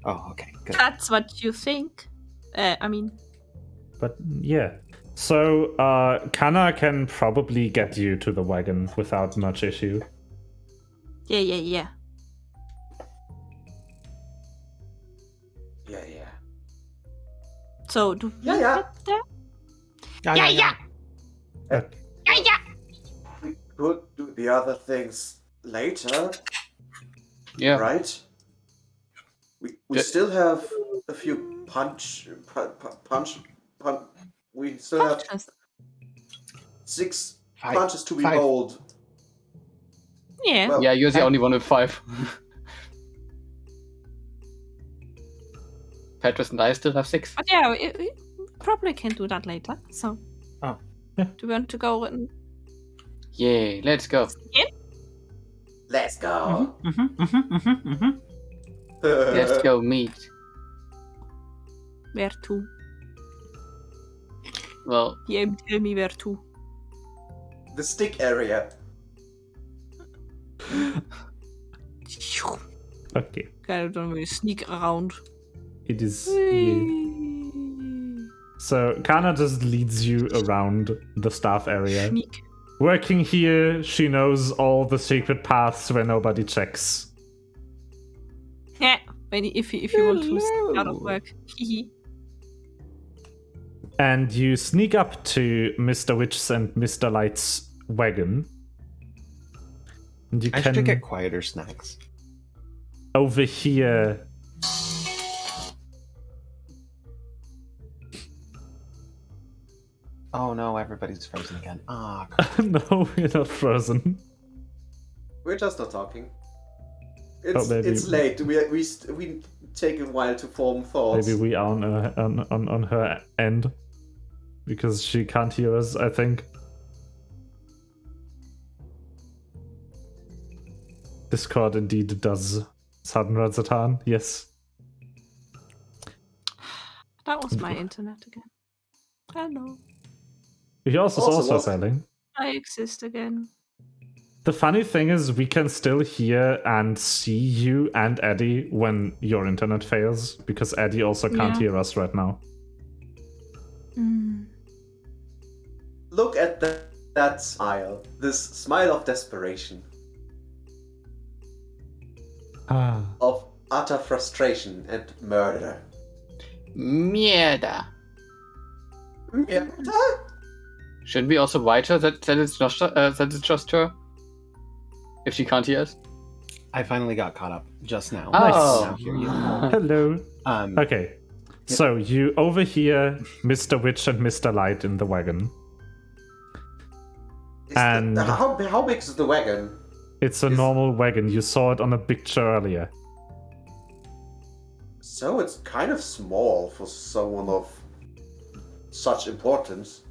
Speaker 4: Oh, okay, good.
Speaker 2: That's what you think. I mean,
Speaker 1: But yeah. So, Kana can probably get you to the wagon without much issue.
Speaker 2: yeah.
Speaker 3: Yeah.
Speaker 2: So, do we
Speaker 3: Yeah, yeah.
Speaker 2: get there?
Speaker 4: Yeah.
Speaker 3: We could do the other things later,
Speaker 6: Yeah.
Speaker 3: right? We
Speaker 6: Yeah.
Speaker 3: still have a few punch. We still have
Speaker 2: Punches.
Speaker 3: 6
Speaker 4: Five.
Speaker 3: punches to be
Speaker 4: Five.
Speaker 3: rolled.
Speaker 2: Yeah.
Speaker 3: Well,
Speaker 6: Yeah, you're the only one with 5. Petrus and I still have 6.
Speaker 2: But yeah, we probably can do that later. So,
Speaker 4: Oh.
Speaker 1: Yeah.
Speaker 2: Do you want to go and
Speaker 6: Yeah, let's go.
Speaker 3: let's go.
Speaker 6: Let's go meet.
Speaker 2: where to?
Speaker 6: Well,
Speaker 2: Yeah, tell me where to.
Speaker 3: The stick area.
Speaker 1: Okay.
Speaker 2: I don't really sneak around.
Speaker 1: It is. Yeah. So, Kana just leads you around the staff area.
Speaker 2: Sneak.
Speaker 1: Working here, she knows all the secret paths where nobody checks.
Speaker 2: Yeah. If you want to sneak out of
Speaker 1: Hello.
Speaker 2: work. Hehe.
Speaker 1: And you sneak up to Mr. Witch's and Mr. Light's wagon. And you
Speaker 4: I
Speaker 1: can
Speaker 4: should get quieter snacks.
Speaker 1: overhear
Speaker 4: Oh no, everybody's frozen again. Ah,
Speaker 1: no, we're not frozen.
Speaker 3: We're just not talking.
Speaker 1: Oh, maybe-
Speaker 3: It's late. We take a while to form thoughts.
Speaker 1: Maybe we are on her end. Because she can't hear us, I think. Discord indeed does sudden Razatan, yes.
Speaker 2: That was my internet again. Hello.
Speaker 1: Yours is
Speaker 3: Also
Speaker 1: also
Speaker 3: was-
Speaker 1: failing.
Speaker 2: I exist again.
Speaker 1: The funny thing is, we can still hear and see you and Eddie when your internet fails, because Eddie also can't
Speaker 2: Yeah.
Speaker 1: hear us right now.
Speaker 2: Mm.
Speaker 3: Look at that smile. This smile of desperation,
Speaker 1: Ah.
Speaker 3: of utter frustration and murder.
Speaker 6: Mierda.
Speaker 3: Yeah.
Speaker 6: Shouldn't we also write her that it's just her? If she can't hear us?
Speaker 4: I finally got caught up just now.
Speaker 6: Oh.
Speaker 4: Now hear you.
Speaker 1: Hello.
Speaker 4: Um,
Speaker 1: Okay. So you overhear Mr. Witch and Mr. Light in the wagon. And-
Speaker 3: How big is the wagon?
Speaker 1: It's a
Speaker 3: Is-
Speaker 1: normal wagon. You saw it on a picture earlier.
Speaker 3: So it's kind of small for someone of such importance.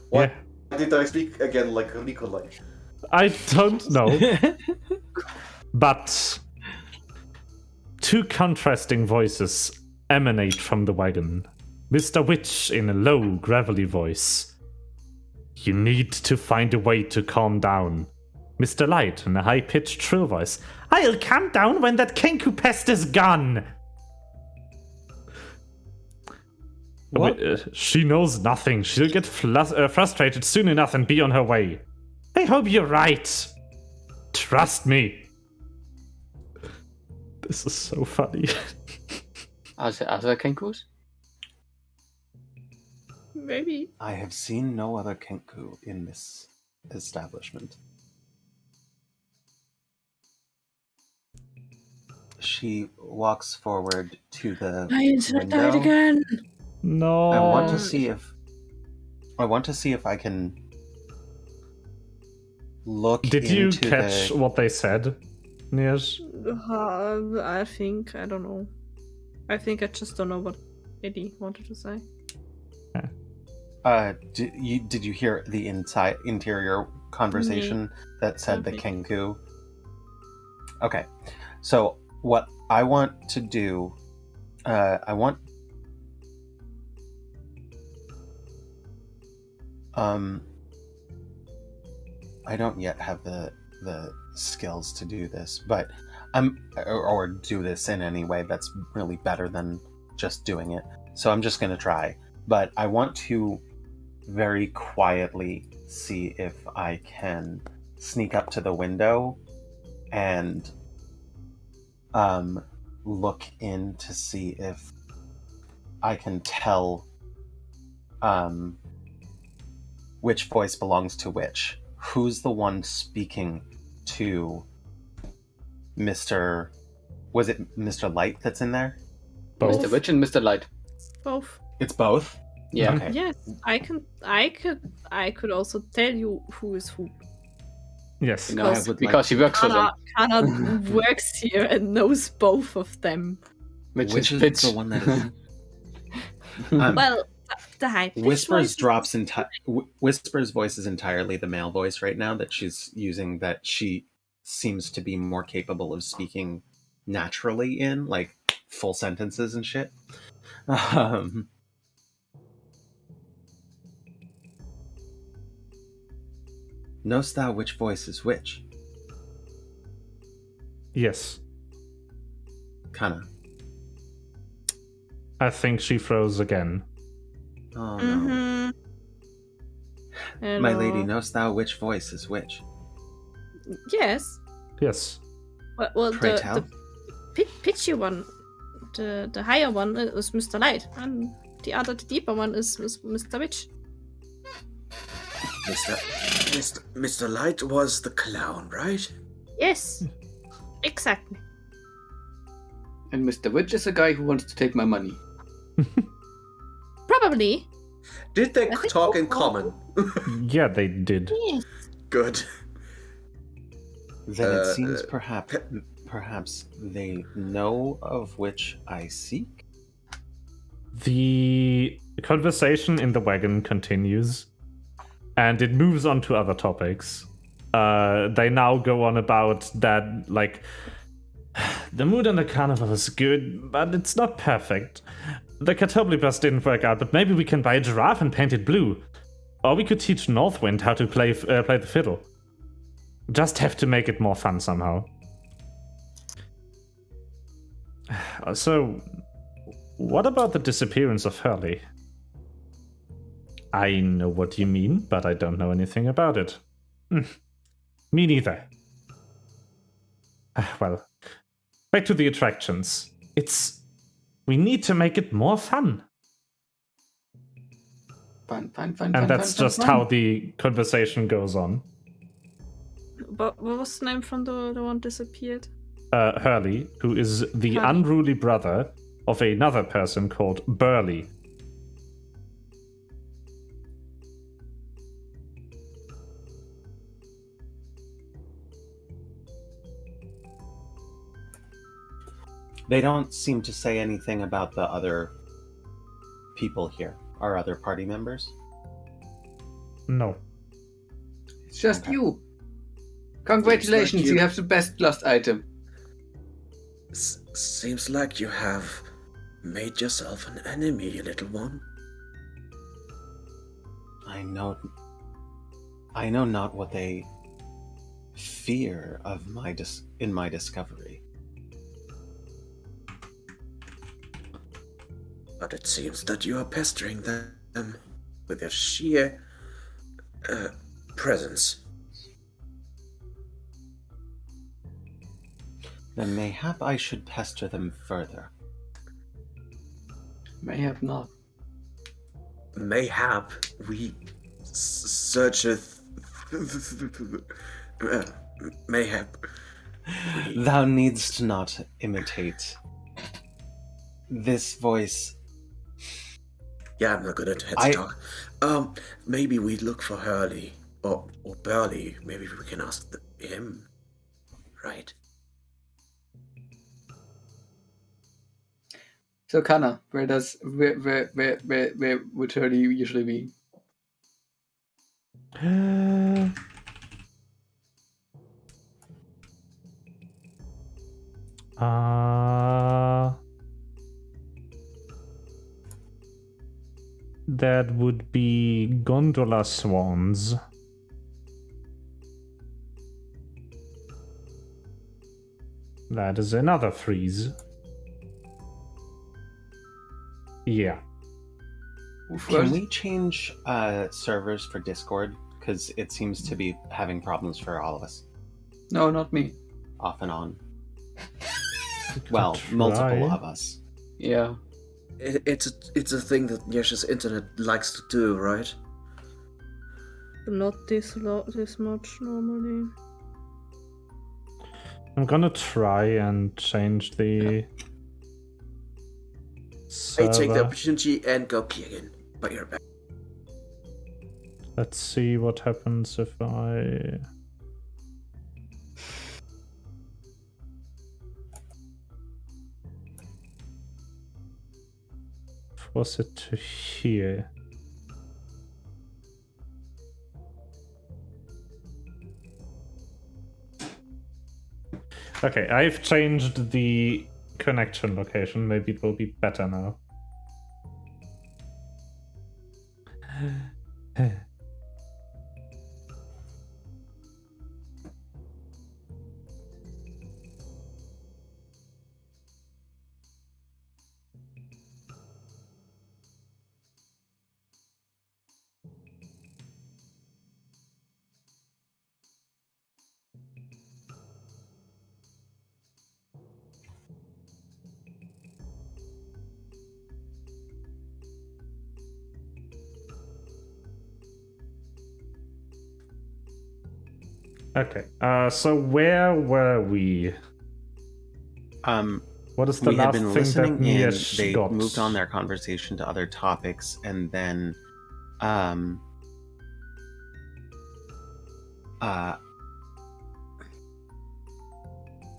Speaker 3: Why did I speak again like Nikolai?
Speaker 1: I don't know. But two contrasting voices emanate from the wagon. Mr. Witch in a low, gravelly voice. You need to find a way to calm down. Mr. Light in a high-pitched shrill voice. I'll calm down when that Kenku pest is gone.
Speaker 4: What?
Speaker 1: She knows nothing. She'll get frustrated soon enough and be on her way. I hope you're right. Trust me. This is so funny.
Speaker 6: Are there other Kenkus?
Speaker 2: Maybe.
Speaker 4: I have seen no other Kenku in this establishment. She walks forward to the
Speaker 2: My internet died
Speaker 4: window.
Speaker 2: again.
Speaker 1: No.
Speaker 4: I want to see if I can look
Speaker 1: Did you
Speaker 4: into
Speaker 1: catch
Speaker 4: the...
Speaker 1: what they said, Nirj?
Speaker 2: I think I don't know. I think I just don't know what Eddie wanted to say.
Speaker 4: Did you hear the interior conversation that said the
Speaker 2: Nothing.
Speaker 4: Kenku
Speaker 7: Okay. So what I want to do, I want. I don't yet have the skills to do this, but or do this in any way that's really better than just doing it. So I'm just gonna try. But I want to very quietly see if I can sneak up to the window and look in to see if I can tell which voice belongs to which. Who's the one speaking to Mr. Was it Mr. Light that's in there?
Speaker 1: Both.
Speaker 6: Mr. Witch and Mr. Light.
Speaker 2: Both.
Speaker 7: It's both?
Speaker 6: Yeah.
Speaker 7: Okay.
Speaker 2: Yes, I could also tell you who is who.
Speaker 1: Yes.
Speaker 6: You know,
Speaker 7: I would
Speaker 6: because he works for them.
Speaker 2: Kana works here and knows both of them.
Speaker 6: Which
Speaker 7: is
Speaker 6: bitch.
Speaker 7: the one that is...
Speaker 2: Well, the high
Speaker 7: Whispers drops Whispers voice is entirely the male voice right now that she's using, that she seems to be more capable of speaking naturally in, like full sentences and shit. Knowst thou which voice is which?
Speaker 1: Yes.
Speaker 7: Kana.
Speaker 1: I think she froze again.
Speaker 7: Oh no.
Speaker 2: Mm-hmm.
Speaker 7: My lady, knowst thou which voice is which?
Speaker 2: Yes.
Speaker 1: Yes.
Speaker 2: Well,
Speaker 7: Pray
Speaker 2: the
Speaker 7: tell.
Speaker 2: pitchy one, the higher one is Mr. Light, and the deeper one is Mr. Witch.
Speaker 3: Mr. Light was the clown, right?
Speaker 2: Yes, exactly.
Speaker 6: And Mr. Witch is a guy who wants to take my money.
Speaker 2: Probably.
Speaker 3: Did they
Speaker 2: I think
Speaker 3: talk in
Speaker 2: so.
Speaker 3: common?
Speaker 1: Yeah, they did.
Speaker 2: Yes.
Speaker 3: Good.
Speaker 7: Then it seems perhaps they know of which I seek.
Speaker 1: The conversation in the wagon continues, and it moves on to other topics. They now go on about that, like, the mood on the carnival is good, but it's not perfect. The Catobly didn't work out, but maybe we can buy a giraffe and paint it blue. Or we could teach Northwind how to play the fiddle. Just have to make it more fun somehow. So, what about the disappearance of Hurley? I know what you mean, but I don't know anything about it. Me neither. Well, back to the attractions. We need to make it more fun.
Speaker 6: Fun.
Speaker 1: And that's just how the conversation goes on.
Speaker 2: But what was the name from the one disappeared?
Speaker 1: Hurley, who is the
Speaker 2: Hurley.
Speaker 1: unruly brother of another person called Burley.
Speaker 7: They don't seem to say anything about the other people here, our other party members.
Speaker 1: No.
Speaker 6: It's just
Speaker 7: Okay.
Speaker 6: you. Congratulations,
Speaker 3: Seems like
Speaker 6: you have the best lost item.
Speaker 3: Seems like you have made yourself an enemy, you little one.
Speaker 7: I know not what they fear of in my discovery.
Speaker 3: But it seems that you are pestering them with your sheer presence.
Speaker 7: Then mayhap I should pester them further.
Speaker 6: Mayhap not.
Speaker 3: Mayhap we searcheth. Mayhap.
Speaker 7: Thou needst not imitate. This voice.
Speaker 3: Yeah, I'm not good at head
Speaker 7: I-
Speaker 3: talk. Maybe we look for Hurley or Burley. Maybe we can ask him, right?
Speaker 6: So Kana, where would Hurley usually be?
Speaker 1: That would be gondola swans. That is another freeze. Yeah.
Speaker 7: Can we change servers for Discord? Because it seems to be having problems for all of us,
Speaker 6: No, not me.
Speaker 7: off and on.
Speaker 1: We could
Speaker 7: Well,
Speaker 1: try.
Speaker 7: multiple of us.
Speaker 6: Yeah.
Speaker 3: It's a thing that Yesha's internet likes to do, right?
Speaker 2: But not this much normally.
Speaker 1: I'm gonna try and change the
Speaker 3: I take the
Speaker 1: server.
Speaker 3: opportunity and go pee again. But you're back.
Speaker 1: Let's see what happens if I... force it to here. Okay, I've changed the connection location. Maybe it will be better now. Okay, so where were we? What is the
Speaker 7: We had
Speaker 1: last
Speaker 7: been
Speaker 1: thing
Speaker 7: listening
Speaker 1: that
Speaker 7: and
Speaker 1: Niesh
Speaker 7: they
Speaker 1: got?
Speaker 7: moved on their conversation to other topics, and then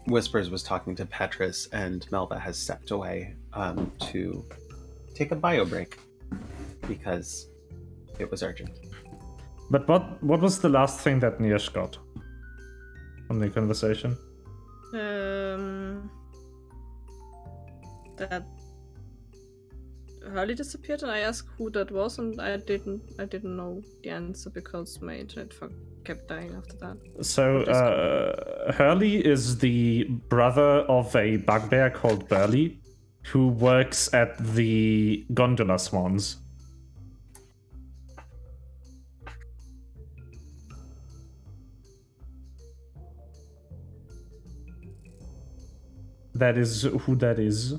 Speaker 7: Whispers was talking to Petrus, and Melba has stepped away to take a bio break because it was urgent.
Speaker 1: But what was the last thing that Niesh got from the conversation?
Speaker 2: That Hurley disappeared, and I asked who that was, and I didn't know the answer because my internet kept dying after that.
Speaker 1: So Hurley is the brother of a bugbear called Burley, who works at the gondola swans. That is who that is.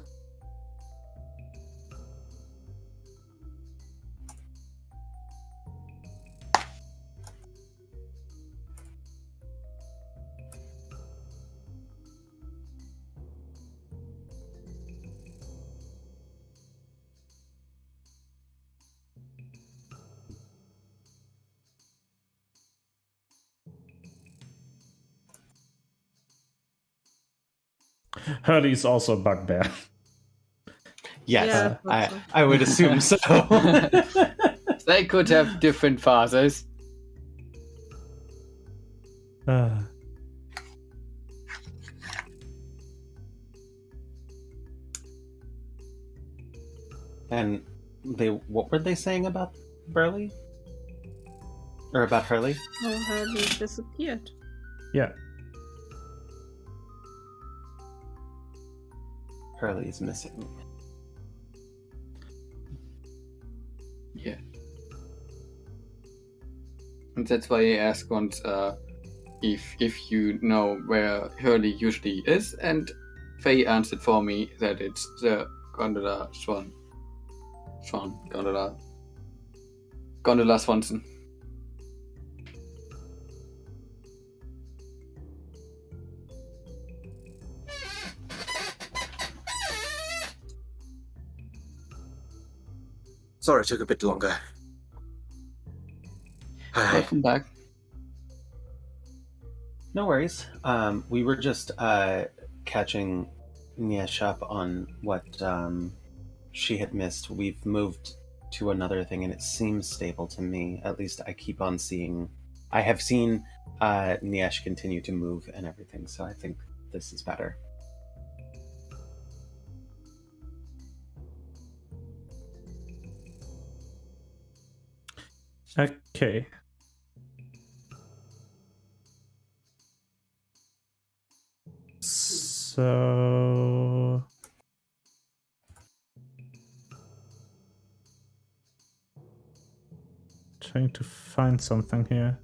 Speaker 1: Hurley's also a bugbear.
Speaker 7: Yes,
Speaker 2: Yeah, I thought so.
Speaker 7: I would assume so.
Speaker 6: They could have different fathers.
Speaker 7: And what were they saying about Burley? Or about Hurley?
Speaker 2: Oh, Hurley disappeared.
Speaker 1: Yeah.
Speaker 7: Hurley's missing.
Speaker 6: Yeah. And that's why I asked once if you know where Hurley usually is, and Faye answered for me that it's the gondola gondola Swanson.
Speaker 3: Sorry, it took a bit longer. Hi.
Speaker 6: Welcome back.
Speaker 7: No worries. We were just catching Niesh up on what she had missed. We've moved to another thing, and it seems stable to me. At least I keep on seeing. I have seen Niesh continue to move and everything, so I think this is better.
Speaker 1: Okay. So... Trying to find something here.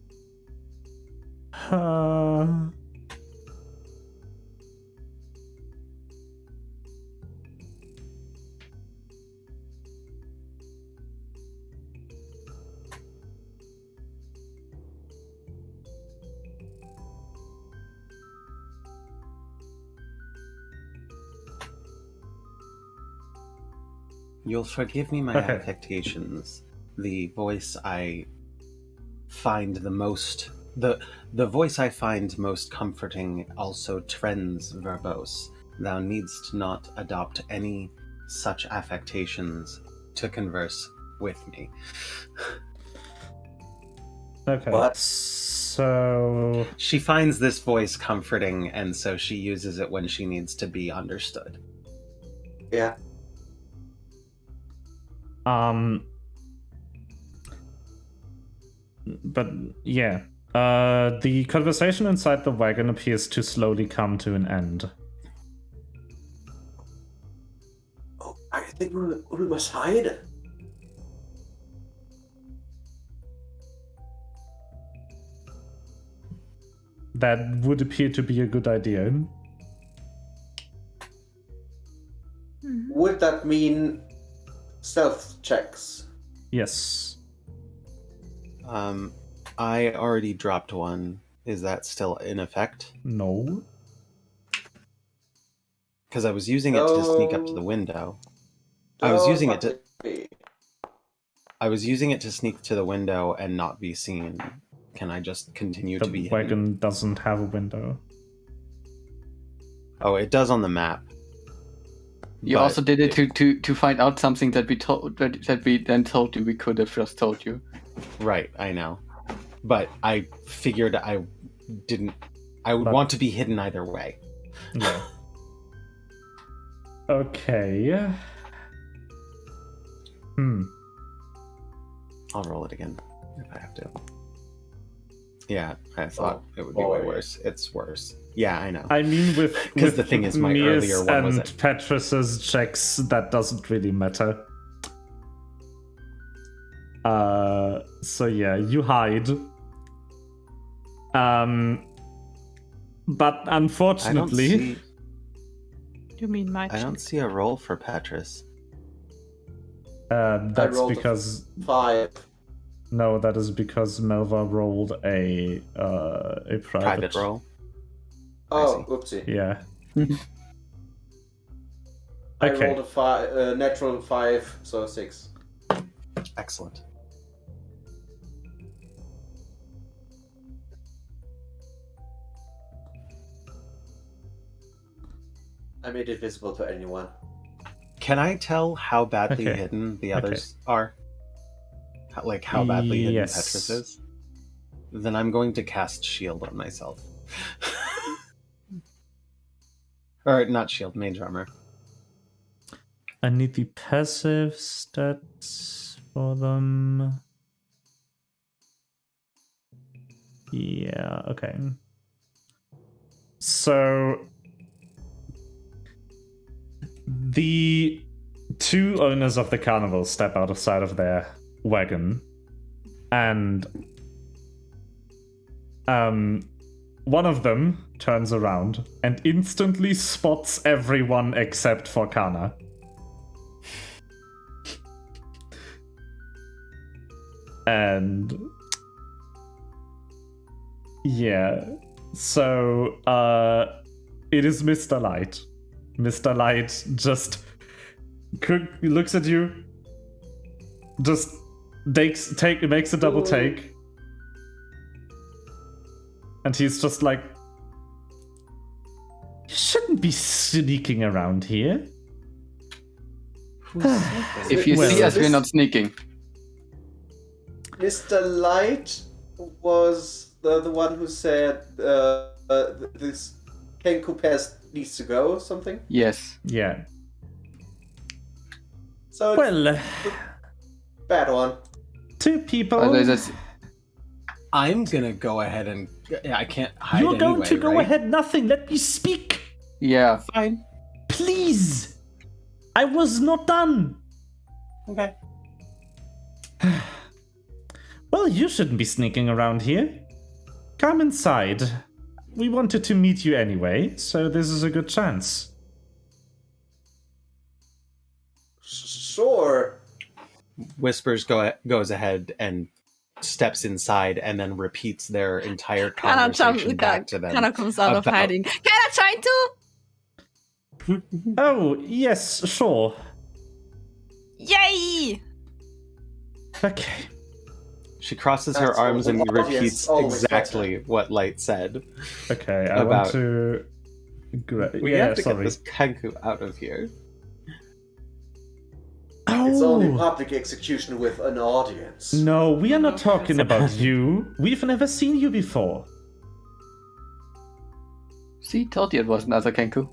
Speaker 7: You'll forgive me my
Speaker 1: Okay.
Speaker 7: affectations. The voice I find the most the voice I find most comforting also trends verbose. Thou needst not adopt any such affectations to converse with me.
Speaker 1: Okay.
Speaker 3: What?
Speaker 1: So...
Speaker 7: She finds this voice comforting, and so she uses it when she needs to be understood.
Speaker 3: Yeah.
Speaker 1: But yeah, the conversation inside the wagon appears to slowly come to an end.
Speaker 3: Oh, I think we must hide.
Speaker 1: That would appear to be a good idea.
Speaker 3: Would that mean stealth checks?
Speaker 1: Yes.
Speaker 7: I already dropped one. Is that still in effect?
Speaker 1: No.
Speaker 7: Because I was using it to sneak up to the window. I was using it to sneak to the window and not be seen. Can I just continue to be
Speaker 1: The
Speaker 7: hidden?
Speaker 1: wagon doesn't have a window.
Speaker 7: Oh, it does on the map.
Speaker 6: You
Speaker 7: But
Speaker 6: also did it to find out something that we told that we then told you we could have just told you.
Speaker 7: Right, I know. But I figured I would
Speaker 1: But-
Speaker 7: want to be hidden either way.
Speaker 1: Yeah. Okay.
Speaker 7: I'll roll it again if I have to. Yeah, I thought it would be way
Speaker 3: boy.
Speaker 7: worse. It's worse. Yeah, I know.
Speaker 1: I mean, with
Speaker 7: 'Cause the thing is, my
Speaker 1: Mia's
Speaker 7: earlier one was
Speaker 1: and
Speaker 7: it.
Speaker 1: Petrus's checks, that doesn't really matter. So yeah, you hide. But
Speaker 7: I don't
Speaker 1: unfortunately,
Speaker 7: see.
Speaker 2: You mean my
Speaker 7: I don't
Speaker 2: check?
Speaker 7: see a roll for Petrus.
Speaker 1: that's
Speaker 3: rolled a
Speaker 1: because
Speaker 3: 5.
Speaker 1: no, that is because Melva rolled a
Speaker 7: Private roll.
Speaker 3: Oh, whoopsie.
Speaker 1: Yeah.
Speaker 3: I
Speaker 1: Okay.
Speaker 3: rolled a natural 5, so 6.
Speaker 7: Excellent.
Speaker 3: I made it visible to anyone.
Speaker 7: Can I tell how badly
Speaker 1: Okay.
Speaker 7: hidden the others are? How badly hidden
Speaker 1: Yes.
Speaker 7: Petrus is? Then I'm going to cast shield on myself. Or not shield, mage armor.
Speaker 1: I need the passive stats for them. Yeah, okay. So the two owners of the carnival step out of sight of their wagon, and one of them turns around and instantly spots everyone except for Kana. And yeah, so it is Mr. Light. Mr. Light just looks at you, just makes a double take, and he's just like, "You shouldn't be sneaking around here."
Speaker 6: If you
Speaker 1: Well,
Speaker 6: see us, we're
Speaker 3: this-
Speaker 6: not sneaking.
Speaker 3: Mr. Light was the one who said this Kenku Pass needs to go or something.
Speaker 6: Yes.
Speaker 1: Yeah.
Speaker 3: So it's
Speaker 1: Well,
Speaker 3: a bad one.
Speaker 1: 2 people.
Speaker 6: Also ist
Speaker 4: I'm gonna go ahead and I can't hide.
Speaker 1: You're going
Speaker 4: anyway,
Speaker 1: to go
Speaker 4: right?
Speaker 1: ahead, nothing. Let me speak.
Speaker 6: yeah.
Speaker 4: Fine.
Speaker 1: Please. I was not done.
Speaker 4: Okay.
Speaker 1: Well, you shouldn't be sneaking around here. Come inside. We wanted to meet you anyway, so this is a good chance.
Speaker 3: Sure.
Speaker 4: Whispers goes ahead and steps inside, and then repeats their entire
Speaker 2: Kana
Speaker 4: conversation back to them.
Speaker 2: Kana comes out of
Speaker 4: about-
Speaker 2: hiding. Can I try to?
Speaker 1: Oh, yes, sure.
Speaker 2: Yay!
Speaker 1: Okay.
Speaker 4: She crosses her
Speaker 3: That's
Speaker 4: arms and
Speaker 3: always-
Speaker 4: repeats
Speaker 3: always
Speaker 4: exactly what Light said.
Speaker 1: Okay, I
Speaker 4: About-
Speaker 1: want to...
Speaker 4: We
Speaker 1: yeah,
Speaker 4: have to
Speaker 1: sorry.
Speaker 4: get this Kenku out of here.
Speaker 3: It's only
Speaker 1: Oh,
Speaker 3: public execution with an audience.
Speaker 1: no, we are not
Speaker 2: No,
Speaker 1: talking
Speaker 2: it's-
Speaker 1: about you. We've never seen you before.
Speaker 6: See, told you it was another Kenku.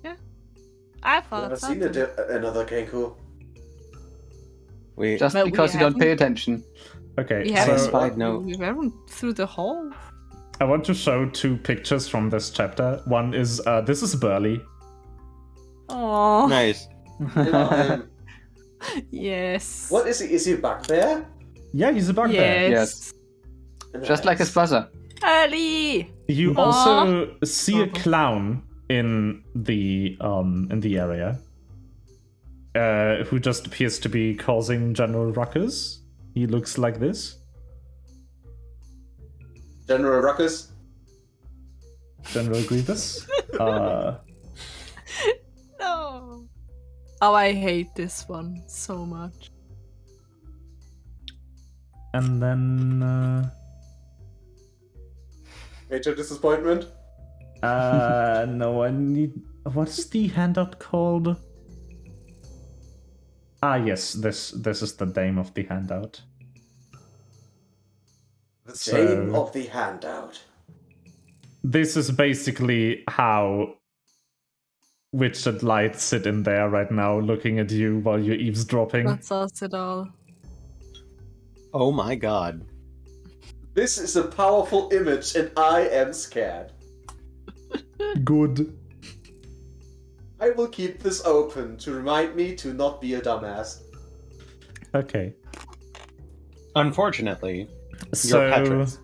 Speaker 2: I
Speaker 3: I've
Speaker 2: thought
Speaker 3: never seen another Kenku.
Speaker 4: We
Speaker 6: Just
Speaker 2: But we
Speaker 6: because you don't pay
Speaker 2: haven't.
Speaker 6: attention.
Speaker 1: Okay,
Speaker 2: we
Speaker 1: so
Speaker 2: haven't,
Speaker 4: Satisfied note.
Speaker 2: we weren't through the hall.
Speaker 1: I want to show 2 pictures from this chapter. One is, this is Burley.
Speaker 2: Oh,
Speaker 4: nice.
Speaker 3: Um,
Speaker 2: yes.
Speaker 3: what is he? Is he a bugbear?
Speaker 1: Yeah, he's a bugbear.
Speaker 2: Yes.
Speaker 6: Just like his brother.
Speaker 2: Ali!
Speaker 1: You
Speaker 2: Aw.
Speaker 1: also see a
Speaker 2: Oh.
Speaker 1: clown in the area, who just appears to be causing general ruckus. He looks like this.
Speaker 3: General Ruckus?
Speaker 1: General Grievous.
Speaker 2: No. Oh, I hate this one so much.
Speaker 1: And then
Speaker 3: Major disappointment?
Speaker 1: no, I need. What's the handout called? Ah, yes, this is the name of the handout.
Speaker 3: The
Speaker 1: So-
Speaker 3: name of the handout.
Speaker 1: This is basically how Witch and Light sit in there right now, looking at you while you're eavesdropping.
Speaker 2: That's us it all.
Speaker 4: Oh my god.
Speaker 3: This is a powerful image and I am scared.
Speaker 1: Good.
Speaker 3: I will keep this open to remind me to not be a dumbass.
Speaker 1: Okay.
Speaker 4: Unfortunately,
Speaker 1: So,
Speaker 4: you're Petrus.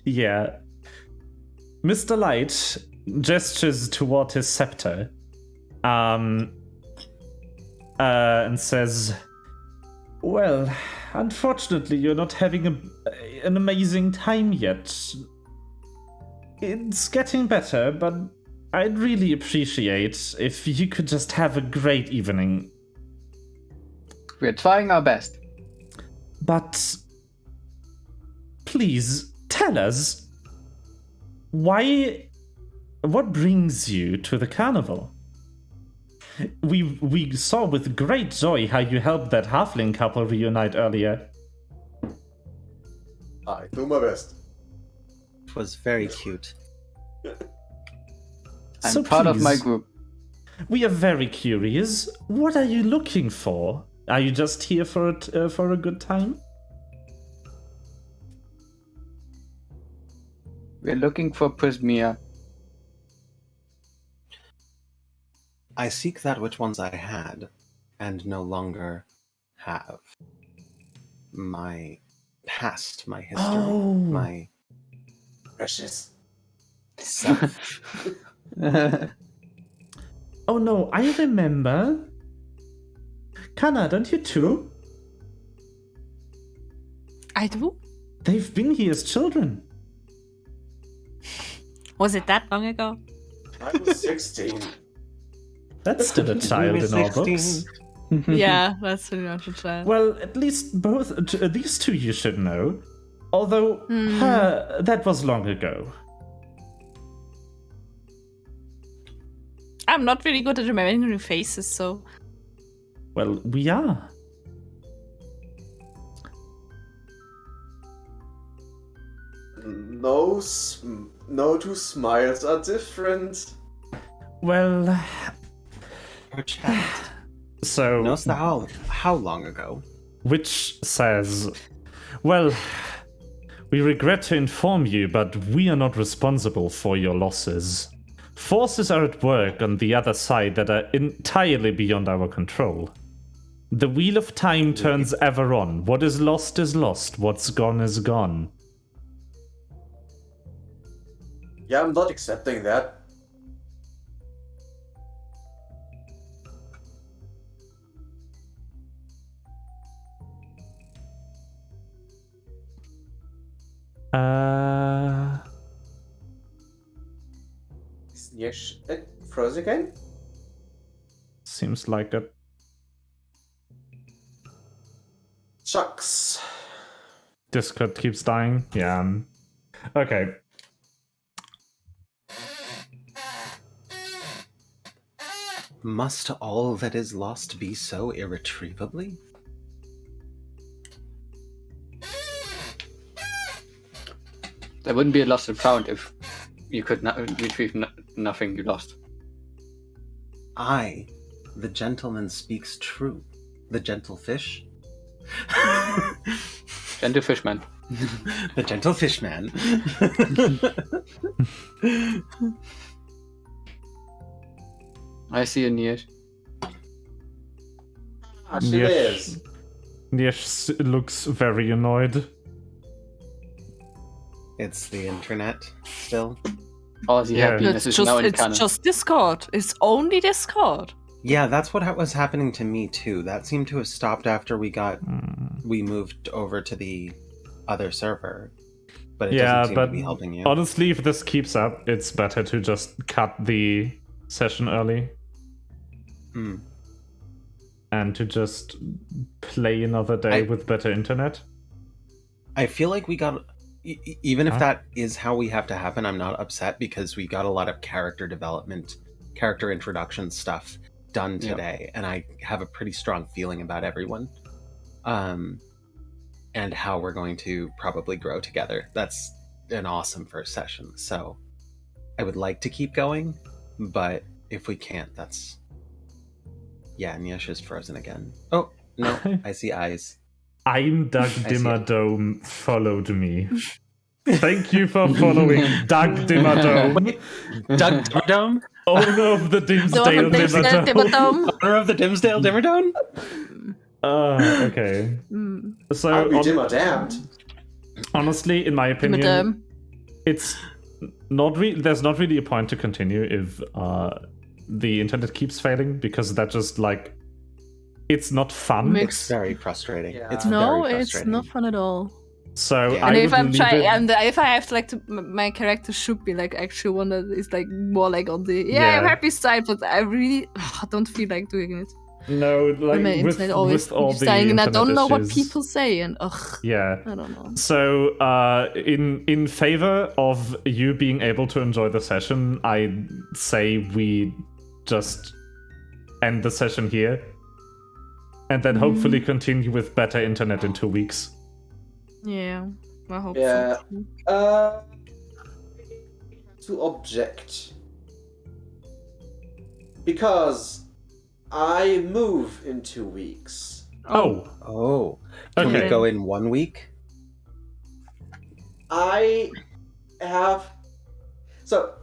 Speaker 1: yeah. Mr. Light gestures toward his scepter, and says, "Well, unfortunately, you're not having an amazing time yet. It's getting better, but I'd really appreciate if you could just have a great evening.
Speaker 6: We're trying our best.
Speaker 1: But please tell us what brings you to the carnival? We saw with great joy how you helped that halfling couple reunite earlier.
Speaker 3: I do my best.
Speaker 4: It was very cute.
Speaker 6: I'm
Speaker 1: So
Speaker 6: proud of my
Speaker 1: please,
Speaker 6: group.
Speaker 1: We are very curious. What are you looking for? Are you just here for a good time?
Speaker 6: We're looking for Prismia.
Speaker 4: I seek that which once I had, and no longer have. My past, my history,
Speaker 1: Oh.
Speaker 4: my
Speaker 3: Precious.
Speaker 4: self.
Speaker 1: Oh no, I remember. Kana, don't you too?
Speaker 2: I do?
Speaker 1: They've been here as children.
Speaker 2: Was it that long ago?
Speaker 3: I was 16.
Speaker 1: That's still a child in our books.
Speaker 2: Yeah, that's pretty much a child.
Speaker 1: Well, at least both these two you should know. Although
Speaker 2: Hmm.
Speaker 1: her, that was long ago.
Speaker 2: I'm not really good at remembering faces, so
Speaker 1: Well, we are.
Speaker 3: No. no two smiles are different.
Speaker 1: Well,
Speaker 7: Perchance.
Speaker 1: so
Speaker 7: Knows how long ago?
Speaker 1: Witch says, well, we regret to inform you, but we are not responsible for your losses. Forces are at work on the other side that are entirely beyond our control. The wheel of time turns ever on. What is lost is lost. What's gone is gone.
Speaker 3: Yeah, I'm not accepting that. Is Nyesh frozen again?
Speaker 1: Seems like it.
Speaker 3: Shucks.
Speaker 1: Discord keeps dying. Yeah. Okay.
Speaker 7: Must all that is lost be so irretrievably?
Speaker 6: There wouldn't be a lost and found if you could retrieve nothing you lost.
Speaker 7: Aye, the gentleman speaks true. The gentle fish?
Speaker 6: Gentle fishman.
Speaker 7: The gentle fishman.
Speaker 6: I see a Nier.
Speaker 3: Ah, she is.
Speaker 1: Nyesh looks very annoyed.
Speaker 7: It's the internet still.
Speaker 6: All the
Speaker 1: Yeah.
Speaker 6: happiness
Speaker 2: It's
Speaker 6: is now in
Speaker 2: it's
Speaker 6: canon.
Speaker 2: just Discord. It's only Discord.
Speaker 7: Yeah, that's what was happening to me too. That seemed to have stopped after we moved over to the other server. But it
Speaker 1: Yeah,
Speaker 7: doesn't seem
Speaker 1: but
Speaker 7: to be helping you.
Speaker 1: honestly, if this keeps up, it's better to just cut the session early
Speaker 7: Hmm.
Speaker 1: and to just play another day with better internet.
Speaker 7: I feel like we got even if
Speaker 1: Huh?
Speaker 7: that is how we have to happen, I'm not upset because we got a lot of character development, character introduction stuff done today, and I have a pretty strong feeling about everyone. And how we're going to probably grow together. That's an awesome first session. So I would like to keep going, but if we can't, that's Nyesh is frozen again. Oh, no, I see eyes.
Speaker 1: I'm Doug
Speaker 7: see it.
Speaker 1: Dimmerdome followed me. Thank you for following Doug Dimmerdome,
Speaker 7: Doug Dimmerdome?
Speaker 1: owner of the Dimsdale Dimmerdome.
Speaker 7: Owner of the Dimsdale Dimmerdome?
Speaker 1: Okay. So
Speaker 3: I'll be dim or damned.
Speaker 1: honestly, in my opinion,
Speaker 2: Madame.
Speaker 1: it's not there's not really a point to continue if the internet keeps failing, because that just like it's not fun.
Speaker 7: It's very frustrating.
Speaker 3: Yeah.
Speaker 7: It's
Speaker 2: No,
Speaker 7: very
Speaker 2: it's
Speaker 7: frustrating.
Speaker 2: not fun at all.
Speaker 1: So
Speaker 7: Yeah.
Speaker 1: I
Speaker 2: And if
Speaker 1: would
Speaker 2: I'm
Speaker 1: leave
Speaker 2: trying,
Speaker 1: it-
Speaker 2: and if I have to like, my character should be like actually one that is like more like on the I'm
Speaker 1: Yeah.
Speaker 2: happy side, but I really don't feel like doing it.
Speaker 1: no, like
Speaker 2: My
Speaker 1: with
Speaker 2: internet always
Speaker 1: all
Speaker 2: keeps
Speaker 1: the
Speaker 2: dying, and I don't
Speaker 1: internet
Speaker 2: know what
Speaker 1: issues.
Speaker 2: people say, and ugh,
Speaker 1: Yeah.
Speaker 2: I don't know.
Speaker 1: So, in favor of you being able to enjoy the session, I say we just end the session here, and then hopefully continue with better internet in 2 weeks.
Speaker 2: Yeah, I hope
Speaker 3: Yeah.
Speaker 2: so.
Speaker 3: To object. Because I move in 2 weeks.
Speaker 1: Oh,
Speaker 7: Oh, can we
Speaker 1: okay.
Speaker 7: go in 1 week?
Speaker 3: I have. So,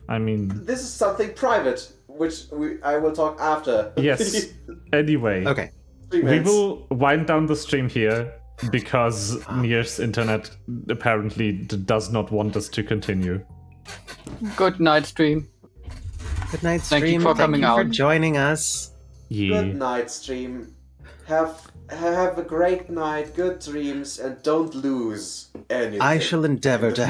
Speaker 1: I mean,
Speaker 3: this is something private, which I will talk after.
Speaker 1: yes. Anyway,
Speaker 7: Okay.
Speaker 3: 3
Speaker 1: we
Speaker 3: minutes.
Speaker 1: will wind down the stream here because Nier's internet apparently does not want us to continue.
Speaker 6: Good night, stream.
Speaker 7: Good night,
Speaker 6: Thank you
Speaker 7: stream.
Speaker 6: for coming
Speaker 7: for
Speaker 6: out.
Speaker 7: joining us.
Speaker 1: Yeah.
Speaker 3: Good night, stream. Have a great night, good dreams, and don't lose anything.
Speaker 7: I shall endeavor to